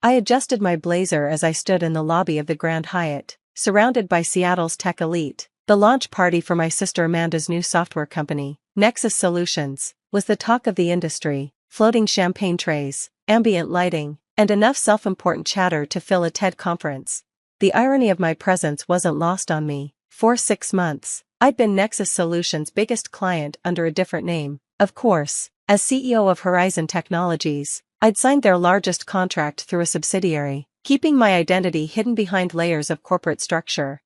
I adjusted my blazer as I stood in the lobby of the Grand Hyatt, surrounded by Seattle's tech elite. The launch party for my sister Amanda's new software company, Nexus Solutions, was the talk of the industry. Floating champagne trays, ambient lighting, and enough self-important chatter to fill a TED conference. The irony of my presence wasn't lost on me. For 6 months, I'd been Nexus Solutions' biggest client under a different name. Of course, as CEO of Horizon Technologies, I'd signed their largest contract through a subsidiary, keeping my identity hidden behind layers of corporate structure.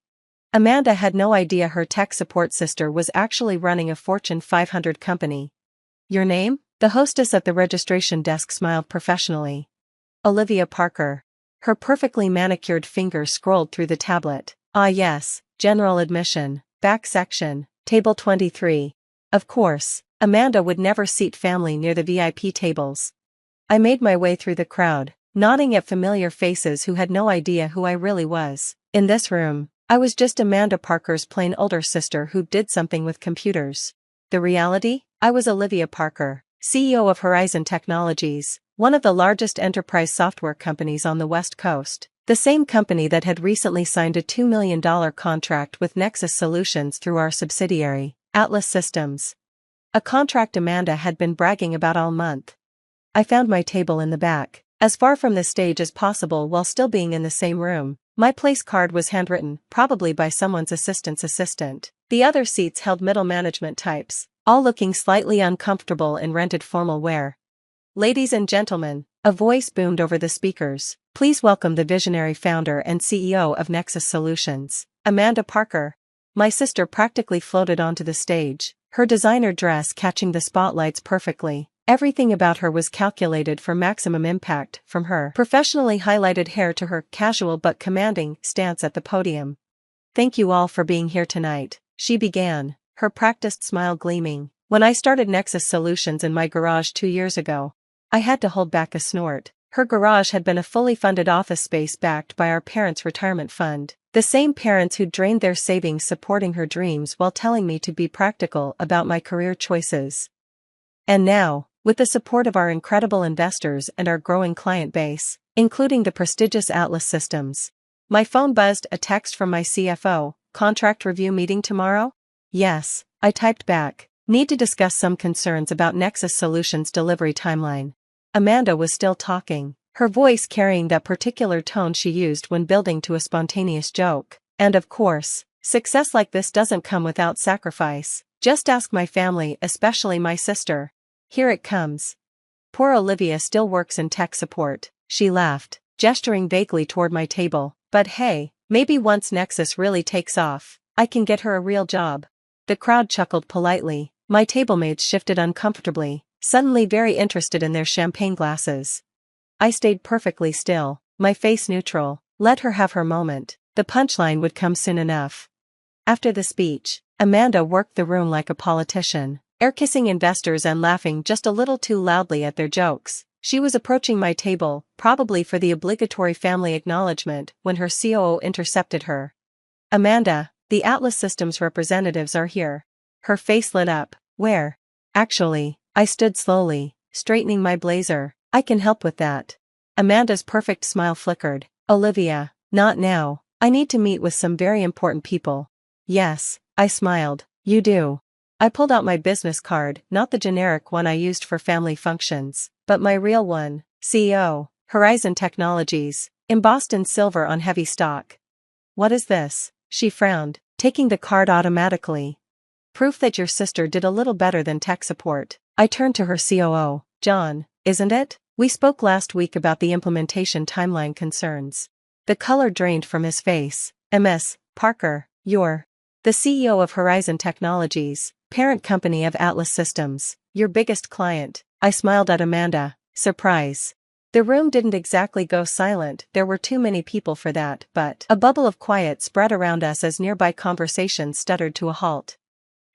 Amanda had no idea her tech support sister was actually running a Fortune 500 company. Your name? The hostess at the registration desk smiled professionally. Olivia Parker. Her perfectly manicured fingers scrolled through the tablet. Ah yes, general admission, back section, table 23. Of course, Amanda would never seat family near the VIP tables. I made my way through the crowd, nodding at familiar faces who had no idea who I really was. In this room, I was just Amanda Parker's plain older sister who did something with computers. The reality? I was Olivia Parker, CEO of Horizon Technologies, one of the largest enterprise software companies on the West Coast, the same company that had recently signed a $2 million contract with Nexus Solutions through our subsidiary, Atlas Systems. A contract Amanda had been bragging about all month. I found my table in the back, as far from the stage as possible while still being in the same room. My place card was handwritten, probably by someone's assistant's assistant. The other seats held middle management types, all looking slightly uncomfortable in rented formal wear. Ladies and gentlemen, a voice boomed over the speakers. Please welcome the visionary founder and CEO of Nexus Solutions, Amanda Parker. My sister practically floated onto the stage, her designer dress catching the spotlights perfectly. Everything about her was calculated for maximum impact, from her professionally highlighted hair to her casual but commanding stance at the podium. Thank you all for being here tonight, she began, her practiced smile gleaming. When I started Nexus Solutions in my garage 2 years ago, I had to hold back a snort. Her garage had been a fully funded office space backed by our parents' retirement fund, the same parents who drained their savings supporting her dreams while telling me to be practical about my career choices. And now, with the support of our incredible investors and our growing client base, including the prestigious Atlas Systems, my phone buzzed. A text from my CFO, contract review meeting tomorrow? Yes, I typed back. Need to discuss some concerns about Nexus Solutions' delivery timeline. Amanda was still talking, her voice carrying that particular tone she used when building to a spontaneous joke. And of course, success like this doesn't come without sacrifice. Just ask my family, especially my sister. Here it comes. Poor Olivia still works in tech support, she laughed, gesturing vaguely toward my table. But hey, maybe once Nexus really takes off, I can get her a real job. The crowd chuckled politely. My tablemates shifted uncomfortably, suddenly very interested in their champagne glasses. I stayed perfectly still, my face neutral. Let her have her moment. The punchline would come soon enough. After the speech, Amanda worked the room like a politician, air-kissing investors and laughing just a little too loudly at their jokes. She was approaching my table, probably for the obligatory family acknowledgement, when her COO intercepted her. Amanda, the Atlas Systems representatives are here. Her face lit up. Where? Actually, I stood slowly, straightening my blazer. I can help with that. Amanda's perfect smile flickered. Olivia, not now. I need to meet with some very important people. Yes, I smiled. You do. I pulled out my business card, not the generic one I used for family functions, but my real one, CEO, Horizon Technologies, embossed in silver on heavy stock. What is this? She frowned, taking the card automatically. Proof that your sister did a little better than tech support. I turned to her COO, John, isn't it? We spoke last week about the implementation timeline concerns. The color drained from his face. Ms. Parker, you're the CEO of Horizon Technologies, parent company of Atlas Systems, your biggest client. I smiled at Amanda, surprise. The room didn't exactly go silent, there were too many people for that, but a bubble of quiet spread around us as nearby conversations stuttered to a halt.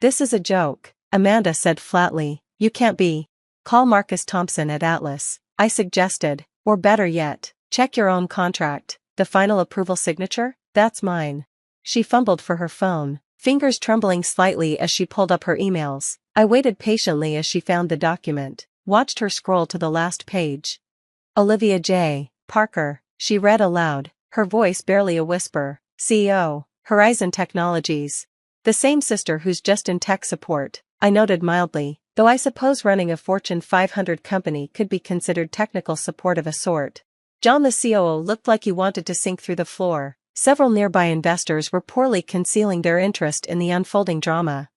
This is a joke, Amanda said flatly. You can't be. Call Marcus Thompson at Atlas, I suggested, or better yet, check your own contract. The final approval signature? That's mine. She fumbled for her phone, fingers trembling slightly as she pulled up her emails. I waited patiently as she found the document, watched her scroll to the last page. Olivia J. Parker, she read aloud, her voice barely a whisper. CEO, Horizon Technologies. The same sister who's just in tech support, I noted mildly, though I suppose running a Fortune 500 company could be considered technical support of a sort. John the COO looked like he wanted to sink through the floor. Several nearby investors were poorly concealing their interest in the unfolding drama.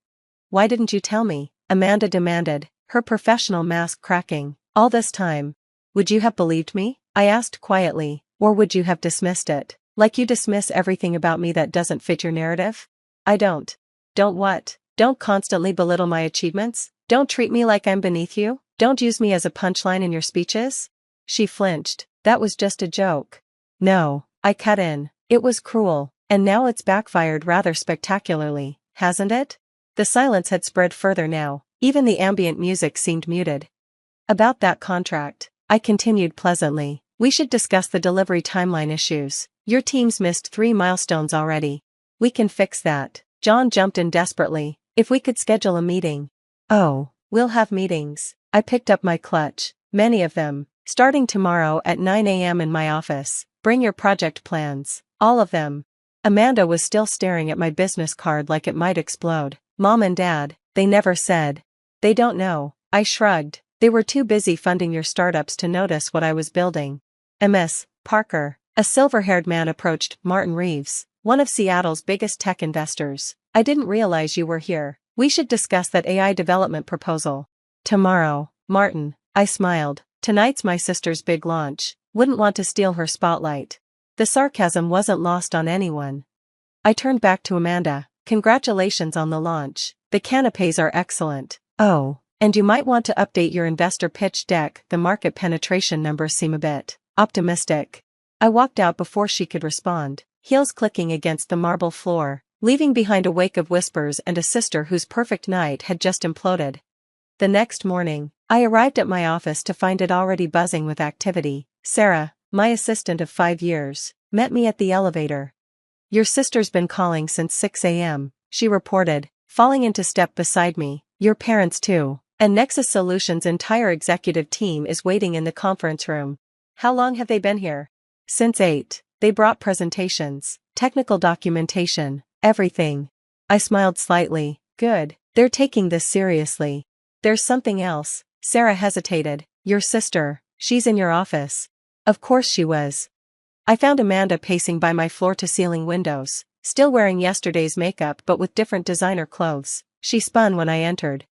Why didn't you tell me? Amanda demanded, her professional mask cracking. All this time. Would you have believed me? I asked quietly, or would you have dismissed it? Like you dismiss everything about me that doesn't fit your narrative? I don't. Don't what? Don't constantly belittle my achievements? Don't treat me like I'm beneath you? Don't use me as a punchline in your speeches? She flinched. That was just a joke. No, I cut in. It was cruel, and now it's backfired rather spectacularly, hasn't it? The silence had spread further now, even the ambient music seemed muted. About that contract, I continued pleasantly, we should discuss the delivery timeline issues. Your team's missed 3 milestones already. We can fix that. John jumped in desperately. If we could schedule a meeting. Oh, we'll have meetings. I picked up my clutch, many of them, starting tomorrow at 9 a.m. in my office. Bring your project plans, all of them. Amanda was still staring at my business card like it might explode. Mom and Dad, they never said. They don't know. I shrugged. They were too busy funding your startups to notice what I was building. Ms. Parker, a silver-haired man approached. Martin Reeves, one of Seattle's biggest tech investors. I didn't realize you were here. We should discuss that AI development proposal. Tomorrow, Martin, I smiled. Tonight's my sister's big launch. Wouldn't want to steal her spotlight. The sarcasm wasn't lost on anyone. I turned back to Amanda. Congratulations on the launch. The canapes are excellent. Oh, and you might want to update your investor pitch deck. The market penetration numbers seem a bit optimistic. I walked out before she could respond, heels clicking against the marble floor, leaving behind a wake of whispers and a sister whose perfect night had just imploded. The next morning, I arrived at my office to find it already buzzing with activity. Sarah, my assistant of 5 years, met me at the elevator. Your sister's been calling since 6 a.m., she reported, falling into step beside me. Your parents too. And Nexus Solutions' entire executive team is waiting in the conference room. How long have they been here? Since 8. They brought presentations, technical documentation, everything. I smiled slightly. Good, they're taking this seriously. There's something else. Sarah hesitated. Your sister, she's in your office. Of course she was. I found Amanda pacing by my floor-to-ceiling windows, still wearing yesterday's makeup but with different designer clothes. She spun when I entered.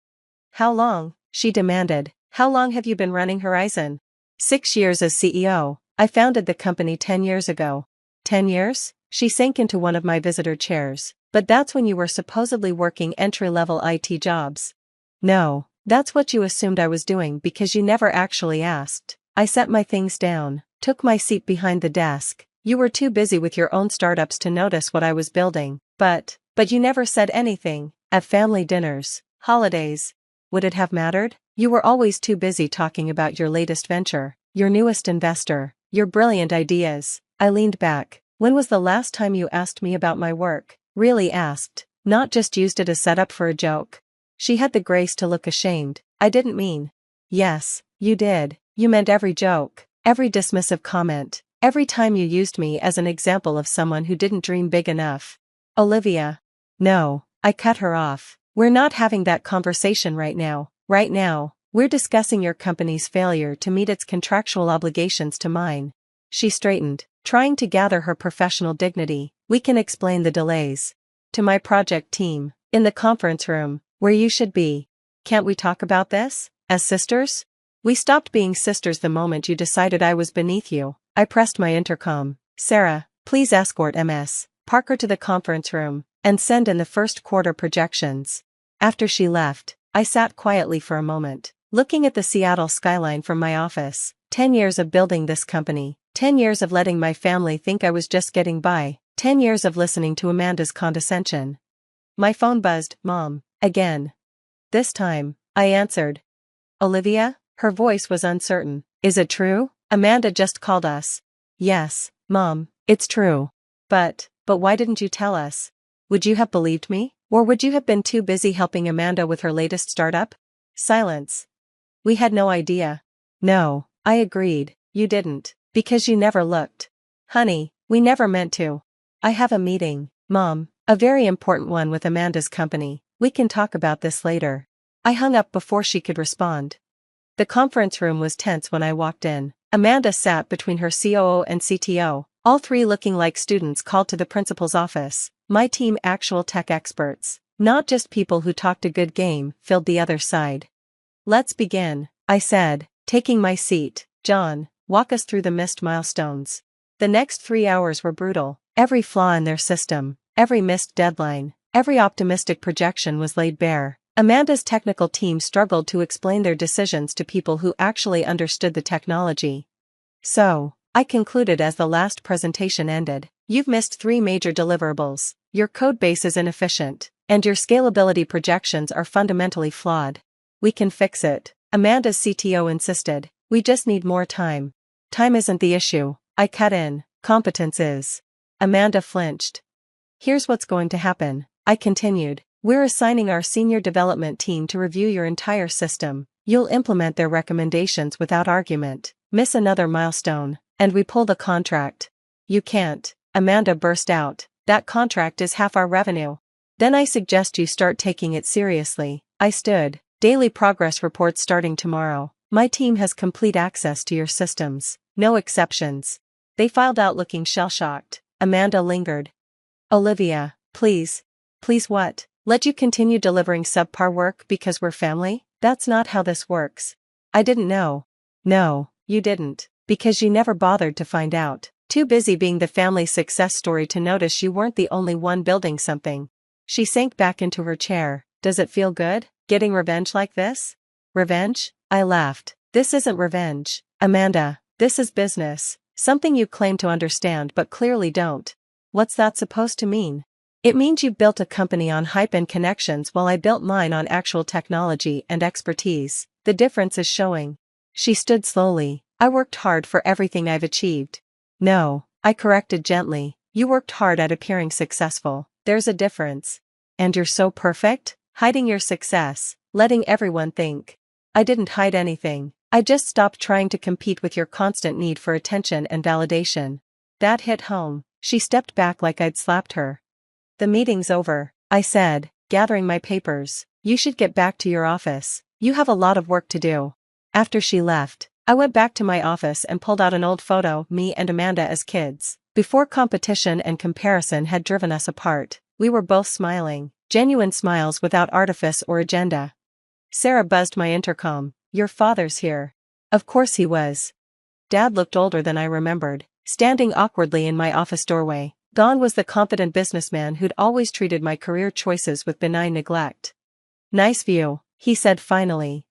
How long? She demanded. How long have you been running Horizon? 6 years as CEO. I founded the company 10 years ago. 10 years? She sank into one of my visitor chairs. But that's when you were supposedly working entry-level IT jobs. No, that's what you assumed I was doing because you never actually asked. I set my things down, took my seat behind the desk. You were too busy with your own startups to notice what I was building. But you never said anything. At family dinners, holidays. Would it have mattered? You were always too busy talking about your latest venture, your newest investor, your brilliant ideas. I leaned back. When was the last time you asked me about my work? Really asked, not just used it as setup for a joke. She had the grace to look ashamed. I didn't mean. Yes, you did. You meant every joke, every dismissive comment, every time you used me as an example of someone who didn't dream big enough. Olivia. No, I cut her off. We're not having that conversation right now. Right now, we're discussing your company's failure to meet its contractual obligations to mine. She straightened, trying to gather her professional dignity. We can explain the delays. To my project team, in the conference room, where you should be. Can't we talk about this? As sisters? We stopped being sisters the moment you decided I was beneath you. I pressed my intercom. Sarah, please escort Ms. Parker to the conference room, and send in the first quarter projections. After she left, I sat quietly for a moment, looking at the Seattle skyline from my office. 10 years of building this company, 10 years of letting my family think I was just getting by, 10 years of listening to Amanda's condescension. My phone buzzed. Mom, again. This time, I answered. Olivia? Her voice was uncertain. Is it true? Amanda just called us. Yes, Mom, it's true. But why didn't you tell us? Would you have believed me? Or would you have been too busy helping Amanda with her latest startup? Silence. We had no idea. No, I agreed. You didn't. Because you never looked. Honey, we never meant to. I have a meeting, Mom, a very important one with Amanda's company. We can talk about this later. I hung up before she could respond. The conference room was tense when I walked in. Amanda sat between her COO and CTO, all three looking like students called to the principal's office. My team, actual tech experts, not just people who talked a good game, filled the other side. Let's begin, I said, taking my seat. John, walk us through the missed milestones. The next 3 hours were brutal. Every flaw in their system, every missed deadline, every optimistic projection was laid bare. Amanda's technical team struggled to explain their decisions to people who actually understood the technology. So, I concluded as the last presentation ended, you've missed 3 major deliverables, your codebase is inefficient, and your scalability projections are fundamentally flawed. We can fix it, Amanda's CTO insisted, we just need more time. Time isn't the issue, I cut in, competence is. Amanda flinched. Here's what's going to happen, I continued. We're assigning our senior development team to review your entire system. You'll implement their recommendations without argument, miss another milestone, and we pull the contract. You can't, Amanda burst out. That contract is half our revenue. Then I suggest you start taking it seriously. I stood. Daily progress reports starting tomorrow. My team has complete access to your systems. No exceptions. They filed out looking shell-shocked. Amanda lingered. Olivia, please. Please what? Let you continue delivering subpar work because we're family? That's not how this works. I didn't know. No, you didn't, because you never bothered to find out. Too busy being the family success story to notice you weren't the only one building something. She sank back into her chair. Does it feel good, getting revenge like this? Revenge? I laughed. This isn't revenge, Amanda. This is business. Something you claim to understand but clearly don't. What's that supposed to mean? It means you've built a company on hype and connections while I built mine on actual technology and expertise. The difference is showing. She stood slowly. I worked hard for everything I've achieved. No, I corrected gently. You worked hard at appearing successful. There's a difference. And you're so perfect, hiding your success, letting everyone think. I didn't hide anything. I just stopped trying to compete with your constant need for attention and validation. That hit home. She stepped back like I'd slapped her. The meeting's over, I said, gathering my papers. You should get back to your office. You have a lot of work to do. After she left, I went back to my office and pulled out an old photo, me and Amanda as kids. Before competition and comparison had driven us apart, we were both smiling, genuine smiles without artifice or agenda. Sarah buzzed my intercom. Your father's here. Of course he was. Dad looked older than I remembered, standing awkwardly in my office doorway. Gone was the confident businessman who'd always treated my career choices with benign neglect. Nice view, he said finally.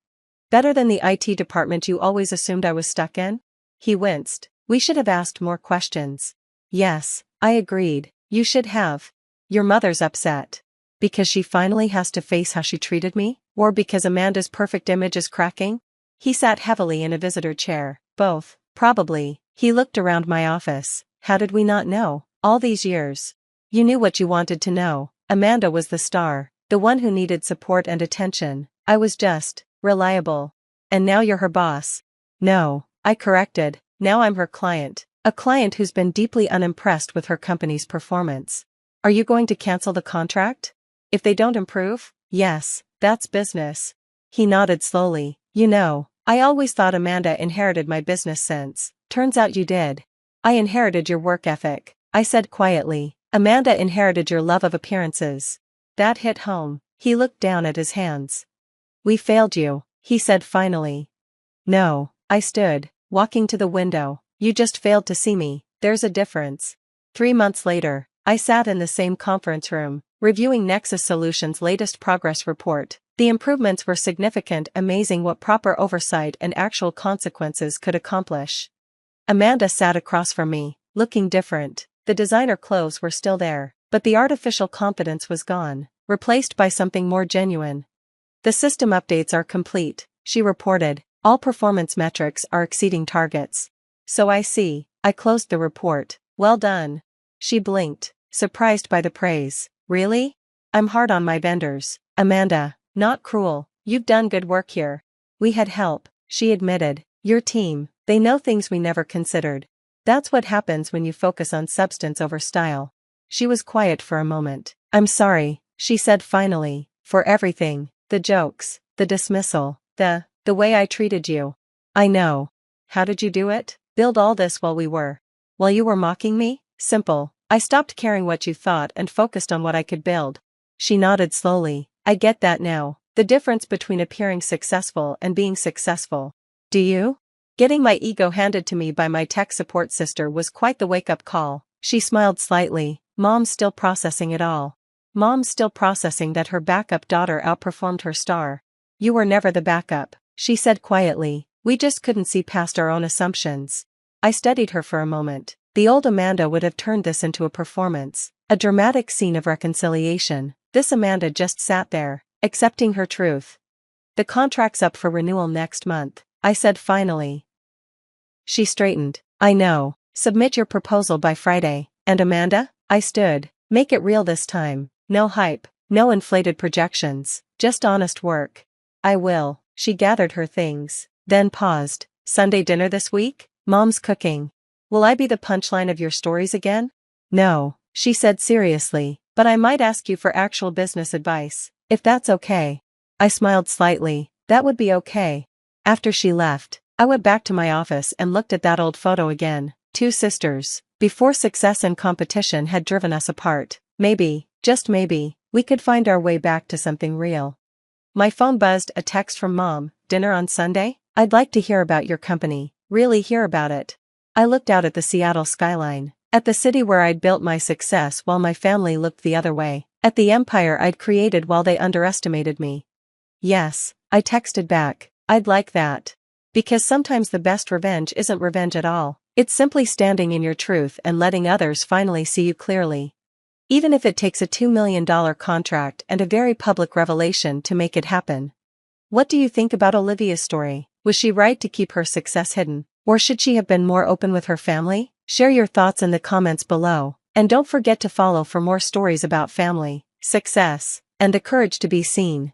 Better than the IT department you always assumed I was stuck in? He winced. We should have asked more questions. Yes, I agreed. You should have. Your mother's upset. Because she finally has to face how she treated me? Or because Amanda's perfect image is cracking? He sat heavily in a visitor chair. Both, probably. He looked around my office. How did we not know? All these years. You knew what you wanted to know. Amanda was the star, the one who needed support and attention. I was just, reliable. And now you're her boss. No, I corrected. Now I'm her client. A client who's been deeply unimpressed with her company's performance. Are you going to cancel the contract? If they don't improve? Yes, that's business. He nodded slowly. You know, I always thought Amanda inherited my business sense. Turns out you did. I inherited your work ethic. I said quietly. Amanda inherited your love of appearances. That hit home. He looked down at his hands. We failed you, he said finally. No, I stood, walking to the window. You just failed to see me. There's a difference. 3 months later, I sat in the same conference room, reviewing Nexus Solutions' latest progress report. The improvements were significant, amazing what proper oversight and actual consequences could accomplish. Amanda sat across from me, looking different. The designer clothes were still there, but the artificial confidence was gone, replaced by something more genuine. The system updates are complete, she reported. All performance metrics are exceeding targets. So I see. I closed the report. Well done. She blinked, surprised by the praise. Really? I'm hard on my vendors. Amanda, not cruel. You've done good work here. We had help, she admitted. Your team, they know things we never considered. That's what happens when you focus on substance over style. She was quiet for a moment. I'm sorry, she said finally, for everything, the jokes, the dismissal, the way I treated you. I know. How did you do it? Build all this while you were mocking me? Simple. I stopped caring what you thought and focused on what I could build. She nodded slowly. I get that now. The difference between appearing successful and being successful. Do you? Getting my ego handed to me by my tech support sister was quite the wake-up call. She smiled slightly. Mom's still processing it all. Mom's still processing that her backup daughter outperformed her star. You were never the backup, she said quietly. We just couldn't see past our own assumptions. I studied her for a moment. The old Amanda would have turned this into a performance, a dramatic scene of reconciliation. This Amanda just sat there, accepting her truth. The contract's up for renewal next month, I said finally. She straightened. I know. Submit your proposal by Friday. And Amanda? I stood. Make it real this time. No hype, no inflated projections, just honest work. I will. She gathered her things, then paused. Sunday dinner this week? Mom's cooking. Will I be the punchline of your stories again? No, she said seriously, but I might ask you for actual business advice, if that's okay. I smiled slightly. That would be okay. After she left, I went back to my office and looked at that old photo again. Two sisters, before success and competition had driven us apart. Maybe, just maybe, we could find our way back to something real. My phone buzzed. A text from Mom. Dinner on Sunday? I'd like to hear about your company, really hear about it. I looked out at the Seattle skyline, at the city where I'd built my success while my family looked the other way, at the empire I'd created while they underestimated me. Yes, I texted back, I'd like that. Because sometimes the best revenge isn't revenge at all, it's simply standing in your truth and letting others finally see you clearly. Even if it takes a $2 million contract and a very public revelation to make it happen. What do you think about Olivia's story? Was she right to keep her success hidden? Or should she have been more open with her family? Share your thoughts in the comments below, and don't forget to follow for more stories about family, success, and the courage to be seen.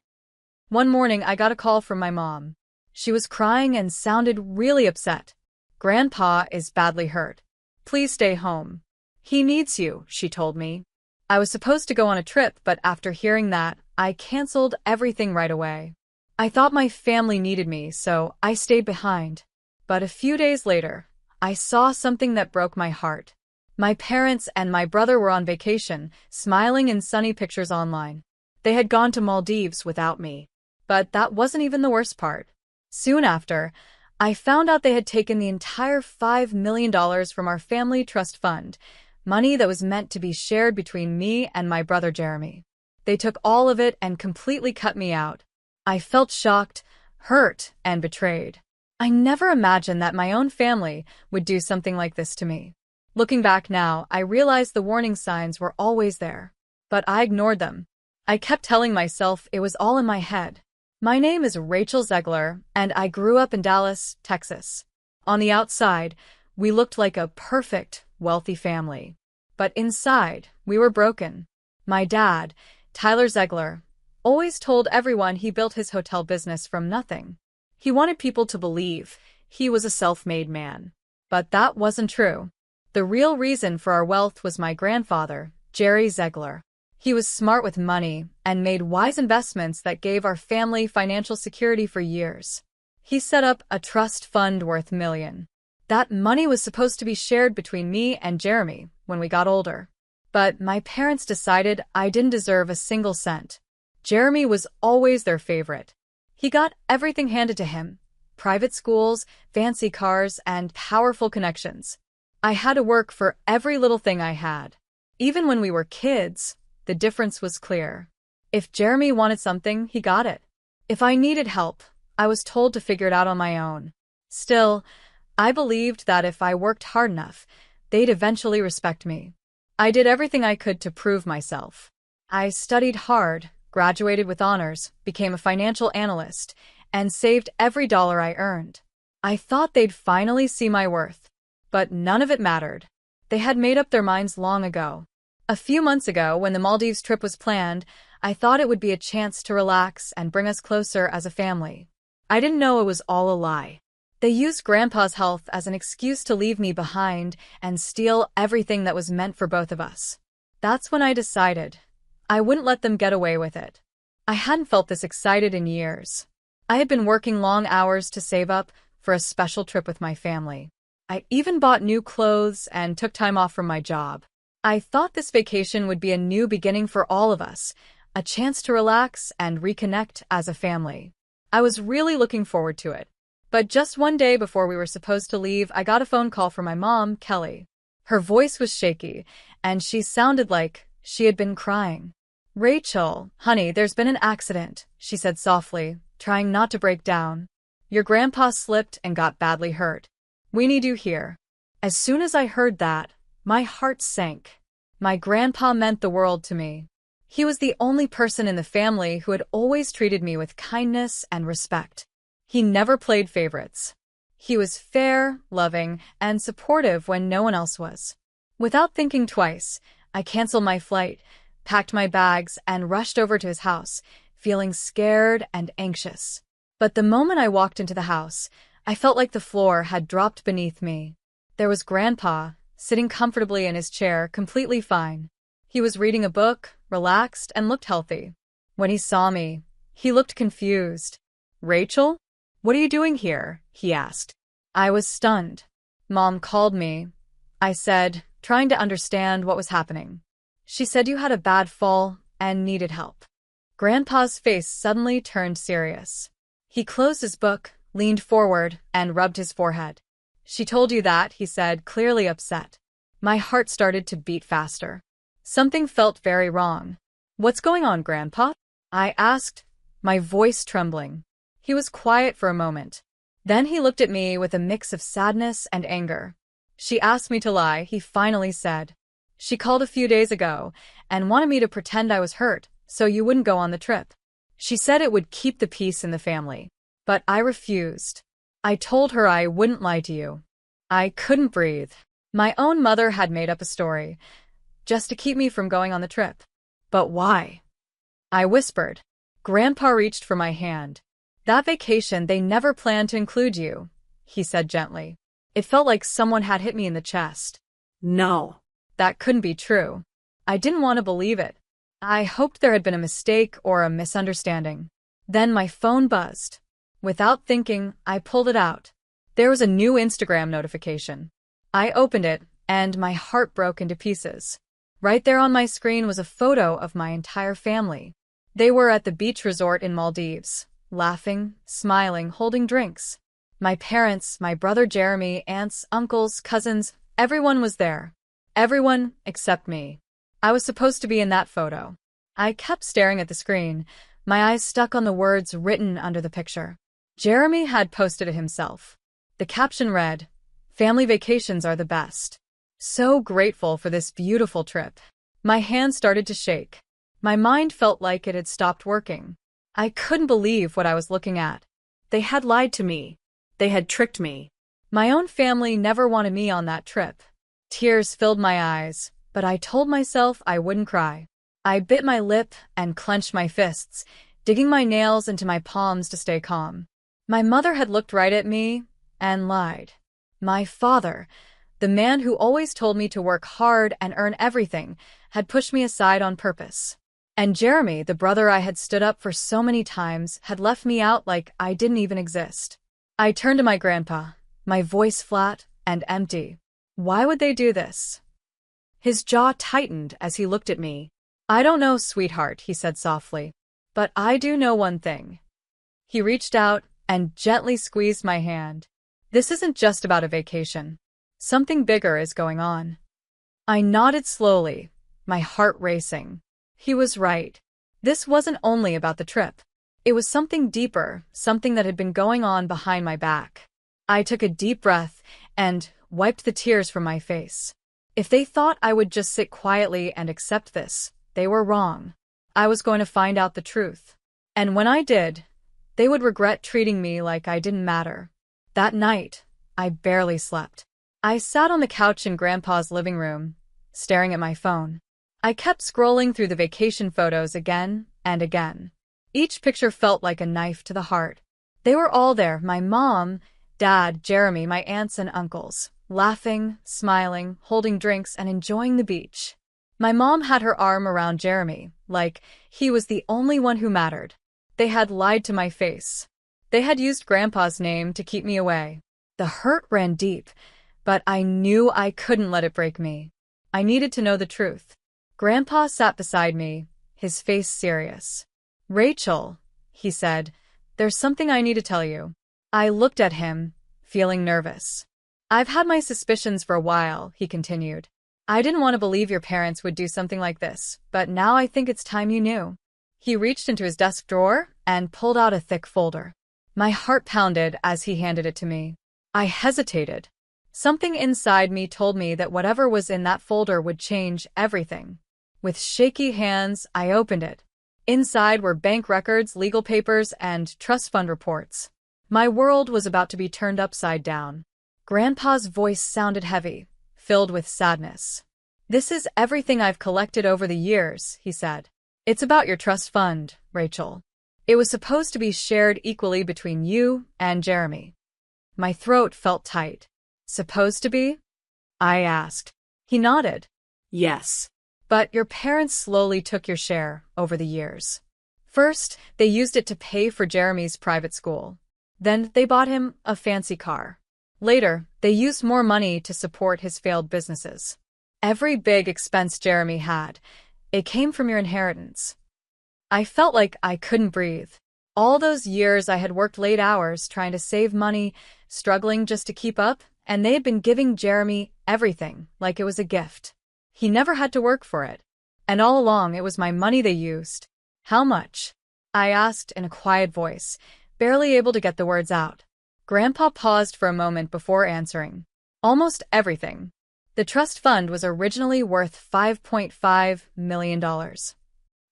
One morning I got a call from my mom. She was crying and sounded really upset. Grandpa is badly hurt. Please stay home. He needs you, she told me. I was supposed to go on a trip, but after hearing that, I canceled everything right away. I thought my family needed me, so I stayed behind. But a few days later, I saw something that broke my heart. My parents and my brother were on vacation, smiling in sunny pictures online. They had gone to Maldives without me. But that wasn't even the worst part. Soon after, I found out they had taken the entire $5 million from our family trust fund, money that was meant to be shared between me and my brother Jeremy. They took all of it and completely cut me out. I felt shocked, hurt, and betrayed. I never imagined that my own family would do something like this to me. Looking back now, I realized the warning signs were always there. But I ignored them. I kept telling myself it was all in my head. My name is Rachel Zegler, and I grew up in Dallas, Texas. On the outside, we looked like a perfect, wealthy family. But inside, we were broken. My dad, Tyler Zegler, always told everyone he built his hotel business from nothing. He wanted people to believe he was a self-made man. But that wasn't true. The real reason for our wealth was my grandfather, Jerry Zegler. He was smart with money and made wise investments that gave our family financial security for years. He set up a trust fund worth millions. That money was supposed to be shared between me and Jeremy when we got older. But my parents decided I didn't deserve a single cent. Jeremy was always their favorite. He got everything handed to him: private schools, fancy cars, and powerful connections. I had to work for every little thing I had. Even when we were kids, the difference was clear. If Jeremy wanted something, he got it. If I needed help, I was told to figure it out on my own. Still, I believed that if I worked hard enough, they'd eventually respect me. I did everything I could to prove myself. I studied hard, graduated with honors, became a financial analyst, and saved every dollar I earned. I thought they'd finally see my worth. But none of it mattered. They had made up their minds long ago. A few months ago, when the Maldives trip was planned, I thought it would be a chance to relax and bring us closer as a family. I didn't know it was all a lie. They used Grandpa's health as an excuse to leave me behind and steal everything that was meant for both of us. That's when I decided I wouldn't let them get away with it. I hadn't felt this excited in years. I had been working long hours to save up for a special trip with my family. I even bought new clothes and took time off from my job. I thought this vacation would be a new beginning for all of us, a chance to relax and reconnect as a family. I was really looking forward to it. But just one day before we were supposed to leave, I got a phone call from my mom, Kelly. Her voice was shaky, and she sounded like she had been crying. "Rachel, honey, there's been an accident," she said softly, trying not to break down. "Your grandpa slipped and got badly hurt. We need you here." As soon as I heard that, my heart sank. My grandpa meant the world to me. He was the only person in the family who had always treated me with kindness and respect. He never played favorites. He was fair, loving, and supportive when no one else was. Without thinking twice, I canceled my flight, packed my bags, and rushed over to his house, feeling scared and anxious. But the moment I walked into the house, I felt like the floor had dropped beneath me. There was Grandpa, sitting comfortably in his chair, completely fine. He was reading a book, relaxed, and looked healthy. When he saw me, he looked confused. "Rachel? What are you doing here?" he asked. I was stunned. "Mom called me," I said, trying to understand what was happening. "She said you had a bad fall and needed help." Grandpa's face suddenly turned serious. He closed his book, leaned forward, and rubbed his forehead. "She told you that," he said, clearly upset. My heart started to beat faster. Something felt very wrong. "What's going on, Grandpa?" I asked, my voice trembling. He was quiet for a moment. Then he looked at me with a mix of sadness and anger. "She asked me to lie," he finally said. "She called a few days ago and wanted me to pretend I was hurt so you wouldn't go on the trip. She said it would keep the peace in the family. But I refused. I told her I wouldn't lie to you." I couldn't breathe. My own mother had made up a story, just to keep me from going on the trip. But why? I whispered. Grandpa reached for my hand. "That vacation, they never planned to include you," he said gently. It felt like someone had hit me in the chest. No, that couldn't be true. I didn't want to believe it. I hoped there had been a mistake or a misunderstanding. Then my phone buzzed. Without thinking, I pulled it out. There was a new Instagram notification. I opened it, and my heart broke into pieces. Right there on my screen was a photo of my entire family. They were at the beach resort in Maldives, laughing, smiling, holding drinks. My parents, my brother Jeremy, aunts, uncles, cousins, everyone was there. Everyone except me. I was supposed to be in that photo. I kept staring at the screen, my eyes stuck on the words written under the picture. Jeremy had posted it himself. The caption read, "Family vacations are the best. So grateful for this beautiful trip." My hands started to shake. My mind felt like it had stopped working. I couldn't believe what I was looking at. They had lied to me. They had tricked me. My own family never wanted me on that trip. Tears filled my eyes, but I told myself I wouldn't cry. I bit my lip and clenched my fists, digging my nails into my palms to stay calm. My mother had looked right at me and lied. My father, the man who always told me to work hard and earn everything, had pushed me aside on purpose. And Jeremy, the brother I had stood up for so many times, had left me out like I didn't even exist. I turned to my grandpa, my voice flat and empty. Why would they do this? His jaw tightened as he looked at me. "I don't know, sweetheart," he said softly. "But I do know one thing." He reached out and gently squeezed my hand. "This isn't just about a vacation. Something bigger is going on." I nodded slowly, my heart racing. He was right. This wasn't only about the trip. It was something deeper, something that had been going on behind my back. I took a deep breath and wiped the tears from my face. If they thought I would just sit quietly and accept this, they were wrong. I was going to find out the truth. And when I did, they would regret treating me like I didn't matter. That night, I barely slept. I sat on the couch in Grandpa's living room, staring at my phone. I kept scrolling through the vacation photos again and again. Each picture felt like a knife to the heart. They were all there, my mom, Dad, Jeremy, my aunts and uncles, laughing, smiling, holding drinks, and enjoying the beach. My mom had her arm around Jeremy, like he was the only one who mattered. They had lied to my face. They had used Grandpa's name to keep me away. The hurt ran deep, but I knew I couldn't let it break me. I needed to know the truth. Grandpa sat beside me, his face serious. "Rachel," he said, "there's something I need to tell you." I looked at him, feeling nervous. "I've had my suspicions for a while," he continued. "I didn't want to believe your parents would do something like this, but now I think it's time you knew." He reached into his desk drawer and pulled out a thick folder. My heart pounded as he handed it to me. I hesitated. Something inside me told me that whatever was in that folder would change everything. With shaky hands, I opened it. Inside were bank records, legal papers, and trust fund reports. My world was about to be turned upside down. Grandpa's voice sounded heavy, filled with sadness. "This is everything I've collected over the years," he said. "It's about your trust fund, Rachel. It was supposed to be shared equally between you and Jeremy." My throat felt tight. "Supposed to be?" I asked. He nodded. "Yes. But your parents slowly took your share over the years. First, they used it to pay for Jeremy's private school. Then they bought him a fancy car. Later, they used more money to support his failed businesses. Every big expense Jeremy had, it came from your inheritance." I felt like I couldn't breathe. All those years I had worked late hours trying to save money, struggling just to keep up, and they had been giving Jeremy everything like it was a gift. He never had to work for it. And all along, it was my money they used. "How much?" I asked in a quiet voice, barely able to get the words out. Grandpa paused for a moment before answering. "Almost everything. The trust fund was originally worth $5.5 million.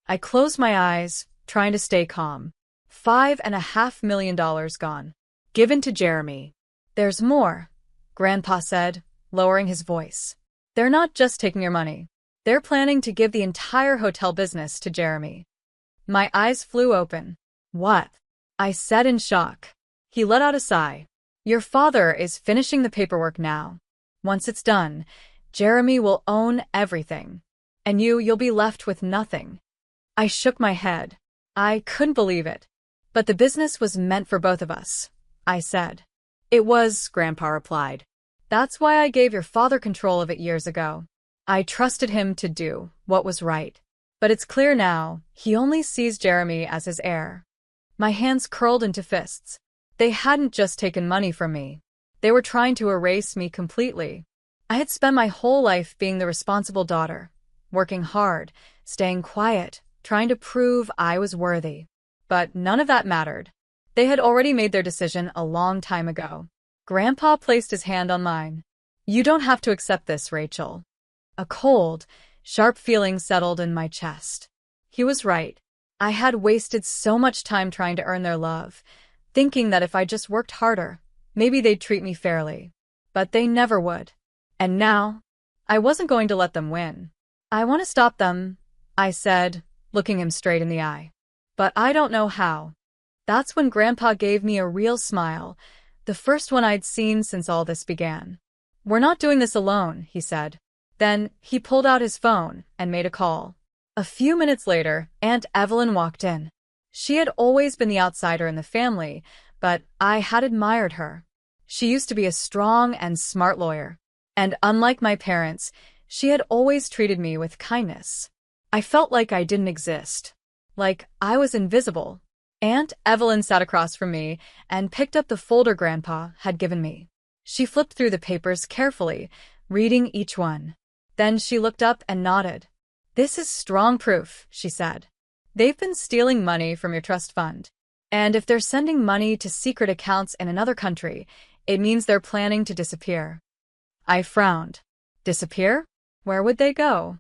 I closed my eyes, trying to stay calm. $5.5 million gone. Given to Jeremy. There's more," Grandpa said, lowering his voice. "They're not just taking your money. They're planning to give the entire hotel business to Jeremy." My eyes flew open. "What?" I said in shock. He let out a sigh. "Your father is finishing the paperwork now. Once it's done, Jeremy will own everything. And you'll be left with nothing." I shook my head. I couldn't believe it. "But the business was meant for both of us," I said. "It was," Grandpa replied. "That's why I gave your father control of it years ago. I trusted him to do what was right. But it's clear now, he only sees Jeremy as his heir." My hands curled into fists. They hadn't just taken money from me. They were trying to erase me completely. I had spent my whole life being the responsible daughter, working hard, staying quiet, trying to prove I was worthy. But none of that mattered. They had already made their decision a long time ago. Grandpa placed his hand on mine. "You don't have to accept this, Rachel." A cold, sharp feeling settled in my chest. He was right. I had wasted so much time trying to earn their love, thinking that if I just worked harder, maybe they'd treat me fairly. But they never would. And now, I wasn't going to let them win. "I want to stop them," I said, looking him straight in the eye. "But I don't know how." That's when Grandpa gave me a real smile, the first one I'd seen since all this began. "We're not doing this alone," he said. Then he pulled out his phone and made a call. A few minutes later, Aunt Evelyn walked in. She had always been the outsider in the family, but I had admired her. She used to be a strong and smart lawyer. And unlike my parents, she had always treated me with kindness. I felt like I didn't exist. Like I was invisible. Aunt Evelyn sat across from me and picked up the folder Grandpa had given me. She flipped through the papers carefully, reading each one. Then she looked up and nodded. "This is strong proof," she said. "They've been stealing money from your trust fund. And if they're sending money to secret accounts in another country, it means they're planning to disappear." I frowned. "Disappear? Where would they go?"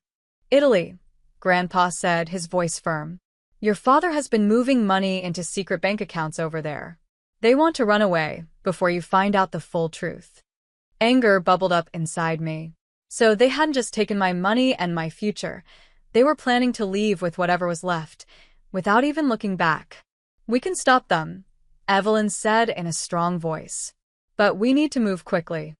"Italy," Grandpa said, his voice firm. "Your father has been moving money into secret bank accounts over there. They want to run away before you find out the full truth." Anger bubbled up inside me. So they hadn't just taken my money and my future. They were planning to leave with whatever was left, without even looking back. "We can stop them," Evelyn said in a strong voice. But we need to move quickly.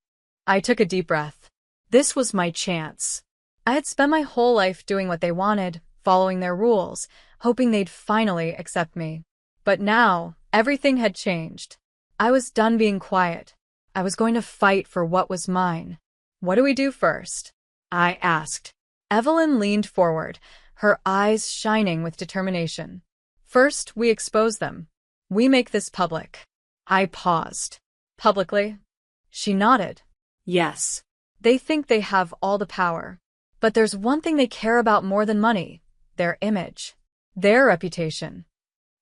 I took a deep breath. This was my chance. I had spent my whole life doing what they wanted, following their rules, hoping they'd finally accept me. But now, everything had changed. I was done being quiet. I was going to fight for what was mine. What do we do first? I asked. Evelyn leaned forward, her eyes shining with determination. First, we expose them. We make this public. I paused. Publicly? She nodded. Yes. They think they have all the power. But there's one thing they care about more than money: their image, their reputation.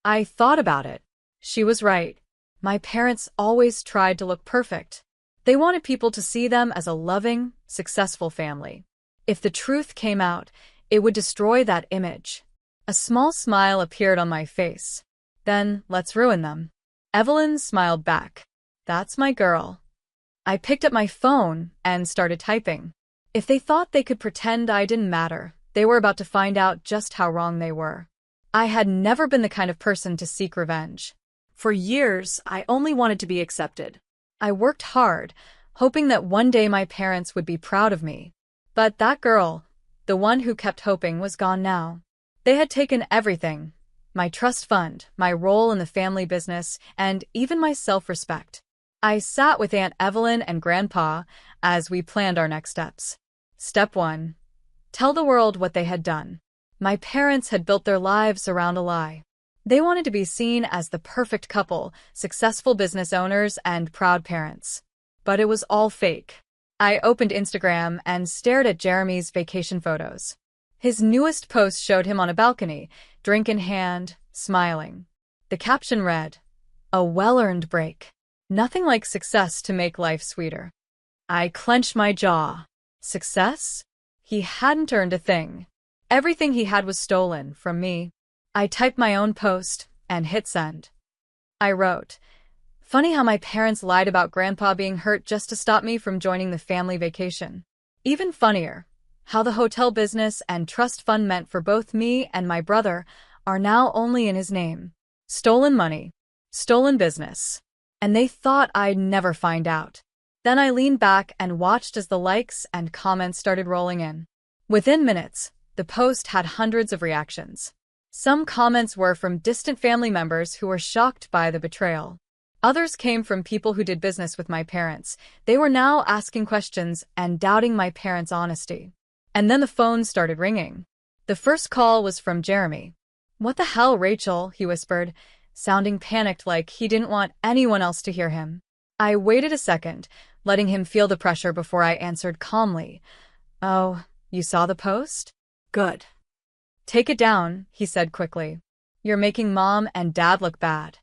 I thought about it. She was right. My parents always tried to look perfect. They wanted people to see them as a loving, successful family. If the truth came out, it would destroy that image. A small smile appeared on my face. Then, let's ruin them. Evelyn smiled back. That's my girl. I picked up my phone and started typing. If they thought they could pretend I didn't matter, they were about to find out just how wrong they were. I had never been the kind of person to seek revenge. For years, I only wanted to be accepted. I worked hard, hoping that one day my parents would be proud of me. But that girl, the one who kept hoping, was gone now. They had taken everything: my trust fund, my role in the family business, and even my self-respect. I sat with Aunt Evelyn and Grandpa as we planned our next steps. Step 1. Tell the world what they had done. My parents had built their lives around a lie. They wanted to be seen as the perfect couple, successful business owners, and proud parents. But it was all fake. I opened Instagram and stared at Jeremy's vacation photos. His newest post showed him on a balcony, drink in hand, smiling. The caption read, "A well-earned break. Nothing like success to make life sweeter." I clenched my jaw. Success? He hadn't earned a thing. Everything he had was stolen from me. I typed my own post and hit send. I wrote, "Funny how my parents lied about Grandpa being hurt just to stop me from joining the family vacation. Even funnier, how the hotel business and trust fund meant for both me and my brother are now only in his name. Stolen money, stolen business. And they thought I'd never find out." Then I leaned back and watched as the likes and comments started rolling in. Within minutes, the post had hundreds of reactions. Some comments were from distant family members who were shocked by the betrayal. Others came from people who did business with my parents. They were now asking questions and doubting my parents' honesty. And then the phone started ringing. The first call was from Jeremy. "What the hell, Rachel?" he whispered, sounding panicked, like he didn't want anyone else to hear him. I waited a second, letting him feel the pressure before I answered calmly. "Oh, you saw the post? Good. Take it down," he said quickly. "You're making Mom and Dad look bad."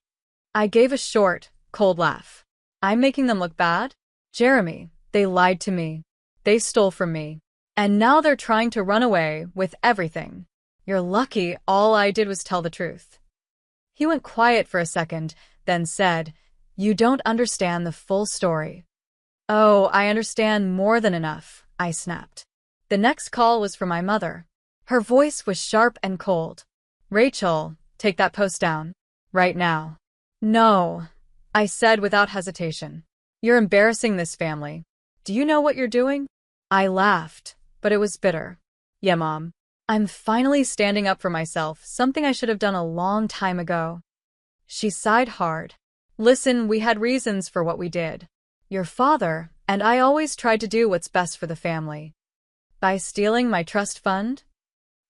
I gave a short, cold laugh. "I'm making them look bad? Jeremy, they lied to me. They stole from me. And now they're trying to run away with everything. You're lucky all I did was tell the truth." He went quiet for a second, then said, "You don't understand the full story." "Oh, I understand more than enough," I snapped. The next call was from my mother. Her voice was sharp and cold. "Rachel, take that post down. Right now." "No," I said without hesitation. "You're embarrassing this family. Do you know what you're doing?" I laughed, but it was bitter. "Yeah, Mom. I'm finally standing up for myself, something I should have done a long time ago." She sighed hard. "Listen, we had reasons for what we did. Your father and I always tried to do what's best for the family." "By stealing my trust fund?"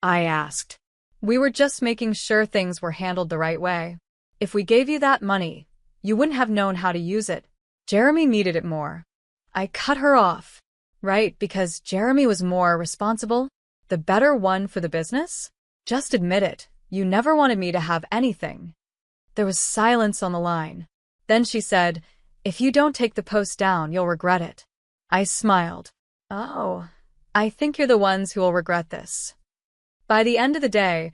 I asked. "We were just making sure things were handled the right way. If we gave you that money, you wouldn't have known how to use it. Jeremy needed it more." I cut her off. "Right, because Jeremy was more responsible? The better one for the business? Just admit it. You never wanted me to have anything." There was silence on the line. Then she said, "If you don't take the post down, you'll regret it." I smiled. "Oh, I think you're the ones who will regret this." By the end of the day,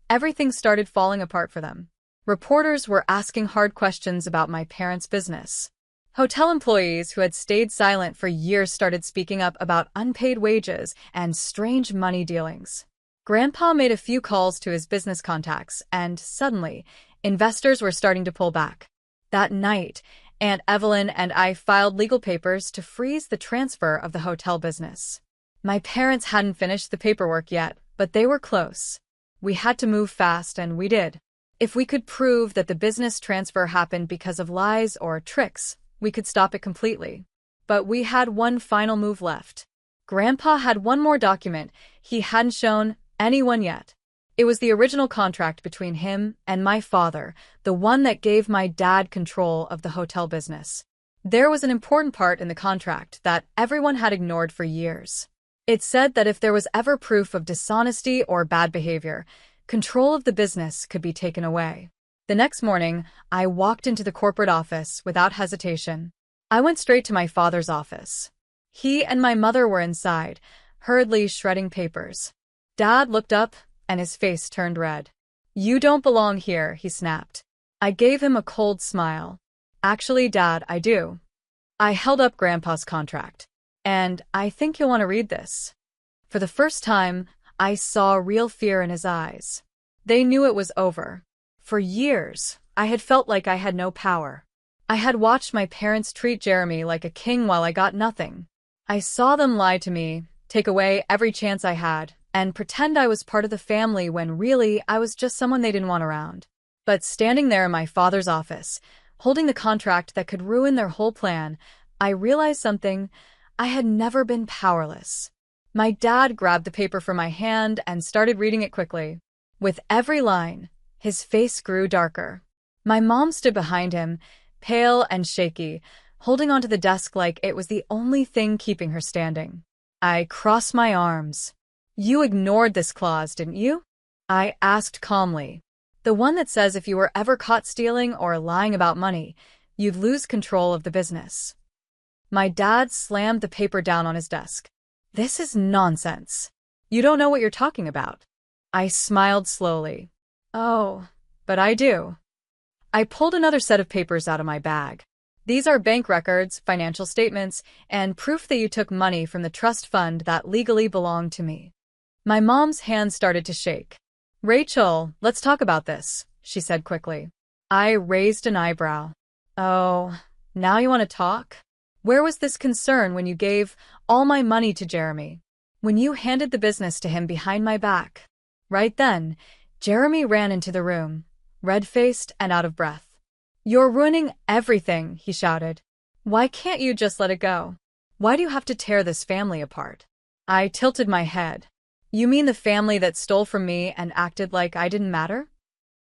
everything started falling apart for them. Reporters were asking hard questions about my parents' business. Hotel employees who had stayed silent for years started speaking up about unpaid wages and strange money dealings. Grandpa made a few calls to his business contacts, and suddenly, investors were starting to pull back. That night, Aunt Evelyn and I filed legal papers to freeze the transfer of the hotel business. My parents hadn't finished the paperwork yet, but they were close. We had to move fast, and we did. If we could prove that the business transfer happened because of lies or tricks, we could stop it completely. But we had one final move left. Grandpa had one more document he hadn't shown anyone yet. It was the original contract between him and my father, the one that gave my dad control of the hotel business. There was an important part in the contract that everyone had ignored for years. It said that if there was ever proof of dishonesty or bad behavior, control of the business could be taken away. The next morning, I walked into the corporate office without hesitation. I went straight to my father's office. He and my mother were inside, hurriedly shredding papers. Dad looked up, and his face turned red. "You don't belong here," he snapped. I gave him a cold smile. "Actually, Dad, I do." I held up Grandpa's contract. "And I think you'll want to read this." For the first time, I saw real fear in his eyes. They knew it was over. For years, I had felt like I had no power. I had watched my parents treat Jeremy like a king while I got nothing. I saw them lie to me, take away every chance I had, and pretend I was part of the family when really I was just someone they didn't want around. But standing there in my father's office, holding the contract that could ruin their whole plan, I realized something. I had never been powerless. My dad grabbed the paper from my hand and started reading it quickly. With every line, his face grew darker. My mom stood behind him, pale and shaky, holding onto the desk like it was the only thing keeping her standing. I crossed my arms. "You ignored this clause, didn't you?" I asked calmly. "The one that says if you were ever caught stealing or lying about money, you'd lose control of the business." My dad slammed the paper down on his desk. "This is nonsense. You don't know what you're talking about." I smiled slowly. "Oh, but I do." I pulled another set of papers out of my bag. "These are bank records, financial statements, and proof that you took money from the trust fund that legally belonged to me." My mom's hand started to shake. "Rachel, let's talk about this," she said quickly. I raised an eyebrow. "Oh, now you want to talk? Where was this concern when you gave all my money to Jeremy? When you handed the business to him behind my back?" Right then, Jeremy ran into the room, red-faced and out of breath. "You're ruining everything," he shouted. "Why can't you just let it go? Why do you have to tear this family apart?" I tilted my head. "You mean the family that stole from me and acted like I didn't matter?"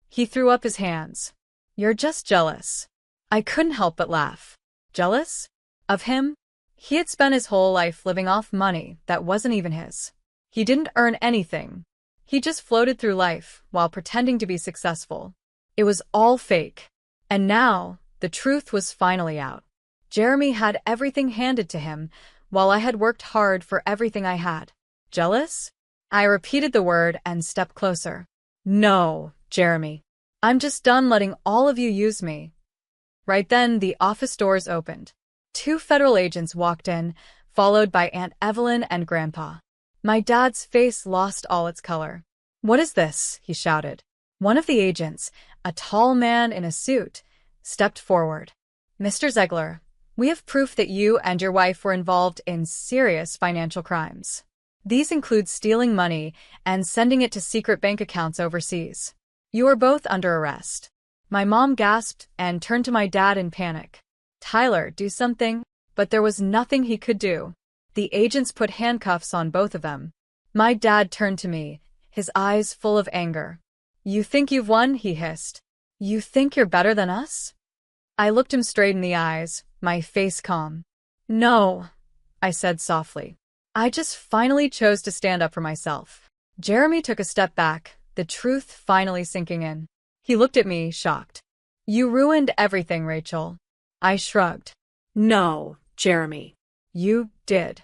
He threw up his hands. "You're just jealous." I couldn't help but laugh. Jealous? Of him? He had spent his whole life living off money that wasn't even his. He didn't earn anything. He just floated through life while pretending to be successful. It was all fake. And now, the truth was finally out. Jeremy had everything handed to him, while I had worked hard for everything I had. Jealous? I repeated the word and stepped closer. "No, Jeremy. I'm just done letting all of you use me." Right then, the office doors opened. 2 federal agents walked in, followed by Aunt Evelyn and Grandpa. My dad's face lost all its color. "What is this?" he shouted. One of the agents, a tall man in a suit, stepped forward. "Mr. Ziegler, we have proof that you and your wife were involved in serious financial crimes. These include stealing money and sending it to secret bank accounts overseas. You are both under arrest." My mom gasped and turned to my dad in panic. "Tyler, do something." But there was nothing he could do. The agents put handcuffs on both of them. My dad turned to me, his eyes full of anger. "You think you've won?" he hissed. "You think you're better than us?" I looked him straight in the eyes, my face calm. "No," I said softly. "I just finally chose to stand up for myself." Jeremy took a step back, the truth finally sinking in. He looked at me, shocked. "You ruined everything, Rachel." I shrugged. "No, Jeremy. You did."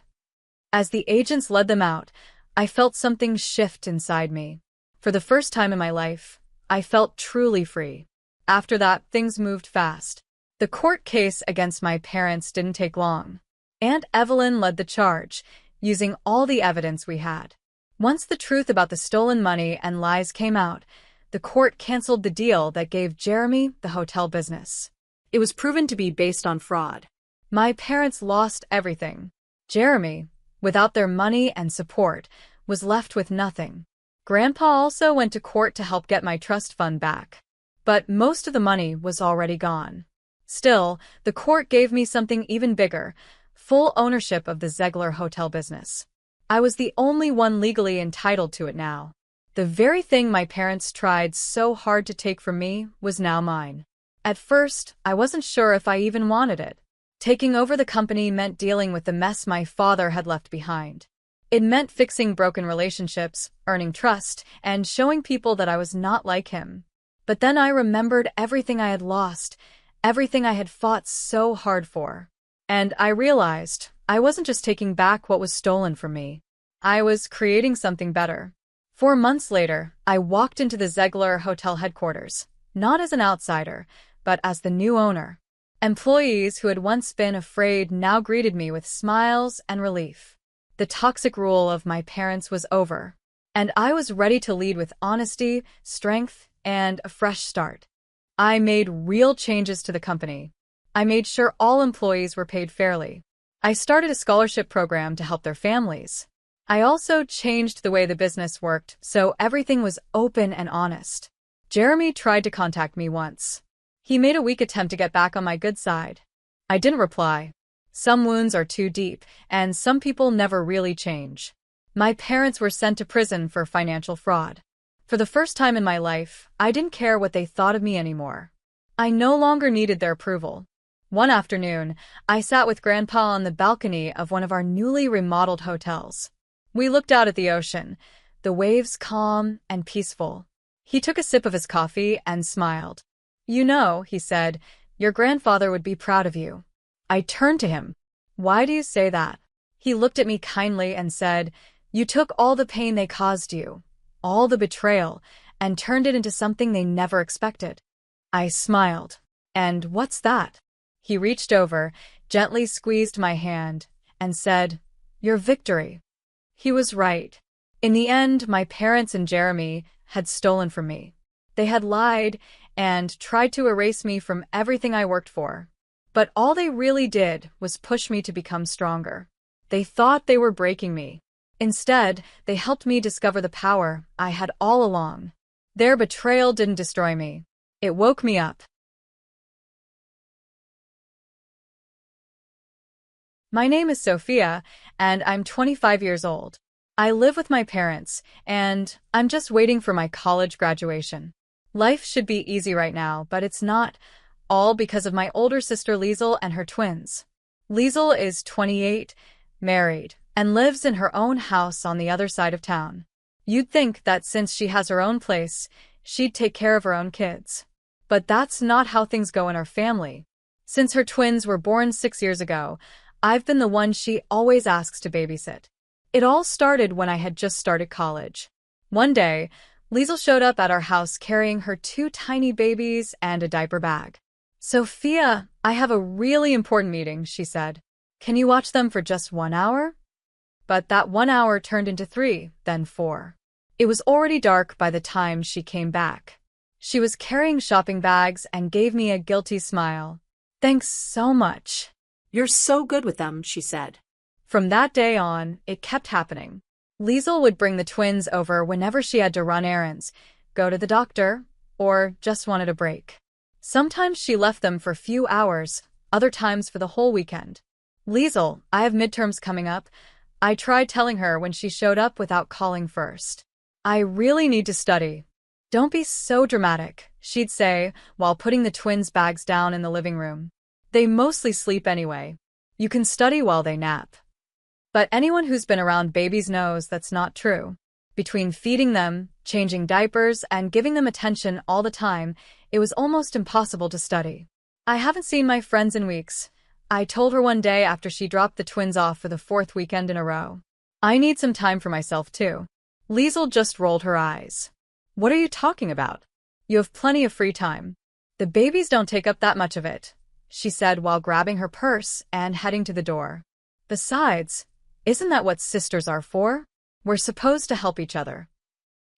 As the agents led them out, I felt something shift inside me. For the first time in my life, I felt truly free. After that, things moved fast. The court case against my parents didn't take long. Aunt Evelyn led the charge, using all the evidence we had. Once the truth about the stolen money and lies came out, the court canceled the deal that gave Jeremy the hotel business. It was proven to be based on fraud. My parents lost everything. Jeremy, without their money and support, was left with nothing. Grandpa also went to court to help get my trust fund back. But most of the money was already gone. Still, the court gave me something even bigger, full ownership of the Ziegler Hotel business. I was the only one legally entitled to it now. The very thing my parents tried so hard to take from me was now mine. At first, I wasn't sure if I even wanted it. Taking over the company meant dealing with the mess my father had left behind. It meant fixing broken relationships, earning trust, and showing people that I was not like him. But then I remembered everything I had lost, everything I had fought so hard for. And I realized I wasn't just taking back what was stolen from me. I was creating something better. 4 months later, I walked into the Ziegler Hotel headquarters, not as an outsider, but as the new owner. Employees who had once been afraid now greeted me with smiles and relief. The toxic rule of my parents was over, and I was ready to lead with honesty, strength, and a fresh start. I made real changes to the company. I made sure all employees were paid fairly. I started a scholarship program to help their families. I also changed the way the business worked, so everything was open and honest. Jeremy tried to contact me once. He made a weak attempt to get back on my good side. I didn't reply. Some wounds are too deep, and some people never really change. My parents were sent to prison for financial fraud. For the first time in my life, I didn't care what they thought of me anymore. I no longer needed their approval. One afternoon, I sat with Grandpa on the balcony of one of our newly remodeled hotels. We looked out at the ocean, the waves calm and peaceful. He took a sip of his coffee and smiled. "You know," he said, "your grandfather would be proud of you." I turned to him. "Why do you say that?" He looked at me kindly and said, "You took all the pain they caused you, all the betrayal, and turned it into something they never expected." I smiled. "And what's that?" He reached over, gently squeezed my hand, and said, "Your victory." He was right. In the end, my parents and Jeremy had stolen from me. They had lied and tried to erase me from everything I worked for. But all they really did was push me to become stronger. They thought they were breaking me. Instead, they helped me discover the power I had all along. Their betrayal didn't destroy me. It woke me up. My name is Sophia, and I'm 25 years old. I live with my parents, and I'm just waiting for my college graduation. Life should be easy right now, but it's not, all because of my older sister Liesel and her twins. Liesel is 28, married, and lives in her own house on the other side of town. You'd think that since she has her own place, she'd take care of her own kids. But that's not how things go in our family. Since her twins were born 6 years ago, I've been the one she always asks to babysit. It all started when I had just started college. One day, Liesel showed up at our house carrying her 2 tiny babies and a diaper bag. "Sophia, I have a really important meeting," she said. "Can you watch them for just 1 hour?" But that 1 hour turned into 3, then 4. It was already dark by the time she came back. She was carrying shopping bags and gave me a guilty smile. "Thanks so much." "You're so good with them," she said. From that day on, it kept happening. Liesel would bring the twins over whenever she had to run errands, go to the doctor, or just wanted a break. Sometimes she left them for a few hours, other times for the whole weekend. "Liesel, I have midterms coming up," I tried telling her when she showed up without calling first. "I really need to study." "Don't be so dramatic," she'd say, while putting the twins' bags down in the living room. "They mostly sleep anyway. You can study while they nap." But anyone who's been around babies knows that's not true. Between feeding them, changing diapers, and giving them attention all the time, it was almost impossible to study. "I haven't seen my friends in weeks," I told her one day after she dropped the twins off for the 4th weekend in a row. "I need some time for myself, too." Liesel just rolled her eyes. "What are you talking about? You have plenty of free time. The babies don't take up that much of it," she said while grabbing her purse and heading to the door. "Besides, isn't that what sisters are for? We're supposed to help each other."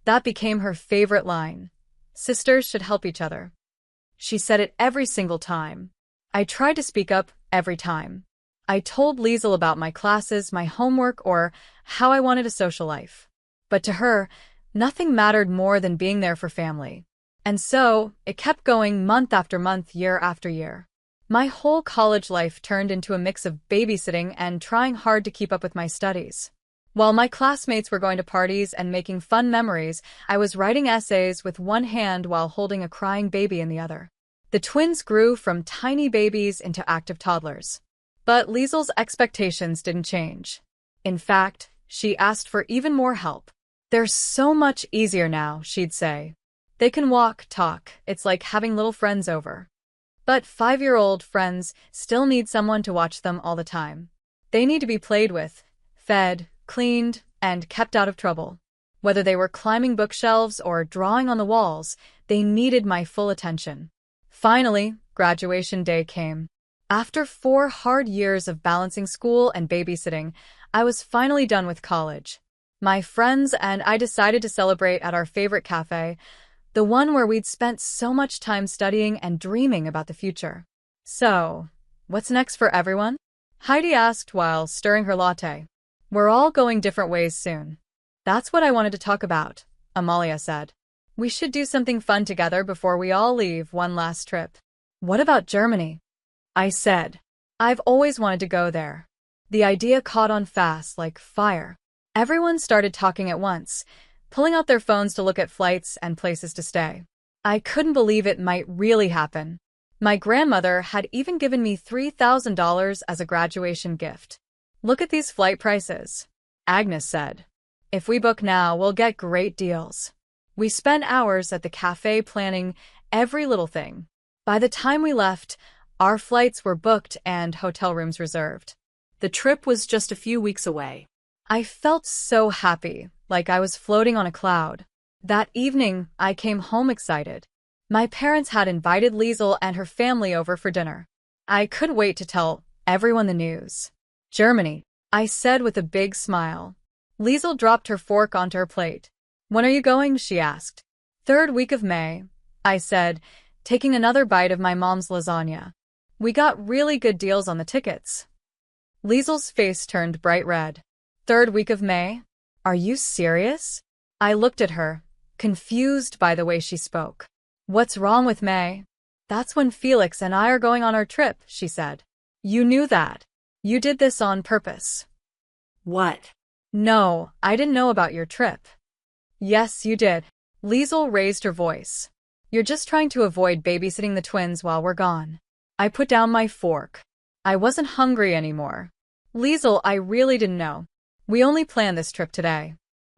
That became her favorite line. Sisters should help each other. She said it every single time. I tried to speak up every time. I told Liesel about my classes, my homework, or how I wanted a social life. But to her, nothing mattered more than being there for family. And so, it kept going month after month, year after year. My whole college life turned into a mix of babysitting and trying hard to keep up with my studies. While my classmates were going to parties and making fun memories, I was writing essays with one hand while holding a crying baby in the other. The twins grew from tiny babies into active toddlers. But Liesel's expectations didn't change. In fact, she asked for even more help. "They're so much easier now," she'd say. "They can walk, talk, it's like having little friends over." But 5-year-old friends still need someone to watch them all the time. They need to be played with, fed, cleaned, and kept out of trouble. Whether they were climbing bookshelves or drawing on the walls, they needed my full attention. Finally, graduation day came. After 4 hard years of balancing school and babysitting, I was finally done with college. My friends and I decided to celebrate at our favorite cafe, the one where we'd spent so much time studying and dreaming about the future. "So, what's next for everyone?" Heidi asked while stirring her latte. "We're all going different ways soon." "That's what I wanted to talk about," Amalia said. "We should do something fun together before we all leave one last trip." "What about Germany?" I said. "I've always wanted to go there." The idea caught on fast, like fire. Everyone started talking at once, pulling out their phones to look at flights and places to stay. I couldn't believe it might really happen. My grandmother had even given me $3,000 as a graduation gift. "Look at these flight prices," Agnes said. "If we book now, we'll get great deals." We spent hours at the cafe planning every little thing. By the time we left, our flights were booked and hotel rooms reserved. The trip was just a few weeks away. I felt so happy, like I was floating on a cloud. That evening, I came home excited. My parents had invited Liesel and her family over for dinner. I couldn't wait to tell everyone the news. "Germany," I said with a big smile. Liesel dropped her fork onto her plate. "When are you going?" she asked. "3rd week of May," I said, taking another bite of my mom's lasagna. "We got really good deals on the tickets." Liesel's face turned bright red. "3rd week of May? Are you serious?" I looked at her, confused by the way she spoke. "What's wrong with May?" "That's when Felix and I are going on our trip," she said. "You knew that. You did this on purpose." "What?" "No, I didn't know about your trip." "Yes, you did." Liesel raised her voice. "You're just trying to avoid babysitting the twins while we're gone." I put down my fork. I wasn't hungry anymore. "Liesel, I really didn't know. We only planned this trip today."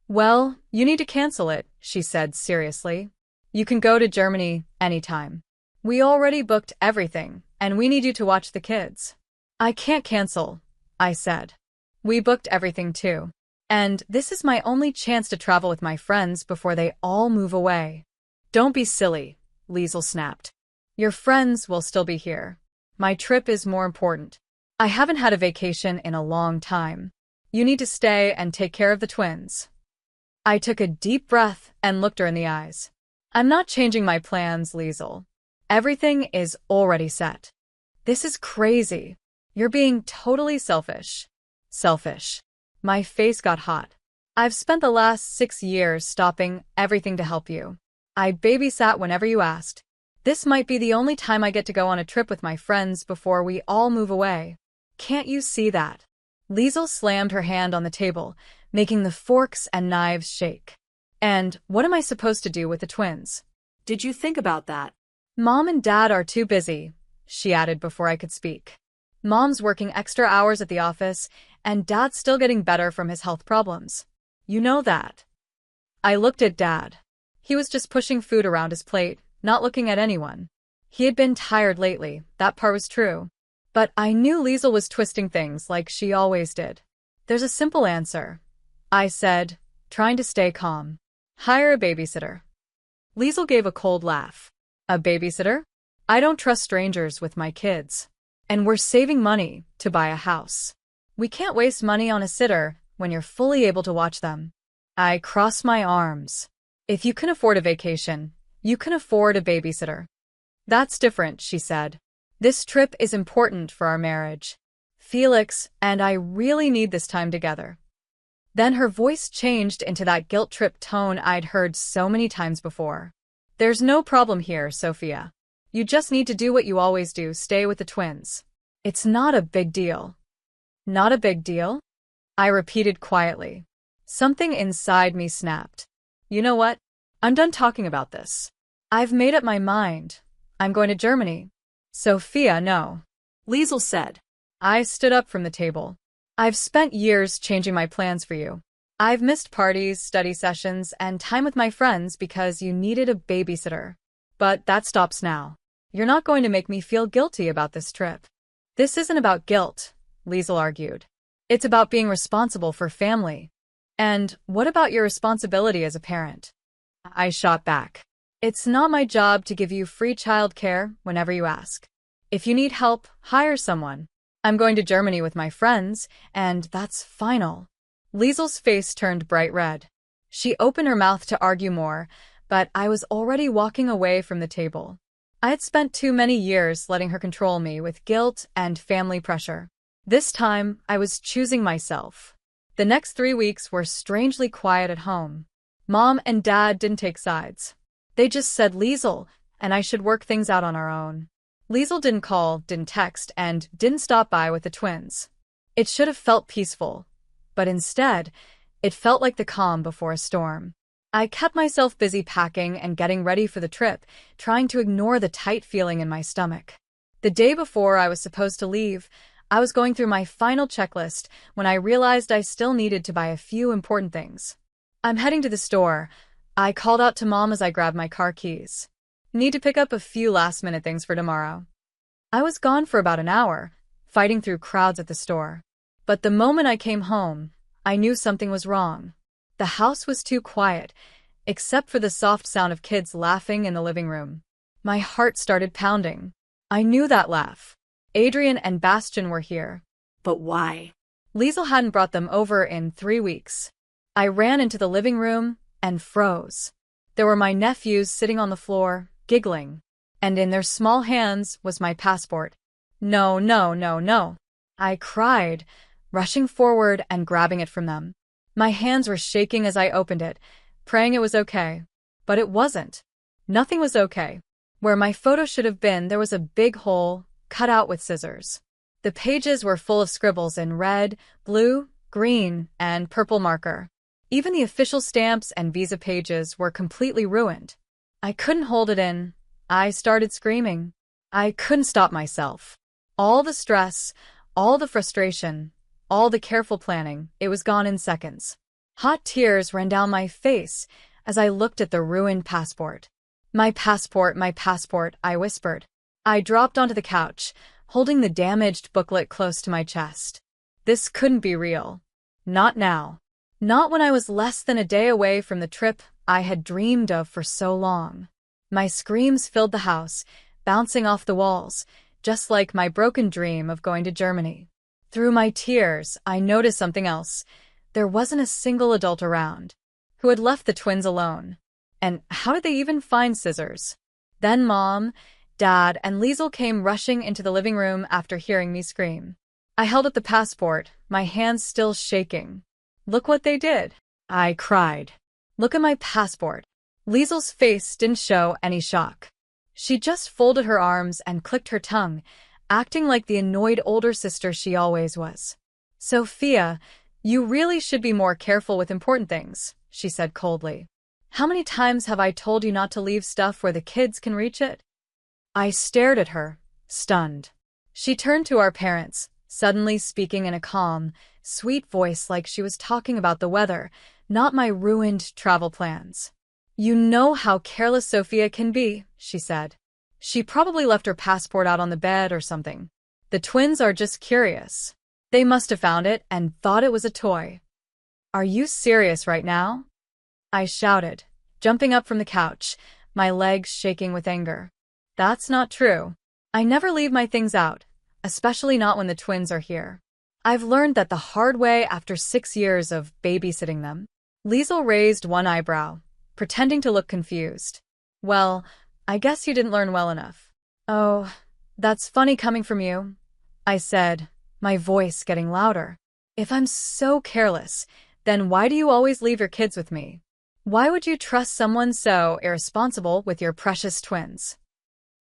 "Well, you need to cancel it," she said seriously. "You can go to Germany anytime. We already booked everything, and we need you to watch the kids." "I can't cancel," I said. "We booked everything too. And this is my only chance to travel with my friends before they all move away." "Don't be silly," Liesel snapped. "Your friends will still be here. My trip is more important. I haven't had a vacation in a long time. You need to stay and take care of the twins." I took a deep breath and looked her in the eyes. "I'm not changing my plans, Liesel. Everything is already set." "This is crazy. You're being totally selfish." "Selfish." My face got hot. "I've spent the last 6 years stopping everything to help you. I babysat whenever you asked. This might be the only time I get to go on a trip with my friends before we all move away. Can't you see that?" Liesel slammed her hand on the table, making the forks and knives shake. "And what am I supposed to do with the twins?" "Did you think about that?" "Mom and Dad are too busy," she added before I could speak. "Mom's working extra hours at the office, and Dad's still getting better from his health problems. You know that." I looked at Dad. He was just pushing food around his plate, not looking at anyone. He had been tired lately, that part was true. But I knew Liesel was twisting things like she always did. "There's a simple answer," I said, trying to stay calm. "Hire a babysitter." Liesel gave a cold laugh. "A babysitter? I don't trust strangers with my kids. And we're saving money to buy a house. We can't waste money on a sitter when you're fully able to watch them." I crossed my arms. "If you can afford a vacation, you can afford a babysitter." "That's different," she said. This trip is important for our marriage. Felix and I really need this time together. Then her voice changed into that guilt trip tone I'd heard so many times before. There's no problem here, Sophia. You just need to do what you always do, stay with the twins. It's not a big deal. Not a big deal? I repeated quietly. Something inside me snapped. You know what? I'm done talking about this. I've made up my mind. I'm going to Germany. Sophia, no. Liesl said. I stood up from the table. I've spent years changing my plans for you. I've missed parties, study sessions, and time with my friends because you needed a babysitter. But that stops now. You're not going to make me feel guilty about this trip. This isn't about guilt, Liesl argued. It's about being responsible for family. And what about your responsibility as a parent? I shot back. It's not my job to give you free childcare whenever you ask. If you need help, hire someone. I'm going to Germany with my friends, and that's final. Liesl's face turned bright red. She opened her mouth to argue more, but I was already walking away from the table. I had spent too many years letting her control me with guilt and family pressure. This time, I was choosing myself. The next 3 weeks were strangely quiet at home. Mom and Dad didn't take sides. They just said Liesl, and I should work things out on our own. Liesl didn't call, didn't text, and didn't stop by with the twins. It should have felt peaceful, but instead, it felt like the calm before a storm. I kept myself busy packing and getting ready for the trip, trying to ignore the tight feeling in my stomach. The day before I was supposed to leave, I was going through my final checklist when I realized I still needed to buy a few important things. I'm heading to the store. I called out to Mom as I grabbed my car keys. Need to pick up a few last-minute things for tomorrow. I was gone for about an hour, fighting through crowds at the store. But the moment I came home, I knew something was wrong. The house was too quiet, except for the soft sound of kids laughing in the living room. My heart started pounding. I knew that laugh. Adrian and Bastian were here. But why? Liesl hadn't brought them over in 3 weeks. I ran into the living room and froze. There were my nephews sitting on the floor, giggling, and in their small hands was my passport. No, no, no, no. I cried, rushing forward and grabbing it from them. My hands were shaking as I opened it, praying it was okay. But it wasn't. Nothing was okay. Where my photo should have been, there was a big hole, cut out with scissors. The pages were full of scribbles in red, blue, green, and purple marker. Even the official stamps and visa pages were completely ruined. I couldn't hold it in. I started screaming. I couldn't stop myself. All the stress, all the frustration, all the careful planning, it was gone in seconds. Hot tears ran down my face as I looked at the ruined passport. My passport, I whispered. I dropped onto the couch, holding the damaged booklet close to my chest. This couldn't be real. Not now. Not when I was less than a day away from the trip I had dreamed of for so long. My screams filled the house, bouncing off the walls, just like my broken dream of going to Germany. Through my tears, I noticed something else. There wasn't a single adult around. Who had left the twins alone? And how did they even find scissors? Then Mom, Dad, and Liesl came rushing into the living room after hearing me scream. I held up the passport, my hands still shaking. Look what they did, I cried. Look at my passport. Liesl's face didn't show any shock. She just folded her arms and clicked her tongue, acting like the annoyed older sister she always was. Sophia, you really should be more careful with important things, she said coldly. How many times have I told you not to leave stuff where the kids can reach it? I stared at her, stunned. She turned to our parents, suddenly speaking in a calm, sweet voice like she was talking about the weather, not my ruined travel plans. You know how careless Sophia can be, she said. She probably left her passport out on the bed or something. The twins are just curious. They must have found it and thought it was a toy. Are you serious right now? I shouted, jumping up from the couch, my legs shaking with anger. That's not true. I never leave my things out, especially not when the twins are here. I've learned that the hard way after 6 years of babysitting them. Liesl raised one eyebrow, pretending to look confused. Well, I guess you didn't learn well enough. Oh, That's funny coming from you, I said, my voice getting louder. If I'm so careless, then why do you always leave your kids with me? Why would you trust someone so irresponsible with your precious twins?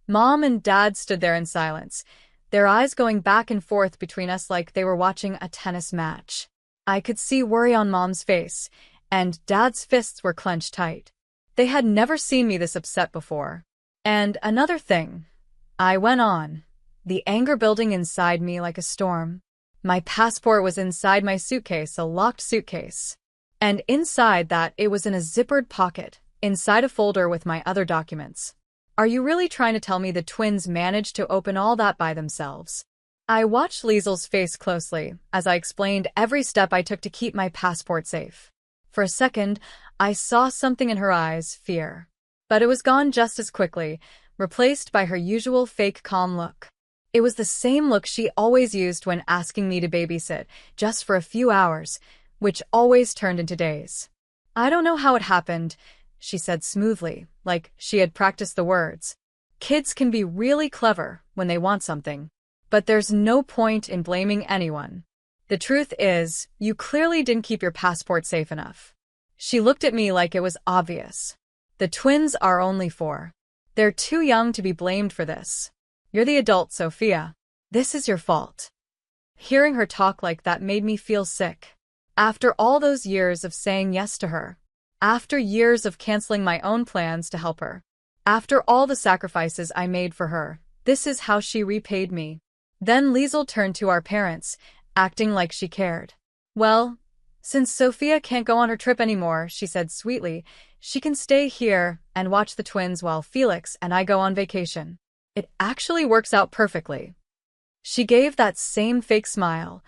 Mom and Dad stood there in silence, their eyes going back and forth between us like they were watching a tennis match. I could see worry on Mom's face, and Dad's fists were clenched tight. They had never seen me this upset before. And another thing, I went on, the anger building inside me like a storm. My passport was inside my suitcase, a locked suitcase. And inside that, it was in a zippered pocket, inside a folder with my other documents. Are you really trying to tell me the twins managed to open all that by themselves? I watched Liesel's face closely as I explained every step I took to keep my passport safe. For a second, I saw something in her eyes, fear. But it was gone just as quickly, replaced by her usual fake calm look. It was the same look she always used when asking me to babysit, just for a few hours, which always turned into days. I don't know how it happened, she said smoothly, like she had practiced the words. Kids can be really clever when they want something, but there's no point in blaming anyone. The truth is, you clearly didn't keep your passport safe enough. She looked at me like it was obvious. The twins are only 4. They're too young to be blamed for this. You're the adult, Sophia. This is your fault. Hearing her talk like that made me feel sick. After all those years of saying yes to her, after years of canceling my own plans to help her, after all the sacrifices I made for her, this is how she repaid me. Then Liesel turned to our parents, acting like she cared. Well, since Sophia can't go on her trip anymore, she said sweetly, she can stay here and watch the twins while Felix and I go on vacation. It actually works out perfectly. She gave that same fake smile,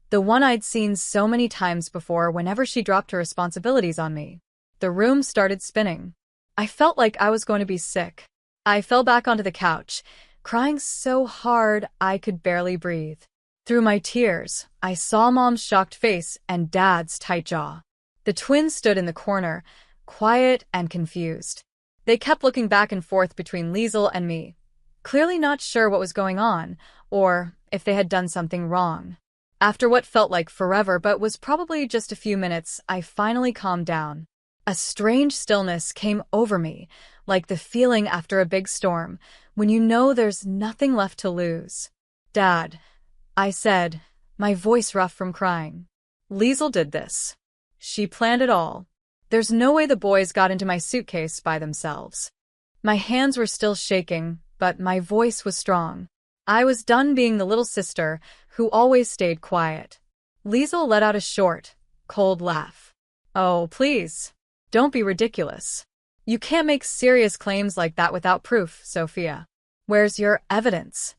the one I'd seen so many times before whenever she dropped her responsibilities on me. The room started spinning. I felt like I was going to be sick. I fell back onto the couch, crying so hard I could barely breathe. Through my tears, I saw Mom's shocked face and Dad's tight jaw. The twins stood in the corner, quiet and confused. They kept looking back and forth between Liesel and me, clearly not sure what was going on, or if they had done something wrong. After what felt like forever but was probably just a few minutes, I finally calmed down. A strange stillness came over me, like the feeling after a big storm, when you know there's nothing left to lose. Dad, I said, my voice rough from crying. Liesel did this. She planned it all. There's no way the boys got into my suitcase by themselves. My hands were still shaking, but my voice was strong. I was done being the little sister who always stayed quiet. Liesel let out a short, cold laugh. Oh, please. Don't be ridiculous. You can't make serious claims like that without proof, Sophia. Where's your evidence?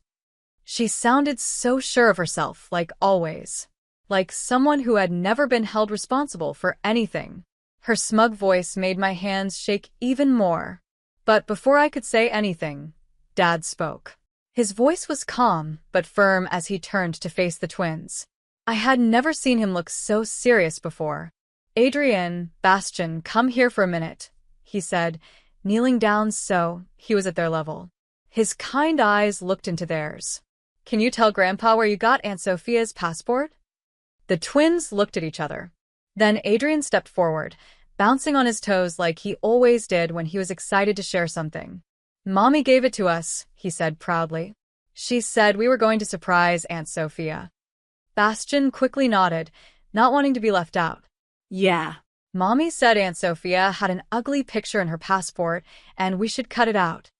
She sounded so sure of herself, like always. Like someone who had never been held responsible for anything. Her smug voice made my hands shake even more. But before I could say anything, Dad spoke. His voice was calm but firm as he turned to face the twins. I had never seen him look so serious before. Adrian, Bastian, come here for a minute, he said, kneeling down so he was at their level. His kind eyes looked into theirs. Can you tell Grandpa where you got Aunt Sophia's passport? The twins looked at each other. Then Adrian stepped forward, bouncing on his toes like he always did when he was excited to share something. Mommy gave it to us, he said proudly. She said we were going to surprise Aunt Sophia. Bastian quickly nodded, not wanting to be left out. Yeah. Mommy said Aunt Sophia had an ugly picture in her passport and we should cut it out.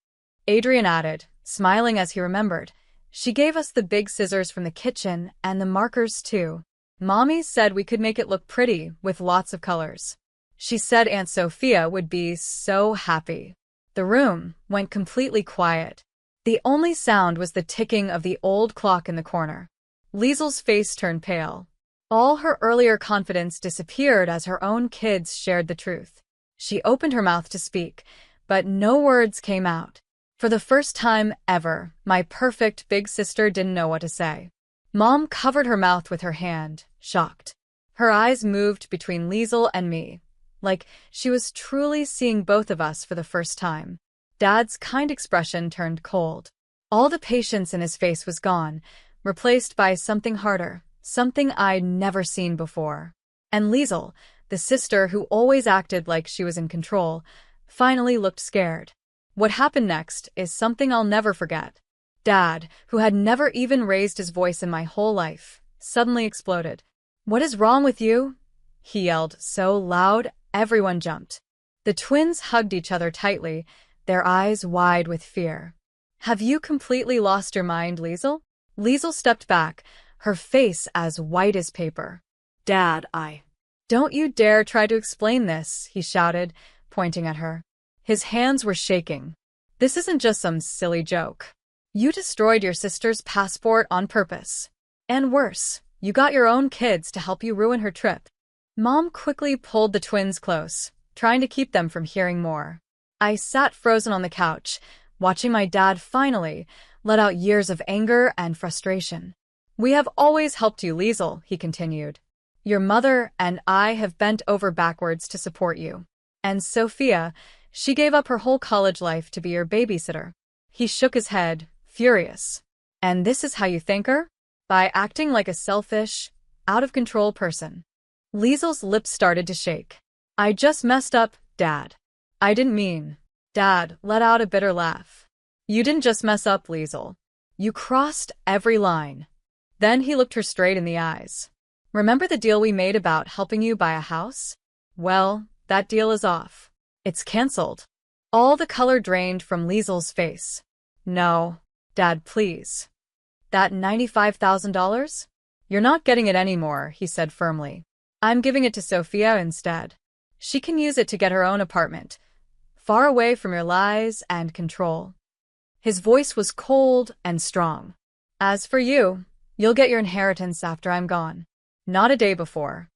Adrian added, smiling as he remembered. She gave us the big scissors from the kitchen and the markers too. Mommy said we could make it look pretty with lots of colors. She said Aunt Sophia would be so happy. The room went completely quiet. The only sound was the ticking of the old clock in the corner. Liesel's face turned pale. All her earlier confidence disappeared as her own kids shared the truth. She opened her mouth to speak, but no words came out. For the first time ever, my perfect big sister didn't know what to say. Mom covered her mouth with her hand, shocked. Her eyes moved between Liesel and me, like she was truly seeing both of us for the first time. Dad's kind expression turned cold. All the patience in his face was gone, replaced by something harder, something I'd never seen before. And Liesel, the sister who always acted like she was in control, finally looked scared. What happened next is something I'll never forget. Dad, who had never even raised his voice in my whole life, suddenly exploded. "What is wrong with you?" he yelled so loud everyone jumped. The twins hugged each other tightly, their eyes wide with fear. "Have you completely lost your mind, Liesel?" Liesel stepped back, her face as white as paper. Dad, "Don't you dare try to explain this," he shouted, pointing at her. His hands were shaking. "This isn't just some silly joke. You destroyed your sister's passport on purpose. And worse, you got your own kids to help you ruin her trip." Mom quickly pulled the twins close, trying to keep them from hearing more. I sat frozen on the couch, watching my dad finally let out years of anger and frustration. "We have always helped you, Liesel," he continued. "Your mother and I have bent over backwards to support you. And Sophia, she gave up her whole college life to be your babysitter." He shook his head, furious. "And this is how you thank her? By acting like a selfish, out-of-control person." Liesel's lips started to shake. "I just messed up, Dad. I didn't mean." Dad let out a bitter laugh. "You didn't just mess up, Liesel. You crossed every line." Then he looked her straight in the eyes. "Remember the deal we made about helping you buy a house? Well, that deal is off. It's cancelled." All the color drained from Liesel's face. "No, Dad, please. That $95,000? You're not getting it anymore," he said firmly. "I'm giving it to Sophia instead. She can use it to get her own apartment, far away from your lies and control." His voice was cold and strong. "As for you, you'll get your inheritance after I'm gone. Not a day before."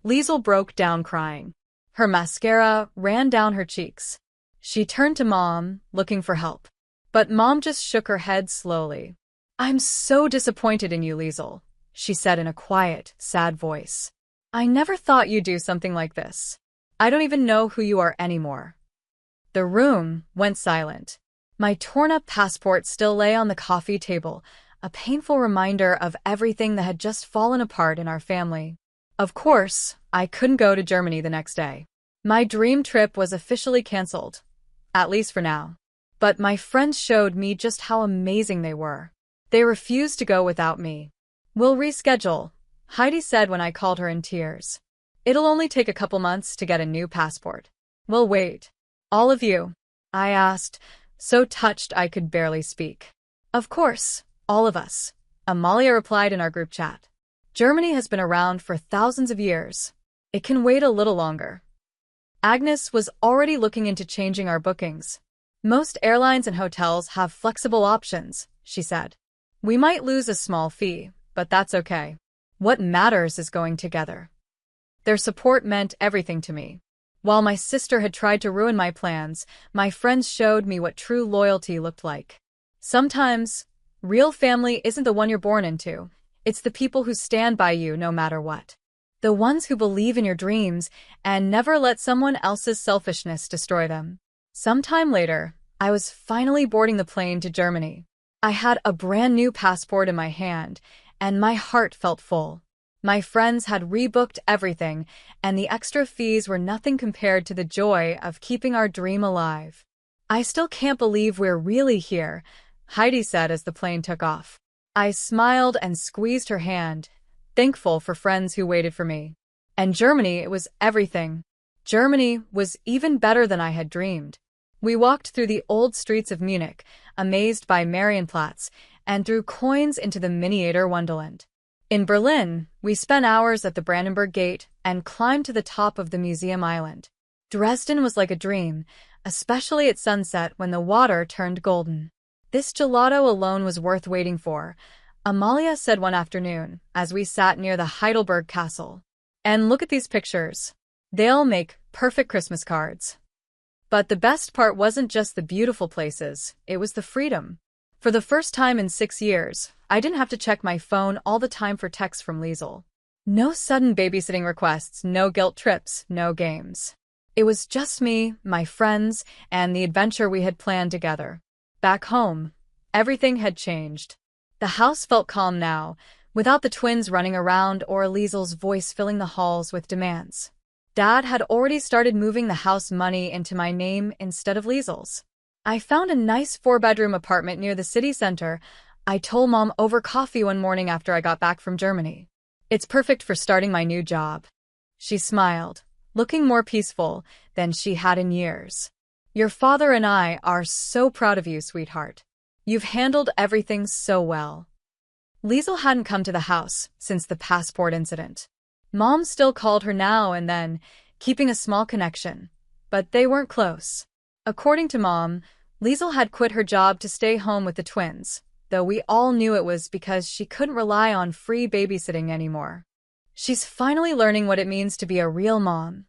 Liesel broke down crying. Her mascara ran down her cheeks. She turned to Mom, looking for help. But Mom just shook her head slowly. "I'm so disappointed in you, Liesel," she said in a quiet, sad voice. "I never thought you'd do something like this. I don't even know who you are anymore." The room went silent. My torn-up passport still lay on the coffee table, a painful reminder of everything that had just fallen apart in our family. Of course, I couldn't go to Germany the next day. My dream trip was officially canceled, at least for now. But my friends showed me just how amazing they were. They refused to go without me. "We'll reschedule," Heidi said when I called her in tears. "It'll only take a couple months to get a new passport." "We'll wait." "All of you?" I asked, so touched I could barely speak. "Of course, all of us," Amalia replied in our group chat. "Germany has been around for thousands of years. It can wait a little longer." Agnes was already looking into changing our bookings. "Most airlines and hotels have flexible options," she said. "We might lose a small fee, but that's okay. What matters is going together." Their support meant everything to me. While my sister had tried to ruin my plans, my friends showed me what true loyalty looked like. Sometimes, real family isn't the one you're born into. It's the people who stand by you no matter what. The ones who believe in your dreams and never let someone else's selfishness destroy them. Sometime later, I was finally boarding the plane to Germany. I had a brand new passport in my hand, and my heart felt full. My friends had rebooked everything, and the extra fees were nothing compared to the joy of keeping our dream alive. "I still can't believe we're really here," Heidi said as the plane took off. I smiled and squeezed her hand, thankful for friends who waited for me. And Germany, it was everything. Germany was even better than I had dreamed. We walked through the old streets of Munich, amazed by Marienplatz, and threw coins into the miniature Wonderland. In Berlin, we spent hours at the Brandenburg Gate and climbed to the top of the Museum Island. Dresden was like a dream, especially at sunset when the water turned golden. "This gelato alone was worth waiting for," Amalia said one afternoon as we sat near the Heidelberg Castle. "And look at these pictures. They'll make perfect Christmas cards." But the best part wasn't just the beautiful places, it was the freedom. For the first time in 6 years, I didn't have to check my phone all the time for texts from Liesel. No sudden babysitting requests, no guilt trips, no games. It was just me, my friends, and the adventure we had planned together. Back home, Everything had changed. The house felt calm now, without the twins running around or Liesel's voice filling the halls with demands. Dad had already started moving the house money into my name instead of Liesel's. I found a nice 4-bedroom apartment near the city center. I told Mom over coffee one morning after I got back from Germany. It's perfect for starting my new job. She smiled, looking more peaceful than she had in years. Your father and I are so proud of you, sweetheart. You've handled everything so well. Liesel hadn't come to the house since the passport incident. Mom still called her now and then, keeping a small connection, but they weren't close. According to Mom, Liesel had quit her job to stay home with the twins, though we all knew it was because she couldn't rely on free babysitting anymore. She's finally learning what it means to be a real mom,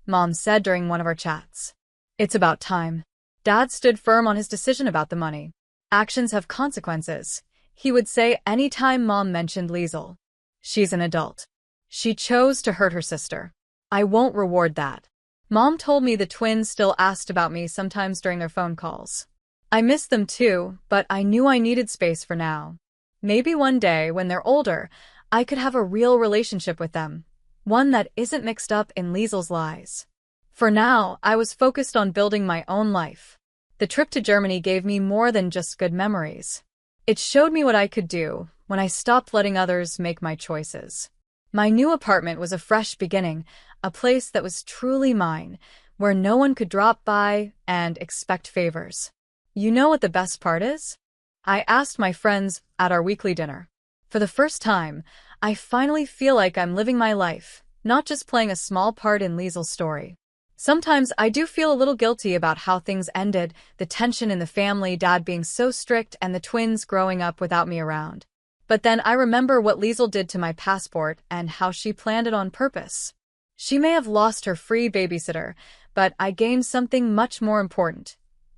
Mom said during one of our chats. It's about time. Dad stood firm on his decision about the money. Actions have consequences, he would say any time Mom mentioned Liesel. She's an adult. She chose to hurt her sister. I won't reward that. Mom told me the twins still asked about me sometimes during their phone calls. I missed them too, but I knew I needed space for now. Maybe one day, when they're older, I could have a real relationship with them, one that isn't mixed up in Liesel's lies. For now, I was focused on building my own life. The trip to Germany gave me more than just good memories. It showed me what I could do when I stopped letting others make my choices. My new apartment was a fresh beginning, a place that was truly mine, where no one could drop by and expect favors. You know what the best part is? I asked my friends at our weekly dinner. For the first time, I finally feel like I'm living my life, not just playing a small part in Liesel's story. Sometimes I do feel a little guilty about how things ended, the tension in the family, Dad being so strict and the twins growing up without me around. But then I remember what Liesel did to my passport and how she planned it on purpose. She may have lost her free babysitter, but I gained something much more important: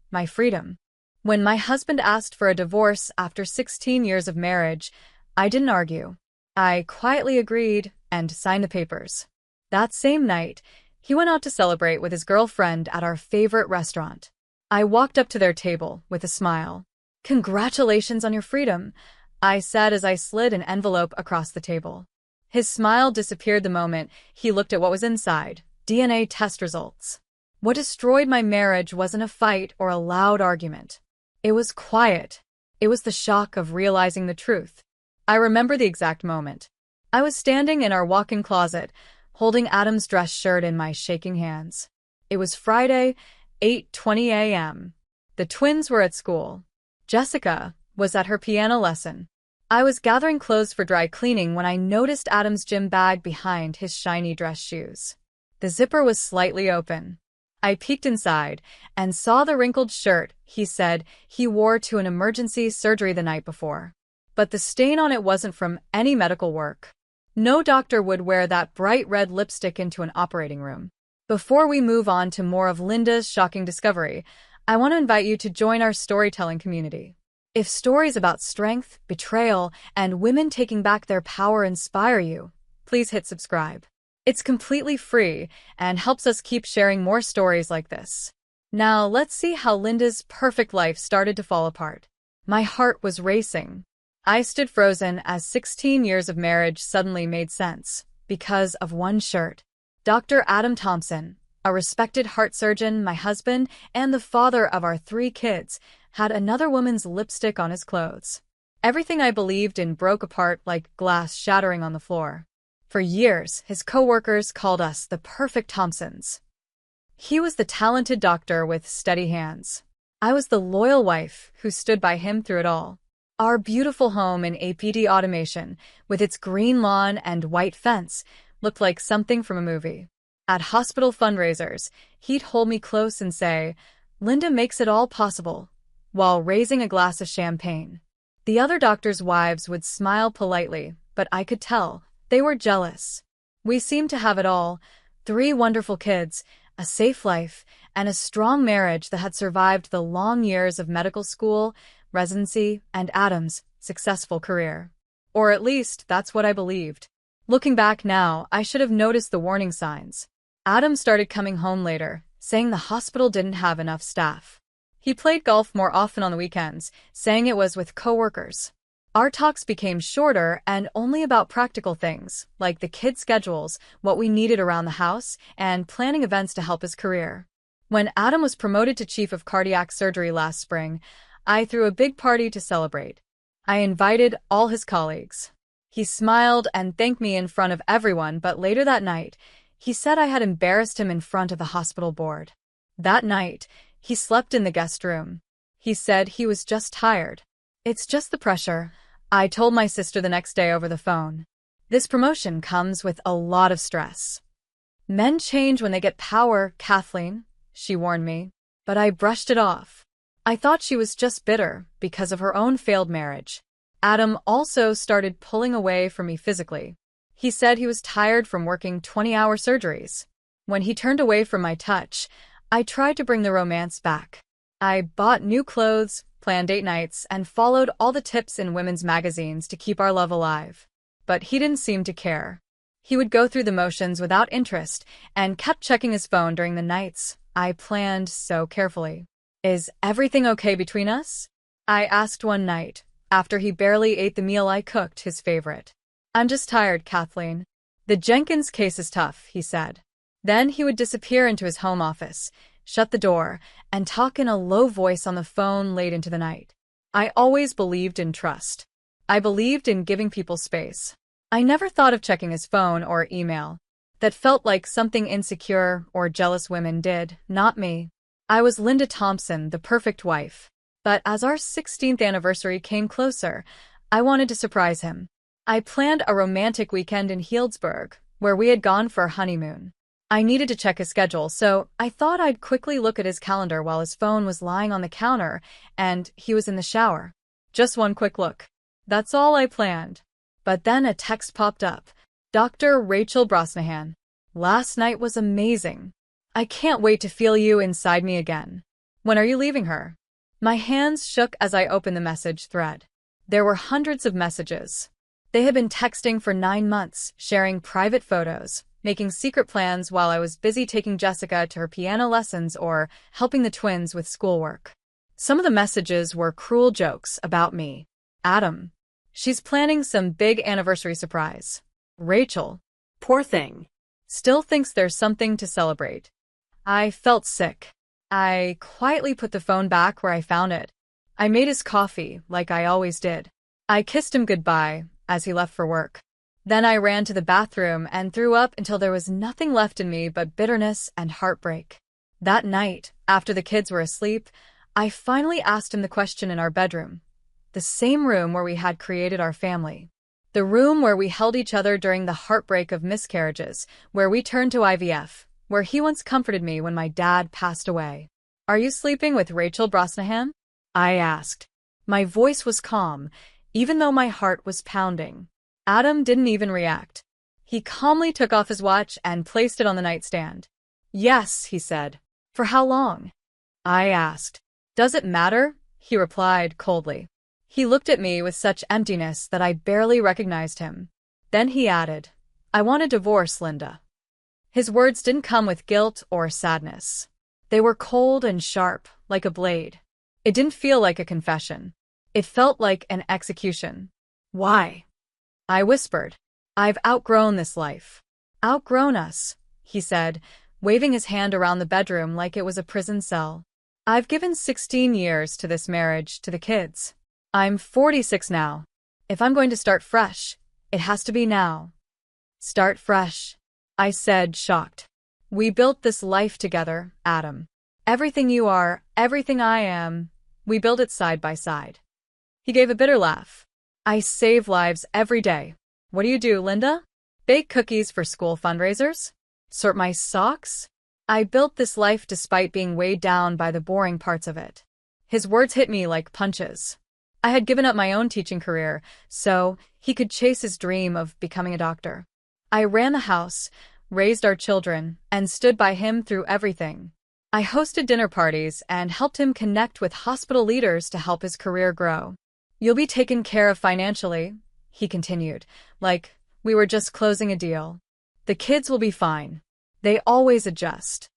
my freedom. When my husband asked for a divorce after 16 years of marriage, I didn't argue. I quietly agreed and signed the papers. That same night, he went out to celebrate with his girlfriend at our favorite restaurant. I walked up to their table with a smile. "Congratulations on your freedom," I said as I slid an envelope across the table. His smile disappeared the moment he looked at what was inside: DNA test results. What destroyed my marriage wasn't a fight or a loud argument. It was quiet. It was the shock of realizing the truth. I remember the exact moment. I was standing in our walk-in closet, holding Adam's dress shirt in my shaking hands. It was Friday, 8:20 a.m. The twins were at school. Jessica was at her piano lesson. I was gathering clothes for dry cleaning when I noticed Adam's gym bag behind his shiny dress shoes. The zipper was slightly open. I peeked inside and saw the wrinkled shirt he said he wore to an emergency surgery the night before. But the stain on it wasn't from any medical work. No doctor would wear that bright red lipstick into an operating room. Before we move on to more of Linda's shocking discovery, I want to invite you to join our storytelling community. If stories about strength, betrayal, and women taking back their power inspire you, please hit subscribe. It's completely free and helps us keep sharing more stories like this. Now let's see how Linda's perfect life started to fall apart. My heart was racing. I stood frozen as 16 years of marriage suddenly made sense because of one shirt. Dr. Adam Thompson, a respected heart surgeon, my husband, and the father of our 3 kids, had another woman's lipstick on his clothes. Everything I believed in broke apart like glass shattering on the floor. For years, his co-workers called us the perfect Thompsons. He was the talented doctor with steady hands. I was the loyal wife who stood by him through it all. Our beautiful home in APD automation, with its green lawn and white fence, looked like something from a movie. At hospital fundraisers, he'd hold me close and say, "Linda makes it all possible," while raising a glass of champagne. The other doctors' wives would smile politely, but I could tell they were jealous. We seemed to have it all: 3 wonderful kids, a safe life, and a strong marriage that had survived the long years of medical school, residency, and Adam's successful career. Or at least, that's what I believed. Looking back now, I should have noticed the warning signs. Adam started coming home later, saying the hospital didn't have enough staff. He played golf more often on the weekends, saying it was with coworkers. Our talks became shorter and only about practical things, like the kids' schedules, what we needed around the house, and planning events to help his career. When Adam was promoted to chief of cardiac surgery last spring, I threw a big party to celebrate. I invited all his colleagues. He smiled and thanked me in front of everyone, but later that night, he said I had embarrassed him in front of the hospital board. That night, he slept in the guest room. He said he was just tired. It's just the pressure, I told my sister the next day over the phone. This promotion comes with a lot of stress. Men change when they get power, Kathleen, she warned me. But I brushed it off. I thought she was just bitter because of her own failed marriage. Adam also started pulling away from me physically. He said he was tired from working 20-hour surgeries. When he turned away from my touch, I tried to bring the romance back. I bought new clothes, planned date nights, and followed all the tips in women's magazines to keep our love alive. But he didn't seem to care. He would go through the motions without interest and kept checking his phone during the nights I planned so carefully. Is everything okay between us? I asked one night, after he barely ate the meal I cooked, his favorite. I'm just tired, Kathleen. The Jenkins case is tough, he said. Then he would disappear into his home office, shut the door, and talk in a low voice on the phone late into the night. I always believed in trust. I believed in giving people space. I never thought of checking his phone or email. That felt like something insecure or jealous women did, not me. I was Linda Thompson, the perfect wife. But as our 16th anniversary came closer, I wanted to surprise him. I planned a romantic weekend in Healdsburg, where we had gone for a honeymoon. I needed to check his schedule, so I thought I'd quickly look at his calendar while his phone was lying on the counter and he was in the shower. Just one quick look. That's all I planned. But then a text popped up. Dr. Rachel Brosnahan. Last night was amazing. I can't wait to feel you inside me again. When are you leaving her? My hands shook as I opened the message thread. There were hundreds of messages. They had been texting for 9 months, sharing private photos, making secret plans while I was busy taking Jessica to her piano lessons or helping the twins with schoolwork. Some of the messages were cruel jokes about me. Adam. She's planning some big anniversary surprise. Rachel. Poor thing. Still thinks there's something to celebrate. I felt sick. I quietly put the phone back where I found it. I made his coffee, like I always did. I kissed him goodbye as he left for work. Then I ran to the bathroom and threw up until there was nothing left in me but bitterness and heartbreak. That night, after the kids were asleep, I finally asked him the question in our bedroom. The same room where we had created our family. The room where we held each other during the heartbreak of miscarriages, where we turned to IVF, where he once comforted me when my dad passed away. Are you sleeping with Rachel Brosnahan? I asked. My voice was calm, even though my heart was pounding. Adam didn't even react. He calmly took off his watch and placed it on the nightstand. Yes, he said. For how long? I asked. Does it matter? He replied coldly. He looked at me with such emptiness that I barely recognized him. Then he added, I want a divorce, Linda. His words didn't come with guilt or sadness. They were cold and sharp, like a blade. It didn't feel like a confession. It felt like an execution. Why? I whispered. I've outgrown this life. Outgrown us, he said, waving his hand around the bedroom like it was a prison cell. I've given 16 years to this marriage, to the kids. I'm 46 now. If I'm going to start fresh, it has to be now. Start fresh, I said, shocked. We built this life together, Adam. Everything you are, everything I am, we built it side by side. He gave a bitter laugh. I save lives every day. What do you do, Linda? Bake cookies for school fundraisers? Sort my socks? I built this life despite being weighed down by the boring parts of it. His words hit me like punches. I had given up my own teaching career, so he could chase his dream of becoming a doctor. I ran the house, raised our children, and stood by him through everything. I hosted dinner parties and helped him connect with hospital leaders to help his career grow. You'll be taken care of financially, he continued, like we were just closing a deal. The kids will be fine. They always adjust.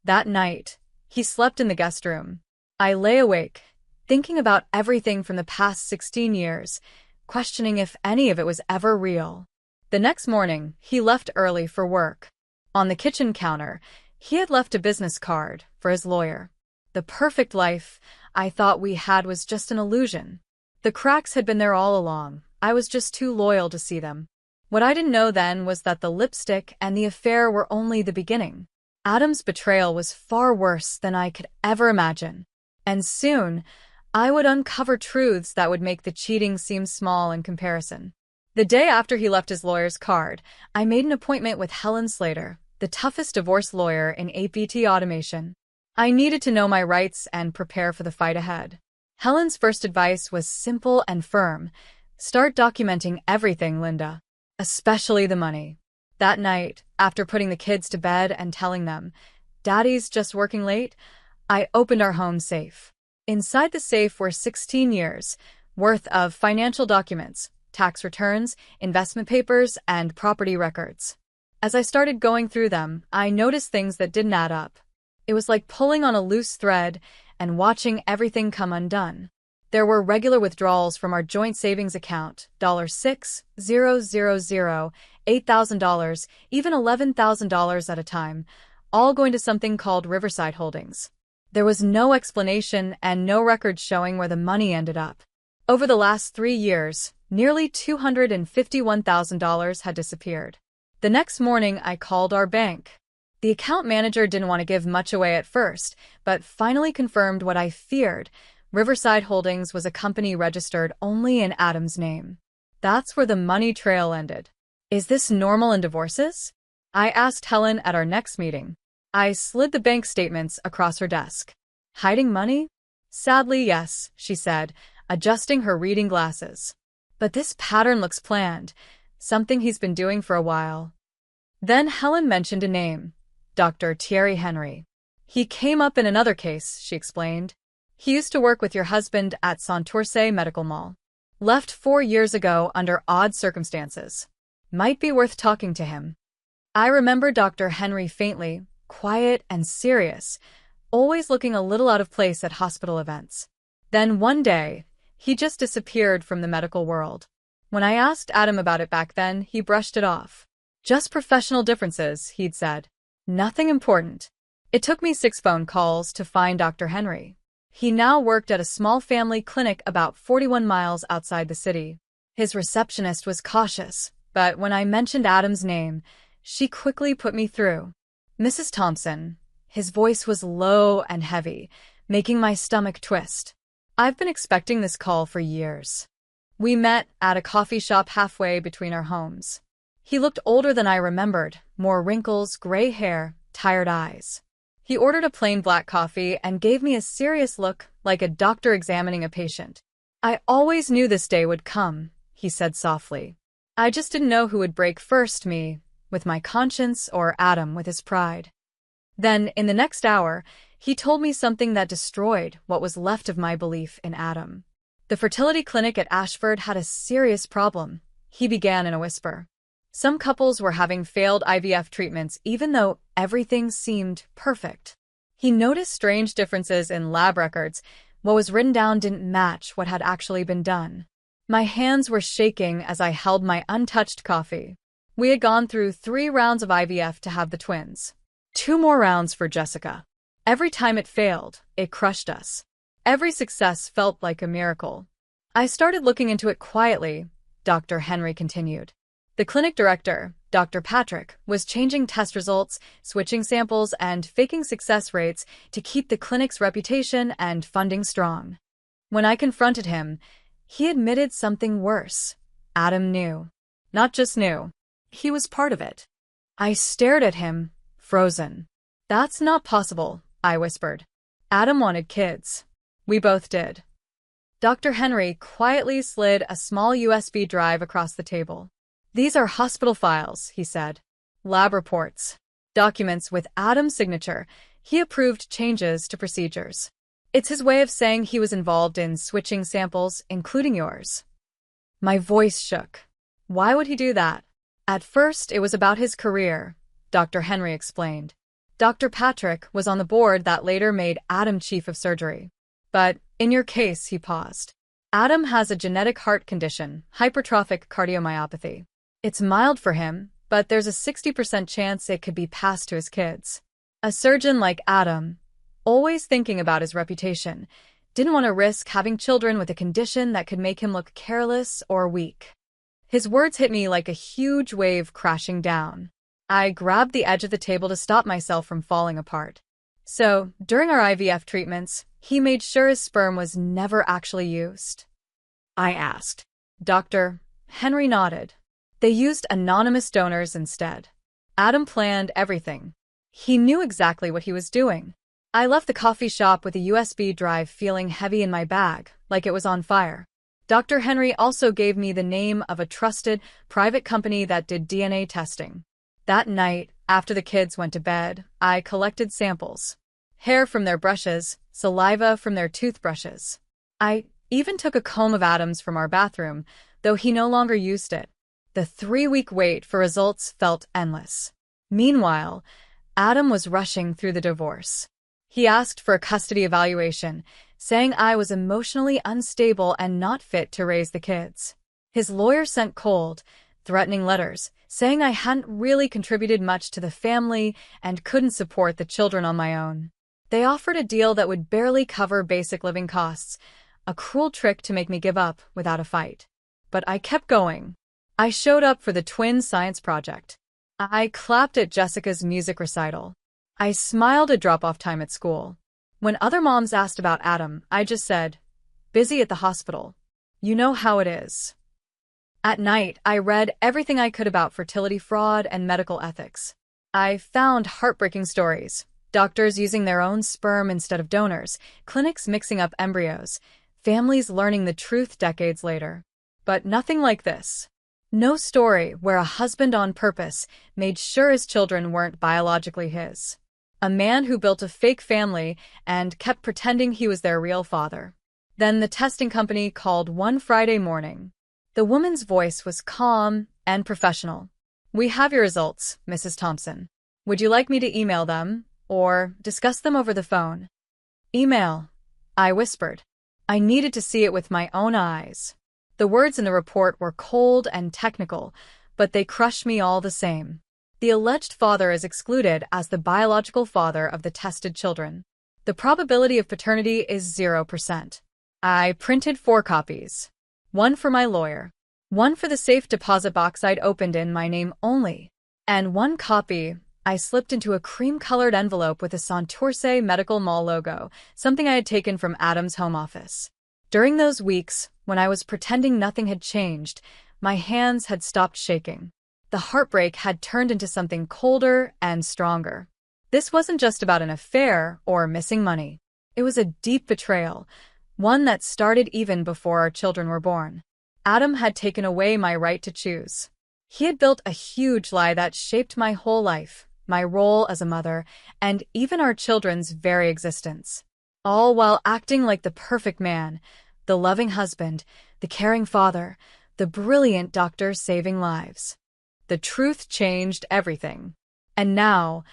That night, he slept in the guest room. I lay awake, thinking about everything from the past 16 years, questioning if any of it was ever real. The next morning, he left early for work. On the kitchen counter, he had left a business card for his lawyer. The perfect life I thought we had was just an illusion. The cracks had been there all along. I was just too loyal to see them. What I didn't know then was that the lipstick and the affair were only the beginning. Adam's betrayal was far worse than I could ever imagine. And soon, I would uncover truths that would make the cheating seem small in comparison. The day after he left his lawyer's card, I made an appointment with Helen Slater, the toughest divorce lawyer in APT automation. I needed to know my rights and prepare for the fight ahead. Helen's first advice was simple and firm. Start documenting everything, Linda, especially the money. That night, after putting the kids to bed and telling them, "Daddy's just working late," I opened our home safe. Inside the safe were 16 years worth of financial documents, tax returns, investment papers, and property records. As I started going through them, I noticed things that didn't add up. It was like pulling on a loose thread and watching everything come undone. There were regular withdrawals from our joint savings account, $6,000, $8,000, even $11,000 at a time, all going to something called Riverside Holdings. There was no explanation and no record showing where the money ended up. Over the last 3 years, nearly $251,000 had disappeared. The next morning, I called our bank. The account manager didn't want to give much away at first, but finally confirmed what I feared. Riverside Holdings was a company registered only in Adam's name. That's where the money trail ended. Is this normal in divorces? I asked Helen at our next meeting. I slid the bank statements across her desk. Hiding money? Sadly, yes, she said, adjusting her reading glasses. But this pattern looks planned, something he's been doing for a while. Then Helen mentioned a name, Dr. Thierry Henry. He came up in another case, she explained. He used to work with your husband at Santurce Medical Mall. Left 4 years ago under odd circumstances. Might be worth talking to him. I remember Dr. Henry faintly, quiet and serious, always looking a little out of place at hospital events. Then one day, he just disappeared from the medical world. When I asked Adam about it back then, he brushed it off. Just professional differences, he'd said. Nothing important. It took me 6 phone calls to find Dr. Henry. He now worked at a small family clinic about 41 miles outside the city. His receptionist was cautious, but when I mentioned Adam's name, she quickly put me through. Mrs. Thompson. His voice was low and heavy, making my stomach twist. I've been expecting this call for years. We met at a coffee shop halfway between our homes. He looked older than I remembered, more wrinkles, gray hair, tired eyes. He ordered a plain black coffee and gave me a serious look, like a doctor examining a patient. I always knew this day would come, he said softly. I just didn't know who would break first, me, with my conscience, or Adam with his pride. Then, in the next hour, he told me something that destroyed what was left of my belief in Adam. The fertility clinic at Ashford had a serious problem, he began in a whisper. Some couples were having failed IVF treatments even though everything seemed perfect. He noticed strange differences in lab records. What was written down didn't match what had actually been done. My hands were shaking as I held my untouched coffee. We had gone through 3 rounds of IVF to have the twins. 2 more rounds for Jessica. Every time it failed, it crushed us. Every success felt like a miracle. I started looking into it quietly, Dr. Henry continued. The clinic director, Dr. Patrick, was changing test results, switching samples, and faking success rates to keep the clinic's reputation and funding strong. When I confronted him, he admitted something worse. Adam knew. Not just knew. He was part of it. I stared at him, frozen. That's not possible, I whispered. Adam wanted kids. We both did. Dr. Henry quietly slid a small USB drive across the table. These are hospital files, he said. Lab reports. Documents with Adam's signature. He approved changes to procedures. It's his way of saying he was involved in switching samples, including yours. My voice shook. Why would he do that? At first, it was about his career, Dr. Henry explained. Dr. Patrick was on the board that later made Adam chief of surgery. But in your case, he paused. Adam has a genetic heart condition, hypertrophic cardiomyopathy. It's mild for him, but there's a 60% chance it could be passed to his kids. A surgeon like Adam, always thinking about his reputation, didn't want to risk having children with a condition that could make him look careless or weak. His words hit me like a huge wave crashing down. I grabbed the edge of the table to stop myself from falling apart. So, during our IVF treatments, he made sure his sperm was never actually used? I asked. Dr. Henry nodded. They used anonymous donors instead. Adam planned everything. He knew exactly what he was doing. I left the coffee shop with a USB drive feeling heavy in my bag, like it was on fire. Dr. Henry also gave me the name of a trusted, private company that did DNA testing. That night, after the kids went to bed, I collected samples. Hair from their brushes, saliva from their toothbrushes. I even took a comb of Adam's from our bathroom, though he no longer used it. The 3-week wait for results felt endless. Meanwhile, Adam was rushing through the divorce. He asked for a custody evaluation, saying I was emotionally unstable and not fit to raise the kids. His lawyer sent cold, threatening letters, saying I hadn't really contributed much to the family and couldn't support the children on my own. They offered a deal that would barely cover basic living costs, a cruel trick to make me give up without a fight. But I kept going. I showed up for the twin science project. I clapped at Jessica's music recital. I smiled at drop-off time at school. When other moms asked about Adam, I just said, busy at the hospital. You know how it is. At night, I read everything I could about fertility fraud and medical ethics. I found heartbreaking stories. Doctors using their own sperm instead of donors, clinics mixing up embryos, families learning the truth decades later. But nothing like this. No story where a husband on purpose made sure his children weren't biologically his. A man who built a fake family and kept pretending he was their real father. Then the testing company called one Friday morning. The woman's voice was calm and professional. We have your results, Mrs. Thompson. Would you like me to email them or discuss them over the phone? Email, I whispered. I needed to see it with my own eyes. The words in the report were cold and technical, but they crushed me all the same. The alleged father is excluded as the biological father of the tested children. The probability of paternity is 0%. I printed 4 copies. One for my lawyer, one for the safe deposit box I'd opened in my name only, and one copy I slipped into a cream-colored envelope with a Santurce Medical Mall logo, something I had taken from Adam's home office. During those weeks, when I was pretending nothing had changed, my hands had stopped shaking. The heartbreak had turned into something colder and stronger. This wasn't just about an affair or missing money. It was a deep betrayal, one that started even before our children were born. Adam had taken away my right to choose. He had built a huge lie that shaped my whole life, my role as a mother, and even our children's very existence. All while acting like the perfect man, the loving husband, the caring father, the brilliant doctor saving lives. The truth changed everything. And now,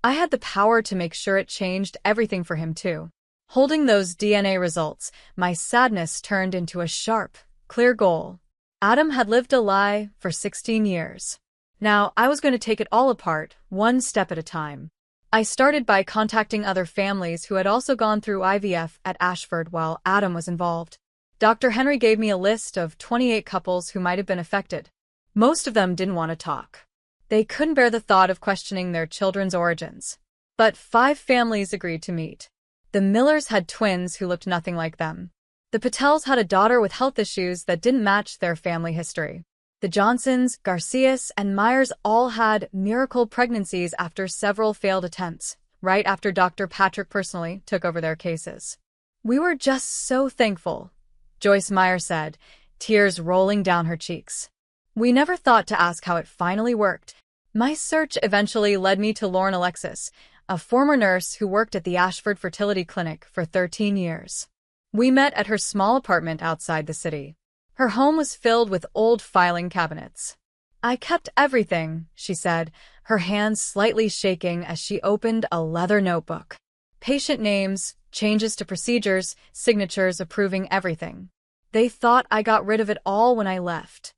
I had the power to make sure it changed everything for him too. Holding those DNA results, my sadness turned into a sharp, clear goal. Adam had lived a lie for 16 years. Now, I was going to take it all apart, one step at a time. I started by contacting other families who had also gone through IVF at Ashford while Adam was involved. Dr. Henry gave me a list of 28 couples who might have been affected. Most of them didn't want to talk. They couldn't bear the thought of questioning their children's origins. But 5 families agreed to meet. The Millers had twins who looked nothing like them. The Patels had a daughter with health issues that didn't match their family history. The Johnsons, Garcias, and Myers all had miracle pregnancies after several failed attempts, right after Dr. Patrick personally took over their cases. We were just so thankful, Joyce Meyer said, tears rolling down her cheeks. We never thought to ask how it finally worked. My search eventually led me to Lauren Alexis, a former nurse who worked at the Ashford Fertility Clinic for 13 years. We met at her small apartment outside the city. Her home was filled with old filing cabinets. I kept everything, she said, her hands slightly shaking as she opened a leather notebook. Patient names, changes to procedures, signatures approving everything. They thought I got rid of it all when I left.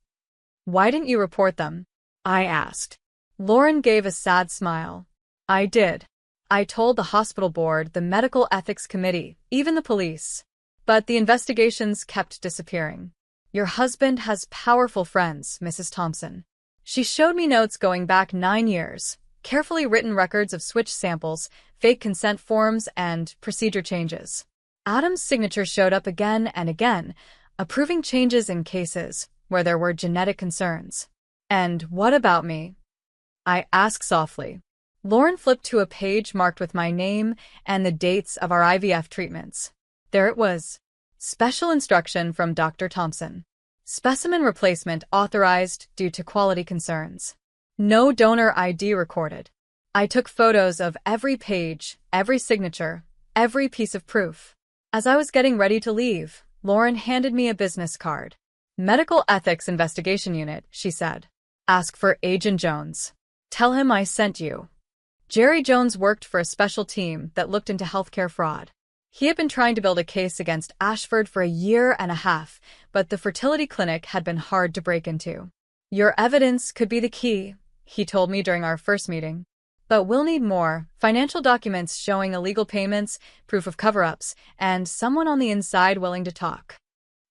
Why didn't you report them? I asked. Lauren gave a sad smile. I did. I told the hospital board, the medical ethics committee, even the police. But the investigations kept disappearing. Your husband has powerful friends, Mrs. Thompson. She showed me notes going back 9 years, carefully written records of switch samples, fake consent forms, and procedure changes. Adam's signature showed up again and again, approving changes in cases where there were genetic concerns. And what about me? I asked softly. Lauren flipped to a page marked with my name and the dates of our IVF treatments. There it was. Special instruction from Dr. Thompson. Specimen replacement authorized due to quality concerns. No donor ID recorded. I took photos of every page, every signature, every piece of proof. As I was getting ready to leave, Lauren handed me a business card. Medical Ethics Investigation Unit, she said. Ask for Agent Jones. Tell him I sent you. Jerry Jones worked for a special team that looked into healthcare fraud. He had been trying to build a case against Ashford for a year and a half, but the fertility clinic had been hard to break into. Your evidence could be the key, he told me during our first meeting. But we'll need more: financial documents showing illegal payments, proof of cover-ups, and someone on the inside willing to talk.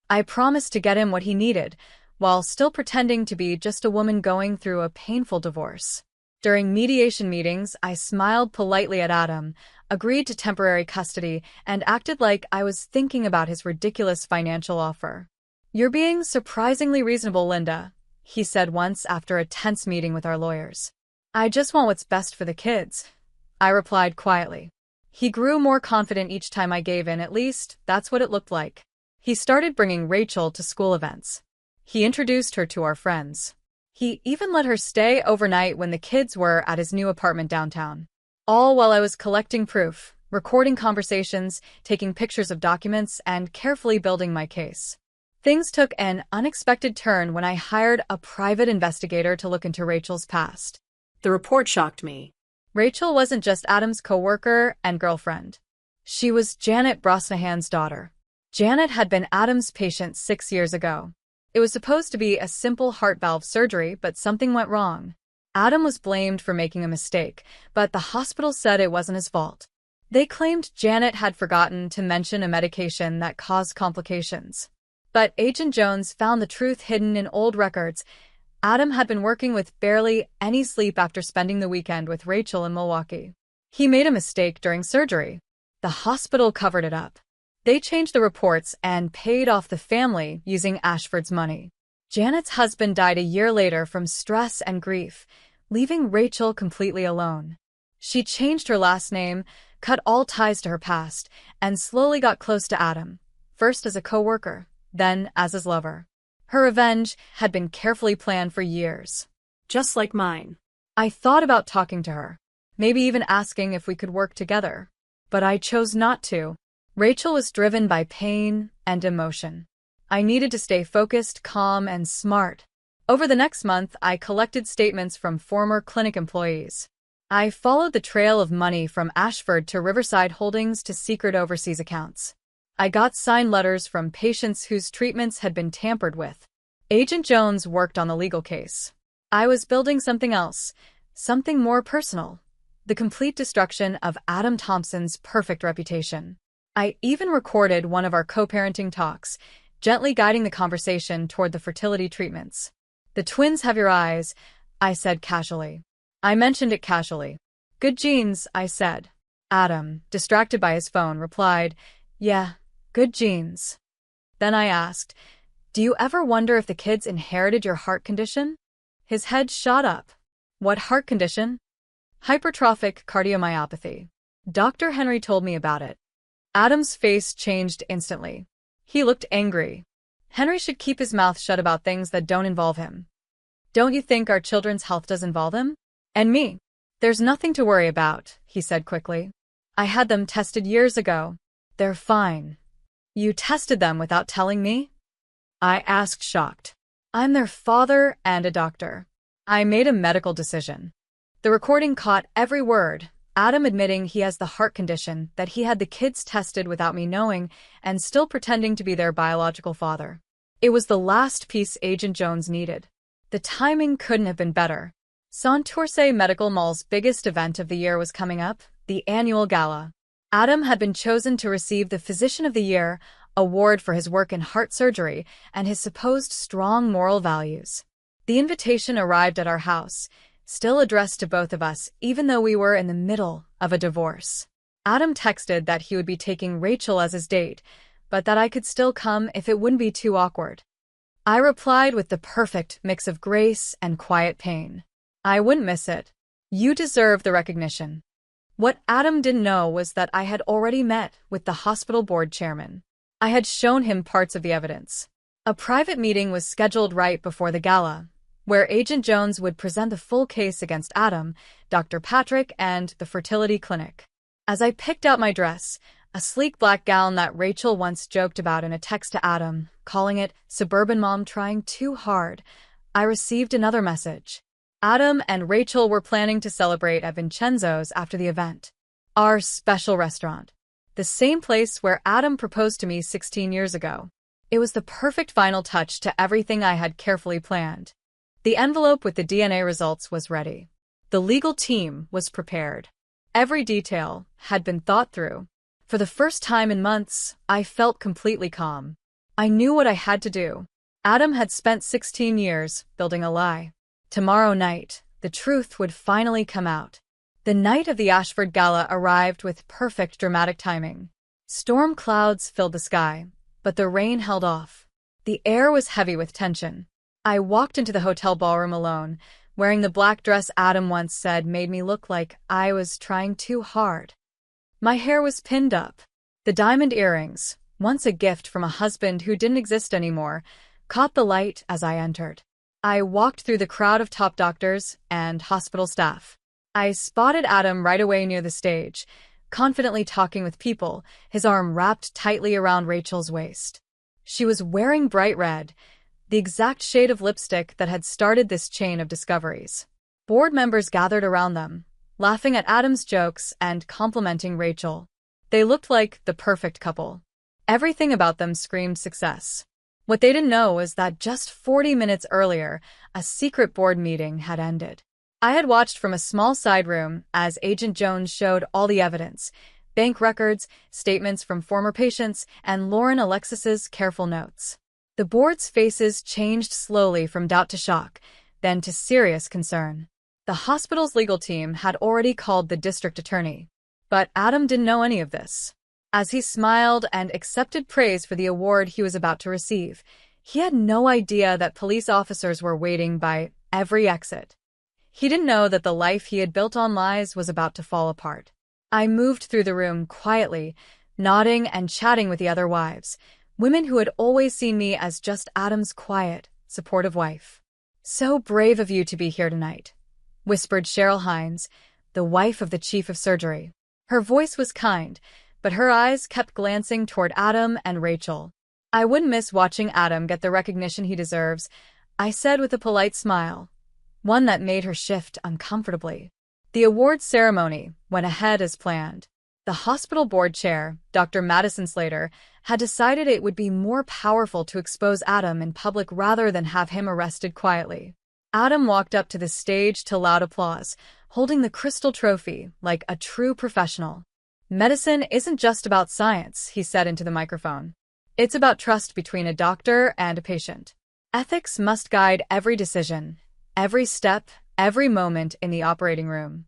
I promised to get him what he needed, while still pretending to be just a woman going through a painful divorce. During mediation meetings, I smiled politely at Adam, agreed to temporary custody, and acted like I was thinking about his ridiculous financial offer. You're being surprisingly reasonable, Linda, he said once after a tense meeting with our lawyers. I just want what's best for the kids, I replied quietly. He grew more confident each time I gave in, at least that's what it looked like. He started bringing Rachel to school events. He introduced her to our friends. He even let her stay overnight when the kids were at his new apartment downtown. All while I was collecting proof, recording conversations, taking pictures of documents, and carefully building my case. Things took an unexpected turn when I hired a private investigator to look into Rachel's past. The report shocked me. Rachel wasn't just Adam's coworker and girlfriend. She was Janet Brosnahan's daughter. Janet had been Adam's patient 6 years ago. It was supposed to be a simple heart valve surgery, but something went wrong. Adam was blamed for making a mistake, but the hospital said it wasn't his fault. They claimed Janet had forgotten to mention a medication that caused complications. But Agent Jones found the truth hidden in old records. Adam had been working with barely any sleep after spending the weekend with Rachel in Milwaukee. He made a mistake during surgery. The hospital covered it up. They changed the reports and paid off the family using Ashford's money. Janet's husband died a year later from stress and grief, leaving Rachel completely alone. She changed her last name, cut all ties to her past, and slowly got close to Adam, first as a coworker, then as his lover. Her revenge had been carefully planned for years. Just like mine. I thought about talking to her, maybe even asking if we could work together. But I chose not to. Rachel was driven by pain and emotion. I needed to stay focused, calm, and smart. Over the next month, I collected statements from former clinic employees. I followed the trail of money from Ashford to Riverside Holdings to secret overseas accounts. I got signed letters from patients whose treatments had been tampered with. Agent Jones worked on the legal case. I was building something else, something more personal. The complete destruction of Adam Thompson's perfect reputation. I even recorded one of our co-parenting talks, gently guiding the conversation toward the fertility treatments. The twins have your eyes, I said casually. I mentioned it casually. Good genes, I said. Adam, distracted by his phone, replied, yeah, good genes. Then I asked, do you ever wonder if the kids inherited your heart condition? His head shot up. What heart condition? Hypertrophic cardiomyopathy. Dr. Henry told me about it. Adam's face changed instantly. He looked angry. Henry should keep his mouth shut about things that don't involve him. Don't you think our children's health does involve him? And me? There's nothing to worry about, he said quickly. I had them tested years ago. They're fine. You tested them without telling me? I asked, shocked. I'm their father and a doctor. I made a medical decision. The recording caught every word. Adam admitting he has the heart condition, that he had the kids tested without me knowing, and still pretending to be their biological father. It was the last piece Agent Jones needed. The timing couldn't have been better. Santurce Medical Mall's biggest event of the year was coming up, the annual gala. Adam had been chosen to receive the Physician of the Year award for his work in heart surgery and his supposed strong moral values. The invitation arrived at our house, still addressed to both of us, even though we were in the middle of a divorce. Adam texted that he would be taking Rachel as his date, but that I could still come if it wouldn't be too awkward. I replied with the perfect mix of grace and quiet pain. I wouldn't miss it. You deserve the recognition. What Adam didn't know was that I had already met with the hospital board chairman. I had shown him parts of the evidence. A private meeting was scheduled right before the gala, where Agent Jones would present the full case against Adam, Dr. Patrick, and the fertility clinic. As I picked out my dress, a sleek black gown that Rachel once joked about in a text to Adam, calling it "suburban mom trying too hard," I received another message. Adam and Rachel were planning to celebrate at Vincenzo's after the event. Our special restaurant. The same place where Adam proposed to me 16 years ago. It was the perfect final touch to everything I had carefully planned. The envelope with the DNA results was ready. The legal team was prepared. Every detail had been thought through. For the first time in months, I felt completely calm. I knew what I had to do. Adam had spent 16 years building a lie. Tomorrow night, the truth would finally come out. The night of the Ashford Gala arrived with perfect dramatic timing. Storm clouds filled the sky, but the rain held off. The air was heavy with tension. I walked into the hotel ballroom alone, wearing the black dress Adam once said made me look like I was trying too hard. My hair was pinned up. The diamond earrings, once a gift from a husband who didn't exist anymore, caught the light as I entered. I walked through the crowd of top doctors and hospital staff. I spotted Adam right away near the stage, confidently talking with people, his arm wrapped tightly around Rachel's waist. She was wearing bright red, the exact shade of lipstick that had started this chain of discoveries. Board members gathered around them, laughing at Adam's jokes and complimenting Rachel. They looked like the perfect couple. Everything about them screamed success. What they didn't know was that just 40 minutes earlier, a secret board meeting had ended. I had watched from a small side room as Agent Jones showed all the evidence, bank records, statements from former patients, and Lauren Alexis's careful notes. The board's faces changed slowly from doubt to shock, then to serious concern. The hospital's legal team had already called the district attorney. But Adam didn't know any of this. As he smiled and accepted praise for the award he was about to receive, he had no idea that police officers were waiting by every exit. He didn't know that the life he had built on lies was about to fall apart. I moved through the room quietly, nodding and chatting with the other wives, women who had always seen me as just Adam's quiet, supportive wife. "So brave of you to be here tonight," whispered Cheryl Hines, the wife of the chief of surgery. Her voice was kind, but her eyes kept glancing toward Adam and Rachel. "I wouldn't miss watching Adam get the recognition he deserves," I said with a polite smile, one that made her shift uncomfortably. The awards ceremony went ahead as planned. The hospital board chair, Dr. Madison Slater, had decided it would be more powerful to expose Adam in public rather than have him arrested quietly. Adam walked up to the stage to loud applause, holding the crystal trophy like a true professional. "Medicine isn't just about science," he said into the microphone. "It's about trust between a doctor and a patient. Ethics must guide every decision, every step, every moment in the operating room."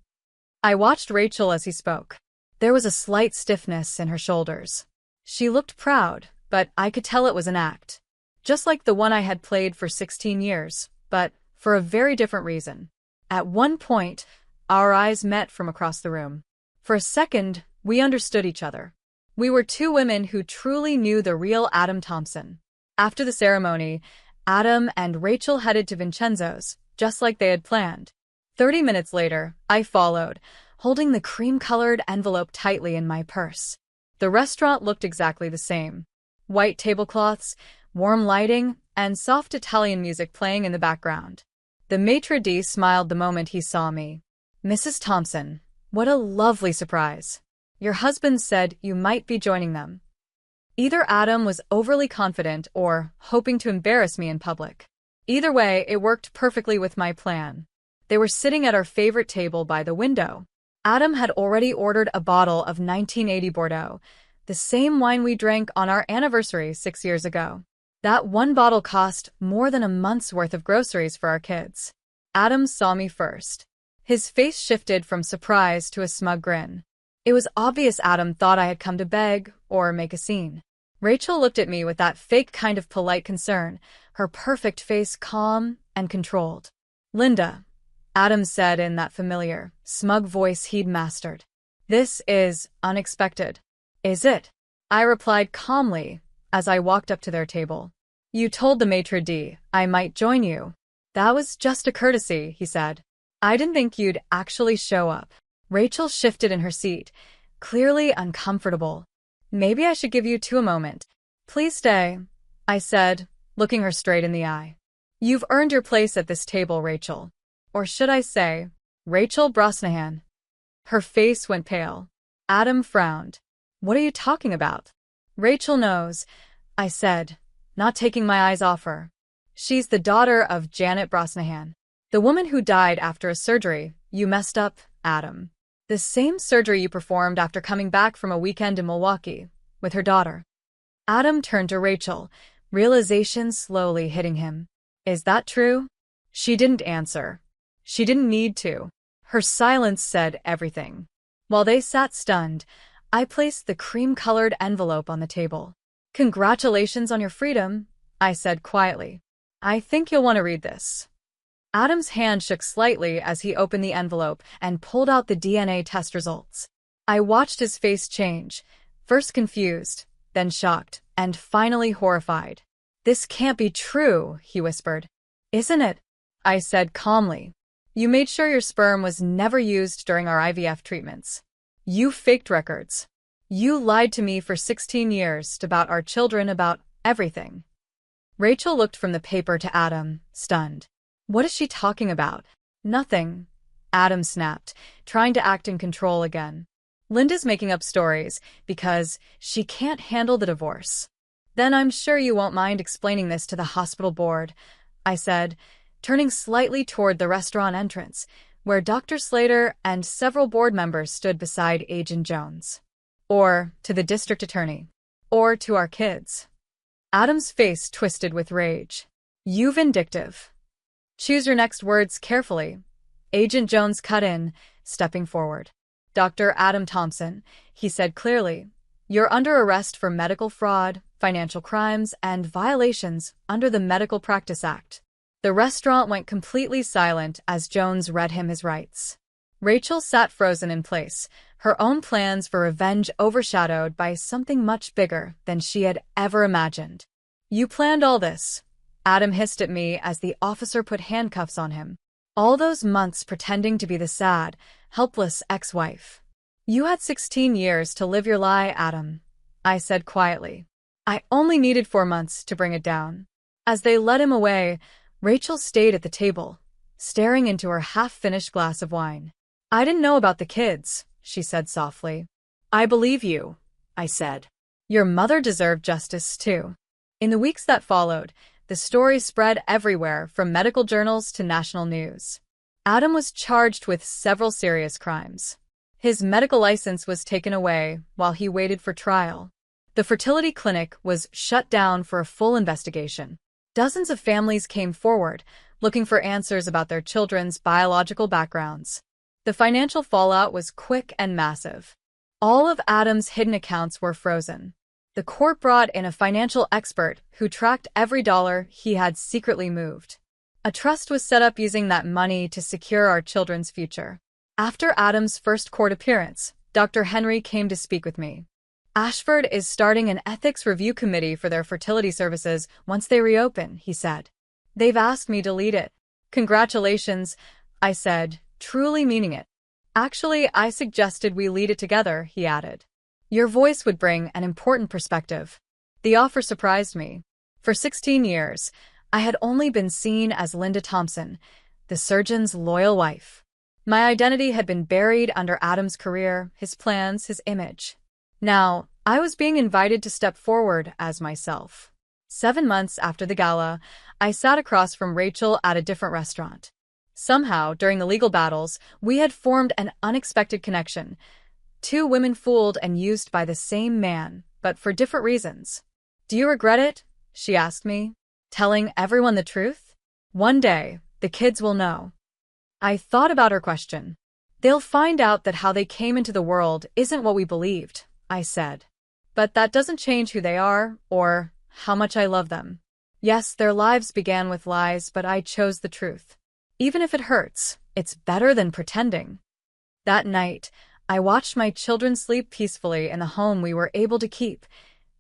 I watched Rachel as he spoke. There was a slight stiffness in her shoulders. She looked proud, but I could tell it was an act. Just like the one I had played for 16 years, but for a very different reason. At one point, our eyes met from across the room. For a second, we understood each other. We were two women who truly knew the real Adam Thompson. After the ceremony, Adam and Rachel headed to Vincenzo's, just like they had planned. 30 minutes later, I followed, holding the cream-colored envelope tightly in my purse. The restaurant looked exactly the same. White tablecloths, warm lighting, and soft Italian music playing in the background. The maitre d' smiled the moment he saw me. "Mrs. Thompson, What a lovely surprise. Your husband said you might be joining them. Either Adam was overly confident or hoping to embarrass me in public. Either way, it worked perfectly with my plan. They were sitting at our favorite table by the window. Adam had already ordered a bottle of 1980 Bordeaux, the same wine we drank on our anniversary 6 years ago. That one bottle cost more than a month's worth of groceries for our kids. Adam saw me first. His face shifted from surprise to a smug grin. It was obvious Adam thought I had come to beg or make a scene. Rachel looked at me with that fake kind of polite concern, her perfect face calm and controlled. "Linda," Adam said in that familiar, smug voice he'd mastered. "This is unexpected." "Is it?" I replied calmly as I walked up to their table. "You told the maitre d' I might join you." "That was just a courtesy," he said. "I didn't think you'd actually show up." Rachel shifted in her seat, clearly uncomfortable. "Maybe I should give you two a moment." "Please stay," I said, looking her straight in the eye. "You've earned your place at this table, Rachel. Or should I say, Rachel Brosnahan." Her face went pale. Adam frowned. "What are you talking about?" "Rachel knows," I said, not taking my eyes off her. "She's the daughter of Janet Brosnahan, the woman who died after a surgery you messed up, Adam. The same surgery you performed after coming back from a weekend in Milwaukee with her daughter." Adam turned to Rachel, realization slowly hitting him. "Is that true?" She didn't answer. She didn't need to. Her silence said everything. While they sat stunned, I placed the cream-colored envelope on the table. "Congratulations on your freedom," I said quietly. "I think you'll want to read this." Adam's hand shook slightly as he opened the envelope and pulled out the DNA test results. I watched his face change, first confused, then shocked, and finally horrified. "This can't be true," he whispered. "Isn't it?" I said calmly. "You made sure your sperm was never used during our IVF treatments. You faked records. You lied to me for 16 years about our children, about everything." Rachel looked from the paper to Adam, stunned. "What is she talking about?" "Nothing," Adam snapped, trying to act in control again. "Linda's making up stories because she can't handle the divorce." "Then I'm sure you won't mind explaining this to the hospital board," I said, turning slightly toward the restaurant entrance, where Dr. Slater and several board members stood beside Agent Jones. "Or to the district attorney. Or to our kids." Adam's face twisted with rage. "You vindictive. Choose your next words carefully." Agent Jones cut in, stepping forward. "Dr. Adam Thompson," he said clearly, "you're under arrest for medical fraud, financial crimes, and violations under the Medical Practice Act." The restaurant went completely silent as Jones read him his rights. Rachel sat frozen in place, her own plans for revenge overshadowed by something much bigger than she had ever imagined. "You planned all this," Adam hissed at me as the officer put handcuffs on him. "All those months pretending to be the sad, helpless ex-wife. You had 16 years to live your lie, Adam," I said quietly. "I only needed 4 months to bring it down." As they led him away, Rachel stayed at the table, staring into her half-finished glass of wine. "I didn't know about the kids," she said softly. "I believe you," I said. "Your mother deserved justice, too." In the weeks that followed, the story spread everywhere from medical journals to national news. Adam was charged with several serious crimes. His medical license was taken away while he waited for trial. The fertility clinic was shut down for a full investigation. Dozens of families came forward, looking for answers about their children's biological backgrounds. The financial fallout was quick and massive. All of Adam's hidden accounts were frozen. The court brought in a financial expert who tracked every dollar he had secretly moved. A trust was set up using that money to secure our children's future. After Adam's first court appearance, Dr. Henry came to speak with me. "Ashford is starting an ethics review committee for their fertility services once they reopen," he said. "They've asked me to lead it." "Congratulations," I said, truly meaning it. "Actually, I suggested we lead it together," he added. "Your voice would bring an important perspective." The offer surprised me. For 16 years, I had only been seen as Linda Thompson, the surgeon's loyal wife. My identity had been buried under Adam's career, his plans, his image. Now, I was being invited to step forward as myself. 7 months after the gala, I sat across from Rachel at a different restaurant. Somehow, during the legal battles, we had formed an unexpected connection. Two women fooled and used by the same man, but for different reasons. "Do you regret it?" she asked me. "Telling everyone the truth? One day, the kids will know." I thought about her question. "They'll find out that how they came into the world isn't what we believed," I said. "But that doesn't change who they are, or how much I love them. Yes, their lives began with lies, but I chose the truth. Even if it hurts, it's better than pretending." That night, I watched my children sleep peacefully in the home we were able to keep,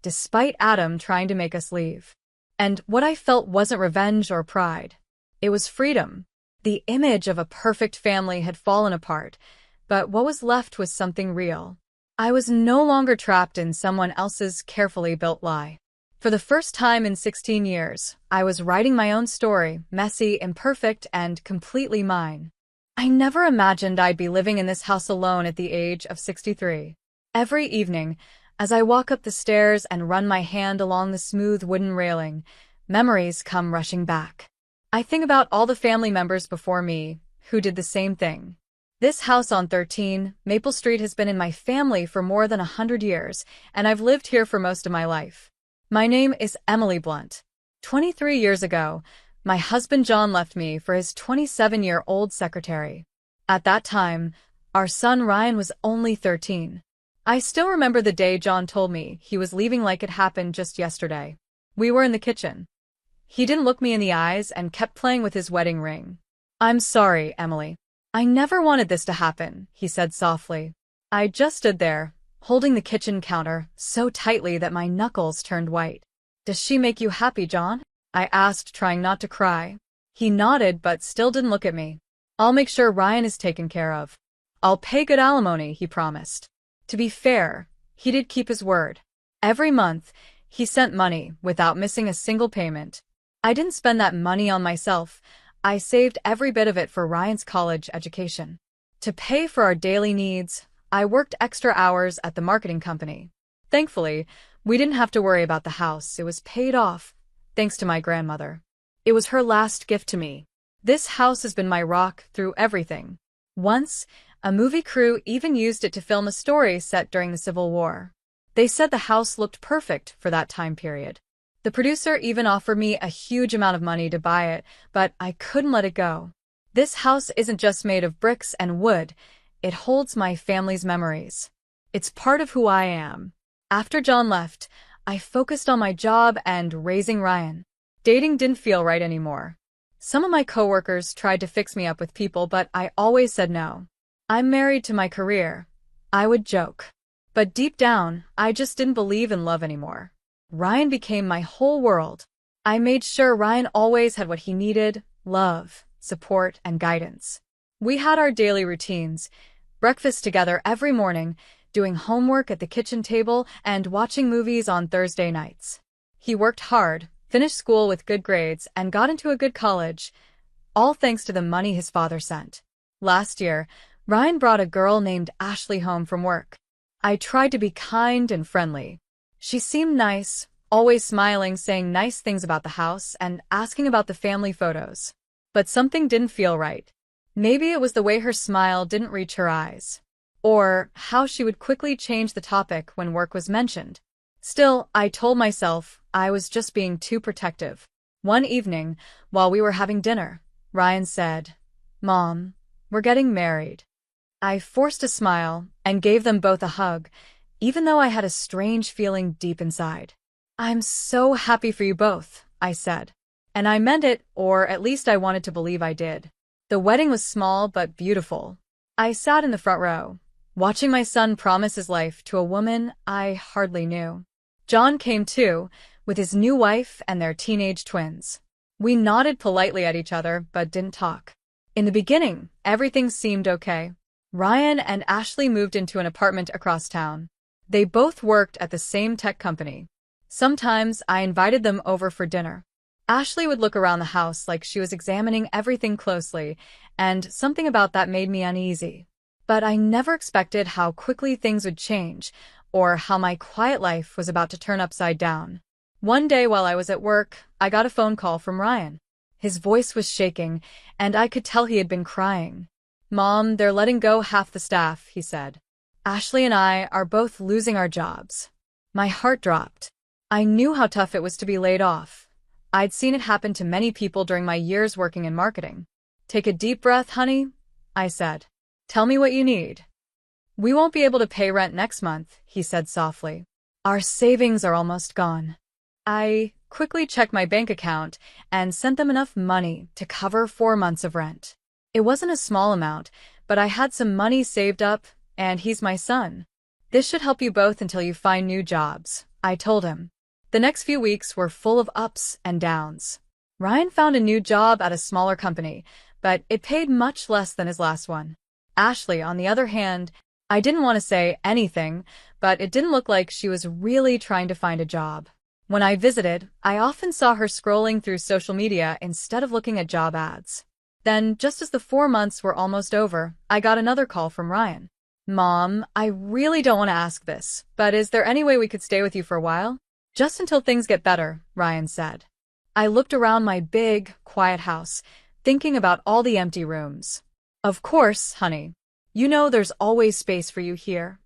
despite Adam trying to make us leave. And what I felt wasn't revenge or pride. It was freedom. The image of a perfect family had fallen apart, but what was left was something real. I was no longer trapped in someone else's carefully built lie. For the first time in 16 years, I was writing my own story, messy, imperfect, and completely mine. I never imagined I'd be living in this house alone at the age of 63. Every evening, as I walk up the stairs and run my hand along the smooth wooden railing, memories come rushing back. I think about all the family members before me who did the same thing. This house on 13 Maple Street has been in my family for more than 100 years, and I've lived here for most of my life. My name is Emily Blunt. 23 years ago, my husband John left me for his 27-year-old secretary. At that time, our son Ryan was only 13. I still remember the day John told me he was leaving like it happened just yesterday. We were in the kitchen. He didn't look me in the eyes and kept playing with his wedding ring. "I'm sorry, Emily. I never wanted this to happen," he said softly. I just stood there, holding the kitchen counter so tightly that my knuckles turned white. "Does she make you happy, John?" I asked, trying not to cry. He nodded but still didn't look at me. "I'll make sure Ryan is taken care of. I'll pay good alimony," he promised. To be fair, he did keep his word. Every month, he sent money without missing a single payment. I didn't spend that money on myself. I saved every bit of it for Ryan's college education. To pay for our daily needs, I worked extra hours at the marketing company. Thankfully, we didn't have to worry about the house. It was paid off, thanks to my grandmother. It was her last gift to me. This house has been my rock through everything. Once, a movie crew even used it to film a story set during the Civil War. They said the house looked perfect for that time period. The producer even offered me a huge amount of money to buy it, but I couldn't let it go. This house isn't just made of bricks and wood. It holds my family's memories. It's part of who I am. After John left, I focused on my job and raising Ryan. Dating didn't feel right anymore. Some of my coworkers tried to fix me up with people, but I always said no. "I'm married to my career," I would joke. But deep down, I just didn't believe in love anymore. Ryan became my whole world. I made sure Ryan always had what he needed: love, support, and guidance. We had our daily routines, breakfast together every morning, doing homework at the kitchen table, and watching movies on Thursday nights. He worked hard, finished school with good grades, and got into a good college, all thanks to the money his father sent. Last year, Ryan brought a girl named Ashley home from work. I tried to be kind and friendly. She seemed nice, always smiling, saying nice things about the house, and asking about the family photos. But something didn't feel right. Maybe it was the way her smile didn't reach her eyes, or how she would quickly change the topic when work was mentioned. Still, I told myself I was just being too protective. One evening, while we were having dinner, Ryan said, "Mom, we're getting married." I forced a smile and gave them both a hug, even though I had a strange feeling deep inside. "I'm so happy for you both," I said. And I meant it, or at least I wanted to believe I did. The wedding was small but beautiful. I sat in the front row, watching my son promise his life to a woman I hardly knew. John came too, with his new wife and their teenage twins. We nodded politely at each other but didn't talk. In the beginning, everything seemed okay. Ryan and Ashley moved into an apartment across town. They both worked at the same tech company. Sometimes I invited them over for dinner. Ashley would look around the house like she was examining everything closely, and something about that made me uneasy. But I never expected how quickly things would change, or how my quiet life was about to turn upside down. One day while I was at work, I got a phone call from Ryan. His voice was shaking, and I could tell he had been crying. "Mom, they're letting go half the staff," he said. "Ashley and I are both losing our jobs." My heart dropped. I knew how tough it was to be laid off. I'd seen it happen to many people during my years working in marketing. "Take a deep breath, honey," I said. "Tell me what you need." "We won't be able to pay rent next month," he said softly. "Our savings are almost gone." I quickly checked my bank account and sent them enough money to cover 4 months of rent. It wasn't a small amount, but I had some money saved up, and he's my son. "This should help you both until you find new jobs," I told him. The next few weeks were full of ups and downs. Ryan found a new job at a smaller company, but it paid much less than his last one. Ashley, on the other hand, I didn't want to say anything, but it didn't look like she was really trying to find a job. When I visited, I often saw her scrolling through social media instead of looking at job ads. Then, just as the 4 months were almost over, I got another call from Ryan. "Mom, I really don't want to ask this, but is there any way we could stay with you for a while?" "Just until things get better," Ryan said. I looked around my big, quiet house, thinking about all the empty rooms. "Of course, honey. You know there's always space for you here,"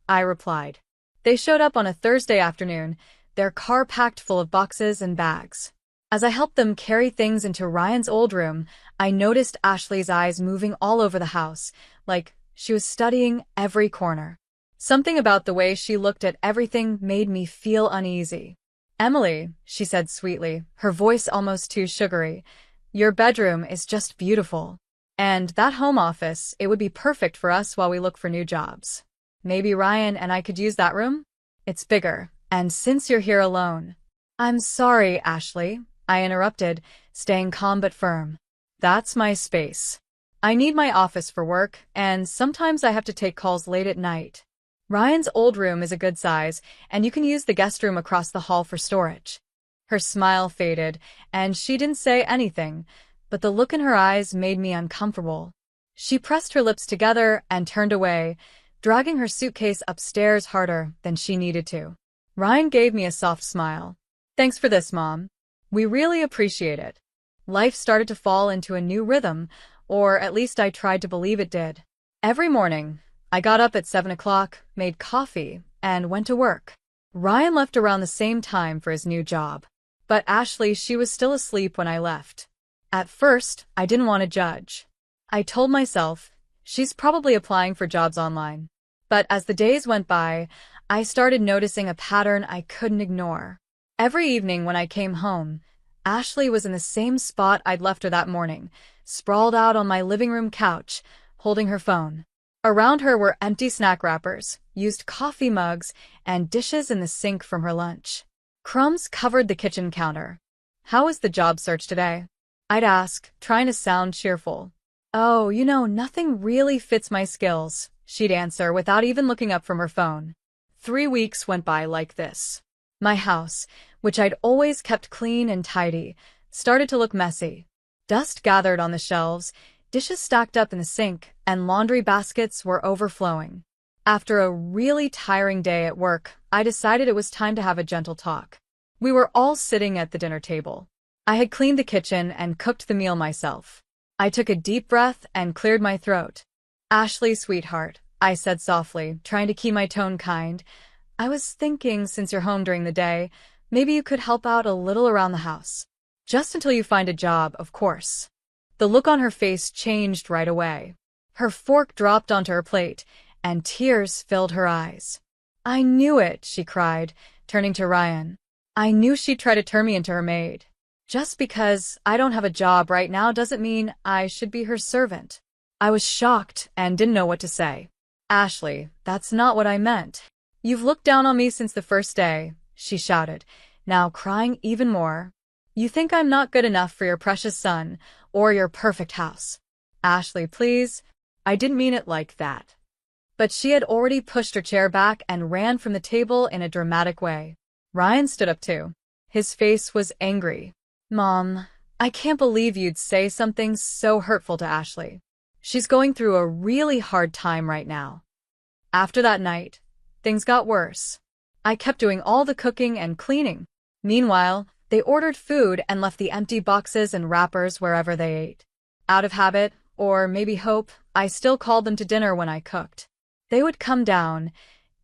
I replied. They showed up on a Thursday afternoon, their car packed full of boxes and bags. As I helped them carry things into Ryan's old room, I noticed Ashley's eyes moving all over the house, like she was studying every corner. Something about the way she looked at everything made me feel uneasy. "Emily," she said sweetly, her voice almost too sugary, "your bedroom is just beautiful. And that home office, it would be perfect for us while we look for new jobs. Maybe Ryan and I could use that room? It's bigger, and since you're here alone—" "I'm sorry, Ashley," I interrupted, staying calm but firm. "That's my space. I need my office for work, and sometimes I have to take calls late at night. Ryan's old room is a good size, and you can use the guest room across the hall for storage." Her smile faded, and she didn't say anything, but the look in her eyes made me uncomfortable. She pressed her lips together and turned away, dragging her suitcase upstairs harder than she needed to. Ryan gave me a soft smile. "Thanks for this, Mom. We really appreciate it." Life started to fall into a new rhythm, or at least I tried to believe it did. Every morning, I got up at 7 o'clock, made coffee, and went to work. Ryan left around the same time for his new job. But Ashley, she was still asleep when I left. At first, I didn't want to judge. I told myself, she's probably applying for jobs online. But as the days went by, I started noticing a pattern I couldn't ignore. Every evening when I came home, Ashley was in the same spot I'd left her that morning, sprawled out on my living room couch, holding her phone. Around her were empty snack wrappers, used coffee mugs, and dishes in the sink from her lunch. Crumbs covered the kitchen counter. "How was the job search today?" I'd ask, trying to sound cheerful. "Oh, nothing really fits my skills," she'd answer without even looking up from her phone. 3 weeks went by like this. My house, which I'd always kept clean and tidy, started to look messy. Dust gathered on the shelves, dishes stacked up in the sink, and laundry baskets were overflowing. After a really tiring day at work, I decided it was time to have a gentle talk. We were all sitting at the dinner table. I had cleaned the kitchen and cooked the meal myself. I took a deep breath and cleared my throat. "Ashley, sweetheart," I said softly, trying to keep my tone kind, "I was thinking, since you're home during the day, maybe you could help out a little around the house. Just until you find a job, of course." The look on her face changed right away. Her fork dropped onto her plate, and tears filled her eyes. "I knew it," she cried, turning to Ryan. "I knew she'd try to turn me into her maid. Just because I don't have a job right now doesn't mean I should be her servant." I was shocked and didn't know what to say. "Ashley, that's not what I meant. You've looked down on me since the first day," she shouted, now crying even more. "You think I'm not good enough for your precious son, or your perfect house. Ashley, please, I didn't mean it like that." But she had already pushed her chair back and ran from the table in a dramatic way. Ryan stood up too. His face was angry. "Mom, I can't believe you'd say something so hurtful to Ashley. She's going through a really hard time right now. After that night, things got worse. I kept doing all the cooking and cleaning. Meanwhile, they ordered food and left the empty boxes and wrappers wherever they ate. Out of habit, or maybe hope, I still called them to dinner when I cooked. They would come down,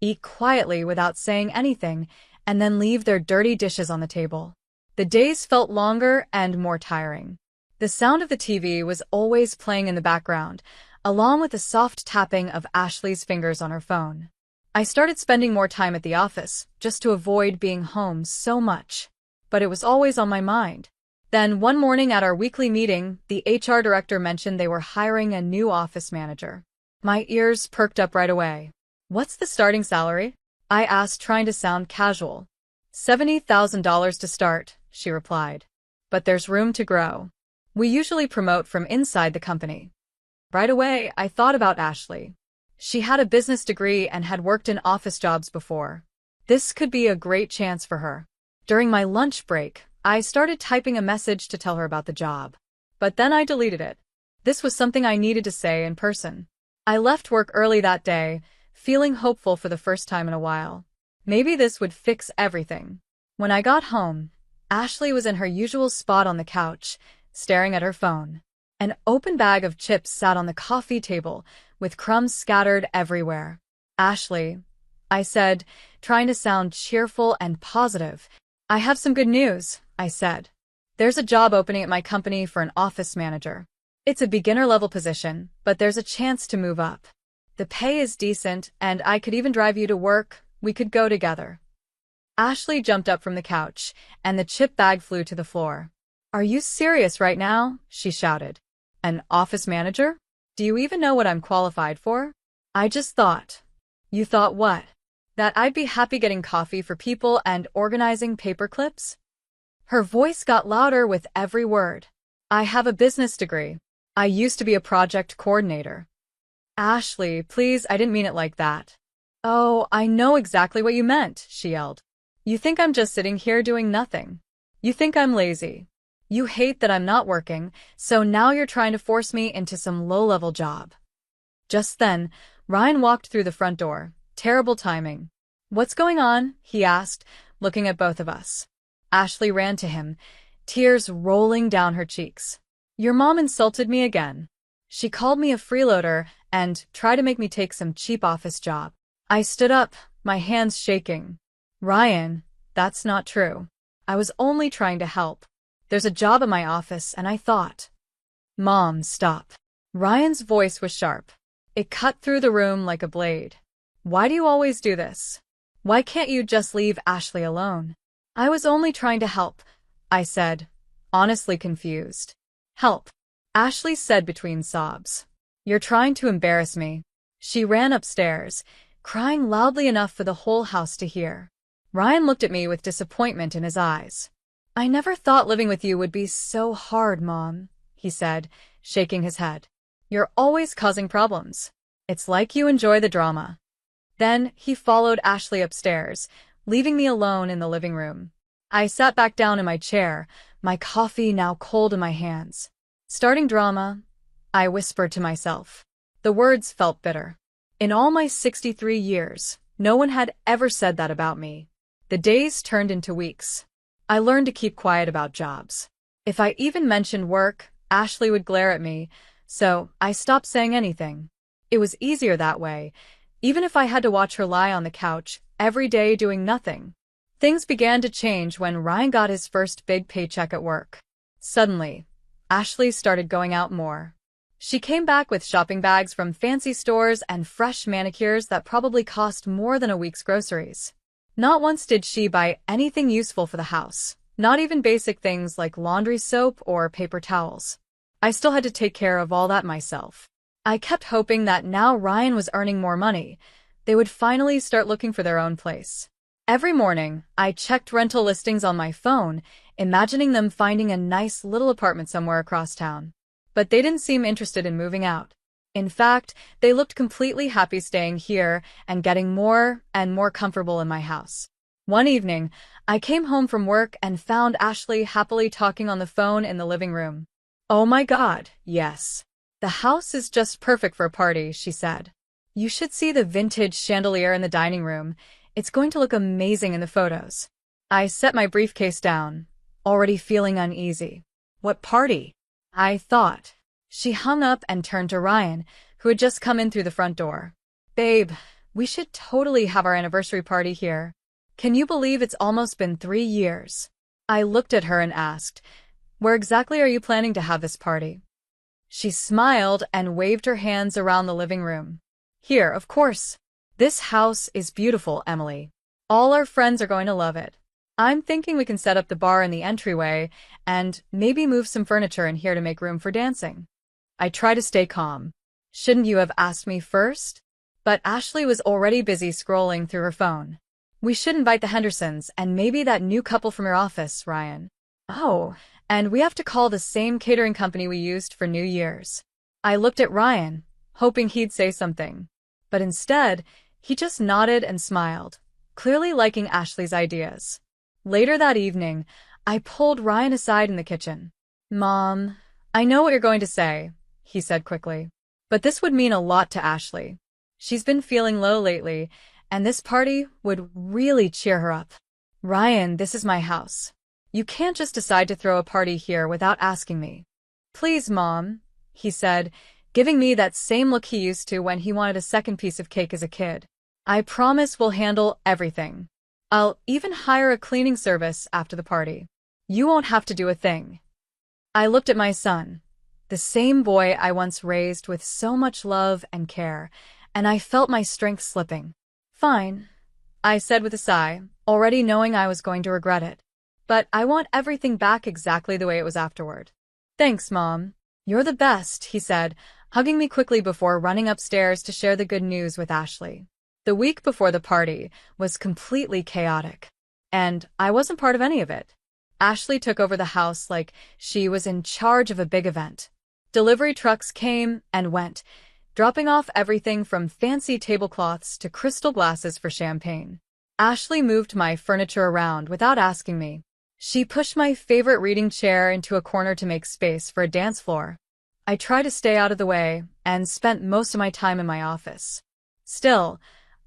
eat quietly without saying anything, and then leave their dirty dishes on the table. The days felt longer and more tiring. The sound of the TV was always playing in the background, along with the soft tapping of Ashley's fingers on her phone. I started spending more time at the office, just to avoid being home so much. But it was always on my mind. Then one morning at our weekly meeting, the HR director mentioned they were hiring a new office manager. My ears perked up right away. "What's the starting salary?" I asked, trying to sound casual. $70,000 to start, she replied. "But there's room to grow. We usually promote from inside the company." Right away, I thought about Ashley. She had a business degree and had worked in office jobs before. This could be a great chance for her. During my lunch break, I started typing a message to tell her about the job. But then I deleted it. This was something I needed to say in person. I left work early that day, feeling hopeful for the first time in a while. Maybe this would fix everything. When I got home, Ashley was in her usual spot on the couch, staring at her phone. An open bag of chips sat on the coffee table, with crumbs scattered everywhere. "Ashley," I said, trying to sound cheerful and positive. "I have some good news," I said. "There's a job opening at my company for an office manager. It's a beginner-level position, but there's a chance to move up. The pay is decent, and I could even drive you to work. We could go together." Ashley jumped up from the couch, and the chip bag flew to the floor. "Are you serious right now?" she shouted. "An office manager? Do you even know what I'm qualified for?" I just thought. "You thought what? That I'd be happy getting coffee for people and organizing paper clips?" Her voice got louder with every word. "I have a business degree. I used to be a project coordinator." "Ashley, please, I didn't mean it like that." "Oh, I know exactly what you meant," she yelled. "You think I'm just sitting here doing nothing. You think I'm lazy. You hate that I'm not working, so now you're trying to force me into some low-level job." Just then, Ryan walked through the front door. Terrible timing. "What's going on?" he asked, looking at both of us. Ashley ran to him, tears rolling down her cheeks. "Your mom insulted me again. She called me a freeloader and tried to make me take some cheap office job." I stood up, my hands shaking. "Ryan, that's not true. I was only trying to help. There's a job at my office, and I thought—" "Mom, stop." Ryan's voice was sharp. It cut through the room like a blade. "Why do you always do this? Why can't you just leave Ashley alone?" "I was only trying to help," I said, honestly confused. "Help," Ashley said between sobs. "You're trying to embarrass me." She ran upstairs, crying loudly enough for the whole house to hear. Ryan looked at me with disappointment in his eyes. "I never thought living with you would be so hard, Mom," he said, shaking his head. "You're always causing problems. It's like you enjoy the drama." Then he followed Ashley upstairs, leaving me alone in the living room. I sat back down in my chair, my coffee now cold in my hands. "Starting drama," I whispered to myself. The words felt bitter. In all my 63 years, no one had ever said that about me. The days turned into weeks. I learned to keep quiet about jobs. If I even mentioned work, Ashley would glare at me, so I stopped saying anything. It was easier that way, even if I had to watch her lie on the couch every day doing nothing. Things began to change when Ryan got his first big paycheck at work. Suddenly, Ashley started going out more. She came back with shopping bags from fancy stores and fresh manicures that probably cost more than a week's groceries. Not once did she buy anything useful for the house, not even basic things like laundry soap or paper towels. I still had to take care of all that myself. I kept hoping that now Ryan was earning more money, they would finally start looking for their own place. Every morning, I checked rental listings on my phone, imagining them finding a nice little apartment somewhere across town. But they didn't seem interested in moving out. In fact, they looked completely happy staying here and getting more and more comfortable in my house. One evening, I came home from work and found Ashley happily talking on the phone in the living room. "Oh my God, yes. The house is just perfect for a party," she said. "You should see the vintage chandelier in the dining room. It's going to look amazing in the photos." I set my briefcase down, already feeling uneasy. What party? I thought. She hung up and turned to Ryan, who had just come in through the front door. "Babe, we should totally have our anniversary party here. Can you believe it's almost been 3 years?" I looked at her and asked, "Where exactly are you planning to have this party?" She smiled and waved her hands around the living room. "Here, of course. This house is beautiful, Emily. All our friends are going to love it. I'm thinking we can set up the bar in the entryway and maybe move some furniture in here to make room for dancing." I tried to stay calm. "Shouldn't you have asked me first?" But Ashley was already busy scrolling through her phone. "We should invite the Hendersons and maybe that new couple from your office, Ryan. Oh, and we have to call the same catering company we used for New Year's." I looked at Ryan, hoping he'd say something. But instead, he just nodded and smiled, clearly liking Ashley's ideas. Later that evening, I pulled Ryan aside in the kitchen. "Mom, I know what you're going to say," he said quickly. "But this would mean a lot to Ashley. She's been feeling low lately, and this party would really cheer her up. Ryan, this is my house. You can't just decide to throw a party here without asking me." "Please, Mom," he said, giving me that same look he used to when he wanted a second piece of cake as a kid. "I promise we'll handle everything. I'll even hire a cleaning service after the party. You won't have to do a thing." I looked at my son, the same boy I once raised with so much love and care, and I felt my strength slipping. "Fine," I said with a sigh, already knowing I was going to regret it. "But I want everything back exactly the way it was afterward." "Thanks, Mom. You're the best," he said, hugging me quickly before running upstairs to share the good news with Ashley. The week before the party was completely chaotic, and I wasn't part of any of it. Ashley took over the house like she was in charge of a big event. Delivery trucks came and went, dropping off everything from fancy tablecloths to crystal glasses for champagne. Ashley moved my furniture around without asking me. She pushed my favorite reading chair into a corner to make space for a dance floor. I tried to stay out of the way and spent most of my time in my office. Still,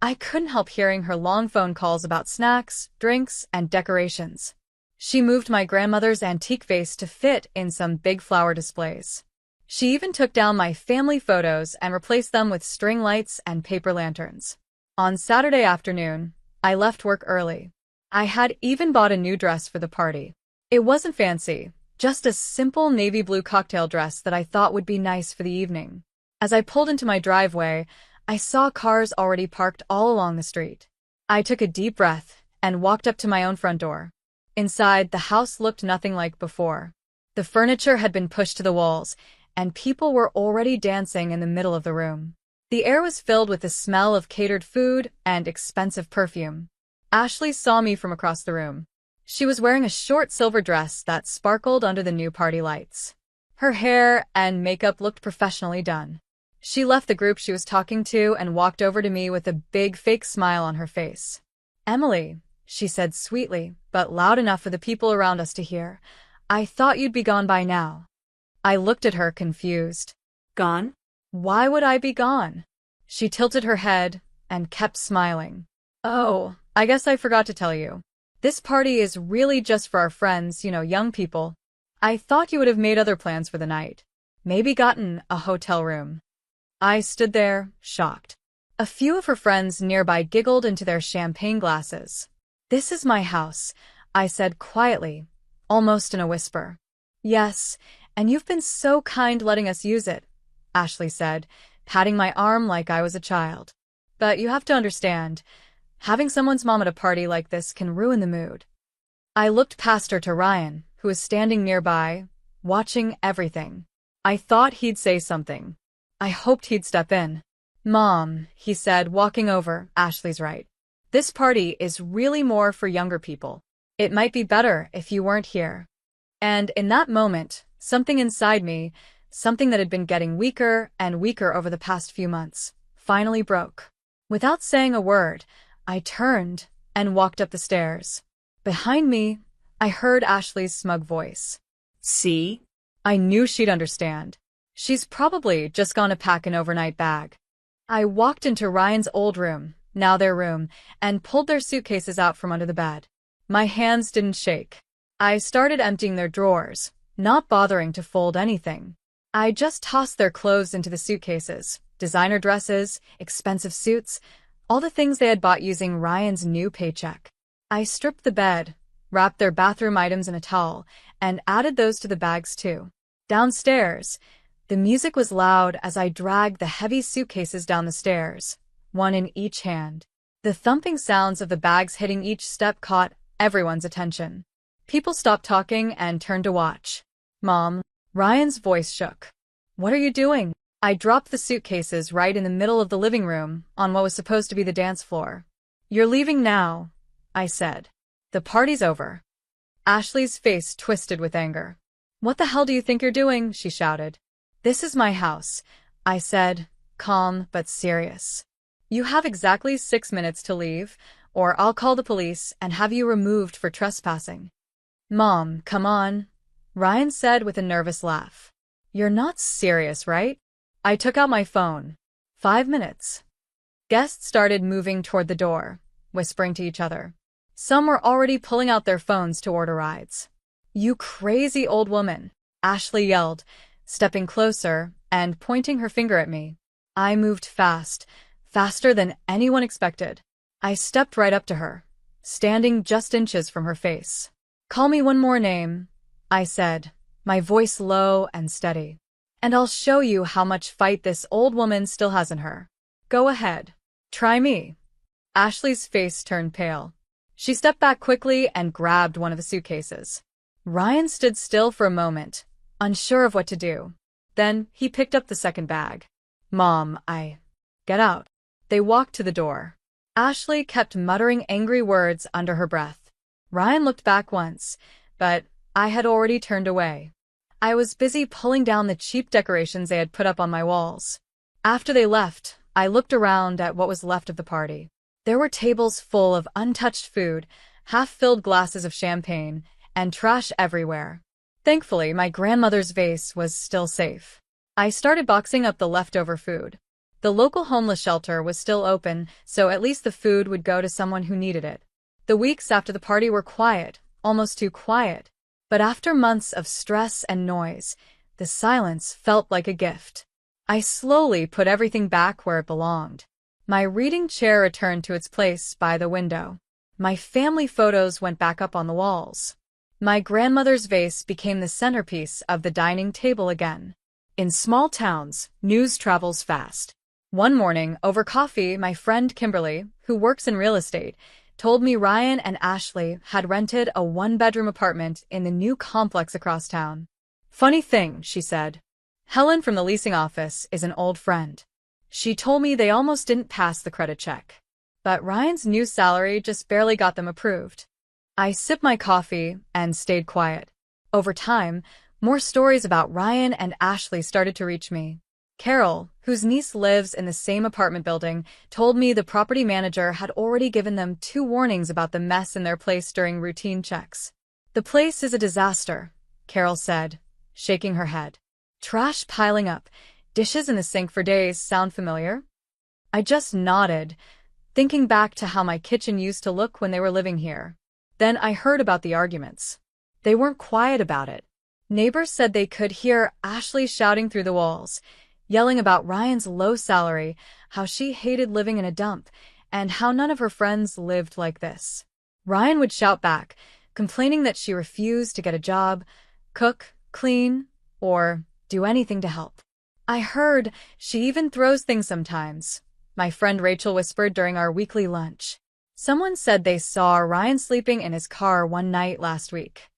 I couldn't help hearing her long phone calls about snacks, drinks, and decorations. She moved my grandmother's antique vase to fit in some big flower displays. She even took down my family photos and replaced them with string lights and paper lanterns. On Saturday afternoon, I left work early. I had even bought a new dress for the party. It wasn't fancy, just a simple navy blue cocktail dress that I thought would be nice for the evening. As I pulled into my driveway, I saw cars already parked all along the street. I took a deep breath and walked up to my own front door. Inside, the house looked nothing like before. The furniture had been pushed to the walls, and people were already dancing in the middle of the room. The air was filled with the smell of catered food and expensive perfume. Ashley saw me from across the room. She was wearing a short silver dress that sparkled under the new party lights. Her hair and makeup looked professionally done. She left the group she was talking to and walked over to me with a big fake smile on her face. "Emily," she said sweetly, but loud enough for the people around us to hear, "I thought you'd be gone by now." I looked at her confused. Gone? Why would I be gone? She tilted her head and kept smiling. "Oh, I guess I forgot to tell you. This party is really just for our friends, young people. I thought you would have made other plans for the night. Maybe gotten a hotel room." I stood there, shocked. A few of her friends nearby giggled into their champagne glasses. "This is my house," I said quietly, almost in a whisper. "Yes, and you've been so kind letting us use it," Ashley said, patting my arm like I was a child. "But you have to understand, having someone's mom at a party like this can ruin the mood." I looked past her to Ryan, who was standing nearby, watching everything. I thought he'd say something. I hoped he'd step in. "Mom," he said, walking over, "Ashley's right. This party is really more for younger people. It might be better if you weren't here." And in that moment, something inside me, something that had been getting weaker and weaker over the past few months, finally broke. Without saying a word, I turned and walked up the stairs. Behind me, I heard Ashley's smug voice. See? I knew she'd understand. She's probably just gonna pack an overnight bag. I walked into Ryan's old room, now their room, and pulled their suitcases out from under the bed. My hands didn't shake. I started emptying their drawers, not bothering to fold anything. I just tossed their clothes into the suitcases, designer dresses, expensive suits, all the things they had bought using Ryan's new paycheck. I stripped the bed, wrapped their bathroom items in a towel, and added those to the bags too. Downstairs, the music was loud as I dragged the heavy suitcases down the stairs, one in each hand. The thumping sounds of the bags hitting each step caught everyone's attention. People stopped talking and turned to watch. Mom, Ryan's voice shook. What are you doing? I dropped the suitcases right in the middle of the living room on what was supposed to be the dance floor. You're leaving now, I said. The party's over. Ashley's face twisted with anger. What the hell do you think you're doing? She shouted. This is my house, I said, calm but serious. You have exactly 6 minutes to leave, or I'll call the police and have you removed for trespassing. Mom, come on, Ryan said with a nervous laugh. You're not serious, right? I took out my phone. 5 minutes. Guests started moving toward the door, whispering to each other. Some were already pulling out their phones to order rides. You crazy old woman, Ashley yelled, stepping closer and pointing her finger at me. I moved fast, faster than anyone expected. I stepped right up to her, standing just inches from her face. Call me one more name, I said, my voice low and steady. And I'll show you how much fight this old woman still has in her. Go ahead. Try me. Ashley's face turned pale. She stepped back quickly and grabbed one of the suitcases. Ryan stood still for a moment, unsure of what to do. Then he picked up the second bag. Mom, Get out. They walked to the door. Ashley kept muttering angry words under her breath. Ryan looked back once, but I had already turned away. I was busy pulling down the cheap decorations they had put up on my walls. After they left, I looked around at what was left of the party. There were tables full of untouched food, half-filled glasses of champagne, and trash everywhere. Thankfully, my grandmother's vase was still safe. I started boxing up the leftover food. The local homeless shelter was still open, so at least the food would go to someone who needed it. The weeks after the party were quiet, almost too quiet. But after months of stress and noise, the silence felt like a gift. I slowly put everything back where it belonged. My reading chair returned to its place by the window. My family photos went back up on the walls. My grandmother's vase became the centerpiece of the dining table again. In small towns, news travels fast. One morning, over coffee, my friend Kimberly, who works in real estate, told me Ryan and Ashley had rented a one-bedroom apartment in the new complex across town. Funny thing, she said. Helen from the leasing office is an old friend. She told me they almost didn't pass the credit check. But Ryan's new salary just barely got them approved. I sipped my coffee and stayed quiet. Over time, more stories about Ryan and Ashley started to reach me. Carol, whose niece lives in the same apartment building, told me the property manager had already given them 2 warnings about the mess in their place during routine checks. The place is a disaster, Carol said, shaking her head. Trash piling up, dishes in the sink for days. Sound familiar? I just nodded, thinking back to how my kitchen used to look when they were living here. Then I heard about the arguments. They weren't quiet about it. Neighbors said they could hear Ashley shouting through the walls, yelling about Ryan's low salary, how she hated living in a dump, and how none of her friends lived like this. Ryan would shout back, complaining that she refused to get a job, cook, clean, or do anything to help. I heard she even throws things sometimes, my friend Rachel whispered during our weekly lunch. Someone said they saw Ryan sleeping in his car one night last week.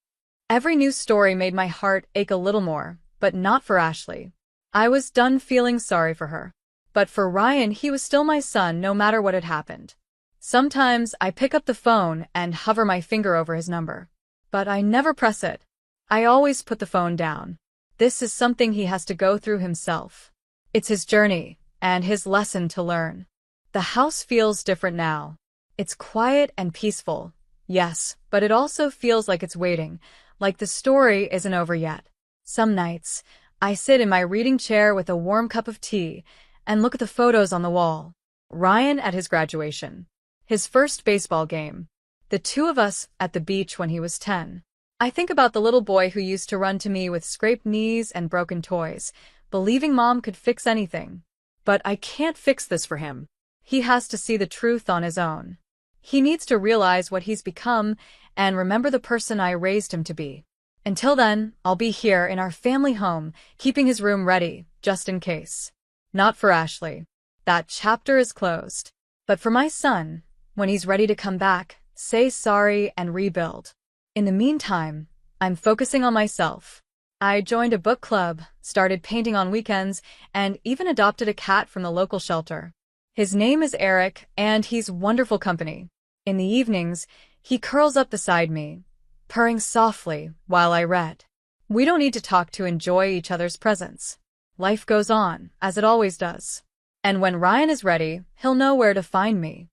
Every news story made my heart ache a little more, but not for Ashley. I was done feeling sorry for her. But for Ryan, he was still my son no matter what had happened. Sometimes I pick up the phone and hover my finger over his number. But I never press it. I always put the phone down. This is something he has to go through himself. It's his journey, and his lesson to learn. The house feels different now. It's quiet and peaceful, yes, but it also feels like it's waiting, like the story isn't over yet. Some nights, I sit in my reading chair with a warm cup of tea and look at the photos on the wall. Ryan at his graduation, his first baseball game, the two of us at the beach when he was 10. I think about the little boy who used to run to me with scraped knees and broken toys, believing Mom could fix anything. But I can't fix this for him. He has to see the truth on his own. He needs to realize what he's become and remember the person I raised him to be. Until then, I'll be here in our family home, keeping his room ready, just in case. Not for Ashley. That chapter is closed. But for my son, when he's ready to come back, say sorry and rebuild. In the meantime, I'm focusing on myself. I joined a book club, started painting on weekends, and even adopted a cat from the local shelter. His name is Eric, and he's wonderful company. In the evenings, he curls up beside me, purring softly while I read. We don't need to talk to enjoy each other's presence. Life goes on, as it always does. And when Ryan is ready, he'll know where to find me.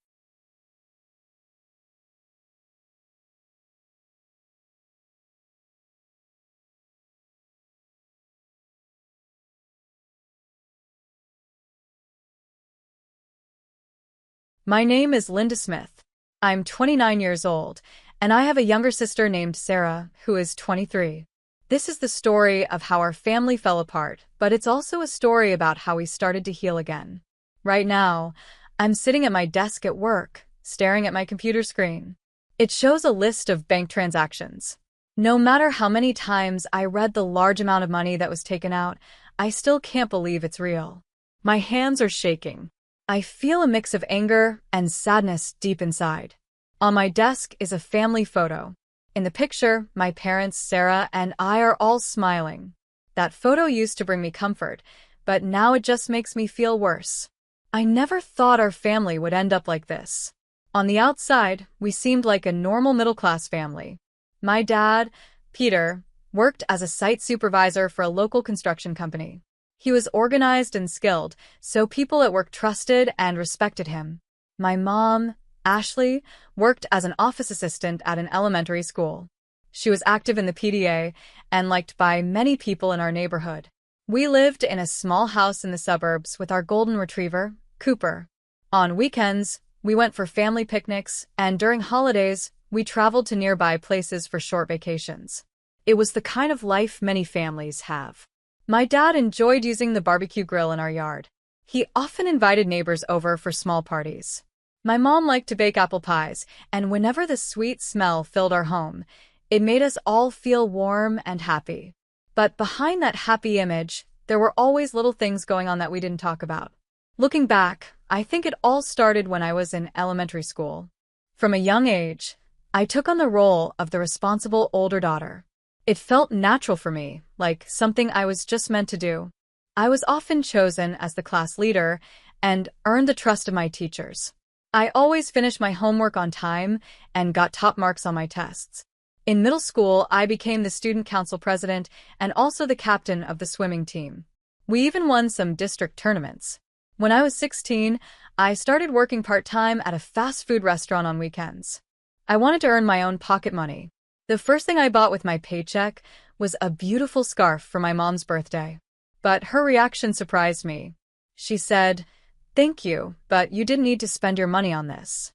My name is Linda Smith. I'm 29 years old, and I have a younger sister named Sarah, who is 23. This is the story of how our family fell apart, but it's also a story about how we started to heal again. Right now, I'm sitting at my desk at work, staring at my computer screen. It shows a list of bank transactions. No matter how many times I read the large amount of money that was taken out, I still can't believe it's real. My hands are shaking. I feel a mix of anger and sadness deep inside. On my desk is a family photo. In the picture, my parents, Sarah, and I are all smiling. That photo used to bring me comfort, but now it just makes me feel worse. I never thought our family would end up like this. On the outside, we seemed like a normal middle-class family. My dad, Peter, worked as a site supervisor for a local construction company. He was organized and skilled, so people at work trusted and respected him. My mom, Ashley, worked as an office assistant at an elementary school. She was active in the PTA and liked by many people in our neighborhood. We lived in a small house in the suburbs with our golden retriever, Cooper. On weekends, we went for family picnics, and during holidays, we traveled to nearby places for short vacations. It was the kind of life many families have. My dad enjoyed using the barbecue grill in our yard. He often invited neighbors over for small parties. My mom liked to bake apple pies, and whenever the sweet smell filled our home, it made us all feel warm and happy. But behind that happy image, there were always little things going on that we didn't talk about. Looking back, I think it all started when I was in elementary school. From a young age, I took on the role of the responsible older daughter. It felt natural for me, like something I was just meant to do. I was often chosen as the class leader and earned the trust of my teachers. I always finished my homework on time and got top marks on my tests. In middle school, I became the student council president and also the captain of the swimming team. We even won some district tournaments. When I was 16, I started working part-time at a fast food restaurant on weekends. I wanted to earn my own pocket money. The first thing I bought with my paycheck was a beautiful scarf for my mom's birthday. But her reaction surprised me. She said, "Thank you, but you didn't need to spend your money on this."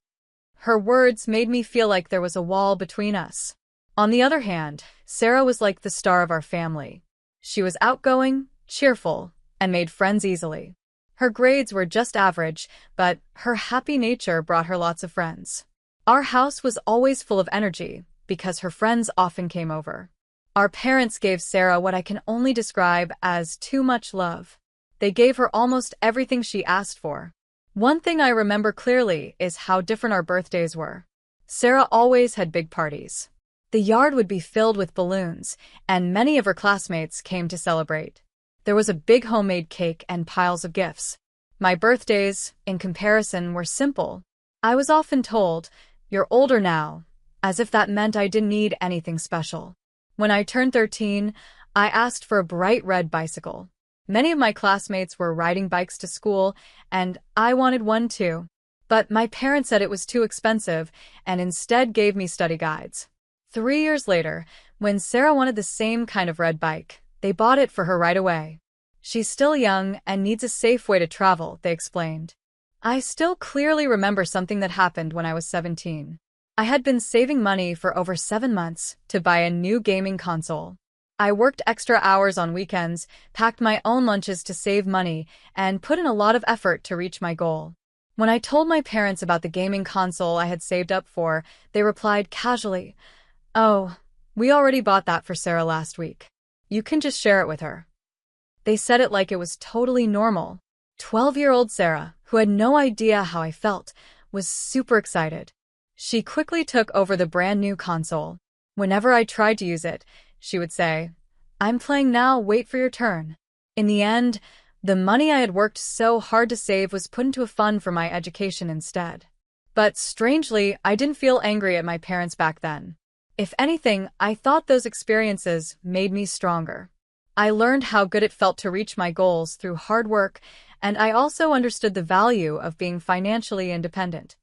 Her words made me feel like there was a wall between us. On the other hand, Sarah was like the star of our family. She was outgoing, cheerful, and made friends easily. Her grades were just average, but her happy nature brought her lots of friends. Our house was always full of energy, because her friends often came over. Our parents gave Sarah what I can only describe as too much love. They gave her almost everything she asked for. One thing I remember clearly is how different our birthdays were. Sarah always had big parties. The yard would be filled with balloons, and many of her classmates came to celebrate. There was a big homemade cake and piles of gifts. My birthdays, in comparison, were simple. I was often told, "You're older now," as if that meant I didn't need anything special. When I turned 13, I asked for a bright red bicycle. Many of my classmates were riding bikes to school, and I wanted one too. But my parents said it was too expensive and instead gave me study guides. 3 years later, when Sarah wanted the same kind of red bike, they bought it for her right away. She's still young and needs a safe way to travel, they explained. I still clearly remember something that happened when I was 17. I had been saving money for over 7 months to buy a new gaming console. I worked extra hours on weekends, packed my own lunches to save money, and put in a lot of effort to reach my goal. When I told my parents about the gaming console I had saved up for, they replied casually, "Oh, we already bought that for Sarah last week. You can just share it with her." They said it like it was totally normal. 12-year-old Sarah, who had no idea how I felt, was super excited. She quickly took over the brand new console. Whenever I tried to use it, she would say, "I'm playing now, wait for your turn." In the end, the money I had worked so hard to save was put into a fund for my education instead. But strangely, I didn't feel angry at my parents back then. If anything, I thought those experiences made me stronger. I learned how good it felt to reach my goals through hard work, and I also understood the value of being financially independent.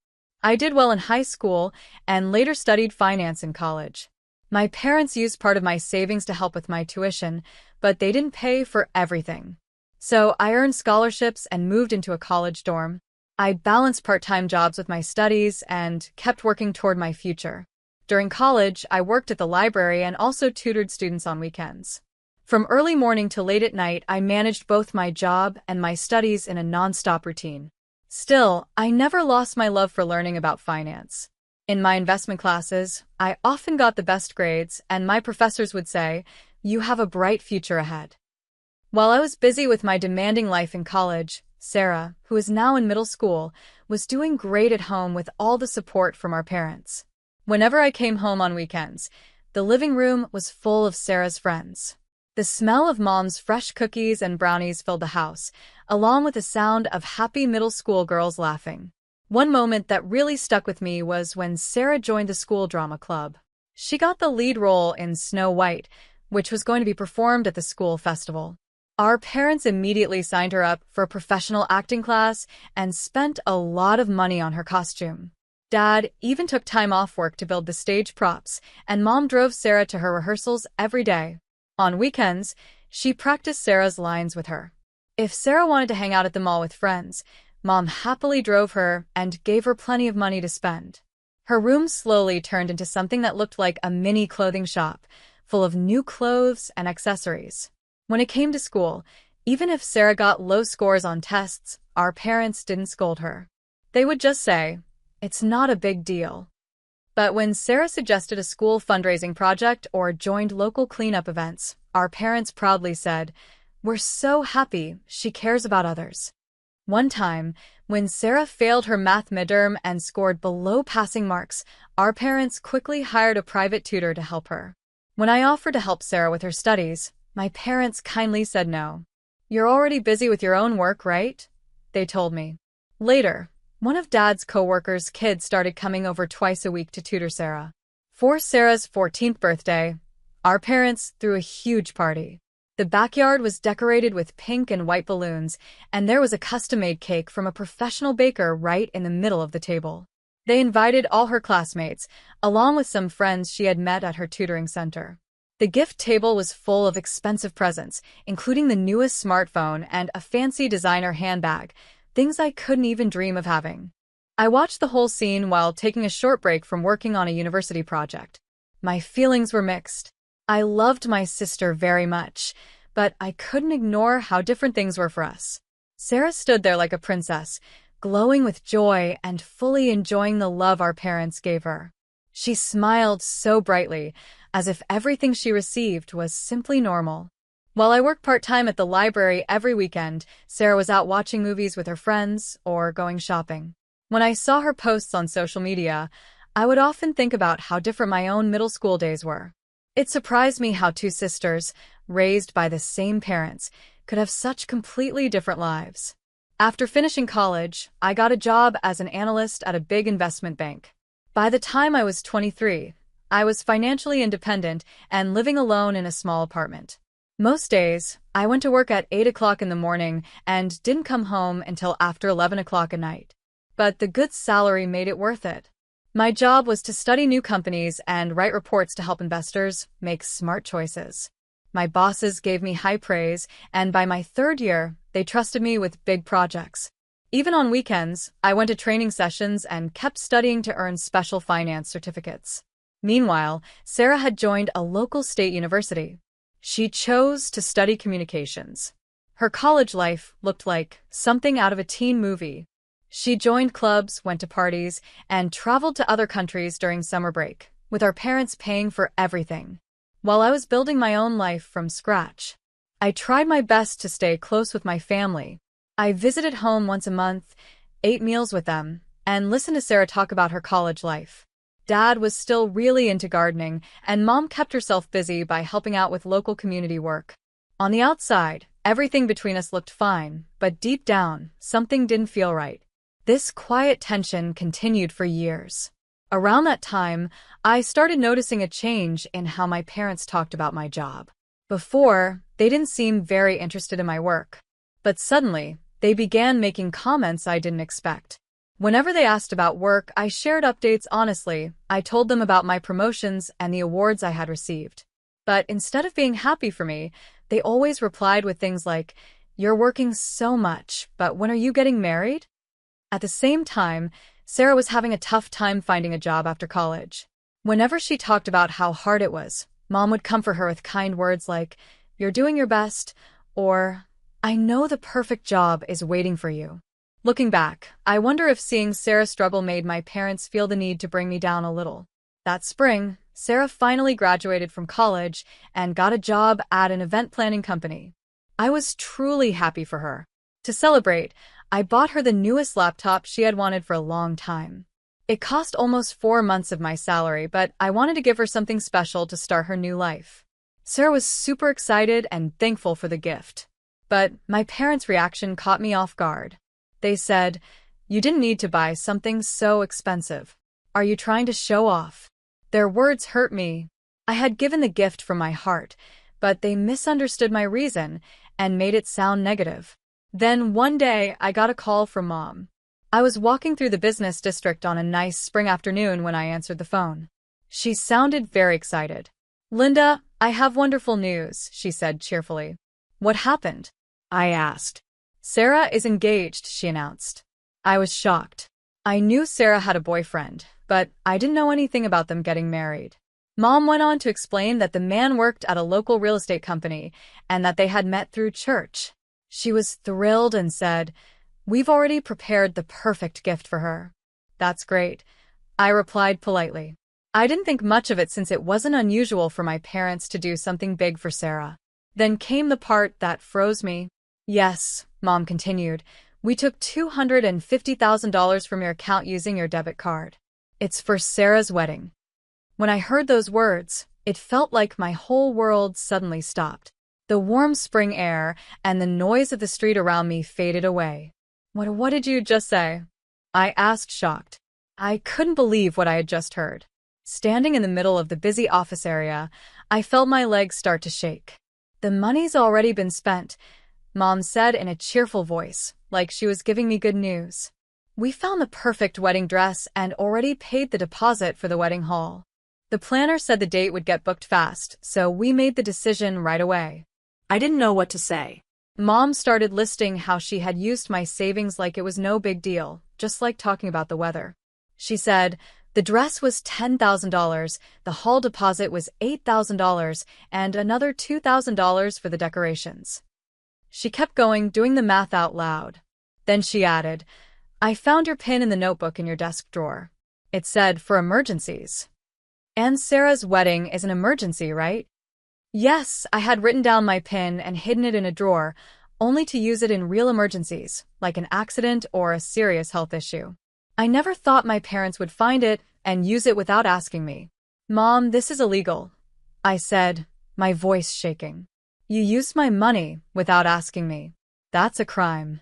I did well in high school and later studied finance in college. My parents used part of my savings to help with my tuition, but they didn't pay for everything. So I earned scholarships and moved into a college dorm. I balanced part-time jobs with my studies and kept working toward my future. During college, I worked at the library and also tutored students on weekends. From early morning to late at night, I managed both my job and my studies in a non-stop routine. Still, I never lost my love for learning about finance. In my investment classes, I often got the best grades, and my professors would say, "You have a bright future ahead." While I was busy with my demanding life in college, Sarah, who is now in middle school, was doing great at home with all the support from our parents. Whenever I came home on weekends, the living room was full of Sarah's friends. The smell of Mom's fresh cookies and brownies filled the house, along with the sound of happy middle school girls laughing. One moment that really stuck with me was when Sarah joined the school drama club. She got the lead role in Snow White, which was going to be performed at the school festival. Our parents immediately signed her up for a professional acting class and spent a lot of money on her costume. Dad even took time off work to build the stage props, and Mom drove Sarah to her rehearsals every day. On weekends, she practiced Sarah's lines with her. If Sarah wanted to hang out at the mall with friends, Mom happily drove her and gave her plenty of money to spend. Her room slowly turned into something that looked like a mini clothing shop, full of new clothes and accessories. When it came to school, even if Sarah got low scores on tests, our parents didn't scold her. They would just say, "It's not a big deal." But when Sarah suggested a school fundraising project or joined local cleanup events, our parents proudly said, "We're so happy she cares about others." One time, when Sarah failed her math midterm and scored below passing marks, our parents quickly hired a private tutor to help her. When I offered to help Sarah with her studies, my parents kindly said no. "You're already busy with your own work, right?" they told me. Later, one of Dad's co-workers' kids started coming over twice a week to tutor Sarah. For Sarah's 14th birthday, our parents threw a huge party. The backyard was decorated with pink and white balloons, and there was a custom-made cake from a professional baker right in the middle of the table. They invited all her classmates, along with some friends she had met at her tutoring center. The gift table was full of expensive presents, including the newest smartphone and a fancy designer handbag, things I couldn't even dream of having. I watched the whole scene while taking a short break from working on a university project. My feelings were mixed. I loved my sister very much, but I couldn't ignore how different things were for us. Sarah stood there like a princess, glowing with joy and fully enjoying the love our parents gave her. She smiled so brightly, as if everything she received was simply normal. While I worked part-time at the library every weekend, Sarah was out watching movies with her friends or going shopping. When I saw her posts on social media, I would often think about how different my own middle school days were. It surprised me how two sisters, raised by the same parents, could have such completely different lives. After finishing college, I got a job as an analyst at a big investment bank. By the time I was 23, I was financially independent and living alone in a small apartment. Most days, I went to work at 8 o'clock in the morning and didn't come home until after 11 o'clock at night. but the good salary made it worth it. My job was to study new companies and write reports to help investors make smart choices. My bosses gave me high praise, and by my third year, they trusted me with big projects. Even on weekends, I went to training sessions and kept studying to earn special finance certificates. Meanwhile, Sarah had joined a local state university. She chose to study communications. Her college life looked like something out of a teen movie. She joined clubs, went to parties, and traveled to other countries during summer break, with our parents paying for everything. While I was building my own life from scratch, I tried my best to stay close with my family. I visited home once a month, ate meals with them, and listened to Sarah talk about her college life. Dad was still really into gardening, and Mom kept herself busy by helping out with local community work. On the outside, everything between us looked fine, but deep down, something didn't feel right. This quiet tension continued for years. Around that time, I started noticing a change in how my parents talked about my job. Before, they didn't seem very interested in my work. But suddenly, they began making comments I didn't expect. Whenever they asked about work, I shared updates honestly. I told them about my promotions and the awards I had received. But instead of being happy for me, they always replied with things like, "You're working so much, but when are you getting married?" At the same time, Sarah was having a tough time finding a job after college. Whenever she talked about how hard it was, Mom would comfort her with kind words like, "You're doing your best," or, "I know the perfect job is waiting for you." Looking back, I wonder if seeing Sarah struggle made my parents feel the need to bring me down a little. That spring, Sarah finally graduated from college and got a job at an event planning company. I was truly happy for her. To celebrate, I bought her the newest laptop she had wanted for a long time. It cost almost 4 months of my salary, but I wanted to give her something special to start her new life. Sarah was super excited and thankful for the gift. But my parents' reaction caught me off guard. They said, "You didn't need to buy something so expensive. Are you trying to show off?" Their words hurt me. I had given the gift from my heart, but they misunderstood my reason and made it sound negative. Then one day, I got a call from Mom. I was walking through the business district on a nice spring afternoon when I answered the phone. She sounded very excited. "Linda, I have wonderful news," she said cheerfully. "What happened?" I asked. "Sarah is engaged," she announced. I was shocked. I knew Sarah had a boyfriend, but I didn't know anything about them getting married. Mom went on to explain that the man worked at a local real estate company and that they had met through church. She was thrilled and said, "We've already prepared the perfect gift for her." "That's great," I replied politely. I didn't think much of it since it wasn't unusual for my parents to do something big for Sarah. Then came the part that froze me. "Yes," Mom continued, "we took $250,000 from your account using your debit card. It's for Sarah's wedding." When I heard those words, it felt like my whole world suddenly stopped. The warm spring air and the noise of the street around me faded away. What did you just say?" I asked, shocked. I couldn't believe what I had just heard. Standing in the middle of the busy office area, I felt my legs start to shake. "The money's already been spent," Mom said in a cheerful voice, like she was giving me good news. "We found the perfect wedding dress and already paid the deposit for the wedding hall. The planner said the date would get booked fast, so we made the decision right away." I didn't know what to say. Mom started listing how she had used my savings like it was no big deal, just like talking about the weather. She said, the dress was $10,000, the hall deposit was $8,000, and another $2,000 for the decorations. She kept going, doing the math out loud. Then she added, "I found your pin in the notebook in your desk drawer. It said, for emergencies." "And Sarah's wedding is an emergency, right?" Yes, I had written down my pin and hidden it in a drawer, only to use it in real emergencies, like an accident or a serious health issue. I never thought my parents would find it and use it without asking me. "Mom, this is illegal," I said, my voice shaking. "You used my money without asking me. That's a crime."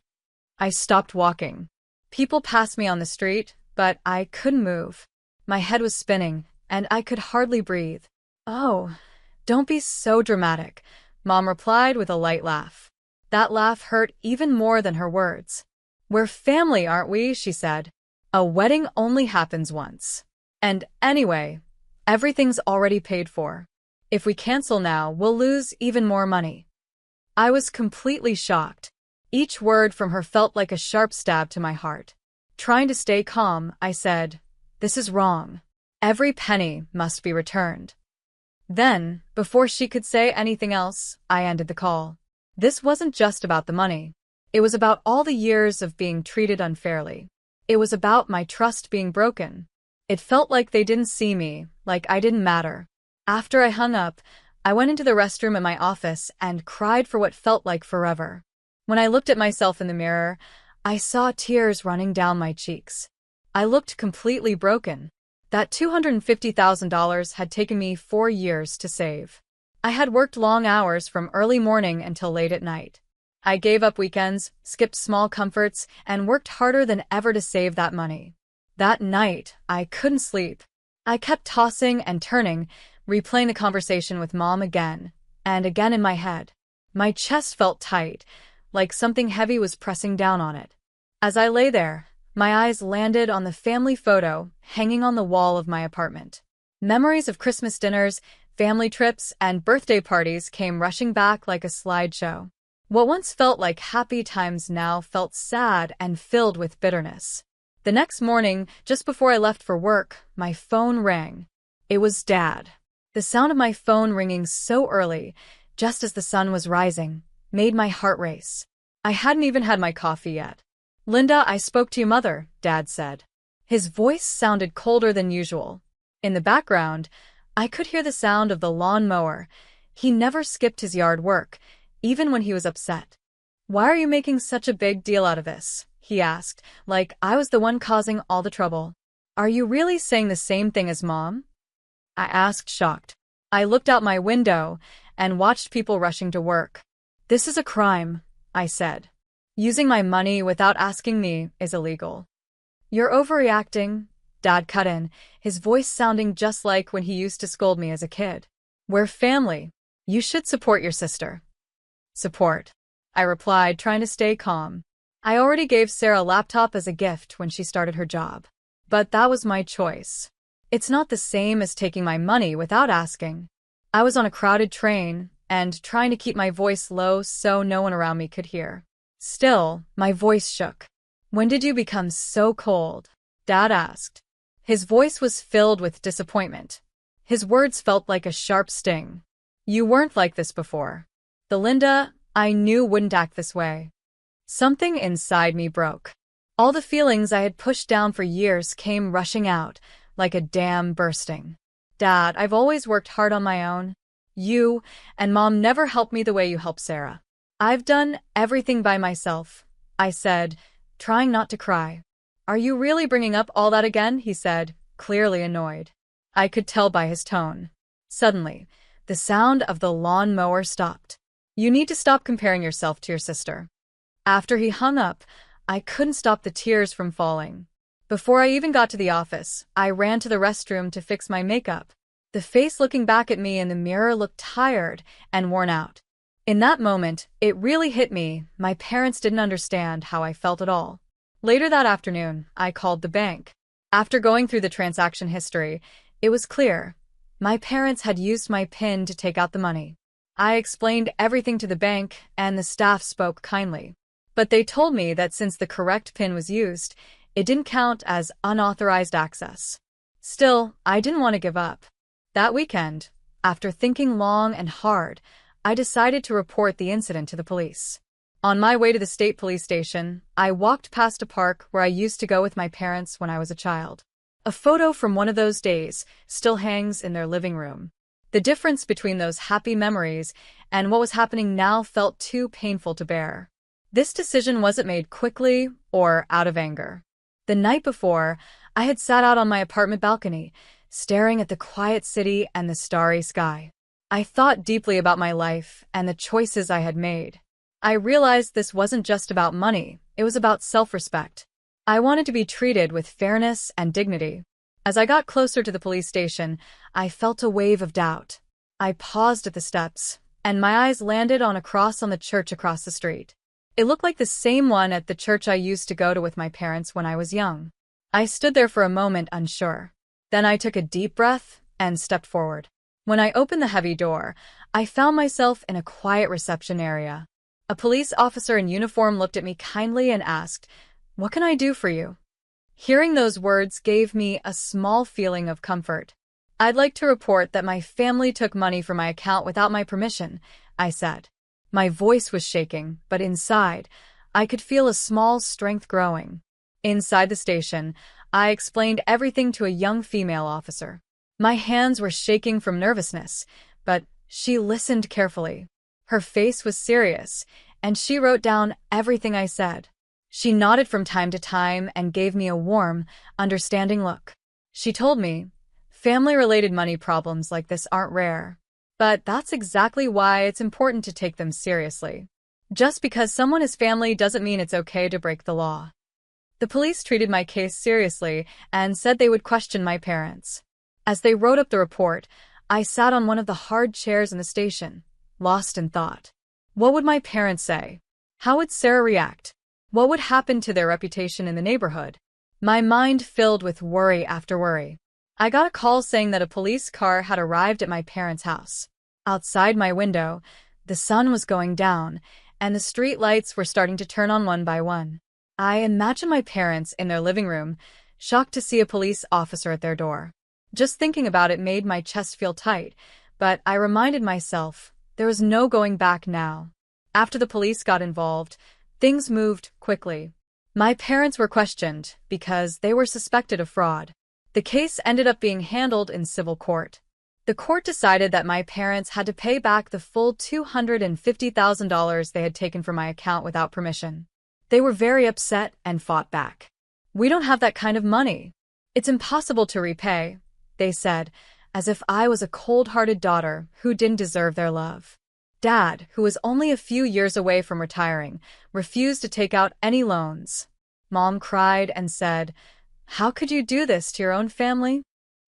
I stopped walking. People passed me on the street, but I couldn't move. My head was spinning, and I could hardly breathe. "Oh, don't be so dramatic," Mom replied with a light laugh. That laugh hurt even more than her words. "We're family, aren't we?" she said. A wedding only happens once. And anyway, everything's already paid for. If we cancel now, we'll lose even more money. I was completely shocked. Each word from her felt like a sharp stab to my heart. Trying to stay calm, I said, "This is wrong. Every penny must be returned." Then, before she could say anything else, I ended the call. This wasn't just about the money. It was about all the years of being treated unfairly. It was about my trust being broken. It felt like they didn't see me, like I didn't matter. After I hung up, I went into the restroom at my office and cried for what felt like forever. When I looked at myself in the mirror, I saw tears running down my cheeks. I looked completely broken. That $250,000 had taken me 4 years to save. I had worked long hours from early morning until late at night. I gave up weekends, skipped small comforts, and worked harder than ever to save that money. That night, I couldn't sleep. I kept tossing and turning, replaying the conversation with Mom again and again in my head. My chest felt tight, like something heavy was pressing down on it. As I lay there, my eyes landed on the family photo hanging on the wall of my apartment. Memories of Christmas dinners, family trips, and birthday parties came rushing back like a slideshow. What once felt like happy times now felt sad and filled with bitterness. The next morning, just before I left for work, my phone rang. It was Dad. The sound of my phone ringing so early, just as the sun was rising, made my heart race. I hadn't even had my coffee yet. "Linda, I spoke to your mother," Dad said. His voice sounded colder than usual. In the background, I could hear the sound of the lawn mower. He never skipped his yard work, even when he was upset. "Why are you making such a big deal out of this?" he asked, like I was the one causing all the trouble. "Are you really saying the same thing as Mom?" I asked, shocked. I looked out my window and watched people rushing to work. "This is a crime," I said. "Using my money without asking me is illegal." "You're overreacting," Dad cut in, his voice sounding just like when he used to scold me as a kid. "We're family. You should support your sister." "Support," I replied, trying to stay calm. I already gave Sarah a laptop as a gift when she started her job. But that was my choice. It's not the same as taking my money without asking. I was on a crowded train and trying to keep my voice low so no one around me could hear. Still, my voice shook. "When did you become so cold?" Dad asked. His voice was filled with disappointment. His words felt like a sharp sting. "You weren't like this before. The Linda I knew wouldn't act this way." Something inside me broke. All the feelings I had pushed down for years came rushing out, like a dam bursting. "Dad, I've always worked hard on my own. You and Mom never helped me the way you helped Sarah. I've done everything by myself," I said, trying not to cry. "Are you really bringing up all that again?" he said, clearly annoyed. I could tell by his tone. Suddenly, the sound of the lawn mower stopped. "You need to stop comparing yourself to your sister." After he hung up, I couldn't stop the tears from falling. Before I even got to the office, I ran to the restroom to fix my makeup. The face looking back at me in the mirror looked tired and worn out. In that moment, it really hit me. My parents didn't understand how I felt at all. Later that afternoon, I called the bank. After going through the transaction history, it was clear. My parents had used my PIN to take out the money. I explained everything to the bank, and the staff spoke kindly. But they told me that since the correct PIN was used, it didn't count as unauthorized access. Still, I didn't want to give up. That weekend, after thinking long and hard, I decided to report the incident to the police. On my way to the state police station, I walked past a park where I used to go with my parents when I was a child. A photo from one of those days still hangs in their living room. The difference between those happy memories and what was happening now felt too painful to bear. This decision wasn't made quickly or out of anger. The night before, I had sat out on my apartment balcony, staring at the quiet city and the starry sky. I thought deeply about my life and the choices I had made. I realized this wasn't just about money, it was about self-respect. I wanted to be treated with fairness and dignity. As I got closer to the police station, I felt a wave of doubt. I paused at the steps, and my eyes landed on a cross on the church across the street. It looked like the same one at the church I used to go to with my parents when I was young. I stood there for a moment unsure. Then I took a deep breath and stepped forward. When I opened the heavy door, I found myself in a quiet reception area. A police officer in uniform looked at me kindly and asked, "What can I do for you?" Hearing those words gave me a small feeling of comfort. "I'd like to report that my family took money from my account without my permission," I said. My voice was shaking, but inside, I could feel a small strength growing. Inside the station, I explained everything to a young female officer. My hands were shaking from nervousness, but she listened carefully. Her face was serious, and she wrote down everything I said. She nodded from time to time and gave me a warm, understanding look. She told me, family-related money problems like this aren't rare. But that's exactly why it's important to take them seriously. Just because someone is family doesn't mean it's okay to break the law. The police treated my case seriously and said they would question my parents. As they wrote up the report, I sat on one of the hard chairs in the station, lost in thought. What would my parents say? How would Sarah react? What would happen to their reputation in the neighborhood? My mind filled with worry after worry. I got a call saying that a police car had arrived at my parents' house. Outside my window, the sun was going down, and the street lights were starting to turn on one by one. I imagined my parents in their living room, shocked to see a police officer at their door. Just thinking about it made my chest feel tight, but I reminded myself there was no going back now. After the police got involved, things moved quickly. My parents were questioned because they were suspected of fraud. The case ended up being handled in civil court. The court decided that my parents had to pay back the full $250,000 they had taken from my account without permission. They were very upset and fought back. "We don't have that kind of money. It's impossible to repay," they said, as if I was a cold-hearted daughter who didn't deserve their love. Dad, who was only a few years away from retiring, refused to take out any loans. Mom cried and said, "How could you do this to your own family?"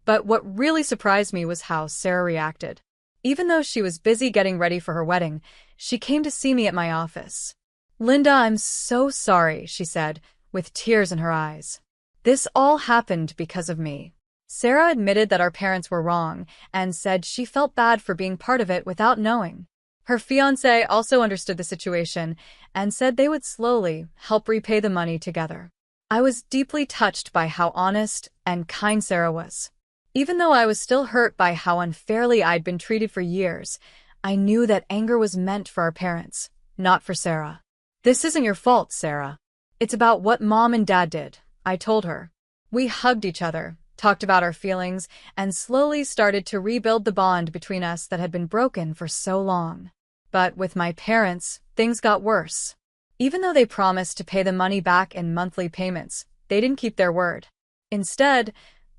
But what really surprised me was how Sarah reacted. Even though she was busy getting ready for her wedding, she came to see me at my office. "Linda, I'm so sorry," she said, with tears in her eyes. "This all happened because of me." Sarah admitted that our parents were wrong and said she felt bad for being part of it without knowing. Her fiancé also understood the situation and said they would slowly help repay the money together. I was deeply touched by how honest and kind Sarah was. Even though I was still hurt by how unfairly I'd been treated for years, I knew that anger was meant for our parents, not for Sarah. "This isn't your fault, Sarah. It's about what Mom and Dad did," I told her. We hugged each other, talked about our feelings, and slowly started to rebuild the bond between us that had been broken for so long. But with my parents, things got worse. Even though they promised to pay the money back in monthly payments, they didn't keep their word. Instead,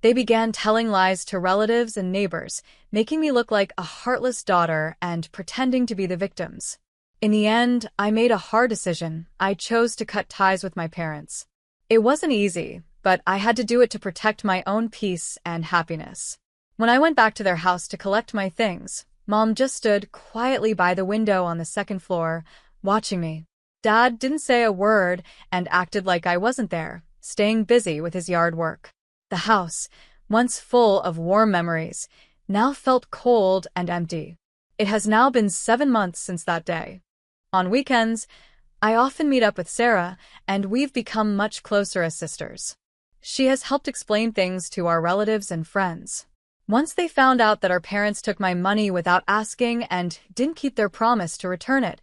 they began telling lies to relatives and neighbors, making me look like a heartless daughter and pretending to be the victims. In the end, I made a hard decision. I chose to cut ties with my parents. It wasn't easy, but I had to do it to protect my own peace and happiness. When I went back to their house to collect my things, Mom just stood quietly by the window on the second floor, watching me. Dad didn't say a word and acted like I wasn't there, staying busy with his yard work. The house, once full of warm memories, now felt cold and empty. It has now been 7 months since that day. On weekends, I often meet up with Sarah, and we've become much closer as sisters. She has helped explain things to our relatives and friends. Once they found out that our parents took my money without asking and didn't keep their promise to return it,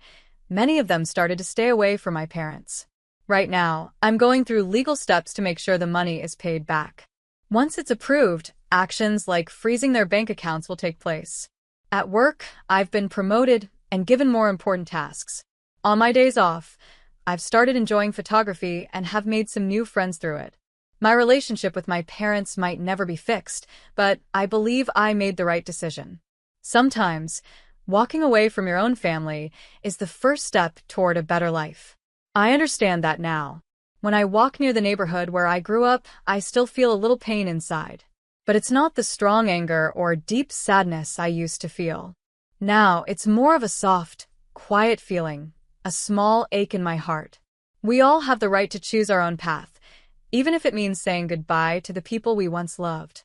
many of them started to stay away from my parents. Right now, I'm going through legal steps to make sure the money is paid back. Once it's approved, actions like freezing their bank accounts will take place. At work, I've been promoted and given more important tasks. On my days off, I've started enjoying photography and have made some new friends through it. My relationship with my parents might never be fixed, but I believe I made the right decision. Sometimes, walking away from your own family is the first step toward a better life. I understand that now. When I walk near the neighborhood where I grew up, I still feel a little pain inside. But it's not the strong anger or deep sadness I used to feel. Now, it's more of a soft, quiet feeling, a small ache in my heart. We all have the right to choose our own path, even if it means saying goodbye to the people we once loved.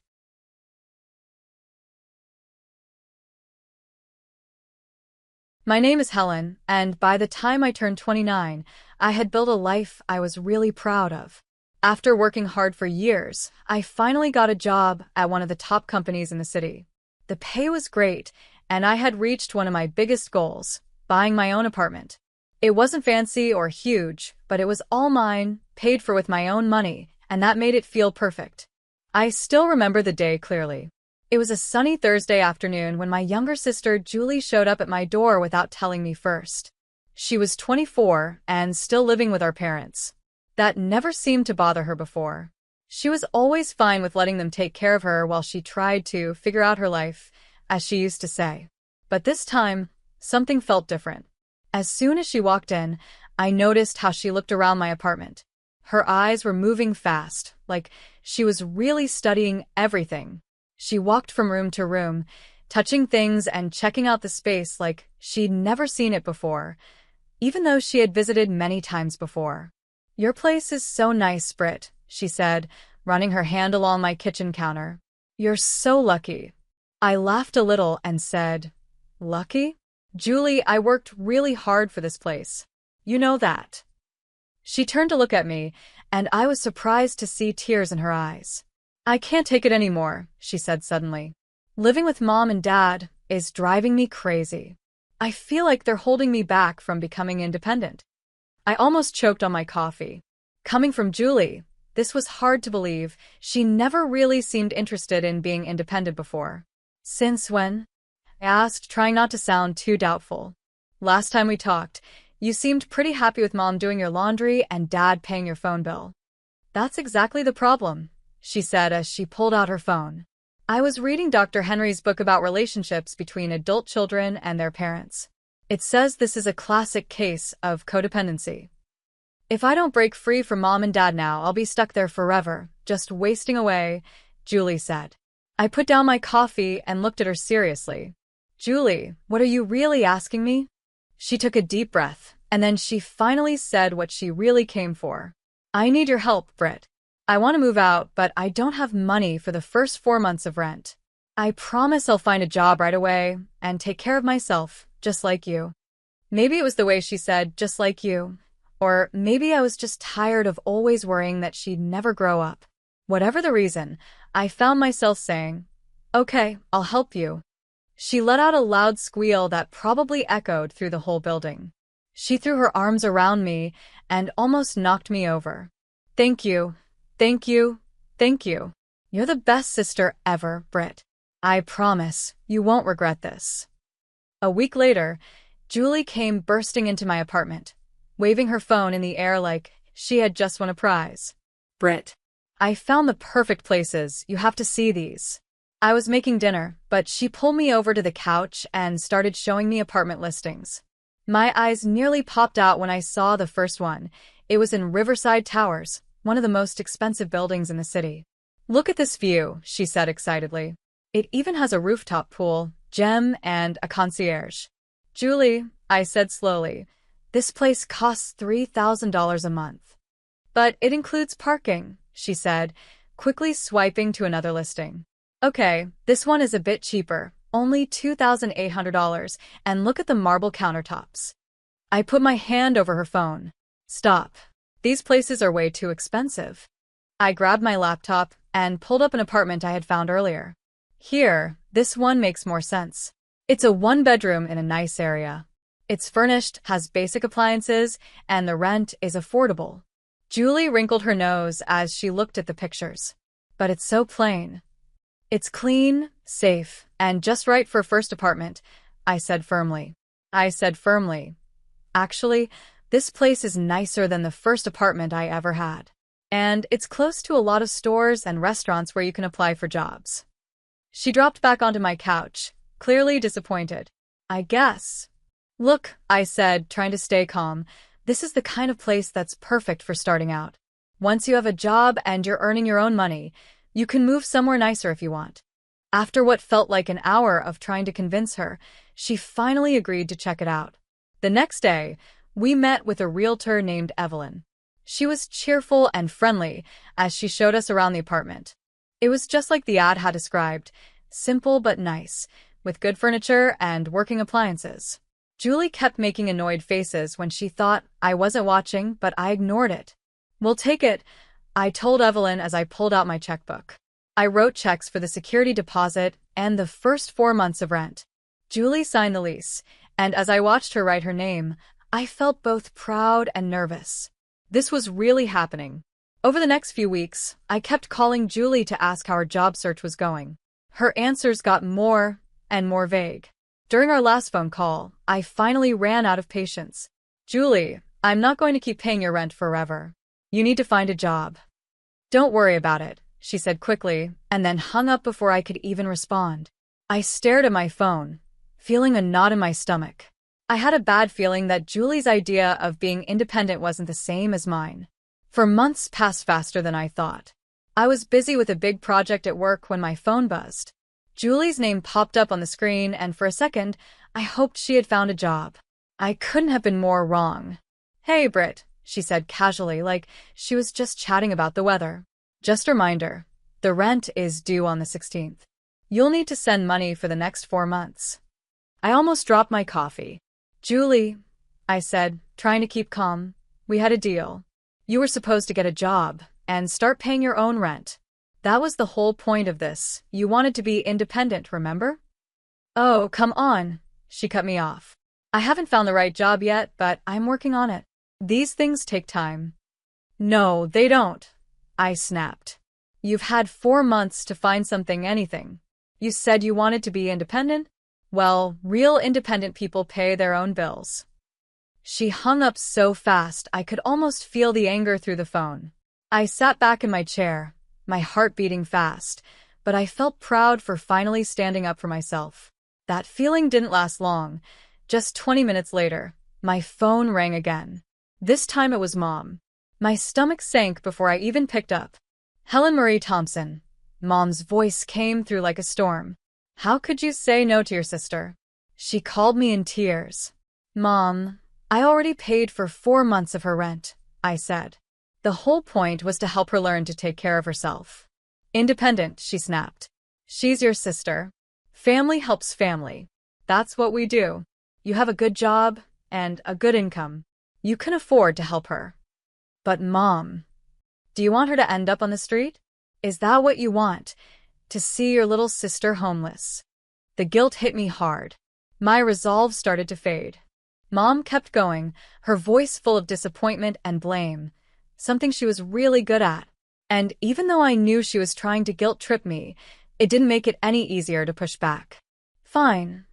My name is Helen, and by the time I turned 29, I had built a life I was really proud of. After working hard for years, I finally got a job at one of the top companies in the city. The pay was great, and I had reached one of my biggest goals, buying my own apartment. It wasn't fancy or huge, but it was all mine, paid for with my own money, and that made it feel perfect. I still remember the day clearly. It was a sunny Thursday afternoon when my younger sister Julie showed up at my door without telling me first. She was 24 and still living with our parents. That never seemed to bother her before. She was always fine with letting them take care of her while she tried to figure out her life, as she used to say. But this time, something felt different. As soon as she walked in, I noticed how she looked around my apartment. Her eyes were moving fast, like she was really studying everything. She walked from room to room, touching things and checking out the space like she'd never seen it before, even though she had visited many times before. "Your place is so nice, Britt," she said, running her hand along my kitchen counter. "You're so lucky." I laughed a little and said, "Lucky? Julie, I worked really hard for this place. You know that." She turned to look at me, and I was surprised to see tears in her eyes. "I can't take it anymore," she said suddenly. "Living with Mom and Dad is driving me crazy. I feel like they're holding me back from becoming independent." I almost choked on my coffee. Coming from Julie, this was hard to believe. She never really seemed interested in being independent before. "Since when?" I asked, trying not to sound too doubtful. "Last time we talked, you seemed pretty happy with Mom doing your laundry and Dad paying your phone bill." "That's exactly the problem," she said as she pulled out her phone. "I was reading Dr. Henry's book about relationships between adult children and their parents. It says this is a classic case of codependency. If I don't break free from Mom and Dad now, I'll be stuck there forever, just wasting away," Julie said. I put down my coffee and looked at her seriously. "Julie, what are you really asking me?" She took a deep breath, and then she finally said what she really came for. "I need your help, Britt. I want to move out, but I don't have money for the first 4 months of rent. I promise I'll find a job right away and take care of myself, just like you." Maybe it was the way she said, "just like you," or maybe I was just tired of always worrying that she'd never grow up. Whatever the reason, I found myself saying, "Okay, I'll help you." She let out a loud squeal that probably echoed through the whole building. She threw her arms around me and almost knocked me over. "Thank you, thank you, thank you. You're the best sister ever, Britt. I promise you won't regret this." A week later, Julie came bursting into my apartment, waving her phone in the air like she had just won a prize. Britt. "I found the perfect places. You have to see these." I was making dinner, but she pulled me over to the couch and started showing me apartment listings. My eyes nearly popped out when I saw the first one. It was in Riverside Towers, one of the most expensive buildings in the city. "Look at this view," she said excitedly. "It even has a rooftop pool, gym, and a concierge." "Julie," I said slowly, "this place costs $3,000 a month." "But it includes parking," she said, quickly swiping to another listing. "Okay, this one is a bit cheaper, only $2,800, and look at the marble countertops." I put my hand over her phone. "Stop. These places are way too expensive." I grabbed my laptop and pulled up an apartment I had found earlier. "Here, this one makes more sense. It's a one-bedroom in a nice area. It's furnished, has basic appliances, and the rent is affordable." Julie wrinkled her nose as she looked at the pictures. "But it's so plain." "It's clean, safe, and just right for a first apartment," I said firmly. "Actually, this place is nicer than the first apartment I ever had. And it's close to a lot of stores and restaurants where you can apply for jobs." She dropped back onto my couch, clearly disappointed. "I guess." "Look," I said, trying to stay calm, "this is the kind of place that's perfect for starting out. Once you have a job and you're earning your own money, you can move somewhere nicer if you want." After what felt like an hour of trying to convince her, she finally agreed to check it out. The next day, we met with a realtor named Evelyn. She was cheerful and friendly as she showed us around the apartment. It was just like the ad had described, simple but nice, with good furniture and working appliances. Julie kept making annoyed faces when she thought I wasn't watching, but I ignored it. "We'll take it," I told Evelyn as I pulled out my checkbook. I wrote checks for the security deposit and the first 4 months of rent. Julie signed the lease, and as I watched her write her name, I felt both proud and nervous. This was really happening. Over the next few weeks, I kept calling Julie to ask how her job search was going. Her answers got more and more vague. During our last phone call, I finally ran out of patience. "Julie, I'm not going to keep paying your rent forever. You need to find a job." "Don't worry about it," she said quickly, and then hung up before I could even respond. I stared at my phone, feeling a knot in my stomach. I had a bad feeling that Julie's idea of being independent wasn't the same as mine. For months passed faster than I thought. I was busy with a big project at work when my phone buzzed. Julie's name popped up on the screen, and for a second, I hoped she had found a job. I couldn't have been more wrong. "Hey, Britt," she said casually, like she was just chatting about the weather. "Just a reminder, the rent is due on the 16th. You'll need to send money for the next 4 months. I almost dropped my coffee. "Julie," I said, trying to keep calm, "we had a deal. You were supposed to get a job and start paying your own rent. That was the whole point of this. You wanted to be independent, remember?" "Oh, come on," she cut me off. "I haven't found the right job yet, but I'm working on it. These things take time." "No, they don't," I snapped. "You've had 4 months to find anything. You said you wanted to be independent? Well, real independent people pay their own bills." She hung up so fast I could almost feel the anger through the phone. I sat back in my chair, my heart beating fast, but I felt proud for finally standing up for myself. That feeling didn't last long. Just 20 minutes later, my phone rang again. This time it was Mom. My stomach sank before I even picked up. "Helen Marie Thompson." Mom's voice came through like a storm. "How could you say no to your sister?" She called me in tears. "Mom, I already paid for 4 months of her rent," I said. The whole point was to help her learn to take care of herself. "Independent," she snapped. "She's your sister. Family helps family. That's what we do. You have a good job and a good income. You can afford to help her." "But Mom, do you want her to end up on the street? Is that what you want? To see your little sister homeless?" The guilt hit me hard. My resolve started to fade. Mom kept going, her voice full of disappointment and blame, something she was really good at. And even though I knew she was trying to guilt-trip me, it didn't make it any easier to push back. "Fine,"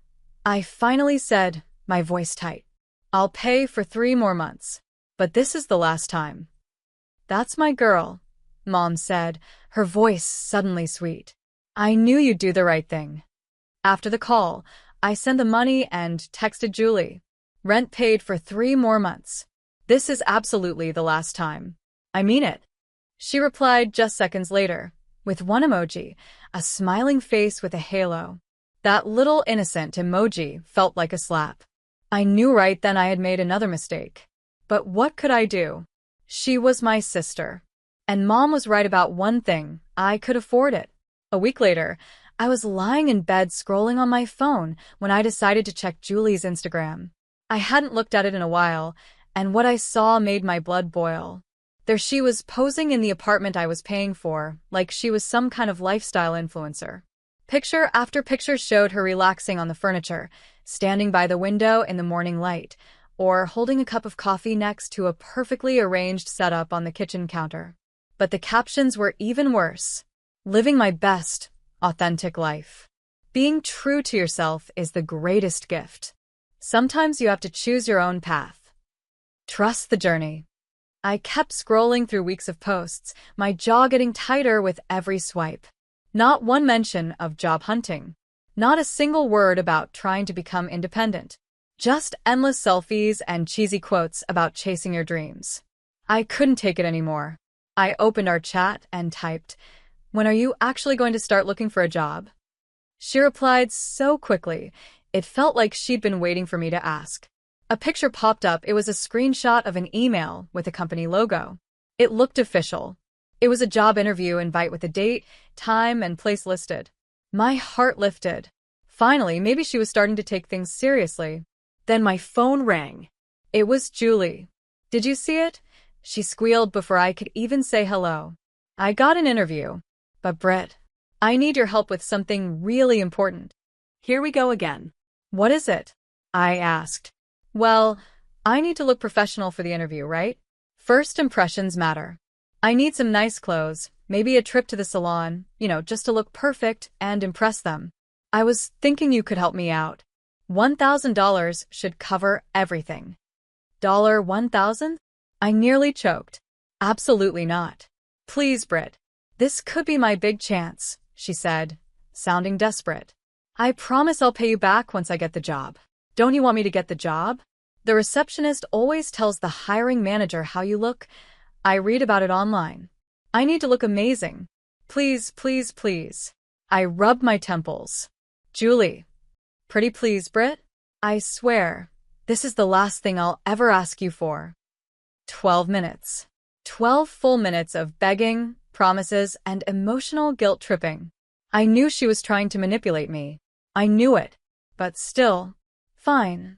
I finally said, my voice tight. "I'll pay for 3 more months. But this is the last time." "That's my girl," Mom said, her voice suddenly sweet. "I knew you'd do the right thing." After the call, I sent the money and texted Julie. "Rent paid for 3 more months. This is absolutely the last time. I mean it." She replied just seconds later, with one emoji, a smiling face with a halo. That little innocent emoji felt like a slap. I knew right then I had made another mistake. But what could I do? She was my sister. And Mom was right about one thing: I could afford it. A week later, I was lying in bed scrolling on my phone when I decided to check Julie's Instagram. I hadn't looked at it in a while, and what I saw made my blood boil. There she was posing in the apartment I was paying for, like she was some kind of lifestyle influencer. Picture after picture showed her relaxing on the furniture, standing by the window in the morning light, or holding a cup of coffee next to a perfectly arranged setup on the kitchen counter. But the captions were even worse. "Living my best, authentic life. Being true to yourself is the greatest gift. Sometimes you have to choose your own path. Trust the journey." I kept scrolling through weeks of posts, my jaw getting tighter with every swipe. Not one mention of job hunting. Not a single word about trying to become independent. Just endless selfies and cheesy quotes about chasing your dreams. I couldn't take it anymore. I opened our chat and typed, "When are you actually going to start looking for a job?" She replied so quickly, it felt like she'd been waiting for me to ask. A picture popped up. It was a screenshot of an email with a company logo. It looked official. It was a job interview invite with a date, time, and place listed. My heart lifted. Finally, maybe she was starting to take things seriously. Then my phone rang. It was Julie. "Did you see it?" She squealed before I could even say hello. "I got an interview. But Britt, I need your help with something really important." Here we go again. "What is it?" I asked. "Well, I need to look professional for the interview, right? First impressions matter. I need some nice clothes, maybe a trip to the salon, just to look perfect and impress them. I was thinking you could help me out. $1,000 should cover everything." $1,000? I nearly choked. "Absolutely not. Please, Britt. This could be my big chance," she said, sounding desperate. "I promise I'll pay you back once I get the job." "Don't you want me to get the job?" "The receptionist always tells the hiring manager how you look. I read about it online. I need to look amazing. Please, please, please." I rubbed my temples. "Julie. Pretty please, Britt? I swear, this is the last thing I'll ever ask you for." 12 minutes. 12 full minutes of begging, promises, and emotional guilt-tripping. I knew she was trying to manipulate me. I knew it. But still. "Fine,"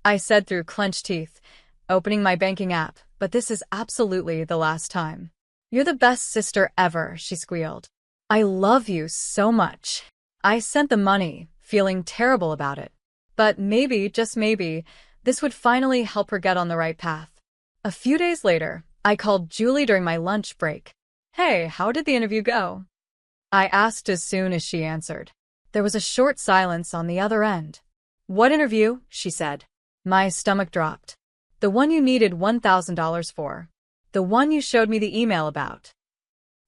I said through clenched teeth, opening my banking app, "but this is absolutely the last time." "You're the best sister ever," she squealed. "I love you so much." I sent the money, feeling terrible about it. But maybe, just maybe, this would finally help her get on the right path. A few days later, I called Julie during my lunch break. "Hey, how did the interview go?" I asked as soon as she answered. There was a short silence on the other end. "What interview?" she said. My stomach dropped. "The one you needed $1,000 for. The one you showed me the email about."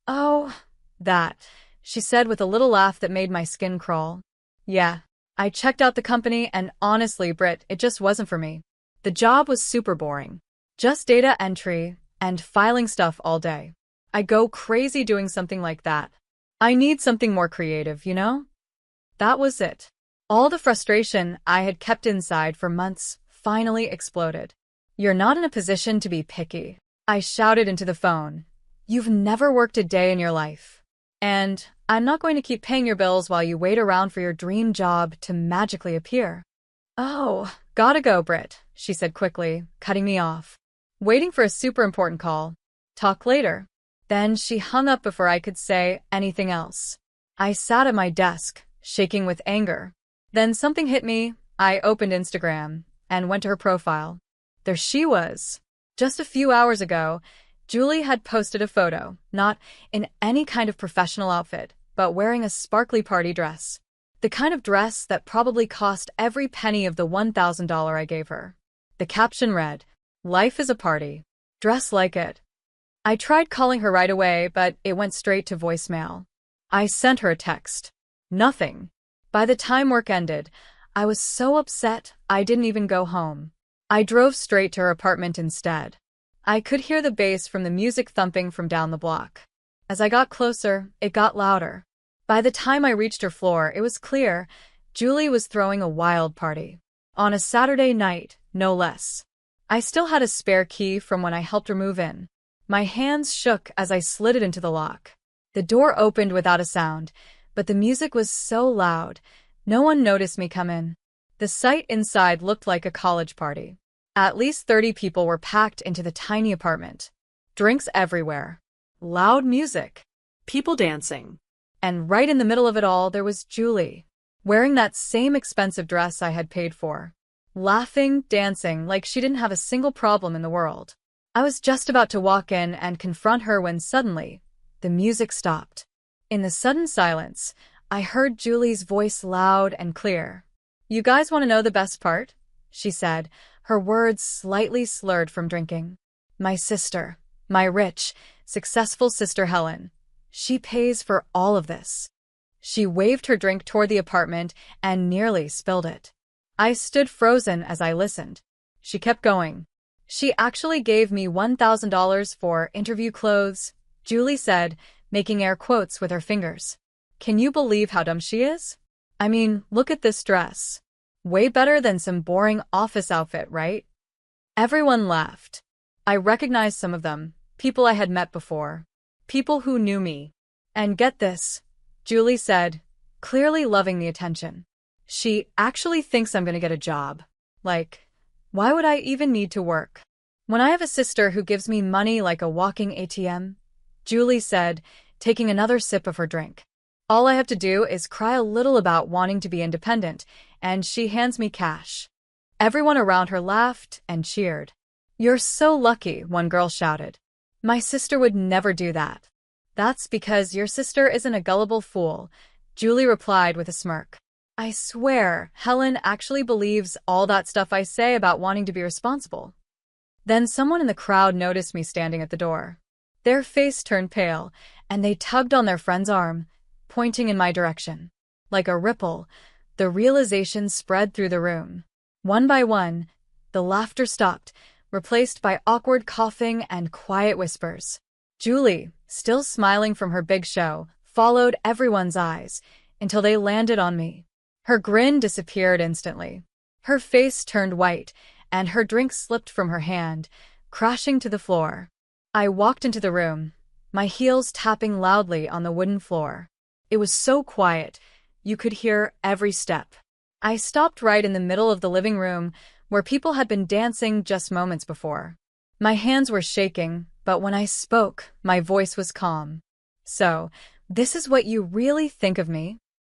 "Oh, that," she said with a little laugh that made my skin crawl. "Yeah, I checked out the company and honestly, Britt, it just wasn't for me. The job was super boring. Just data entry and filing stuff all day. I go crazy doing something like that. I need something more creative, you know?" That was it. All the frustration I had kept inside for months finally exploded. "You're not in a position to be picky," I shouted into the phone. "You've never worked a day in your life. And I'm not going to keep paying your bills while you wait around for your dream job to magically appear." "Oh, gotta go, Britt," she said quickly, cutting me off. "Waiting for a super important call. Talk later." Then she hung up before I could say anything else. I sat at my desk, shaking with anger. Then something hit me. I opened Instagram and went to her profile. There she was. Just a few hours ago, Julie had posted a photo, not in any kind of professional outfit, but wearing a sparkly party dress. The kind of dress that probably cost every penny of the $1,000 I gave her. The caption read, "Life is a party. Dress like it." I tried calling her right away, but it went straight to voicemail. I sent her a text. Nothing. By the time work ended, I was so upset I didn't even go home. I drove straight to her apartment instead. I could hear the bass from the music thumping from down the block. As I got closer, it got louder. By the time I reached her floor, it was clear Julie was throwing a wild party. On a Saturday night, no less. I still had a spare key from when I helped her move in. My hands shook as I slid it into the lock. The door opened without a sound, but the music was so loud, no one noticed me come in. The sight inside looked like a college party. At least 30 people were packed into the tiny apartment. Drinks everywhere. Loud music. People dancing. And right in the middle of it all, there was Julie, wearing that same expensive dress I had paid for. Laughing, dancing, like she didn't have a single problem in the world. I was just about to walk in and confront her when suddenly, the music stopped. In the sudden silence, I heard Julie's voice loud and clear. "You guys want to know the best part?" she said, her words slightly slurred from drinking. "My sister, my rich, successful sister Helen. She pays for all of this." She waved her drink toward the apartment and nearly spilled it. I stood frozen as I listened. She kept going. "She actually gave me $1,000 for interview clothes," Julie said, making air quotes with her fingers. "Can you believe how dumb she is? I mean, look at this dress. Way better than some boring office outfit, right?" Everyone laughed. I recognized some of them, people I had met before, people who knew me. And get this, Julie said, clearly loving the attention. She actually thinks I'm gonna get a job. Like, why would I even need to work? When I have a sister who gives me money like a walking ATM, Julie said, taking another sip of her drink. All I have to do is cry a little about wanting to be independent, and she hands me cash. Everyone around her laughed and cheered. You're so lucky, one girl shouted. My sister would never do that. That's because your sister isn't a gullible fool, Julie replied with a smirk. I swear, Helen actually believes all that stuff I say about wanting to be responsible. Then someone in the crowd noticed me standing at the door. Their face turned pale, and they tugged on their friend's arm, pointing in my direction. Like a ripple, the realization spread through the room. One by one, the laughter stopped, replaced by awkward coughing and quiet whispers. Julie, still smiling from her big show, followed everyone's eyes until they landed on me. Her grin disappeared instantly. Her face turned white, and her drink slipped from her hand, crashing to the floor. I walked into the room, my heels tapping loudly on the wooden floor. It was so quiet, you could hear every step. I stopped right in the middle of the living room, where people had been dancing just moments before. My hands were shaking, but when I spoke, my voice was calm. So, this is what you really think of me?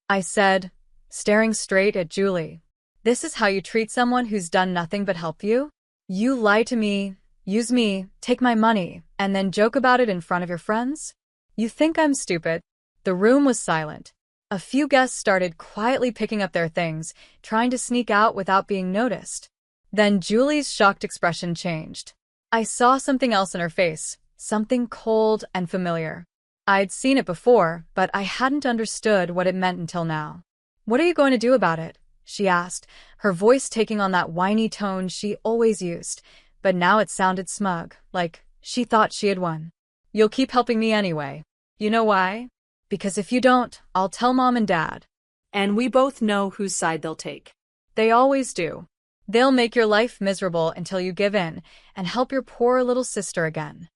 I said, staring straight at Julie. This is how you treat someone who's done nothing but help you? You lie to me, use me, take my money, and then joke about it in front of your friends? You think I'm stupid? The room was silent. A few guests started quietly picking up their things, trying to sneak out without being noticed. Then Julie's shocked expression changed. I saw something else in her face, something cold and familiar. I'd seen it before, but I hadn't understood what it meant until now. What are you going to do about it? She asked, her voice taking on that whiny tone she always used, but now it sounded smug, like she thought she had won. You'll keep helping me anyway. You know why? Because if you don't, I'll tell Mom and Dad. And we both know whose side they'll take. They always do. They'll make your life miserable until you give in and help your poor little sister again.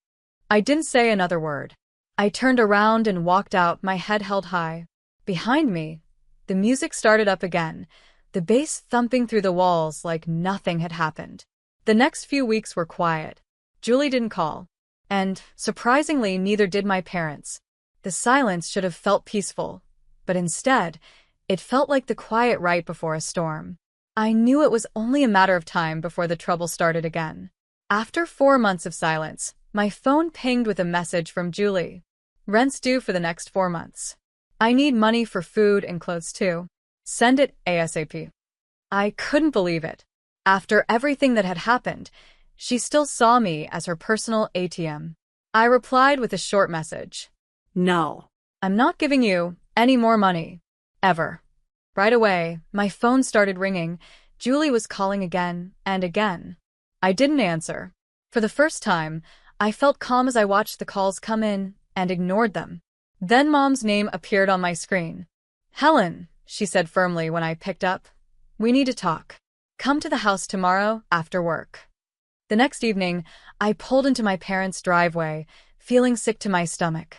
I didn't say another word. I turned around and walked out, my head held high. Behind me, the music started up again, the bass thumping through the walls like nothing had happened. The next few weeks were quiet. Julie didn't call. And, surprisingly, neither did my parents. The silence should have felt peaceful, but instead, it felt like the quiet right before a storm. I knew it was only a matter of time before the trouble started again. After 4 months of silence, my phone pinged with a message from Julie. Rent's due for the next 4 months. I need money for food and clothes too. Send it ASAP. I couldn't believe it. After everything that had happened, she still saw me as her personal ATM. I replied with a short message. No. I'm not giving you any more money. Ever. Right away, my phone started ringing. Julie was calling again and again. I didn't answer. For the first time, I felt calm as I watched the calls come in and ignored them. Then Mom's name appeared on my screen. Helen, she said firmly when I picked up. We need to talk. Come to the house tomorrow after work. The next evening, I pulled into my parents' driveway, feeling sick to my stomach.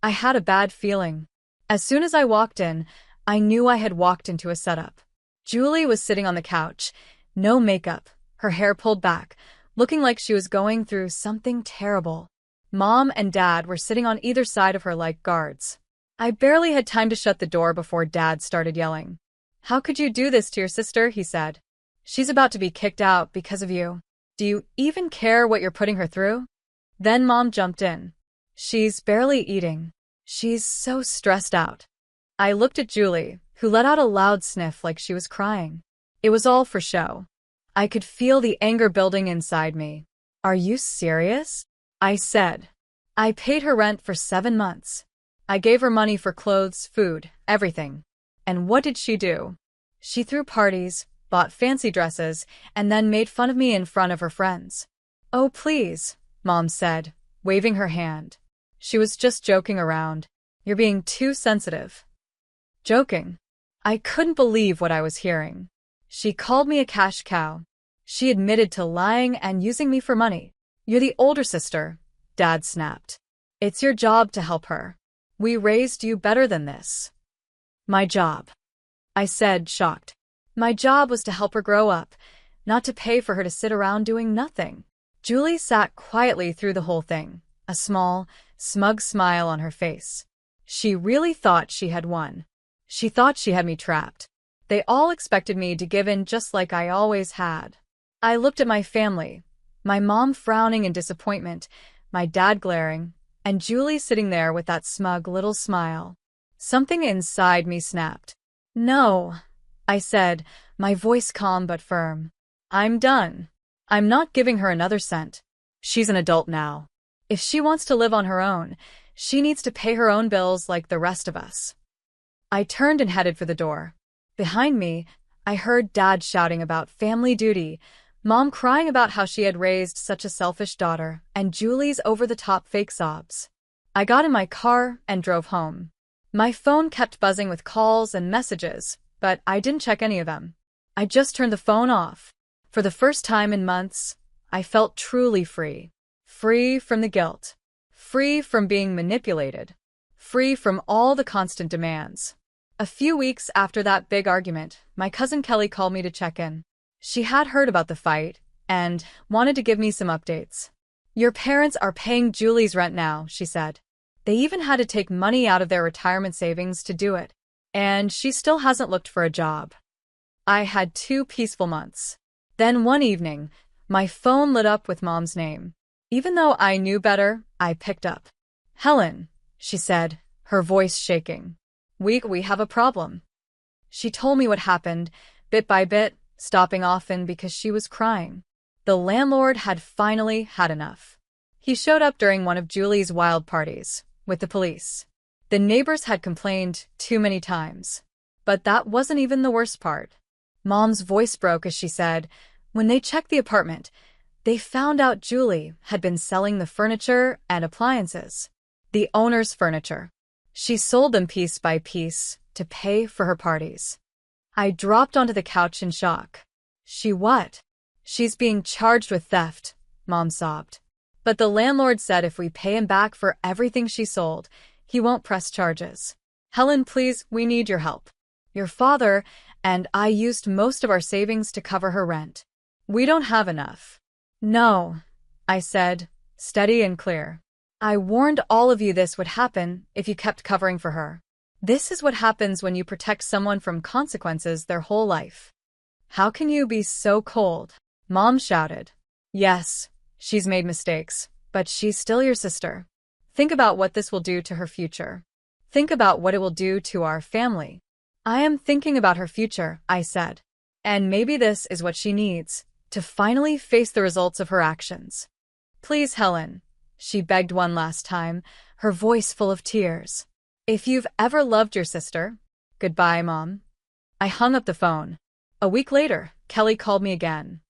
I had a bad feeling. As soon as I walked in, I knew I had walked into a setup. Julie was sitting on the couch, no makeup, her hair pulled back, looking like she was going through something terrible. Mom and Dad were sitting on either side of her like guards. I barely had time to shut the door before Dad started yelling. How could you do this to your sister? He said. She's about to be kicked out because of you. Do you even care what you're putting her through? Then Mom jumped in. She's barely eating. She's so stressed out. I looked at Julie, who let out a loud sniff like she was crying. It was all for show. I could feel the anger building inside me. Are you serious? I said. I paid her rent for 7 months. I gave her money for clothes, food, everything. And what did she do? She threw parties, bought fancy dresses, and then made fun of me in front of her friends. Oh, please, Mom said, waving her hand. She was just joking around. You're being too sensitive. Joking? I couldn't believe what I was hearing. She called me a cash cow. She admitted to lying and using me for money. You're the older sister, Dad snapped. It's your job to help her. We raised you better than this. My job, I said, shocked. My job was to help her grow up, not to pay for her to sit around doing nothing. Julie sat quietly through the whole thing, a small, smug smile on her face. She really thought she had won. She thought she had me trapped. They all expected me to give in just like I always had. I looked at my family, my mom frowning in disappointment, my dad glaring, and Julie sitting there with that smug little smile. Something inside me snapped. No, I said, my voice calm but firm. I'm done. I'm not giving her another cent. She's an adult now. If she wants to live on her own, she needs to pay her own bills like the rest of us. I turned and headed for the door. Behind me, I heard Dad shouting about family duty, Mom crying about how she had raised such a selfish daughter, and Julie's over-the-top fake sobs. I got in my car and drove home. My phone kept buzzing with calls and messages, but I didn't check any of them. I just turned the phone off. For the first time in months, I felt truly free. Free from the guilt. Free from being manipulated. Free from all the constant demands. A few weeks after that big argument, my cousin Kelly called me to check in. She had heard about the fight and wanted to give me some updates. Your parents are paying Julie's rent now, she said. They even had to take money out of their retirement savings to do it. And she still hasn't looked for a job. I had 2 peaceful months. Then one evening, my phone lit up with Mom's name. Even though I knew better, I picked up. Helen, she said, her voice shaking. We have a problem. She told me what happened, bit by bit, stopping often because she was crying. The landlord had finally had enough. He showed up during one of Julie's wild parties, with the police. The neighbors had complained too many times. But that wasn't even the worst part. Mom's voice broke as she said, when they checked the apartment, they found out Julie had been selling the furniture and appliances. The owner's furniture. She sold them piece by piece to pay for her parties. I dropped onto the couch in shock. She what? She's being charged with theft, Mom sobbed. But the landlord said if we pay him back for everything she sold, he won't press charges. Helen, please, we need your help. Your father and I used most of our savings to cover her rent. We don't have enough. No, I said, steady and clear. I warned all of you this would happen if you kept covering for her. This is what happens when you protect someone from consequences their whole life. How can you be so cold? Mom shouted. Yes, she's made mistakes, but she's still your sister. Think about what this will do to her future. Think about what it will do to our family. I am thinking about her future, I said. And maybe this is what she needs, to finally face the results of her actions. Please, Helen, she begged one last time, her voice full of tears. If you've ever loved your sister, goodbye, Mom. I hung up the phone. A week later, Kelly called me again.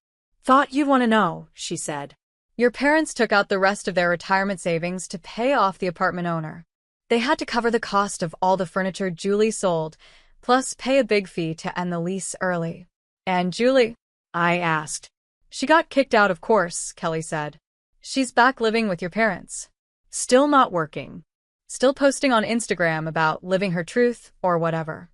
Thought you'd want to know, she said. Your parents took out the rest of their retirement savings to pay off the apartment owner. They had to cover the cost of all the furniture Julie sold, plus pay a big fee to end the lease early. And Julie? I asked. She got kicked out, of course, Kelly said. She's back living with your parents. Still not working. Still posting on Instagram about living her truth or whatever.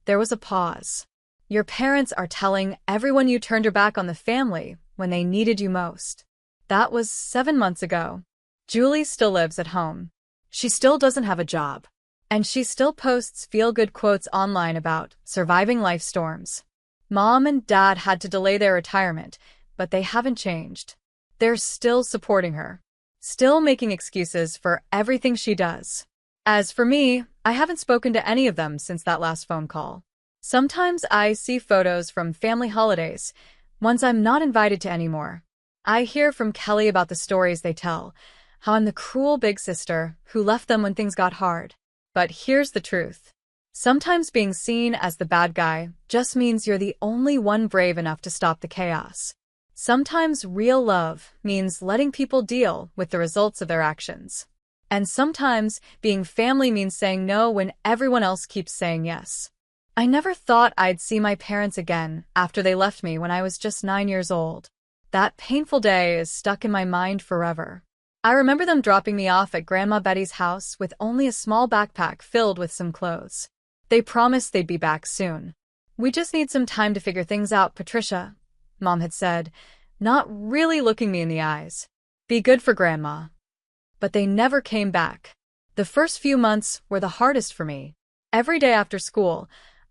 There was a pause. Your parents are telling everyone you turned your back on the family when they needed you most. That was 7 months ago. Julie still lives at home. She still doesn't have a job. And she still posts feel-good quotes online about surviving life storms. Mom and Dad had to delay their retirement, but they haven't changed. They're still supporting her. Still making excuses for everything she does. As for me, I haven't spoken to any of them since that last phone call. Sometimes I see photos from family holidays, ones I'm not invited to anymore. I hear from Kelly about the stories they tell, how I'm the cruel big sister who left them when things got hard. But here's the truth. Sometimes being seen as the bad guy just means you're the only one brave enough to stop the chaos. Sometimes real love means letting people deal with the results of their actions. And sometimes being family means saying no when everyone else keeps saying yes. I never thought I'd see my parents again after they left me when I was just 9 years old. That painful day is stuck in my mind forever. I remember them dropping me off at Grandma Betty's house with only a small backpack filled with some clothes. They promised they'd be back soon. "We just need some time to figure things out, Patricia," Mom had said, not really looking me in the eyes. "Be good for Grandma." But they never came back. The first few months were the hardest for me. Every day after school,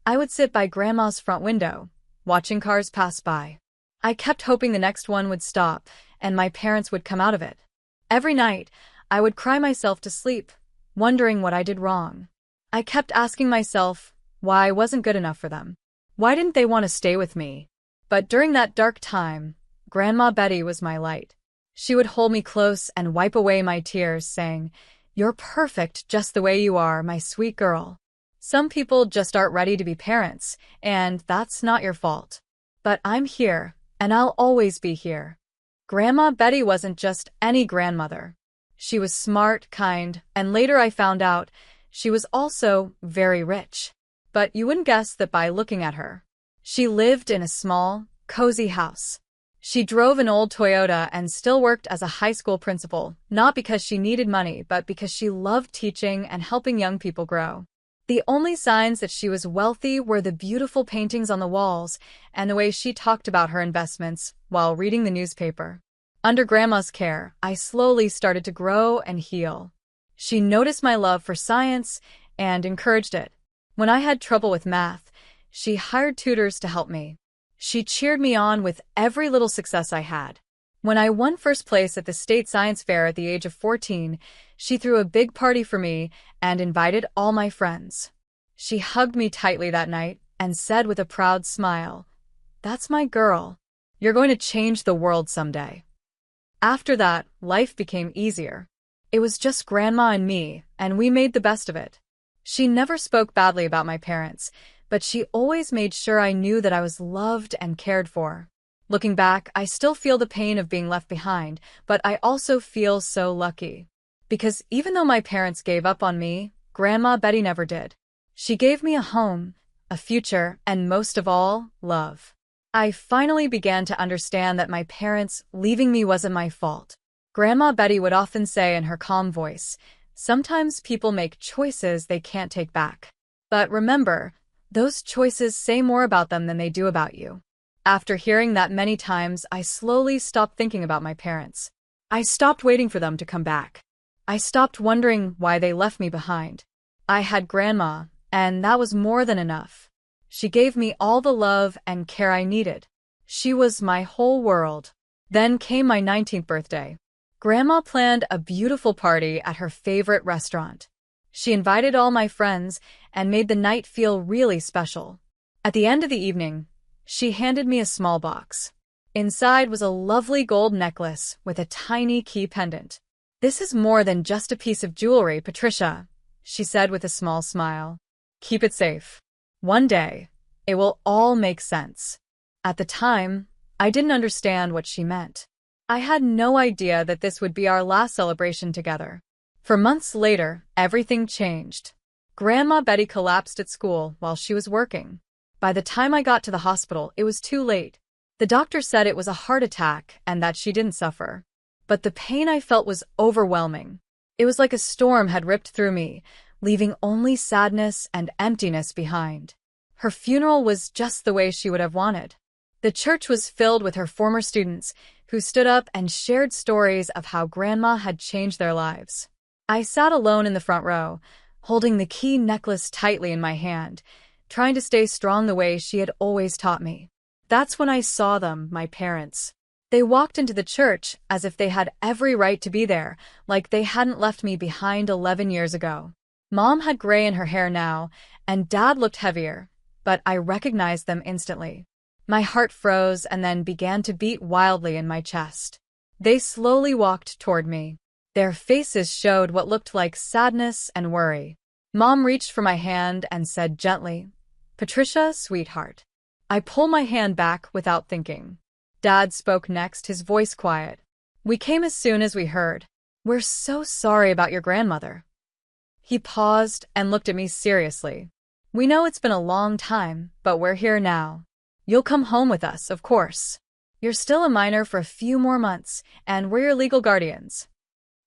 I would sit by Grandma's front window, watching cars pass by. I kept hoping the next one would stop and my parents would come out of it. Every night, I would cry myself to sleep, wondering what I did wrong. I kept asking myself why I wasn't good enough for them. Why didn't they want to stay with me? But during that dark time, Grandma Betty was my light. She would hold me close and wipe away my tears, saying, "You're perfect just the way you are, my sweet girl. Some people just aren't ready to be parents, and that's not your fault. But I'm here, and I'll always be here." Grandma Betty wasn't just any grandmother. She was smart, kind, and later I found out she was also very rich. But you wouldn't guess that by looking at her. She lived in a small, cozy house. She drove an old Toyota and still worked as a high school principal, not because she needed money, but because she loved teaching and helping young people grow. The only signs that she was wealthy were the beautiful paintings on the walls and the way she talked about her investments while reading the newspaper. Under Grandma's care, I slowly started to grow and heal. She noticed my love for science and encouraged it. When I had trouble with math, she hired tutors to help me. She cheered me on with every little success I had. When I won first place at the state science fair at the age of 14, she threw a big party for me and invited all my friends. She hugged me tightly that night and said with a proud smile, "That's my girl. You're going to change the world someday." After that, life became easier. It was just Grandma and me, and we made the best of it. She never spoke badly about my parents, but she always made sure I knew that I was loved and cared for. Looking back, I still feel the pain of being left behind, but I also feel so lucky. Because even though my parents gave up on me, Grandma Betty never did. She gave me a home, a future, and most of all, love. I finally began to understand that my parents leaving me wasn't my fault. Grandma Betty would often say in her calm voice, "Sometimes people make choices they can't take back. But remember, those choices say more about them than they do about you." After hearing that many times, I slowly stopped thinking about my parents. I stopped waiting for them to come back. I stopped wondering why they left me behind. I had Grandma, and that was more than enough. She gave me all the love and care I needed. She was my whole world. Then came my 19th birthday. Grandma planned a beautiful party at her favorite restaurant. She invited all my friends and made the night feel really special. At the end of the evening, she handed me a small box. Inside was a lovely gold necklace with a tiny key pendant. "This is more than just a piece of jewelry, Patricia," she said with a small smile. "Keep it safe. One day, it will all make sense." At the time, I didn't understand what she meant. I had no idea that this would be our last celebration together. For months later, everything changed. Grandma Betty collapsed at school while she was working. By the time I got to the hospital, it was too late. The doctor said it was a heart attack and that she didn't suffer. But the pain I felt was overwhelming. It was like a storm had ripped through me, leaving only sadness and emptiness behind. Her funeral was just the way she would have wanted. The church was filled with her former students who stood up and shared stories of how Grandma had changed their lives. I sat alone in the front row, holding the key necklace tightly in my hand, trying to stay strong the way she had always taught me. That's when I saw them, my parents. They walked into the church as if they had every right to be there, like they hadn't left me behind 11 years ago. Mom had gray in her hair now, and Dad looked heavier, but I recognized them instantly. My heart froze and then began to beat wildly in my chest. They slowly walked toward me. Their faces showed what looked like sadness and worry. Mom reached for my hand and said gently, "Patricia, sweetheart." I pulled my hand back without thinking. Dad spoke next, his voice quiet. "We came as soon as we heard. We're so sorry about your grandmother." He paused and looked at me seriously. We know it's been a long time, but we're here now. You'll come home with us, of course. You're still a minor for a few more months, and we're your legal guardians."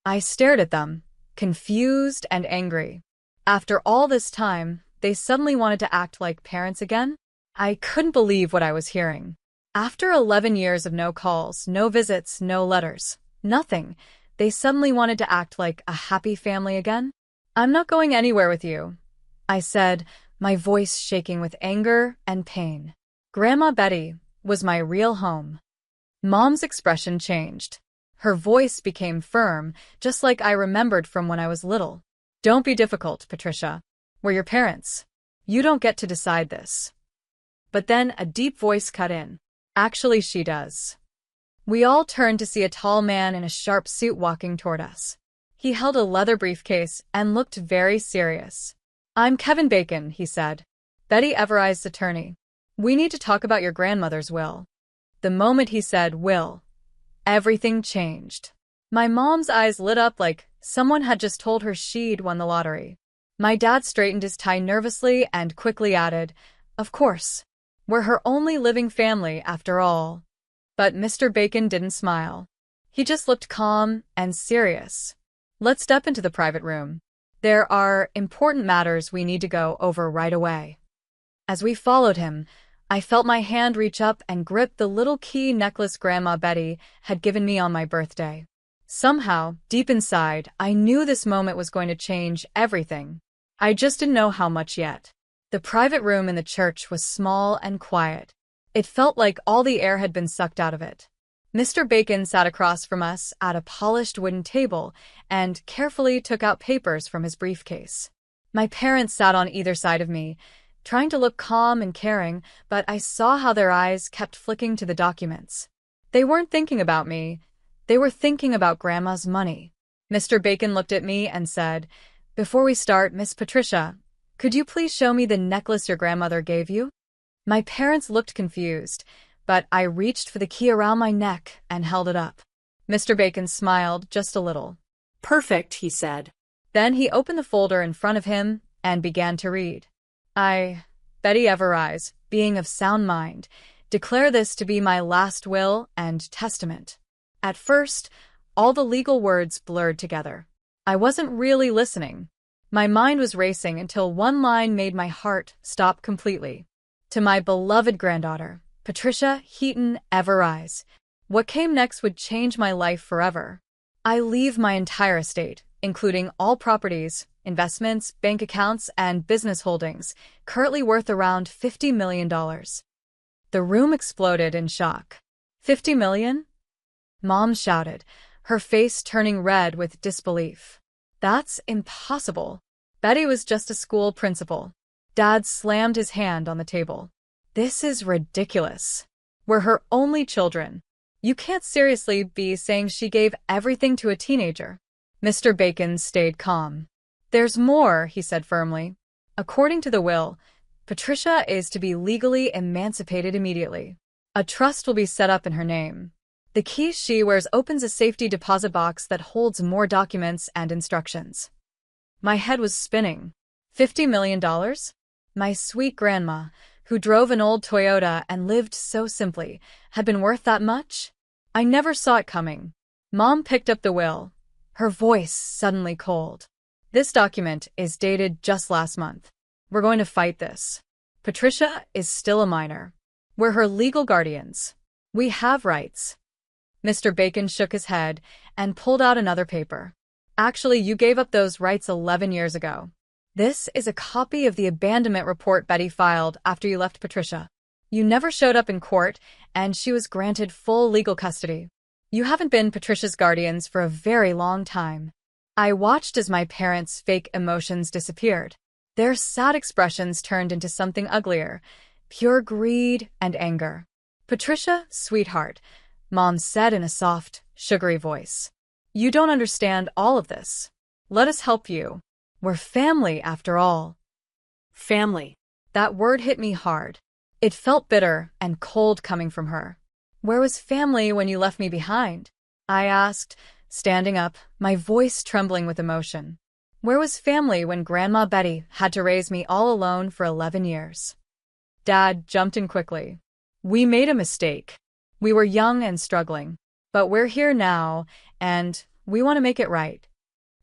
I stared at them, confused and angry. After all this time, they suddenly wanted to act like parents again? I couldn't believe what I was hearing. After 11 years of no calls, no visits, no letters, nothing, they suddenly wanted to act like a happy family again? "I'm not going anywhere with you," I said, my voice shaking with anger and pain. Grandma Betty was my real home. Mom's expression changed. Her voice became firm, just like I remembered from when I was little. "Don't be difficult, Patricia. We're your parents. You don't get to decide this." But then a deep voice cut in. "Actually, she does." We all turned to see a tall man in a sharp suit walking toward us. He held a leather briefcase and looked very serious. "I'm Kevin Bacon," he said, "Betty Evereye's attorney. We need to talk about your grandmother's will." The moment he said will, everything changed. My mom's eyes lit up like someone had just told her she'd won the lottery. My dad straightened his tie nervously and quickly added, "Of course. We're her only living family, after all." But Mr. Bacon didn't smile. He just looked calm and serious. "Let's step into the private room. There are important matters we need to go over right away." As we followed him, I felt my hand reach up and grip the little key necklace Grandma Betty had given me on my birthday. Somehow, deep inside, I knew this moment was going to change everything. I just didn't know how much yet. The private room in the church was small and quiet. It felt like all the air had been sucked out of it. Mr. Bacon sat across from us at a polished wooden table and carefully took out papers from his briefcase. My parents sat on either side of me, trying to look calm and caring, but I saw how their eyes kept flicking to the documents. They weren't thinking about me. They were thinking about Grandma's money. Mr. Bacon looked at me and said, "Before we start, Miss Patricia, could you please show me the necklace your grandmother gave you?" My parents looked confused, but I reached for the key around my neck and held it up. Mr. Bacon smiled just a little. "Perfect," he said. Then he opened the folder in front of him and began to read. "I, Betty Evereye's, being of sound mind, declare this to be my last will and testament." At first, all the legal words blurred together. I wasn't really listening. My mind was racing until one line made my heart stop completely. "To my beloved granddaughter, Patricia Heaton Evereye's." What came next would change my life forever. I leave my entire estate, including all properties, investments, bank accounts, and business holdings, currently worth around $50 million. The room exploded in shock. "50 million?" Mom shouted, her face turning red with disbelief. "That's impossible. Betty was just a school principal." Dad slammed his hand on the table. "This is ridiculous. We're her only children. You can't seriously be saying she gave everything to a teenager." Mr. Bacon stayed calm. "There's more," he said firmly. "According to the will, Patricia is to be legally emancipated immediately. A trust will be set up in her name. The key she wears opens a safety deposit box that holds more documents and instructions." My head was spinning. $50 million? My sweet grandma, who drove an old Toyota and lived so simply, had been worth that much? I never saw it coming. Mom picked up the will, her voice suddenly cold. "This document is dated just last month. We're going to fight this. Patricia is still a minor. We're her legal guardians. We have rights." Mr. Bacon shook his head and pulled out another paper. "Actually, you gave up those rights 11 years ago. This is a copy of the abandonment report Betty filed after you left Patricia. You never showed up in court, and she was granted full legal custody. You haven't been Patricia's guardians for a very long time." I watched as my parents' fake emotions disappeared. Their sad expressions turned into something uglier, pure greed and anger. "Patricia, sweetheart," Mom said in a soft, sugary voice. "You don't understand all of this. Let us help you. We're family, after all." Family. That word hit me hard. It felt bitter and cold coming from her. "Where was family when you left me behind?" I asked, standing up, my voice trembling with emotion. Where was family when Grandma Betty had to raise me all alone for 11 years? Dad jumped in quickly. We made a mistake. We were young and struggling. But we're here now, and we want to make it right.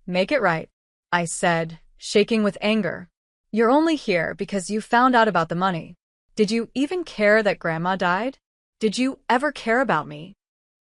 Make it right, I said, shaking with anger. You're only here because you found out about the money. Did you even care that Grandma died? Did you ever care about me?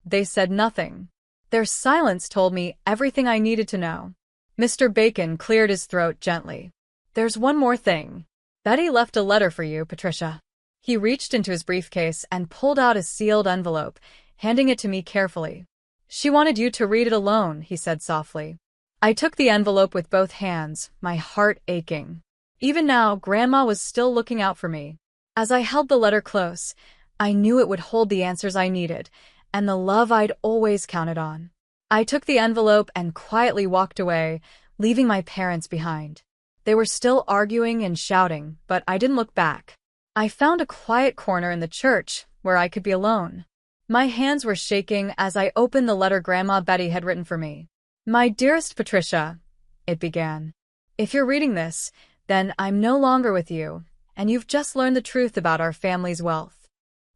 They said nothing. Their silence told me everything I needed to know. Mr. Bacon cleared his throat gently. There's one more thing. Betty left a letter for you, Patricia. He reached into his briefcase and pulled out a sealed envelope, handing it to me carefully. She wanted you to read it alone, he said softly. I took the envelope with both hands, my heart aching. Even now, Grandma was still looking out for me. As I held the letter close, I knew it would hold the answers I needed, and the love I'd always counted on. I took the envelope and quietly walked away, leaving my parents behind. They were still arguing and shouting, but I didn't look back. I found a quiet corner in the church where I could be alone. My hands were shaking as I opened the letter Grandma Betty had written for me. My dearest Patricia, it began. If you're reading this, then I'm no longer with you, and you've just learned the truth about our family's wealth.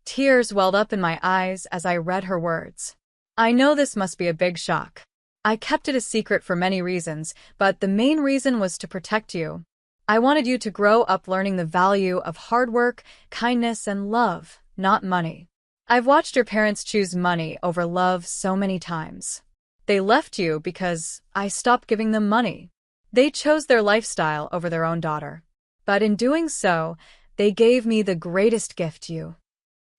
Tears welled up in my eyes as I read her words. I know this must be a big shock. I kept it a secret for many reasons, but the main reason was to protect you. I wanted you to grow up learning the value of hard work, kindness, and love, not money. I've watched your parents choose money over love so many times. They left you because I stopped giving them money. They chose their lifestyle over their own daughter. But in doing so, they gave me the greatest gift, you.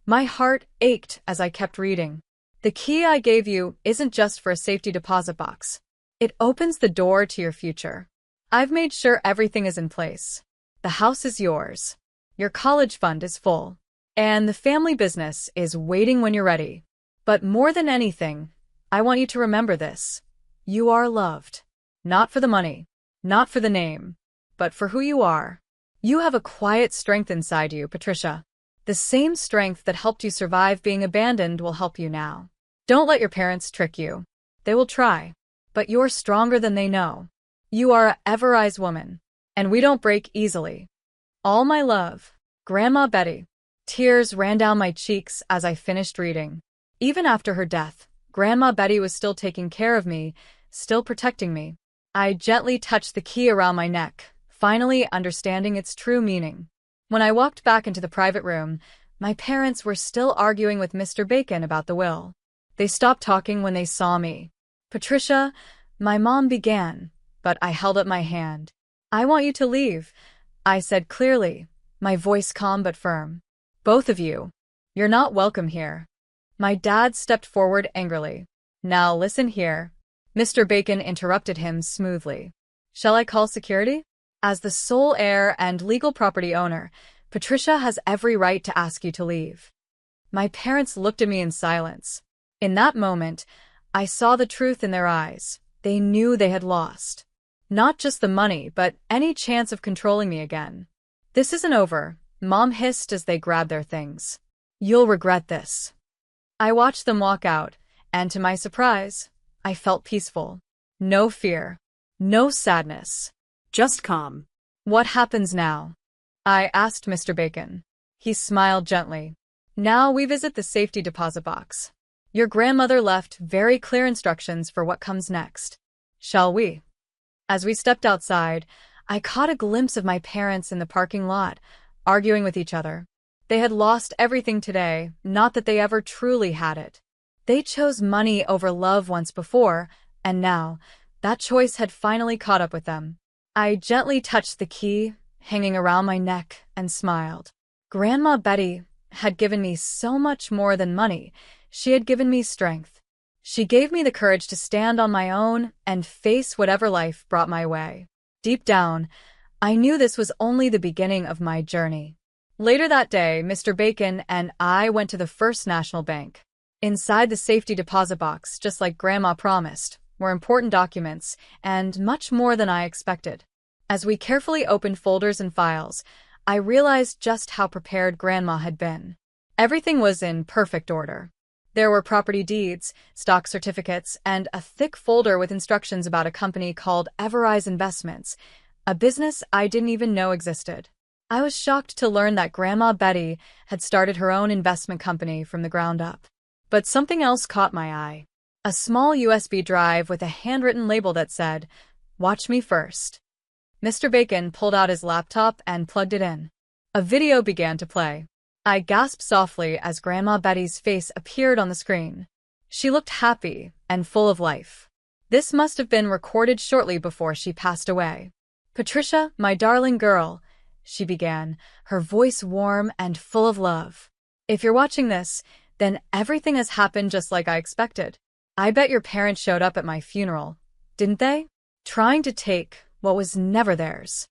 My heart ached as I kept reading. The key I gave you isn't just for a safety deposit box. It opens the door to your future. I've made sure everything is in place. The house is yours. Your college fund is full. And the family business is waiting when you're ready. But more than anything, I want you to remember this. You are loved. Not for the money, not for the name, but for who you are. You have a quiet strength inside you, Patricia. The same strength that helped you survive being abandoned will help you now. Don't let your parents trick you. They will try, but you're stronger than they know. You are a ever-rise woman, and we don't break easily. All my love, Grandma Betty. Tears ran down my cheeks as I finished reading. Even after her death, Grandma Betty was still taking care of me, still protecting me. I gently touched the key around my neck, finally understanding its true meaning. When I walked back into the private room, my parents were still arguing with Mr. Bacon about the will. They stopped talking when they saw me. Patricia, my mom began, but I held up my hand. I want you to leave, I said clearly, my voice calm but firm. Both of you. You're not welcome here. My dad stepped forward angrily. Now listen here. Mr. Bacon interrupted him smoothly. Shall I call security? As the sole heir and legal property owner, Patricia has every right to ask you to leave. My parents looked at me in silence. In that moment, I saw the truth in their eyes. They knew they had lost. Not just the money, but any chance of controlling me again. This isn't over, Mom hissed as they grabbed their things. You'll regret this. I watched them walk out, and to my surprise, I felt peaceful. No fear. No sadness. Just calm. What happens now? I asked Mr. Bacon. He smiled gently. Now we visit the safety deposit box. Your grandmother left very clear instructions for what comes next. Shall we? As we stepped outside, I caught a glimpse of my parents in the parking lot, arguing with each other. They had lost everything today, not that they ever truly had it. They chose money over love once before, and now, that choice had finally caught up with them. I gently touched the key, hanging around my neck, and smiled. Grandma Betty had given me so much more than money. She had given me strength. She gave me the courage to stand on my own and face whatever life brought my way. Deep down, I knew this was only the beginning of my journey. Later that day, Mr. Bacon and I went to the First National Bank. Inside the safety deposit box, just like Grandma promised, were important documents and much more than I expected. As we carefully opened folders and files, I realized just how prepared Grandma had been. Everything was in perfect order. There were property deeds, stock certificates, and a thick folder with instructions about a company called Everrise Investments, a business I didn't even know existed. I was shocked to learn that Grandma Betty had started her own investment company from the ground up. But something else caught my eye. A small USB drive with a handwritten label that said, "Watch me first." Mr. Bacon pulled out his laptop and plugged it in. A video began to play. I gasped softly as Grandma Betty's face appeared on the screen. She looked happy and full of life. This must have been recorded shortly before she passed away. "Patricia, my darling girl," she began, her voice warm and full of love. "If you're watching this, then everything has happened just like I expected. I bet your parents showed up at my funeral, didn't they? Trying to take what was never theirs."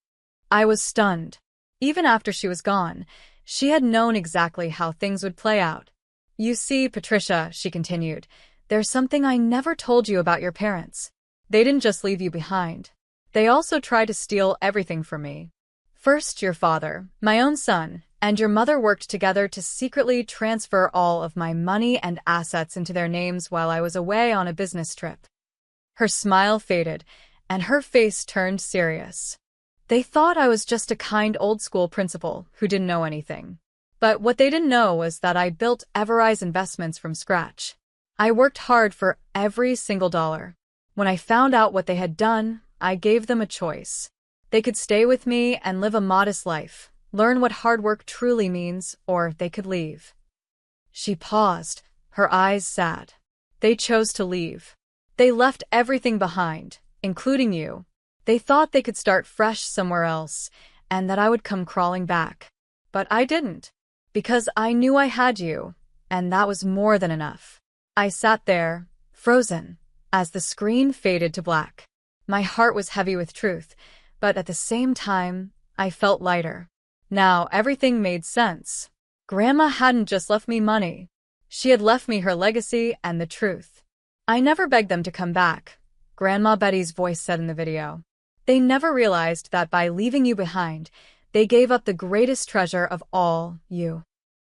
I was stunned. Even after she was gone, she had known exactly how things would play out. "You see, Patricia," she continued, "there's something I never told you about your parents. They didn't just leave you behind. They also tried to steal everything from me. First, your father, my own son, and your mother worked together to secretly transfer all of my money and assets into their names while I was away on a business trip." Her smile faded, and her face turned serious. "They thought I was just a kind old-school principal who didn't know anything. But what they didn't know was that I built Everrise Investments from scratch. I worked hard for every single dollar. When I found out what they had done, I gave them a choice. They could stay with me and live a modest life, learn what hard work truly means, or they could leave." She paused, her eyes sad. "They chose to leave. They left everything behind, including you. They thought they could start fresh somewhere else, and that I would come crawling back. But I didn't, because I knew I had you, and that was more than enough." I sat there, frozen, as the screen faded to black. My heart was heavy with truth, but at the same time, I felt lighter. Now everything made sense. Grandma hadn't just left me money. She had left me her legacy and the truth. "I never begged them to come back," Grandma Betty's voice said in the video. "They never realized that by leaving you behind, they gave up the greatest treasure of all, you."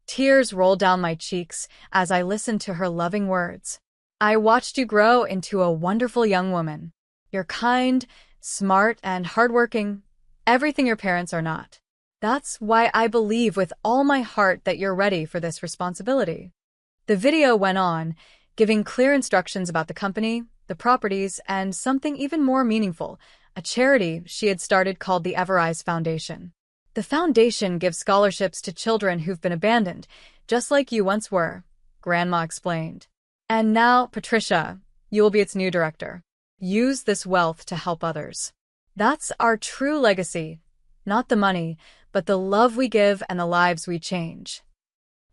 Tears rolled down my cheeks as I listened to her loving words. "I watched you grow into a wonderful young woman. You're kind, smart, and hardworking, everything your parents are not. That's why I believe with all my heart that you're ready for this responsibility." The video went on, giving clear instructions about the company, the properties, and something even more meaningful, a charity she had started called the Everrise Foundation. "The foundation gives scholarships to children who've been abandoned, just like you once were," Grandma explained. "And now, Patricia, you will be its new director. Use this wealth to help others. That's our true legacy, not the money, but the love we give and the lives we change."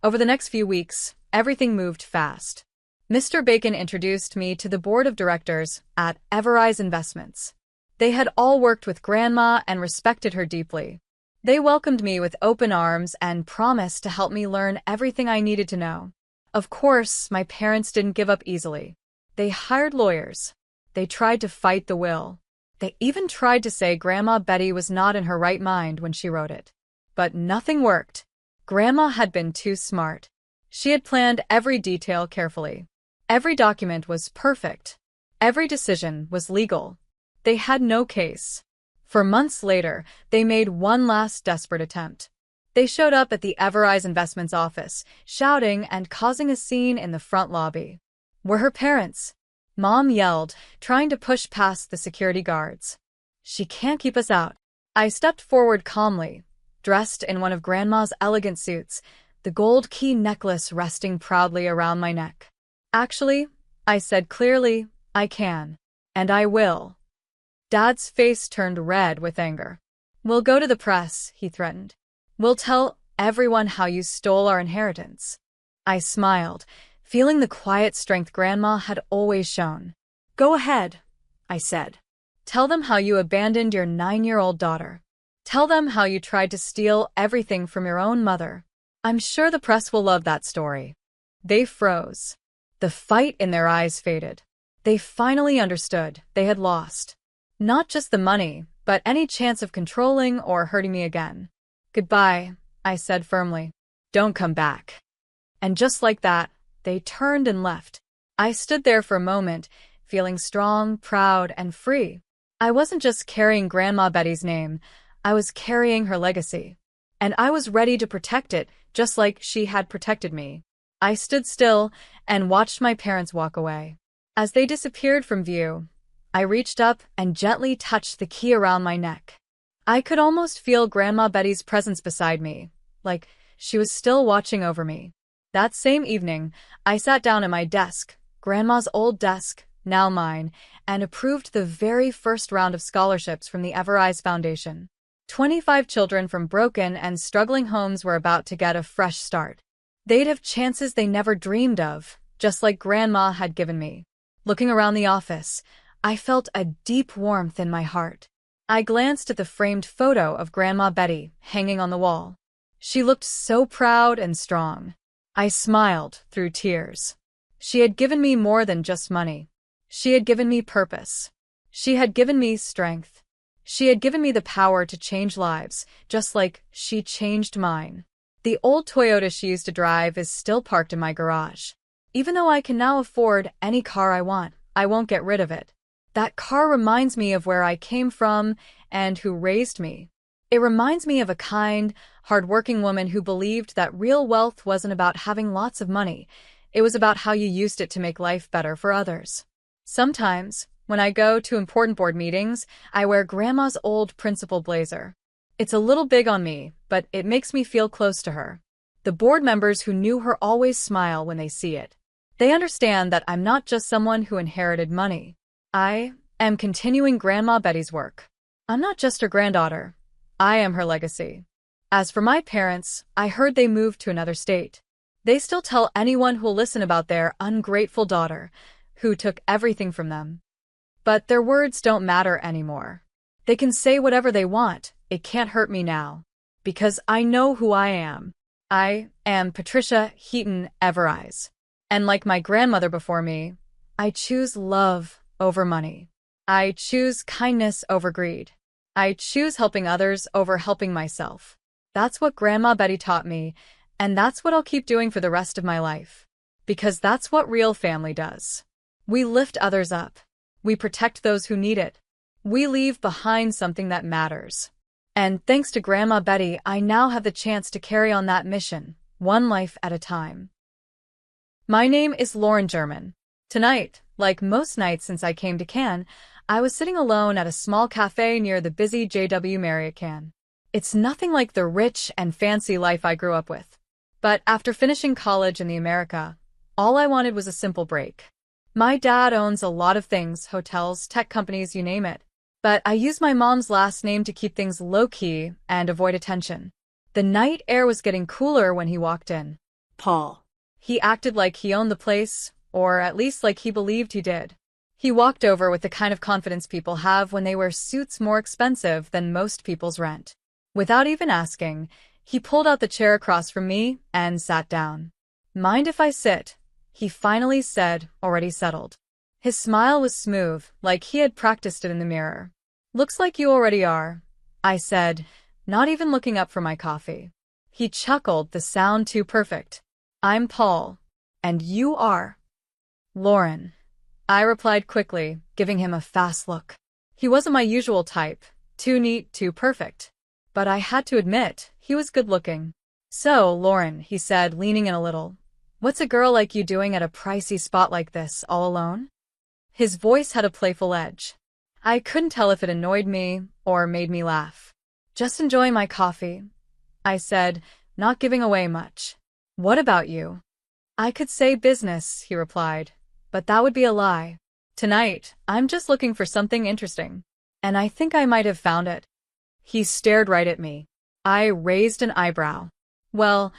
Over the next few weeks, everything moved fast. Mr. Bacon introduced me to the board of directors at Everrise Investments. They had all worked with Grandma and respected her deeply. They welcomed me with open arms and promised to help me learn everything I needed to know. Of course, my parents didn't give up easily. They hired lawyers. They tried to fight the will. They even tried to say Grandma Betty was not in her right mind when she wrote it. But nothing worked. Grandma had been too smart. She had planned every detail carefully. Every document was perfect. Every decision was legal. They had no case. For months later, they made one last desperate attempt. They showed up at the Everrise Investments office, shouting and causing a scene in the front lobby. Were her parents? Mom yelled, trying to push past the security guards. "She can't keep us out." I stepped forward calmly, dressed in one of Grandma's elegant suits, the gold key necklace resting proudly around my neck. "Actually," I said clearly, "I can. And I will." Dad's face turned red with anger. "We'll go to the press," he threatened. "We'll tell everyone how you stole our inheritance." I smiled, feeling the quiet strength Grandma had always shown. "Go ahead," I said. "Tell them how you abandoned your 9-year-old daughter. Tell them how you tried to steal everything from your own mother. I'm sure the press will love that story." They froze. The fight in their eyes faded. They finally understood they had lost. Not just the money, but any chance of controlling or hurting me again. "Goodbye," I said firmly. "Don't come back." And just like that, They turned and left. I stood there for a moment, feeling strong, proud, and free. I wasn't just carrying Grandma Betty's name, I was carrying her legacy. And I was ready to protect it, just like she had protected me. I stood still and watched my parents walk away. As they disappeared from view, I reached up and gently touched the key around my neck. I could almost feel Grandma Betty's presence beside me, like she was still watching over me. That same evening, I sat down at my desk, Grandma's old desk, now mine, and approved the very first round of scholarships from the Everise Foundation. 25 children from broken and struggling homes were about to get a fresh start. They'd have chances they never dreamed of, just like Grandma had given me. Looking around the office, I felt a deep warmth in my heart. I glanced at the framed photo of Grandma Betty hanging on the wall. She looked so proud and strong. I smiled through tears. She had given me more than just money. She had given me purpose. She had given me strength. She had given me the power to change lives, just like she changed mine. The old Toyota she used to drive is still parked in my garage. Even though I can now afford any car I want, I won't get rid of it. That car reminds me of where I came from and who raised me. It reminds me of a kind, hard-working woman who believed that real wealth wasn't about having lots of money. It was about how you used it to make life better for others. Sometimes, when I go to important board meetings, I wear Grandma's old principal blazer. It's a little big on me, but it makes me feel close to her. The board members who knew her always smile when they see it. They understand that I'm not just someone who inherited money. I am continuing Grandma Betty's work. I'm not just her granddaughter. I am her legacy. As for my parents, I heard they moved to another state. They still tell anyone who'll listen about their ungrateful daughter, who took everything from them. But their words don't matter anymore. They can say whatever they want, it can't hurt me now. Because I know who I am. I am Patricia Heaton Everise. And like my grandmother before me, I choose love over money. I choose kindness over greed. I choose helping others over helping myself. That's what Grandma Betty taught me, and that's what I'll keep doing for the rest of my life. Because that's what real family does. We lift others up. We protect those who need it. We leave behind something that matters. And thanks to Grandma Betty, I now have the chance to carry on that mission, one life at a time. My name is Lauren German. Tonight, like most nights since I came to Cannes, I was sitting alone at a small cafe near the busy JW Marriott Cannes. It's nothing like the rich and fancy life I grew up with. But after finishing college in the America, all I wanted was a simple break. My dad owns a lot of things, hotels, tech companies, you name it. But I used my mom's last name to keep things low-key and avoid attention. The night air was getting cooler when he walked in. Paul. He acted like he owned the place, or at least like he believed he did. He walked over with the kind of confidence people have when they wear suits more expensive than most people's rent. Without even asking, he pulled out the chair across from me and sat down. "Mind if I sit?" he finally said, already settled. His smile was smooth, like he had practiced it in the mirror. "Looks like you already are," I said, not even looking up from my coffee. He chuckled, the sound too perfect. "I'm Paul. And you are?" "Lauren," I replied quickly, giving him a fast look. He wasn't my usual type, too neat, too perfect. But I had to admit, he was good-looking. "So, Lauren," he said, leaning in a little, "what's a girl like you doing at a pricey spot like this, all alone?" His voice had a playful edge. I couldn't tell if it annoyed me or made me laugh. "Just enjoying my coffee," I said, not giving away much. "What about you?" "I could say business," he replied, "but that would be a lie. Tonight, I'm just looking for something interesting. And I think I might have found it." He stared right at me. I raised an eyebrow. "Well,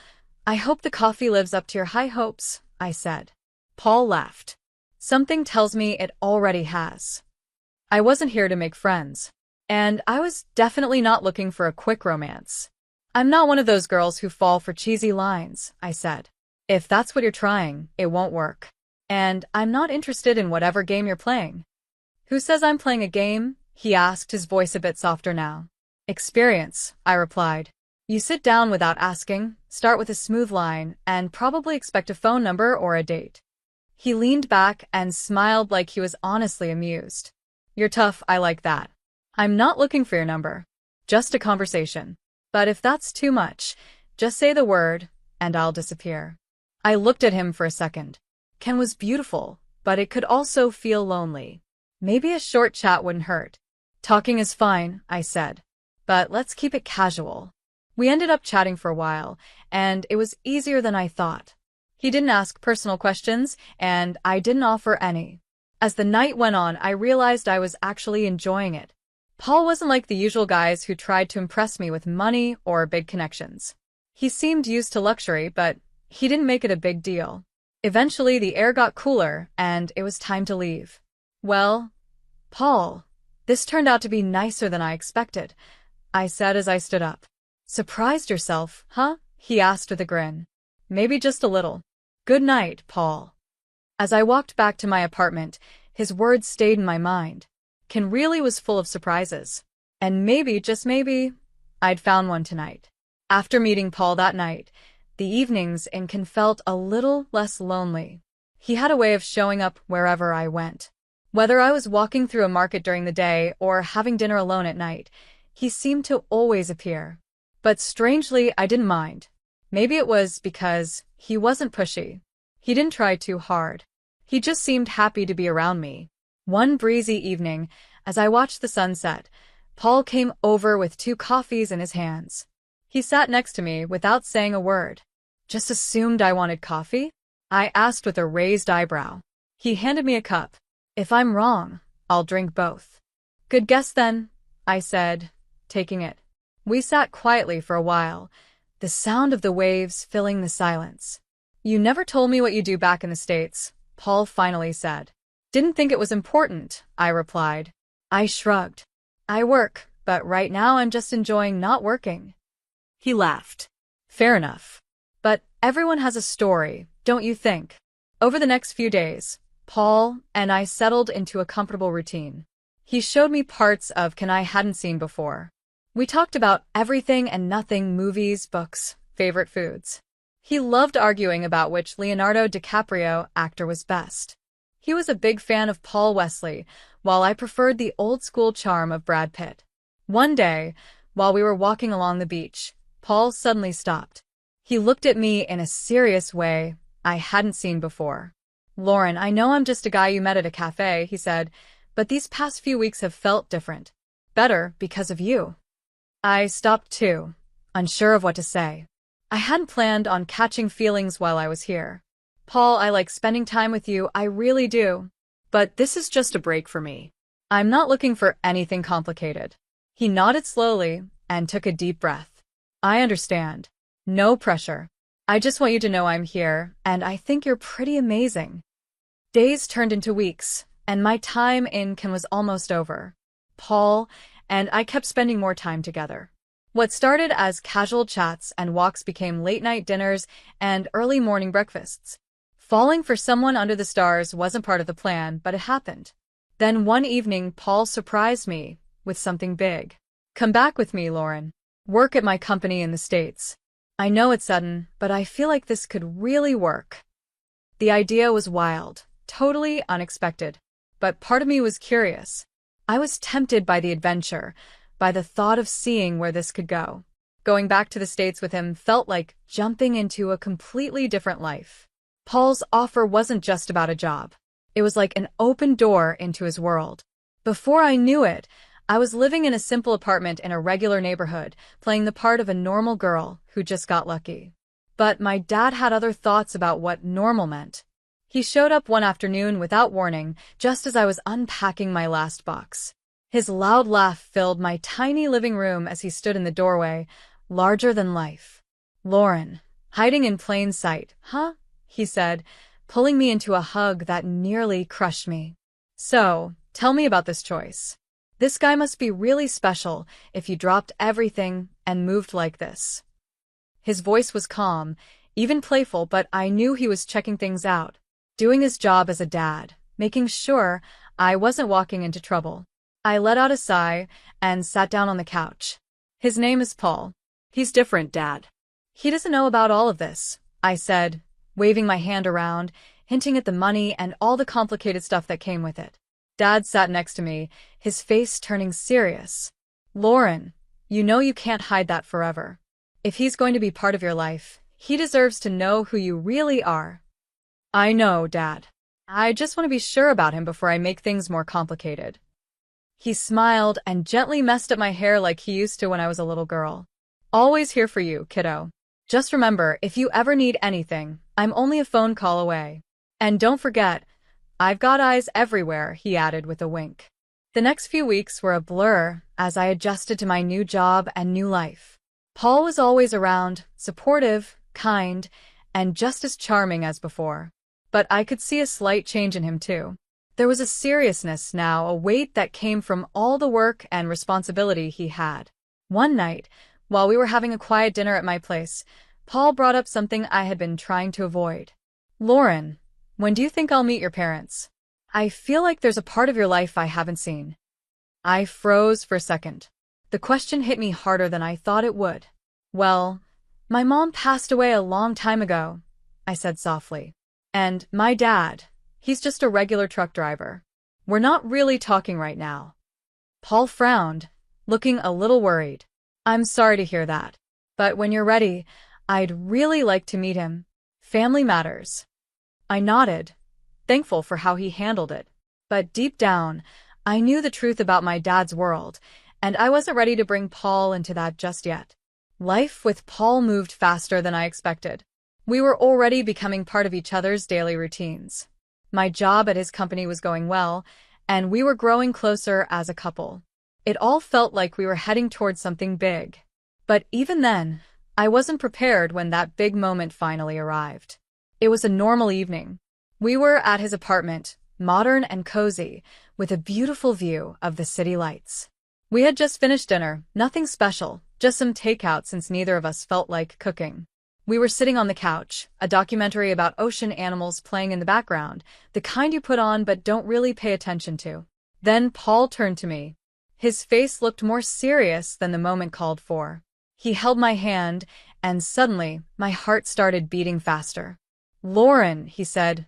I hope the coffee lives up to your high hopes," I said. Paul laughed. "Something tells me it already has." I wasn't here to make friends. And I was definitely not looking for a quick romance. "I'm not one of those girls who fall for cheesy lines," I said. "If that's what you're trying, it won't work. And I'm not interested in whatever game you're playing." "Who says I'm playing a game?" he asked, his voice a bit softer now. "Experience," I replied. You sit down without asking, start with a smooth line, and probably expect a phone number or a date. He leaned back and smiled like he was honestly amused. You're tough, I like that. I'm not looking for your number. Just a conversation. But if that's too much, just say the word, and I'll disappear. I looked at him for a second. Ken was beautiful, but it could also feel lonely. Maybe a short chat wouldn't hurt. Talking is fine, I said. But let's keep it casual. We ended up chatting for a while, and it was easier than I thought. He didn't ask personal questions, and I didn't offer any. As the night went on, I realized I was actually enjoying it. Paul wasn't like the usual guys who tried to impress me with money or big connections. He seemed used to luxury, but he didn't make it a big deal. Eventually, the air got cooler, and it was time to leave. Well, Paul, this turned out to be nicer than I expected, I said as I stood up. Surprised yourself, huh? He asked with a grin. Maybe just a little. Good night, Paul. As I walked back to my apartment, his words stayed in my mind. Ken really was full of surprises. And maybe, just maybe, I'd found one tonight. After meeting Paul that night, the evenings in Ken felt a little less lonely. He had a way of showing up wherever I went. Whether I was walking through a market during the day or having dinner alone at night, he seemed to always appear. But strangely, I didn't mind. Maybe it was because he wasn't pushy. He didn't try too hard. He just seemed happy to be around me. One breezy evening, as I watched the sunset, Paul came over with 2 coffees in his hands. He sat next to me without saying a word. Just assumed I wanted coffee? I asked with a raised eyebrow. He handed me a cup. If I'm wrong, I'll drink both. Good guess then, I said, taking it. We sat quietly for a while, the sound of the waves filling the silence. You never told me what you do back in the States, Paul finally said. Didn't think it was important, I replied. I shrugged. I work, but right now I'm just enjoying not working. He laughed. Fair enough. But everyone has a story, don't you think? Over the next few days, Paul and I settled into a comfortable routine. He showed me parts of Ken I hadn't seen before. We talked about everything and nothing, movies, books, favorite foods. He loved arguing about which Leonardo DiCaprio actor was best. He was a big fan of Paul Wesley, while I preferred the old-school charm of Brad Pitt. One day, while we were walking along the beach, Paul suddenly stopped. He looked at me in a serious way I hadn't seen before. Lauren, I know I'm just a guy you met at a cafe, he said, but these past few weeks have felt different. Better because of you. I stopped too, unsure of what to say. I hadn't planned on catching feelings while I was here. Paul, I like spending time with you, I really do. But this is just a break for me. I'm not looking for anything complicated. He nodded slowly and took a deep breath. I understand. No pressure. I just want you to know I'm here, and I think you're pretty amazing. Days turned into weeks, and my time in Ken was almost over. Paul and I kept spending more time together. What started as casual chats and walks became late-night dinners and early morning breakfasts. Falling for someone under the stars wasn't part of the plan, but it happened. Then one evening, Paul surprised me with something big. Come back with me, Lauren. Work at my company in the States. I know it's sudden, but I feel like this could really work. The idea was wild, totally unexpected, but part of me was curious. I was tempted by the adventure, by the thought of seeing where this could go. Going back to the States with him felt like jumping into a completely different life. Paul's offer wasn't just about a job. It was like an open door into his world. Before I knew it, I was living in a simple apartment in a regular neighborhood, playing the part of a normal girl who just got lucky. But my dad had other thoughts about what normal meant. He showed up one afternoon without warning, just as I was unpacking my last box. His loud laugh filled my tiny living room as he stood in the doorway, larger than life. Lauren, hiding in plain sight, huh? He said, pulling me into a hug that nearly crushed me. So, tell me about this choice. This guy must be really special if you dropped everything and moved like this. His voice was calm, even playful, but I knew he was checking things out, doing his job as a dad, making sure I wasn't walking into trouble. I let out a sigh and sat down on the couch. His name is Paul. He's different, Dad. He doesn't know about all of this, I said, waving my hand around, hinting at the money and all the complicated stuff that came with it. Dad sat next to me, his face turning serious. Lauren, you know you can't hide that forever. If he's going to be part of your life, he deserves to know who you really are. I know, Dad. I just want to be sure about him before I make things more complicated. He smiled and gently messed up my hair like he used to when I was a little girl. Always here for you, kiddo. Just remember, if you ever need anything, I'm only a phone call away. And don't forget, I've got eyes everywhere, he added with a wink. The next few weeks were a blur as I adjusted to my new job and new life. Paul was always around, supportive, kind, and just as charming as before. But I could see a slight change in him too. There was a seriousness now, a weight that came from all the work and responsibility he had. One night, while we were having a quiet dinner at my place, Paul brought up something I had been trying to avoid. Lauren, when do you think I'll meet your parents? I feel like there's a part of your life I haven't seen. I froze for a second. The question hit me harder than I thought it would. Well, my mom passed away a long time ago, I said softly. And my dad, he's just a regular truck driver. We're not really talking right now. Paul frowned, looking a little worried. I'm sorry to hear that. But when you're ready, I'd really like to meet him. Family matters. I nodded, thankful for how he handled it. But deep down, I knew the truth about my dad's world, and I wasn't ready to bring Paul into that just yet. Life with Paul moved faster than I expected. We were already becoming part of each other's daily routines. My job at his company was going well, and we were growing closer as a couple. It all felt like we were heading towards something big. But even then, I wasn't prepared when that big moment finally arrived. It was a normal evening. We were at his apartment, modern and cozy, with a beautiful view of the city lights. We had just finished dinner, nothing special, just some takeout since neither of us felt like cooking. We were sitting on the couch, a documentary about ocean animals playing in the background, the kind you put on but don't really pay attention to. Then Paul turned to me. His face looked more serious than the moment called for. He held my hand, and suddenly, my heart started beating faster. Lauren, he said,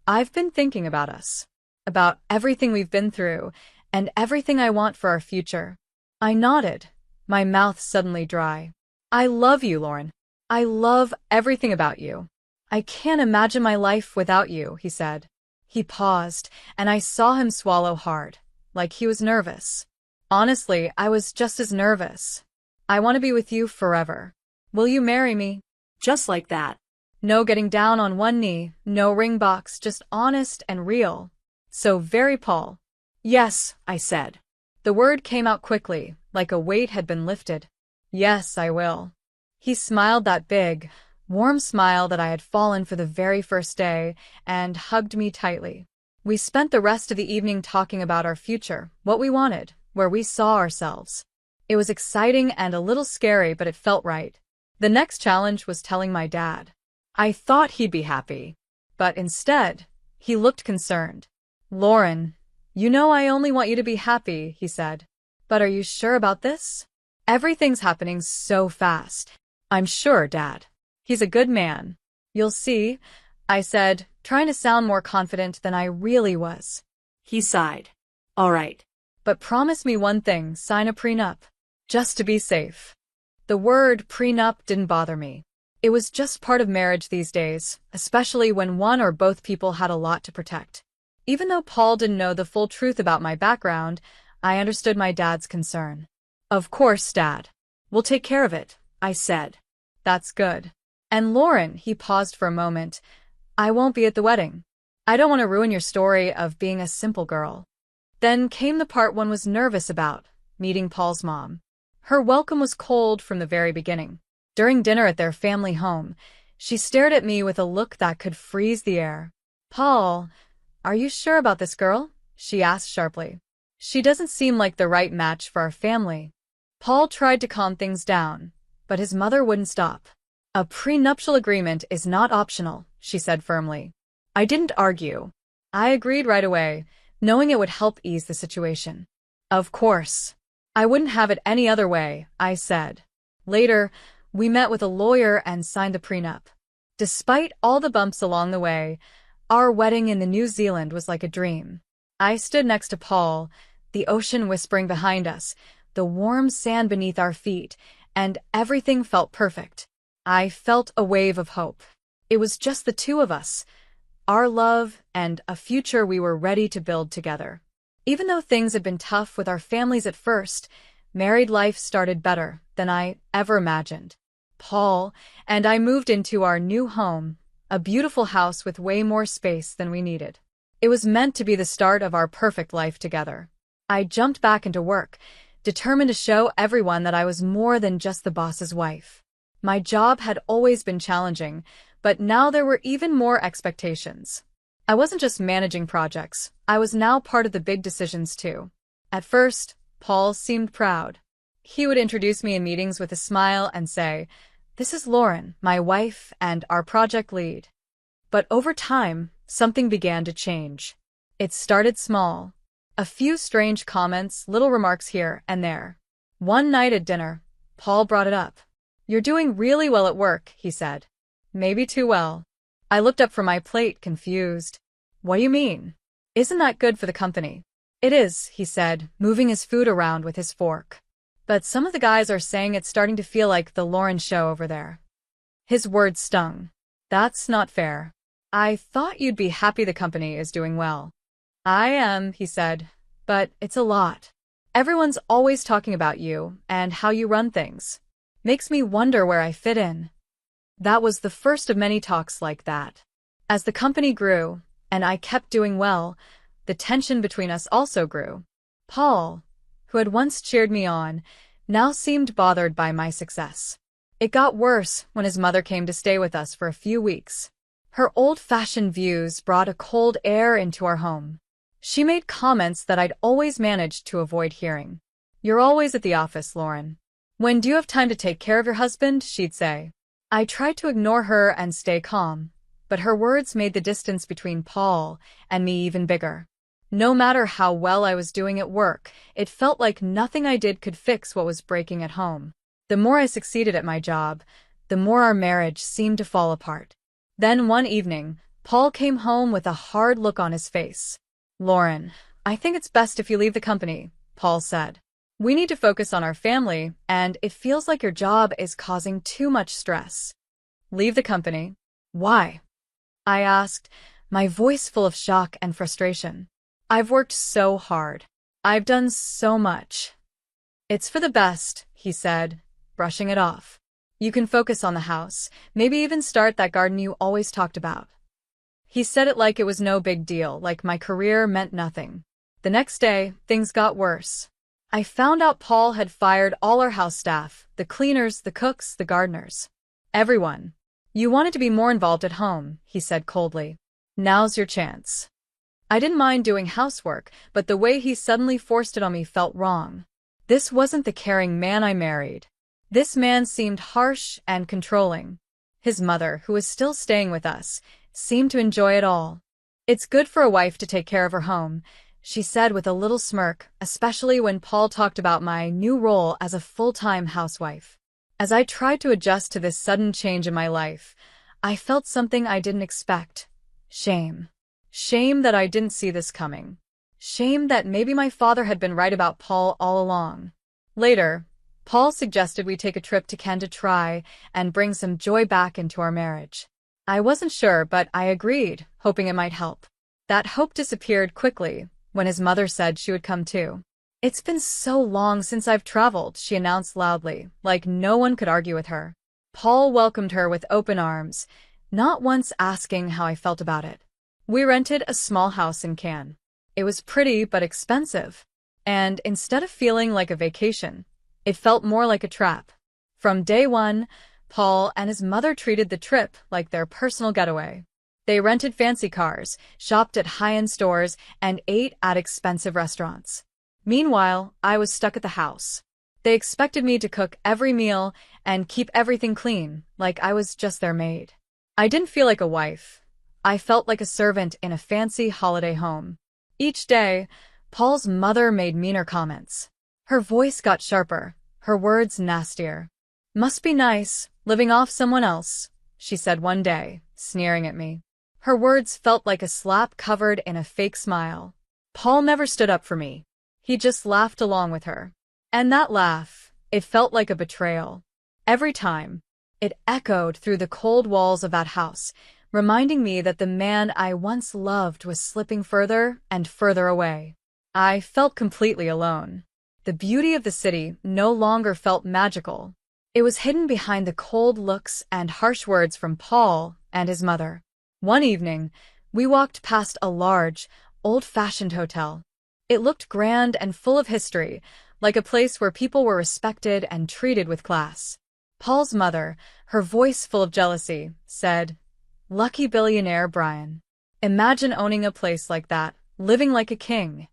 I've been thinking about us. About everything we've been through, and everything I want for our future. I nodded, my mouth suddenly dry. I love you, Lauren. I love everything about you. I can't imagine my life without you, he said. He paused, and I saw him swallow hard, like he was nervous. Honestly, I was just as nervous. I want to be with you forever. Will you marry me? Just like that. No getting down on one knee, no ring box, just honest and real. So very Paul. Yes, I said. The word came out quickly, like a weight had been lifted. Yes, I will. He smiled that big, warm smile that I had fallen for the very first day, and hugged me tightly. We spent the rest of the evening talking about our future, what we wanted, where we saw ourselves. It was exciting and a little scary, but it felt right. The next challenge was telling my dad. I thought he'd be happy, but instead, he looked concerned. Lauren, you know I only want you to be happy, he said. But are you sure about this? Everything's happening so fast. I'm sure, Dad. He's a good man. You'll see, I said, trying to sound more confident than I really was. He sighed. All right. But promise me one thing, sign a prenup. Just to be safe. The word prenup didn't bother me. It was just part of marriage these days, especially when one or both people had a lot to protect. Even though Paul didn't know the full truth about my background, I understood my dad's concern. Of course, Dad. We'll take care of it, I said. That's good. And Lauren, he paused for a moment, I won't be at the wedding. I don't want to ruin your story of being a simple girl. Then came the part one was nervous about, meeting Paul's mom. Her welcome was cold from the very beginning. During dinner at their family home, she stared at me with a look that could freeze the air. Paul, are you sure about this girl? She asked sharply. She doesn't seem like the right match for our family. Paul tried to calm things down, but his mother wouldn't stop. A prenuptial agreement is not optional, she said firmly. I didn't argue. I agreed right away, knowing it would help ease the situation. Of course. I wouldn't have it any other way, I said. Later, We met with a lawyer and signed the prenup. Despite all the bumps along the way, our wedding in New Zealand was like a dream. I stood next to Paul, the ocean whispering behind us, the warm sand beneath our feet, and everything felt perfect. I felt a wave of hope. It was just the two of us, our love, and a future we were ready to build together. Even though things had been tough with our families at first, married life started better than I ever imagined. Paul and I moved into our new home, a beautiful house with way more space than we needed. It was meant to be the start of our perfect life together. I jumped back into work, determined to show everyone that I was more than just the boss's wife. My job had always been challenging, but now there were even more expectations. I wasn't just managing projects, I was now part of the big decisions too. At first, Paul seemed proud. He would introduce me in meetings with a smile and say, "This is Lauren, my wife and our project lead." But over time, something began to change. It started small. A few strange comments, little remarks here and there. One night at dinner, Paul brought it up. "You're doing really well at work," he said. "Maybe too well." I looked up from my plate, confused. "What do you mean? Isn't that good for the company?" "It is," he said, moving his food around with his fork. "But some of the guys are saying it's starting to feel like the Lauren show over there." His words stung. "That's not fair. I thought you'd be happy the company is doing well." "I am," he said, "but it's a lot. Everyone's always talking about you and how you run things. Makes me wonder where I fit in." That was the first of many talks like that. As the company grew, and I kept doing well, the tension between us also grew. Paul, who had once cheered me on, now seemed bothered by my success. It got worse when his mother came to stay with us for a few weeks. Her old-fashioned views brought a cold air into our home. She made comments that I'd always managed to avoid hearing. "You're always at the office, Lauren. When do you have time to take care of your husband?" she'd say. I tried to ignore her and stay calm, but her words made the distance between Paul and me even bigger. No matter how well I was doing at work, it felt like nothing I did could fix what was breaking at home. The more I succeeded at my job, the more our marriage seemed to fall apart. Then one evening, Paul came home with a hard look on his face. "Lauren, I think it's best if you leave the company," Paul said. "We need to focus on our family, and it feels like your job is causing too much stress." "Leave the company? Why?" I asked, my voice full of shock and frustration. "I've worked so hard. I've done so much." "It's for the best," he said, brushing it off. "You can focus on the house, maybe even start that garden you always talked about." He said it like it was no big deal, like my career meant nothing. The next day, things got worse. I found out Paul had fired all our house staff, the cleaners, the cooks, the gardeners. Everyone. "You wanted to be more involved at home," he said coldly. "Now's your chance." I didn't mind doing housework, but the way he suddenly forced it on me felt wrong. This wasn't the caring man I married. This man seemed harsh and controlling. His mother, who was still staying with us, seemed to enjoy it all. "It's good for a wife to take care of her home," she said with a little smirk, especially when Paul talked about my new role as a full-time housewife. As I tried to adjust to this sudden change in my life, I felt something I didn't expect. Shame. Shame that I didn't see this coming. Shame that maybe my father had been right about Paul all along. Later, Paul suggested we take a trip to Canada to try and bring some joy back into our marriage. I wasn't sure, but I agreed, hoping it might help. That hope disappeared quickly when his mother said she would come too. "It's been so long since I've traveled," she announced loudly, like no one could argue with her. Paul welcomed her with open arms, not once asking how I felt about it. We rented a small house in Cannes. It was pretty but expensive. And instead of feeling like a vacation, it felt more like a trap. From day one, Paul and his mother treated the trip like their personal getaway. They rented fancy cars, shopped at high-end stores, and ate at expensive restaurants. Meanwhile, I was stuck at the house. They expected me to cook every meal and keep everything clean, like I was just their maid. I didn't feel like a wife. I felt like a servant in a fancy holiday home. Each day, Paul's mother made meaner comments. Her voice got sharper, her words nastier. Must be nice, living off someone else, she said one day, sneering at me. Her words felt like a slap covered in a fake smile. Paul never stood up for me. He just laughed along with her. And that laugh, it felt like a betrayal. Every time, it echoed through the cold walls of that house, reminding me that the man I once loved was slipping further and further away. I felt completely alone. The beauty of the city no longer felt magical. It was hidden behind the cold looks and harsh words from Paul and his mother. One evening, we walked past a large, old-fashioned hotel. It looked grand and full of history, like a place where people were respected and treated with class. Paul's mother, her voice full of jealousy, said, "Lucky billionaire Brian. Imagine owning a place like that, living like a king."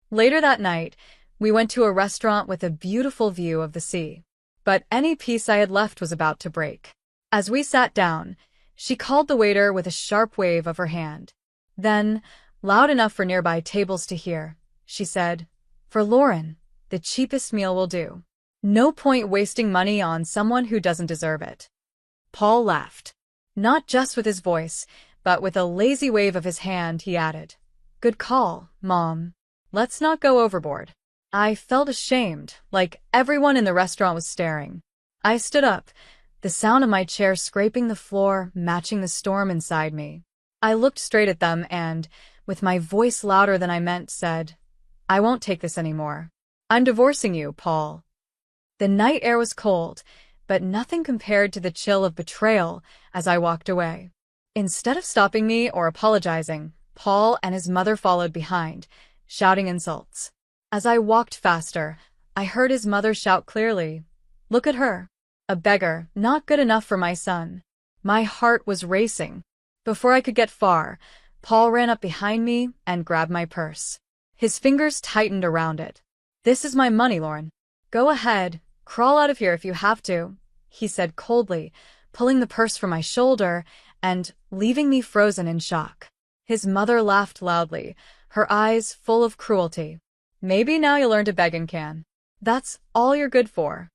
Later that night, we went to a restaurant with a beautiful view of the sea. But any peace I had left was about to break. As we sat down, she called the waiter with a sharp wave of her hand. Then, loud enough for nearby tables to hear, she said, "For Lauren, the cheapest meal will do. No point wasting money on someone who doesn't deserve it." Paul laughed. Not just with his voice, but with a lazy wave of his hand, he added, "Good call, Mom. Let's not go overboard." I felt ashamed, like everyone in the restaurant was staring. I stood up, the sound of my chair scraping the floor matching the storm inside me. I looked straight at them and, with my voice louder than I meant, said, "I won't take this anymore. I'm divorcing you, Paul." The night air was cold, but nothing compared to the chill of betrayal as I walked away. Instead of stopping me or apologizing, Paul and his mother followed behind, shouting insults. As I walked faster, I heard his mother shout clearly, "Look at her. A beggar, not good enough for my son." My heart was racing. Before I could get far, Paul ran up behind me and grabbed my purse. His fingers tightened around it. "This is my money, Lauren. Go ahead, crawl out of here if you have to," he said coldly, pulling the purse from my shoulder and leaving me frozen in shock. His mother laughed loudly, her eyes full of cruelty. "Maybe now you'll learn to beg and can. That's all you're good for."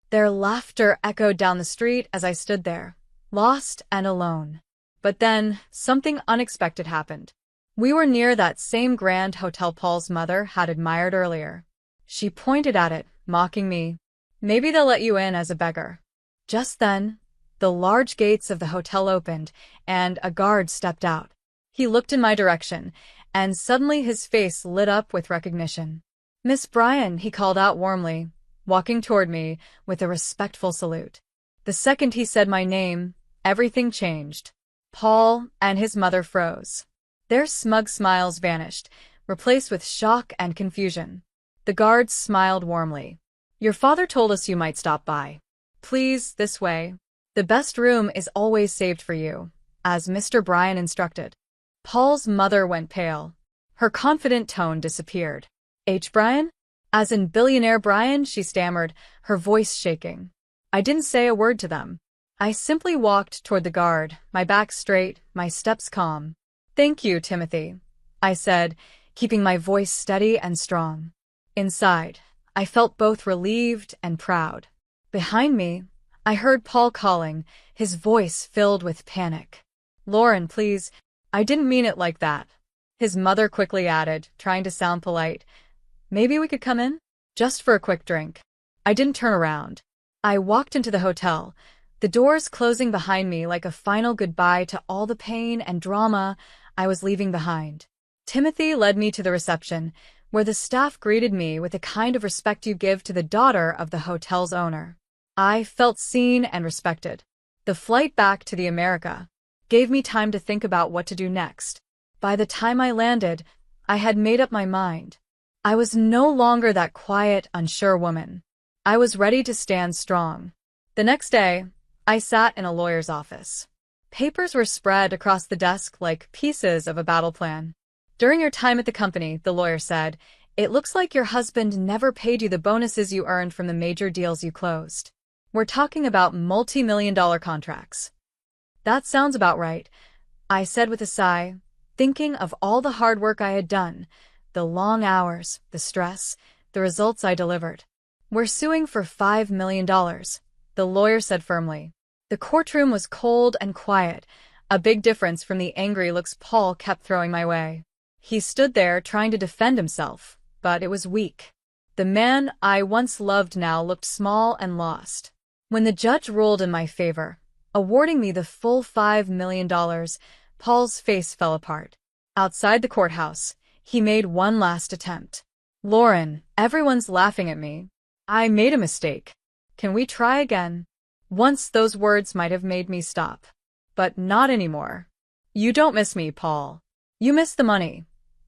Their laughter echoed down the street as I stood there, lost and alone. But then, something unexpected happened. We were near that same grand hotel Paul's mother had admired earlier. She pointed at it, mocking me. "Maybe they'll let you in as a beggar." Just then, the large gates of the hotel opened, and a guard stepped out. He looked in my direction, and suddenly his face lit up with recognition. "Miss Bryan," he called out warmly, walking toward me with a respectful salute. The second he said my name, everything changed. Paul and his mother froze. Their smug smiles vanished, replaced with shock and confusion. The guards smiled warmly. "Your father told us you might stop by. Please, this way. The best room is always saved for you," as Mr. Bryan instructed. Paul's mother went pale. Her confident tone disappeared. "H. Bryan? As in billionaire Brian?" she stammered, her voice shaking. I didn't say a word to them. I simply walked toward the guard, my back straight, my steps calm. "Thank you, Timothy," I said, keeping my voice steady and strong. Inside, I felt both relieved and proud. Behind me, I heard Paul calling, his voice filled with panic. "Lauren, please. I didn't mean it like that." His mother quickly added, trying to sound polite, "Maybe we could come in? Just for a quick drink." I didn't turn around. I walked into the hotel, the doors closing behind me like a final goodbye to all the pain and drama I was leaving behind. Timothy led me to the reception, where the staff greeted me with the kind of respect you give to the daughter of the hotel's owner. I felt seen and respected. The flight back to the America gave me time to think about what to do next. By the time I landed, I had made up my mind. I was no longer that quiet, unsure woman. I was ready to stand strong. The next day, I sat in a lawyer's office. Papers were spread across the desk like pieces of a battle plan. "During your time at the company," the lawyer said, "it looks like your husband never paid you the bonuses you earned from the major deals you closed. We're talking about multi-million-dollar contracts." "That sounds about right," I said with a sigh, thinking of all the hard work I had done, the long hours, the stress, the results I delivered. "We're suing for $5 million," the lawyer said firmly. The courtroom was cold and quiet, a big difference from the angry looks Paul kept throwing my way. He stood there trying to defend himself, but it was weak. The man I once loved now looked small and lost. When the judge ruled in my favor, awarding me the full $5 million, Paul's face fell apart. Outside the courthouse, he made one last attempt. "Lauren, everyone's laughing at me. I made a mistake. Can we try again?" Once those words might have made me stop. But not anymore. "You don't miss me, Paul. You miss the money,"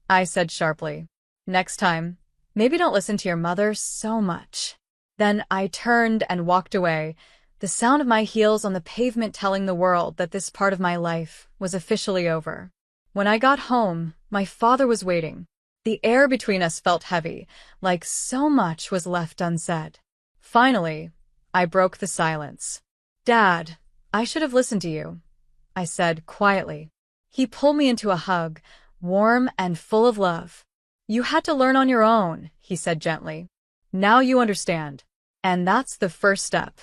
I said sharply. "Next time, maybe don't listen to your mother so much." Then I turned and walked away, the sound of my heels on the pavement telling the world that this part of my life was officially over. When I got home, my father was waiting. The air between us felt heavy, like so much was left unsaid. Finally, I broke the silence. "Dad, I should have listened to you," I said quietly. He pulled me into a hug, warm and full of love. "You had to learn on your own," he said gently. "Now you understand. And that's the first step."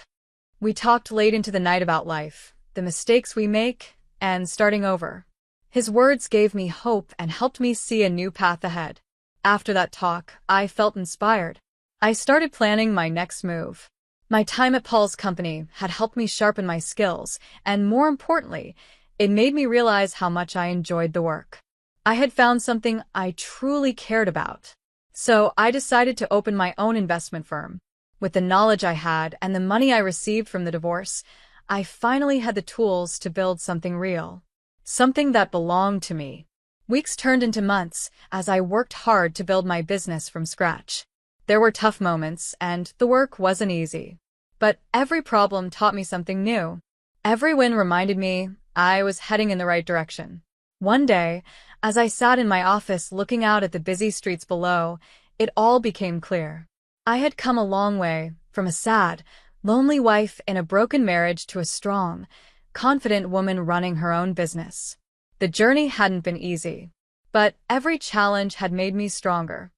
We talked late into the night about life, the mistakes we make, and starting over. His words gave me hope and helped me see a new path ahead. After that talk, I felt inspired. I started planning my next move. My time at Paul's company had helped me sharpen my skills, and more importantly, it made me realize how much I enjoyed the work. I had found something I truly cared about. So I decided to open my own investment firm. With the knowledge I had and the money I received from the divorce, I finally had the tools to build something real. Something that belonged to me. Weeks turned into months as I worked hard to build my business from scratch. There were tough moments, and the work wasn't easy. But every problem taught me something new. Every win reminded me I was heading in the right direction. One day, as I sat in my office looking out at the busy streets below, it all became clear. I had come a long way, from a sad, lonely wife in a broken marriage to a strong, confident woman running her own business. The journey hadn't been easy, but every challenge had made me stronger.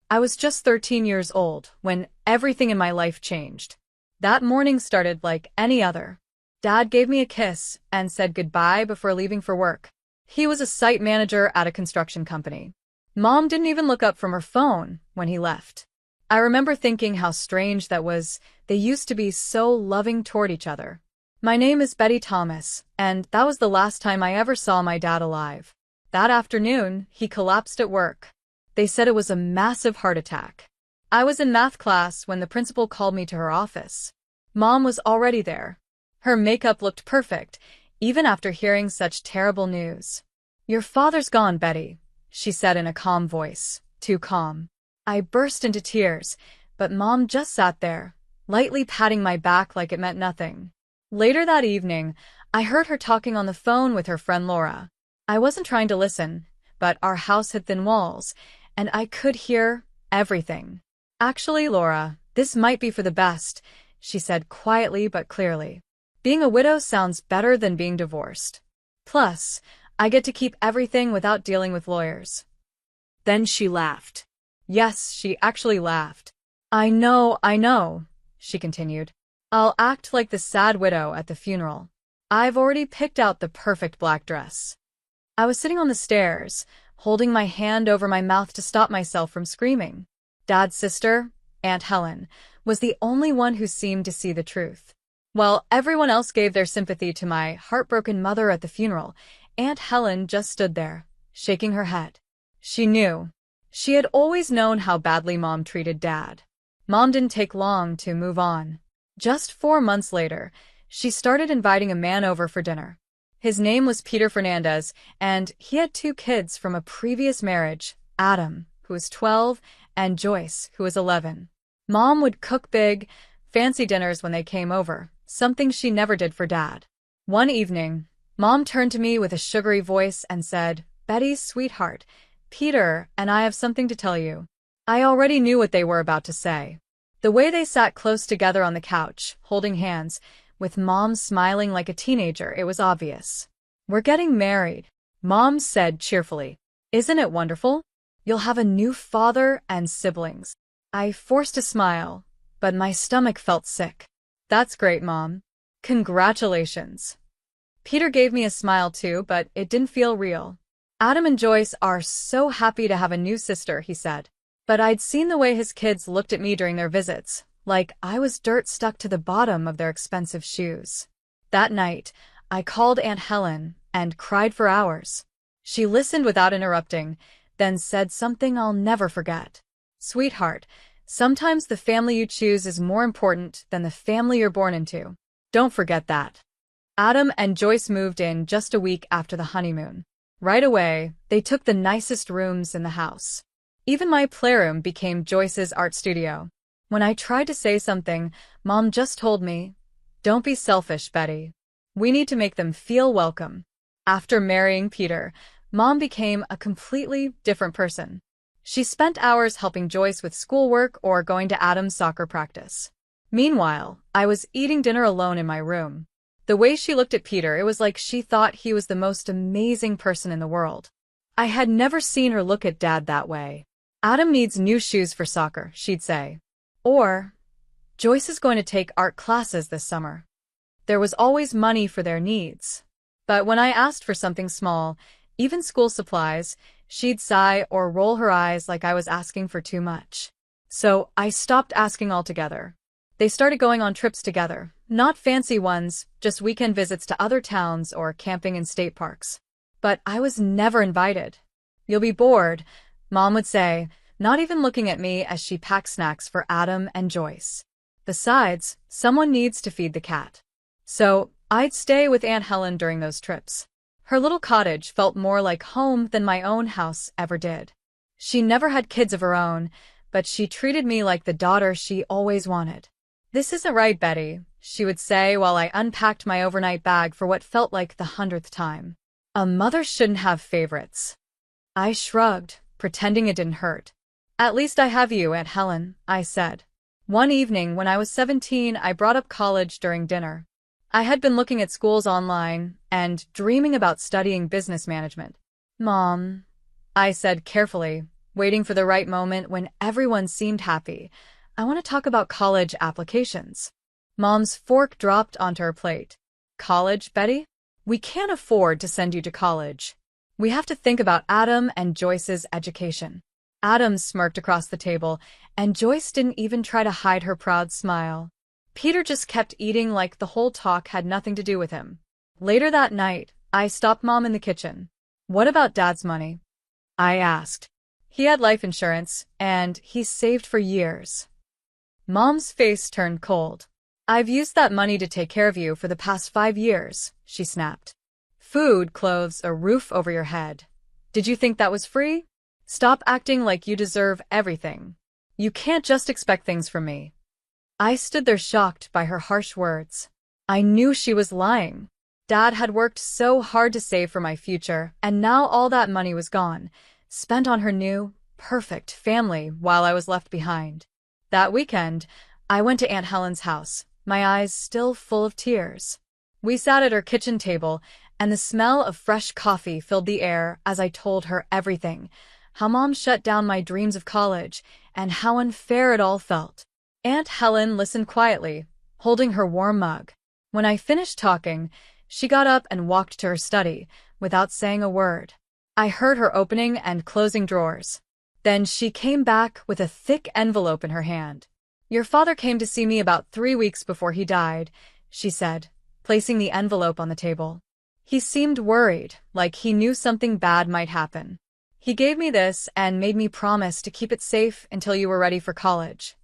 I was just 13 years old when everything in my life changed. That morning started like any other. Dad gave me a kiss and said goodbye before leaving for work. He was a site manager at a construction company. Mom didn't even look up from her phone when he left. I remember thinking how strange that was. They used to be so loving toward each other. My name is Betty Thomas, and that was the last time I ever saw my dad alive. That afternoon, he collapsed at work. They said it was a massive heart attack. I was in math class when the principal called me to her office. Mom was already there. Her makeup looked perfect, even after hearing such terrible news. "Your father's gone, Betty," she said in a calm voice, too calm. I burst into tears, but Mom just sat there, lightly patting my back like it meant nothing. Later that evening, I heard her talking on the phone with her friend Laura. I wasn't trying to listen, but our house had thin walls, and I could hear everything. "Actually, Laura, this might be for the best," she said quietly but clearly. "Being a widow sounds better than being divorced. Plus, I get to keep everything without dealing with lawyers." Then she laughed. Yes, she actually laughed. I know, she continued. "I'll act like the sad widow at the funeral. I've already picked out the perfect black dress." I was sitting on the stairs, holding my hand over my mouth to stop myself from screaming. Dad's sister, Aunt Helen, was the only one who seemed to see the truth. While everyone else gave their sympathy to my heartbroken mother at the funeral, Aunt Helen just stood there, shaking her head. She knew. She had always known how badly Mom treated Dad. Mom didn't take long to move on. Just 4 months later, she started inviting a man over for dinner. His name was Peter Fernandez, and he had 2 kids from a previous marriage, Adam, who was 12, and Joyce, who was 11. Mom would cook big, fancy dinners when they came over, something she never did for Dad. One evening, Mom turned to me with a sugary voice and said, "Betty, sweetheart, Peter and I have something to tell you." I already knew what they were about to say. The way they sat close together on the couch, holding hands, with Mom smiling like a teenager, it was obvious. "We're getting married," Mom said cheerfully. "Isn't it wonderful?" You'll have a new father and siblings. I forced a smile, but my stomach felt sick. That's great, Mom. Congratulations. Peter gave me a smile too, but it didn't feel real. Adam and Joyce are so happy to have a new sister, he said. But I'd seen the way his kids looked at me during their visits, like I was dirt stuck to the bottom of their expensive shoes. That night, I called Aunt Helen and cried for hours. She listened without interrupting, then said something I'll never forget. Sweetheart, sometimes the family you choose is more important than the family you're born into. Don't forget that. Adam and Joyce moved in just a week after the honeymoon. Right away, they took the nicest rooms in the house. Even my playroom became Joyce's art studio. When I tried to say something, Mom just told me, "Don't be selfish, Betty. We need to make them feel welcome." After marrying Peter, Mom became a completely different person. She spent hours helping Joyce with schoolwork or going to Adam's soccer practice. Meanwhile, I was eating dinner alone in my room. The way she looked at Peter, it was like she thought he was the most amazing person in the world. I had never seen her look at Dad that way. Adam needs new shoes for soccer, she'd say. Or, Joyce is going to take art classes this summer. There was always money for their needs. But when I asked for something small, even school supplies, she'd sigh or roll her eyes like I was asking for too much. So I stopped asking altogether. They started going on trips together, not fancy ones, just weekend visits to other towns or camping in state parks. But I was never invited. "You'll be bored," Mom would say, not even looking at me as she packed snacks for Adam and Joyce. Besides, someone needs to feed the cat. So I'd stay with Aunt Helen during those trips. Her little cottage felt more like home than my own house ever did. She never had kids of her own, but she treated me like the daughter she always wanted. "This isn't right, Betty," she would say while I unpacked my overnight bag for what felt like the 100th time. "A mother shouldn't have favorites." I shrugged, pretending it didn't hurt. "At least I have you, Aunt Helen," I said. One evening when I was 17, I brought up college during dinner. I had been looking at schools online and dreaming about studying business management. "Mom," I said carefully, waiting for the right moment when everyone seemed happy, "I want to talk about college applications." Mom's fork dropped onto her plate. "College, Betty? We can't afford to send you to college. We have to think about Adam and Joyce's education." Adam smirked across the table, and Joyce didn't even try to hide her proud smile. Peter just kept eating like the whole talk had nothing to do with him. Later that night, I stopped Mom in the kitchen. "What about Dad's money?" I asked. "He had life insurance, and he's saved for years." Mom's face turned cold. "I've used that money to take care of you for the past 5 years, she snapped. "Food, clothes, a roof over your head. Did you think that was free? Stop acting like you deserve everything. You can't just expect things from me." I stood there shocked by her harsh words. I knew she was lying. Dad had worked so hard to save for my future, and now all that money was gone, spent on her new, perfect family while I was left behind. That weekend, I went to Aunt Helen's house, my eyes still full of tears. We sat at her kitchen table, and the smell of fresh coffee filled the air as I told her everything, how Mom shut down my dreams of college, and how unfair it all felt. Aunt Helen listened quietly, holding her warm mug. When I finished talking, she got up and walked to her study, without saying a word. I heard her opening and closing drawers. Then she came back with a thick envelope in her hand. "Your father came to see me about 3 weeks before he died," she said, placing the envelope on the table. "He seemed worried, like he knew something bad might happen. He gave me this and made me promise to keep it safe until you were ready for college."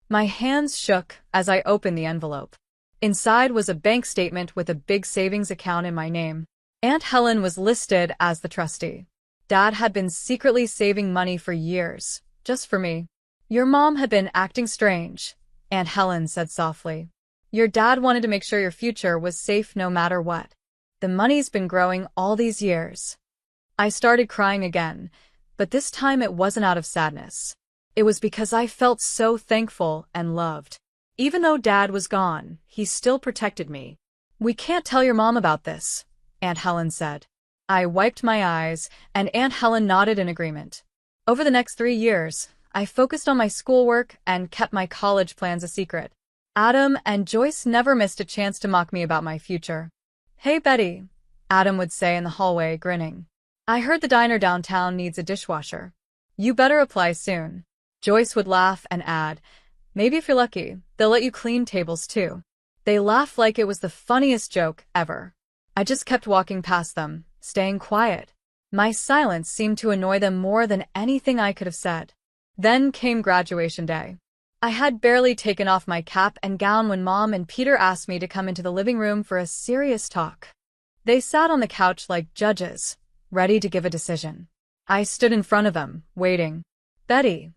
My hands shook as I opened the envelope. Inside was a bank statement with a big savings account in my name. Aunt Helen was listed as the trustee. Dad had been secretly saving money for years, just for me. "Your mom had been acting strange," Aunt Helen said softly. "Your dad wanted to make sure your future was safe no matter what. The money's been growing all these years." I started crying again, but this time it wasn't out of sadness. It was because I felt so thankful and loved. Even though Dad was gone, he still protected me. "We can't tell your mom about this," Aunt Helen said. I wiped my eyes, and Aunt Helen nodded in agreement. Over the next 3 years, I focused on my schoolwork and kept my college plans a secret. Adam and Joyce never missed a chance to mock me about my future. "Hey, Betty," Adam would say in the hallway, grinning. "I heard the diner downtown needs a dishwasher. You better apply soon." Joyce would laugh and add, "Maybe if you're lucky, they'll let you clean tables too." They laughed like it was the funniest joke ever. I just kept walking past them, staying quiet. My silence seemed to annoy them more than anything I could have said. Then came graduation day. I had barely taken off my cap and gown when Mom and Peter asked me to come into the living room for a serious talk. They sat on the couch like judges, ready to give a decision. I stood in front of them, waiting. "Betty,"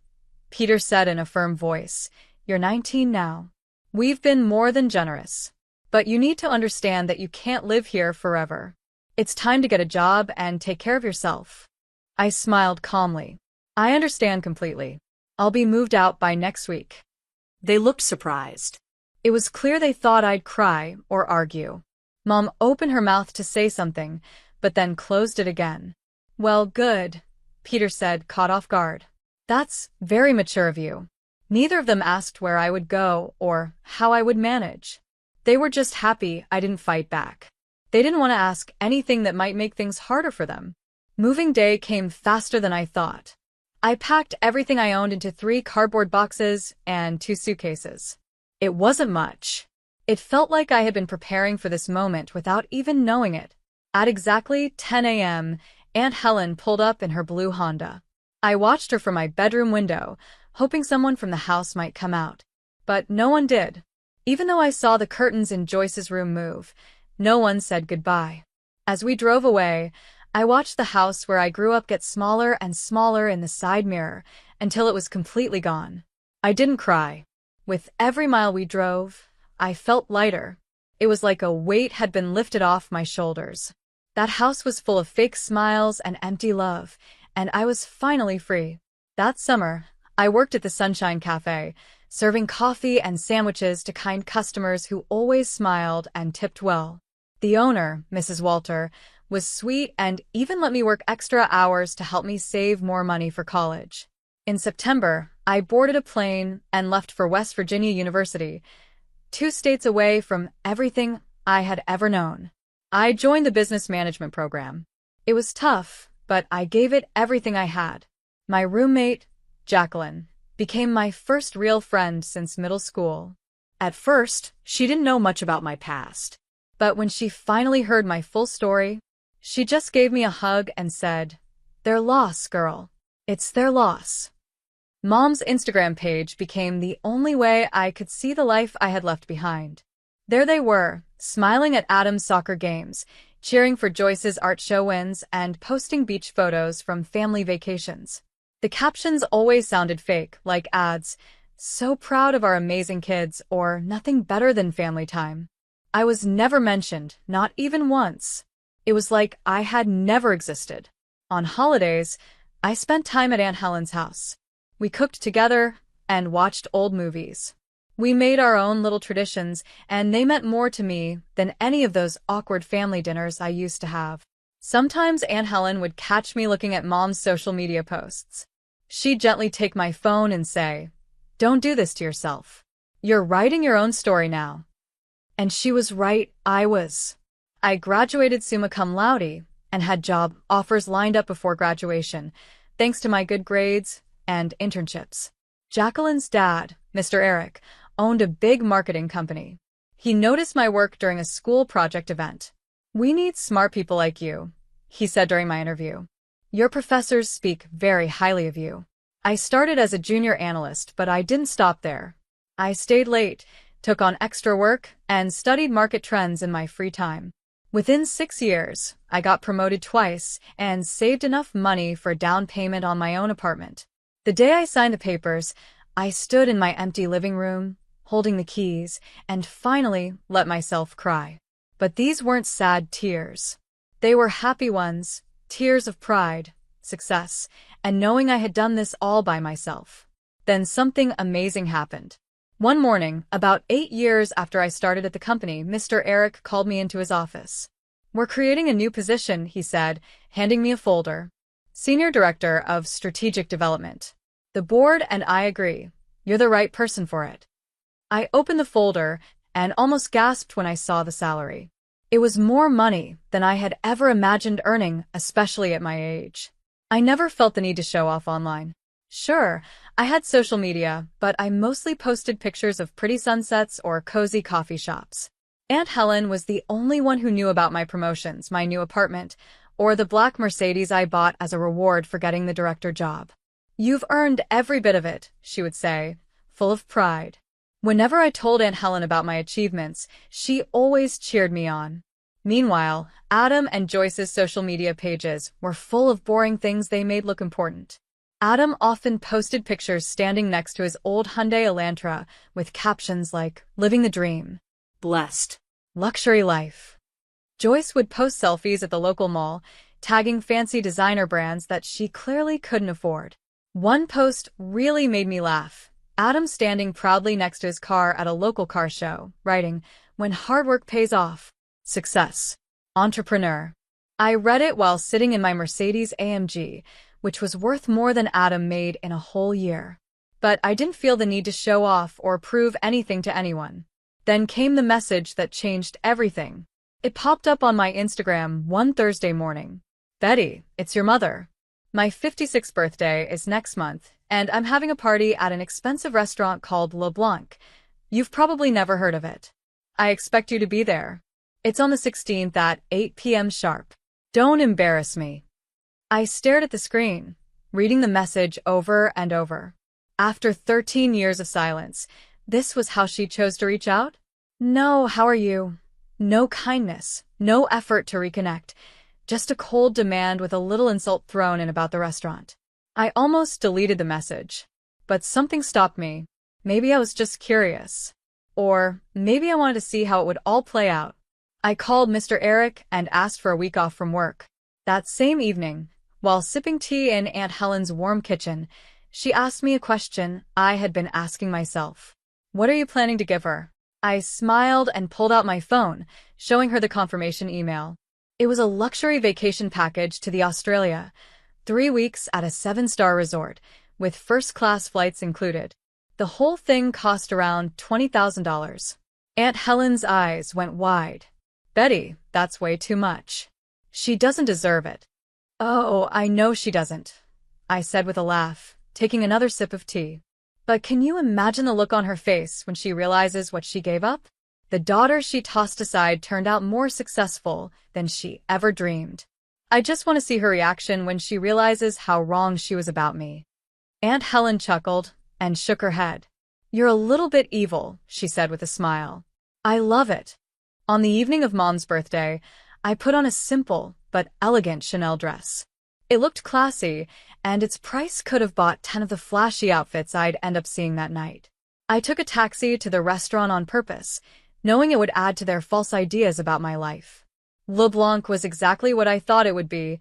Peter said in a firm voice, "you're 19 now. We've been more than generous. But you need to understand that you can't live here forever. It's time to get a job and take care of yourself." I smiled calmly. "I understand completely. I'll be moved out by next week." They looked surprised. It was clear they thought I'd cry or argue. Mom opened her mouth to say something, but then closed it again. "Well, good," Peter said, caught off guard. "That's very mature of you." Neither of them asked where I would go or how I would manage. They were just happy I didn't fight back. They didn't want to ask anything that might make things harder for them. Moving day came faster than I thought. I packed everything I owned into 3 cardboard boxes and 2 suitcases. It wasn't much. It felt like I had been preparing for this moment without even knowing it. At exactly 10 a.m., Aunt Helen pulled up in her blue Honda. I watched her from my bedroom window, hoping someone from the house might come out. But no one did. Even though I saw the curtains in Joyce's room move, no one said goodbye. As we drove away, I watched the house where I grew up get smaller and smaller in the side mirror until it was completely gone. I didn't cry. With every mile we drove, I felt lighter. It was like a weight had been lifted off my shoulders. That house was full of fake smiles and empty love, and I was finally free. That summer, I worked at the Sunshine Cafe, serving coffee and sandwiches to kind customers who always smiled and tipped well. The owner, Mrs. Walter, was sweet and even let me work extra hours to help me save more money for college. In September, I boarded a plane and left for West Virginia University, 2 states away from everything I had ever known. I joined the business management program. It was tough, but I gave it everything I had. My roommate, Jacqueline, became my first real friend since middle school. At first, she didn't know much about my past. But when she finally heard my full story, she just gave me a hug and said, "Their loss, girl. It's their loss." Mom's Instagram page became the only way I could see the life I had left behind. There they were, smiling at Adam's soccer games, cheering for Joyce's art show wins, and posting beach photos from family vacations. The captions always sounded fake, like ads, "So proud of our amazing kids," or "Nothing better than family time." I was never mentioned, not even once. It was like I had never existed. On holidays, I spent time at Aunt Helen's house. We cooked together and watched old movies. We made our own little traditions, and they meant more to me than any of those awkward family dinners I used to have. Sometimes Aunt Helen would catch me looking at Mom's social media posts. She'd gently take my phone and say, "Don't do this to yourself. You're writing your own story now." And she was right, I was. I graduated summa cum laude and had job offers lined up before graduation, thanks to my good grades and internships. Jacqueline's dad, Mr. Eric, owned a big marketing company. He noticed my work during a school project event. "We need smart people like you," he said during my interview. "Your professors speak very highly of you." I started as a junior analyst, but I didn't stop there. I stayed late, took on extra work, and studied market trends in my free time. Within 6 years, I got promoted twice and saved enough money for a down payment on my own apartment. The day I signed the papers, I stood in my empty living room, holding the keys, and finally let myself cry. But these weren't sad tears. They were happy ones, tears of pride, success, and knowing I had done this all by myself. Then something amazing happened. One morning, about 8 years after I started at the company, Mr. Eric called me into his office. "We're creating a new position," he said, handing me a folder. Senior Director of Strategic Development. The board and I agree. You're the right person for it. I opened the folder and almost gasped when I saw the salary. It was more money than I had ever imagined earning, especially at my age. I never felt the need to show off online. Sure, I had social media, but I mostly posted pictures of pretty sunsets or cozy coffee shops. Aunt Helen was the only one who knew about my promotions, my new apartment, or the black Mercedes I bought as a reward for getting the director job. "You've earned every bit of it," she would say, full of pride. Whenever I told Aunt Helen about my achievements, she always cheered me on. Meanwhile, Adam and Joyce's social media pages were full of boring things they made look important. Adam often posted pictures standing next to his old Hyundai Elantra with captions like, "Living the dream," "Blessed," "Luxury life." Joyce would post selfies at the local mall, tagging fancy designer brands that she clearly couldn't afford. One post really made me laugh. Adam standing proudly next to his car at a local car show, writing, "When hard work pays off. Success. Entrepreneur." I read it while sitting in my Mercedes AMG, which was worth more than Adam made in a whole year. But I didn't feel the need to show off or prove anything to anyone. Then came the message that changed everything. It popped up on my Instagram one Thursday morning. "Betty, it's your mother. My 56th birthday is next month, and I'm having a party at an expensive restaurant called Le Blanc. You've probably never heard of it. I expect you to be there. It's on the 16th at 8 p.m. sharp. Don't embarrass me." I stared at the screen, reading the message over and over. After 13 years of silence, this was how she chose to reach out? No, "How are you?" No kindness, no effort to reconnect, just a cold demand with a little insult thrown in about the restaurant. I almost deleted the message, but something stopped me. Maybe I was just curious. Or maybe I wanted to see how it would all play out. I called Mr. Eric and asked for a week off from work. That same evening, while sipping tea in Aunt Helen's warm kitchen, she asked me a question I had been asking myself. "What are you planning to give her?" I smiled and pulled out my phone, showing her the confirmation email. It was a luxury vacation package to Australia, 3 weeks at a 7-star resort, with first-class flights included. The whole thing cost around $20,000. Aunt Helen's eyes went wide. "Betty, that's way too much. She doesn't deserve it." "Oh, I know she doesn't," I said with a laugh, taking another sip of tea. But can you imagine the look on her face when she realizes what she gave up? The daughter she tossed aside turned out more successful than she ever dreamed. I just want to see her reaction when she realizes how wrong she was about me. Aunt Helen chuckled and shook her head. "You're a little bit evil," she said with a smile. "I love it." On the evening of Mom's birthday, I put on a simple but elegant Chanel dress. It looked classy, and its price could have bought 10 of the flashy outfits I'd end up seeing that night. I took a taxi to the restaurant on purpose, knowing it would add to their false ideas about my life. Le Blanc was exactly what I thought it would be,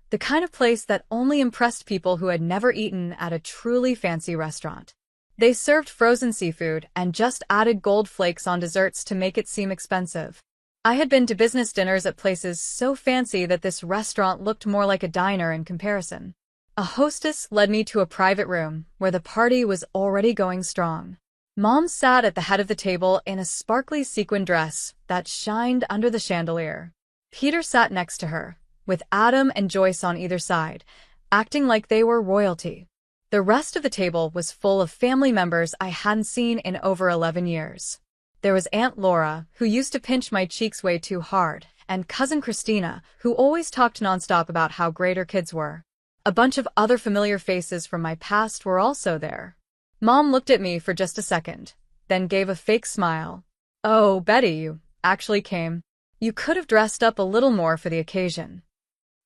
the kind of place that only impressed people who had never eaten at a truly fancy restaurant. They served frozen seafood and just added gold flakes on desserts to make it seem expensive. I had been to business dinners at places so fancy that this restaurant looked more like a diner in comparison. A hostess led me to a private room where the party was already going strong. Mom sat at the head of the table in a sparkly sequin dress that shined under the chandelier. Peter sat next to her, with Adam and Joyce on either side, acting like they were royalty. The rest of the table was full of family members I hadn't seen in over 11 years. There was Aunt Laura, who used to pinch my cheeks way too hard, and Cousin Christina, who always talked nonstop about how great her kids were. A bunch of other familiar faces from my past were also there. Mom looked at me for just a second, then gave a fake smile. "Oh, Betty, you actually came. You could have dressed up a little more for the occasion."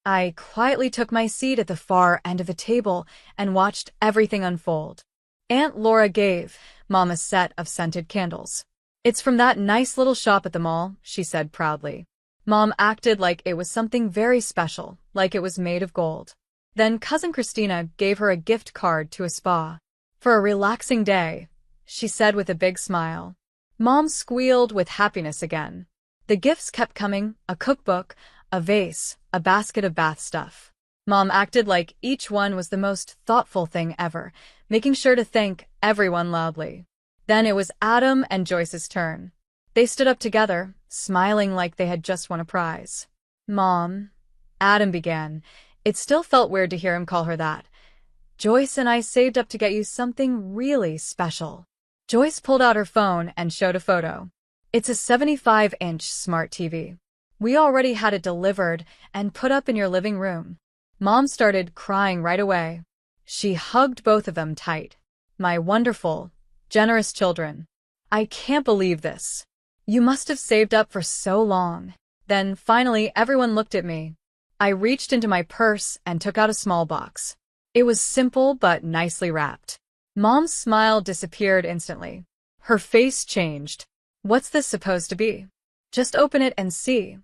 I quietly took my seat at the far end of the table and watched everything unfold. Aunt Laura gave Mom a set of scented candles. "It's from that nice little shop at the mall," she said proudly. Mom acted like it was something very special, like it was made of gold. Then Cousin Christina gave her a gift card to a spa. "For a relaxing day," she said with a big smile. Mom squealed with happiness again. The gifts kept coming, a cookbook, a vase, a basket of bath stuff. Mom acted like each one was the most thoughtful thing ever, making sure to thank everyone loudly. Then it was Adam and Joyce's turn. They stood up together, smiling like they had just won a prize. "Mom," Adam began. It still felt weird to hear him call her that. "Joyce and I saved up to get you something really special." Joyce pulled out her phone and showed a photo. "It's a 75-inch smart TV. We already had it delivered and put up in your living room." Mom started crying right away. She hugged both of them tight. "My wonderful, generous children. I can't believe this. You must have saved up for so long." Then finally everyone looked at me. I reached into my purse and took out a small box. It was simple but nicely wrapped. Mom's smile disappeared instantly. Her face changed. "What's this supposed to be?" "Just open it and see,"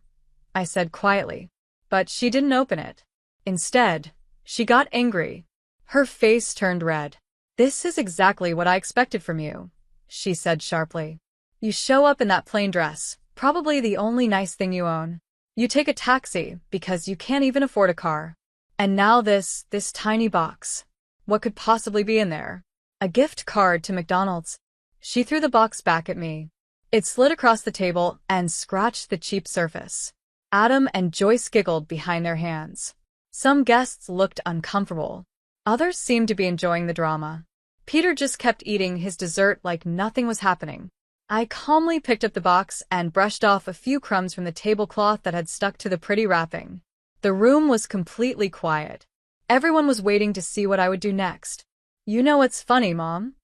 I said quietly. But she didn't open it. Instead, she got angry. Her face turned red. "This is exactly what I expected from you," she said sharply. "You show up in that plain dress, probably the only nice thing you own. You take a taxi because you can't even afford a car. And now this tiny box. What could possibly be in there? A gift card to McDonald's." She threw the box back at me. It slid across the table and scratched the cheap surface. Adam and Joyce giggled behind their hands. Some guests looked uncomfortable. Others seemed to be enjoying the drama. Peter just kept eating his dessert like nothing was happening. I calmly picked up the box and brushed off a few crumbs from the tablecloth that had stuck to the pretty wrapping. The room was completely quiet. Everyone was waiting to see what I would do next. "You know what's funny, Mom?"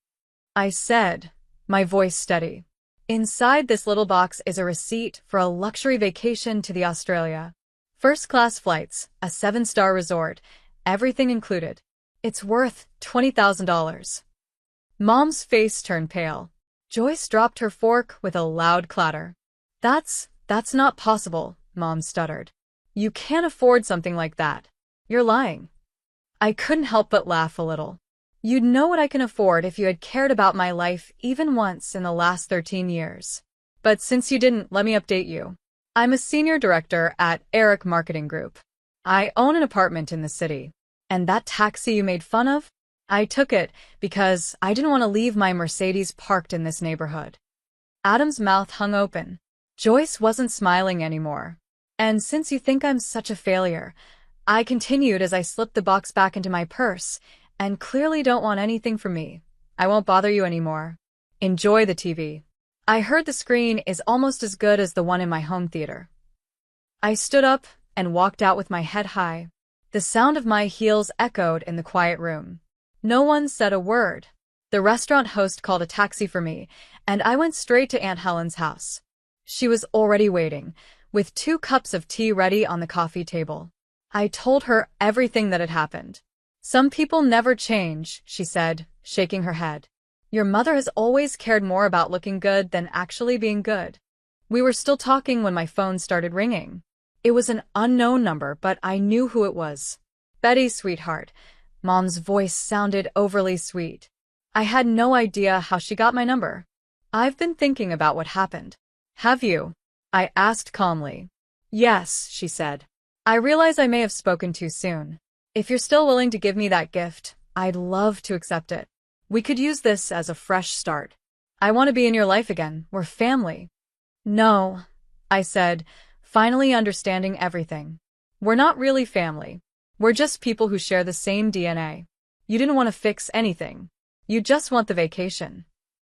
I said, my voice steady. "Inside this little box is a receipt for a luxury vacation to Australia. First-class flights, a 7-star resort, everything included. It's worth $20,000. Mom's face turned pale. Joyce dropped her fork with a loud clatter. That's not possible," Mom stuttered. "You can't afford something like that. You're lying." I couldn't help but laugh a little. "You'd know what I can afford if you had cared about my life even once in the last 13 years. But since you didn't, let me update you. I'm a senior director at Eric Marketing Group. I own an apartment in the city. And that taxi you made fun of? I took it because I didn't want to leave my Mercedes parked in this neighborhood." Adam's mouth hung open. Joyce wasn't smiling anymore. "And since you think I'm such a failure," I continued as I slipped the box back into my purse, "and clearly don't want anything from me, I won't bother you anymore. Enjoy the TV. I heard the screen is almost as good as the one in my home theater." I stood up and walked out with my head high. The sound of my heels echoed in the quiet room. No one said a word. The restaurant host called a taxi for me, and I went straight to Aunt Helen's house. She was already waiting, with 2 cups of tea ready on the coffee table. I told her everything that had happened. "Some people never change," she said, shaking her head. "Your mother has always cared more about looking good than actually being good." We were still talking when my phone started ringing. It was an unknown number, but I knew who it was. "Betty, sweetheart." Mom's voice sounded overly sweet. I had no idea how she got my number. "I've been thinking about what happened." "Have you?" I asked calmly. "Yes," she said. "I realize I may have spoken too soon. If you're still willing to give me that gift, I'd love to accept it. We could use this as a fresh start. I want to be in your life again. We're family." "No," I said, finally understanding everything. "We're not really family. We're just people who share the same DNA. You didn't want to fix anything. You just want the vacation."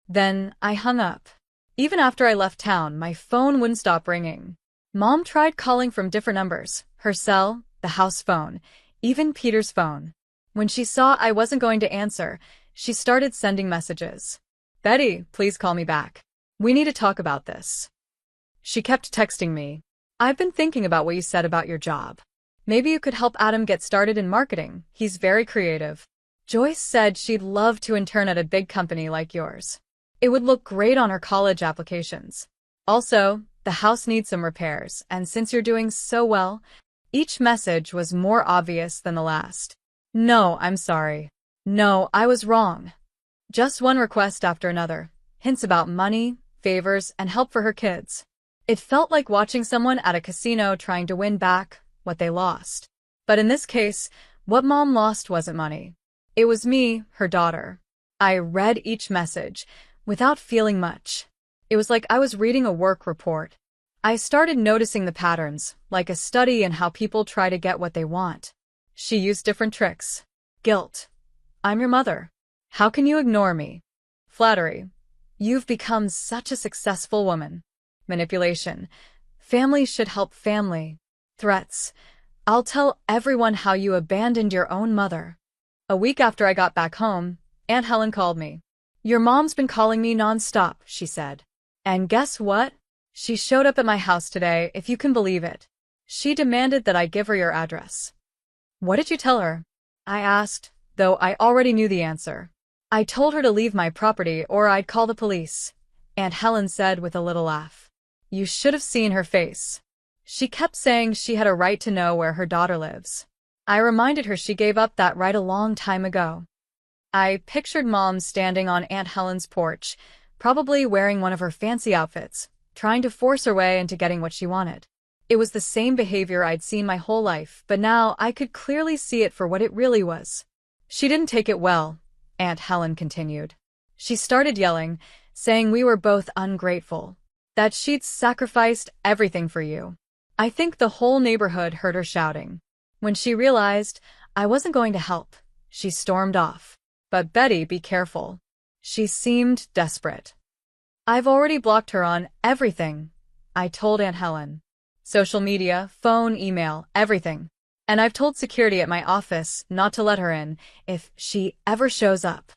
Then I hung up. Even after I left town, my phone wouldn't stop ringing. Mom tried calling from different numbers, her cell, the house phone, even Peter's phone. When she saw I wasn't going to answer, she started sending messages. "Betty, please call me back. We need to talk about this." She kept texting me. "I've been thinking about what you said about your job. Maybe you could help Adam get started in marketing. He's very creative. Joyce said she'd love to intern at a big company like yours. It would look great on her college applications. Also, the house needs some repairs, and since you're doing so well..." Each message was more obvious than the last. "No, I'm sorry. No, I was wrong." Just one request after another. Hints about money, favors, and help for her kids. It felt like watching someone at a casino trying to win back what they lost. But in this case, what Mom lost wasn't money. It was me, her daughter. I read each message, without feeling much. It was like I was reading a work report. I started noticing the patterns, like a study in how people try to get what they want. She used different tricks. Guilt. I'm your mother. How can you ignore me? Flattery. You've become such a successful woman. Manipulation. Family should help family. Threats. I'll tell everyone how you abandoned your own mother. A week after I got back home, Aunt Helen called me. Your mom's been calling me nonstop, she said. And guess what? She showed up at my house today, if you can believe it. She demanded that I give her your address. What did you tell her? I asked, though I already knew the answer. I told her to leave my property or I'd call the police, Aunt Helen said with a little laugh. You should have seen her face. She kept saying she had a right to know where her daughter lives. I reminded her she gave up that right a long time ago. I pictured Mom standing on Aunt Helen's porch, probably wearing one of her fancy outfits, trying to force her way into getting what she wanted. It was the same behavior I'd seen my whole life, but now I could clearly see it for what it really was. She didn't take it well, Aunt Helen continued. She started yelling, saying we were both ungrateful, that she'd sacrificed everything for you. I think the whole neighborhood heard her shouting. When she realized I wasn't going to help, she stormed off. But Betty, be careful. She seemed desperate. I've already blocked her on everything, I told Aunt Helen. Social media, phone, email, everything. And I've told security at my office not to let her in if she ever shows up.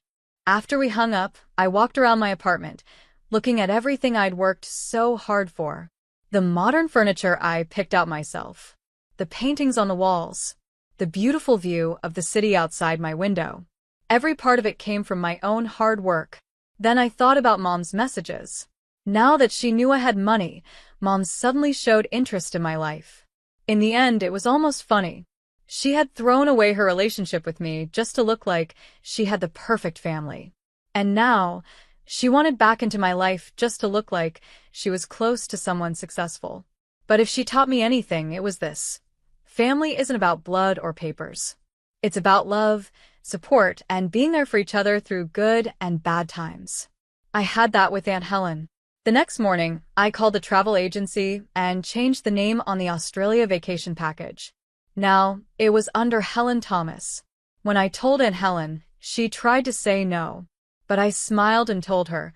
After we hung up, I walked around my apartment, looking at everything I'd worked so hard for. The modern furniture I picked out myself. The paintings on the walls. The beautiful view of the city outside my window. Every part of it came from my own hard work. Then I thought about Mom's messages. Now that she knew I had money, Mom suddenly showed interest in my life. In the end, it was almost funny. She had thrown away her relationship with me just to look like she had the perfect family. And now, she wanted back into my life just to look like she was close to someone successful. But if she taught me anything, it was this. Family isn't about blood or papers. It's about love, support, and being there for each other through good and bad times. I had that with Aunt Helen. The next morning, I called the travel agency and changed the name on the Australia vacation package. Now, it was under Helen Thomas. When I told Aunt Helen, she tried to say no. But I smiled and told her,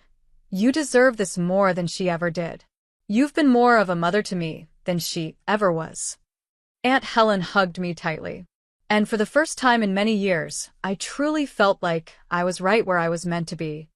you deserve this more than she ever did. You've been more of a mother to me than she ever was. Aunt Helen hugged me tightly. And for the first time in many years, I truly felt like I was right where I was meant to be.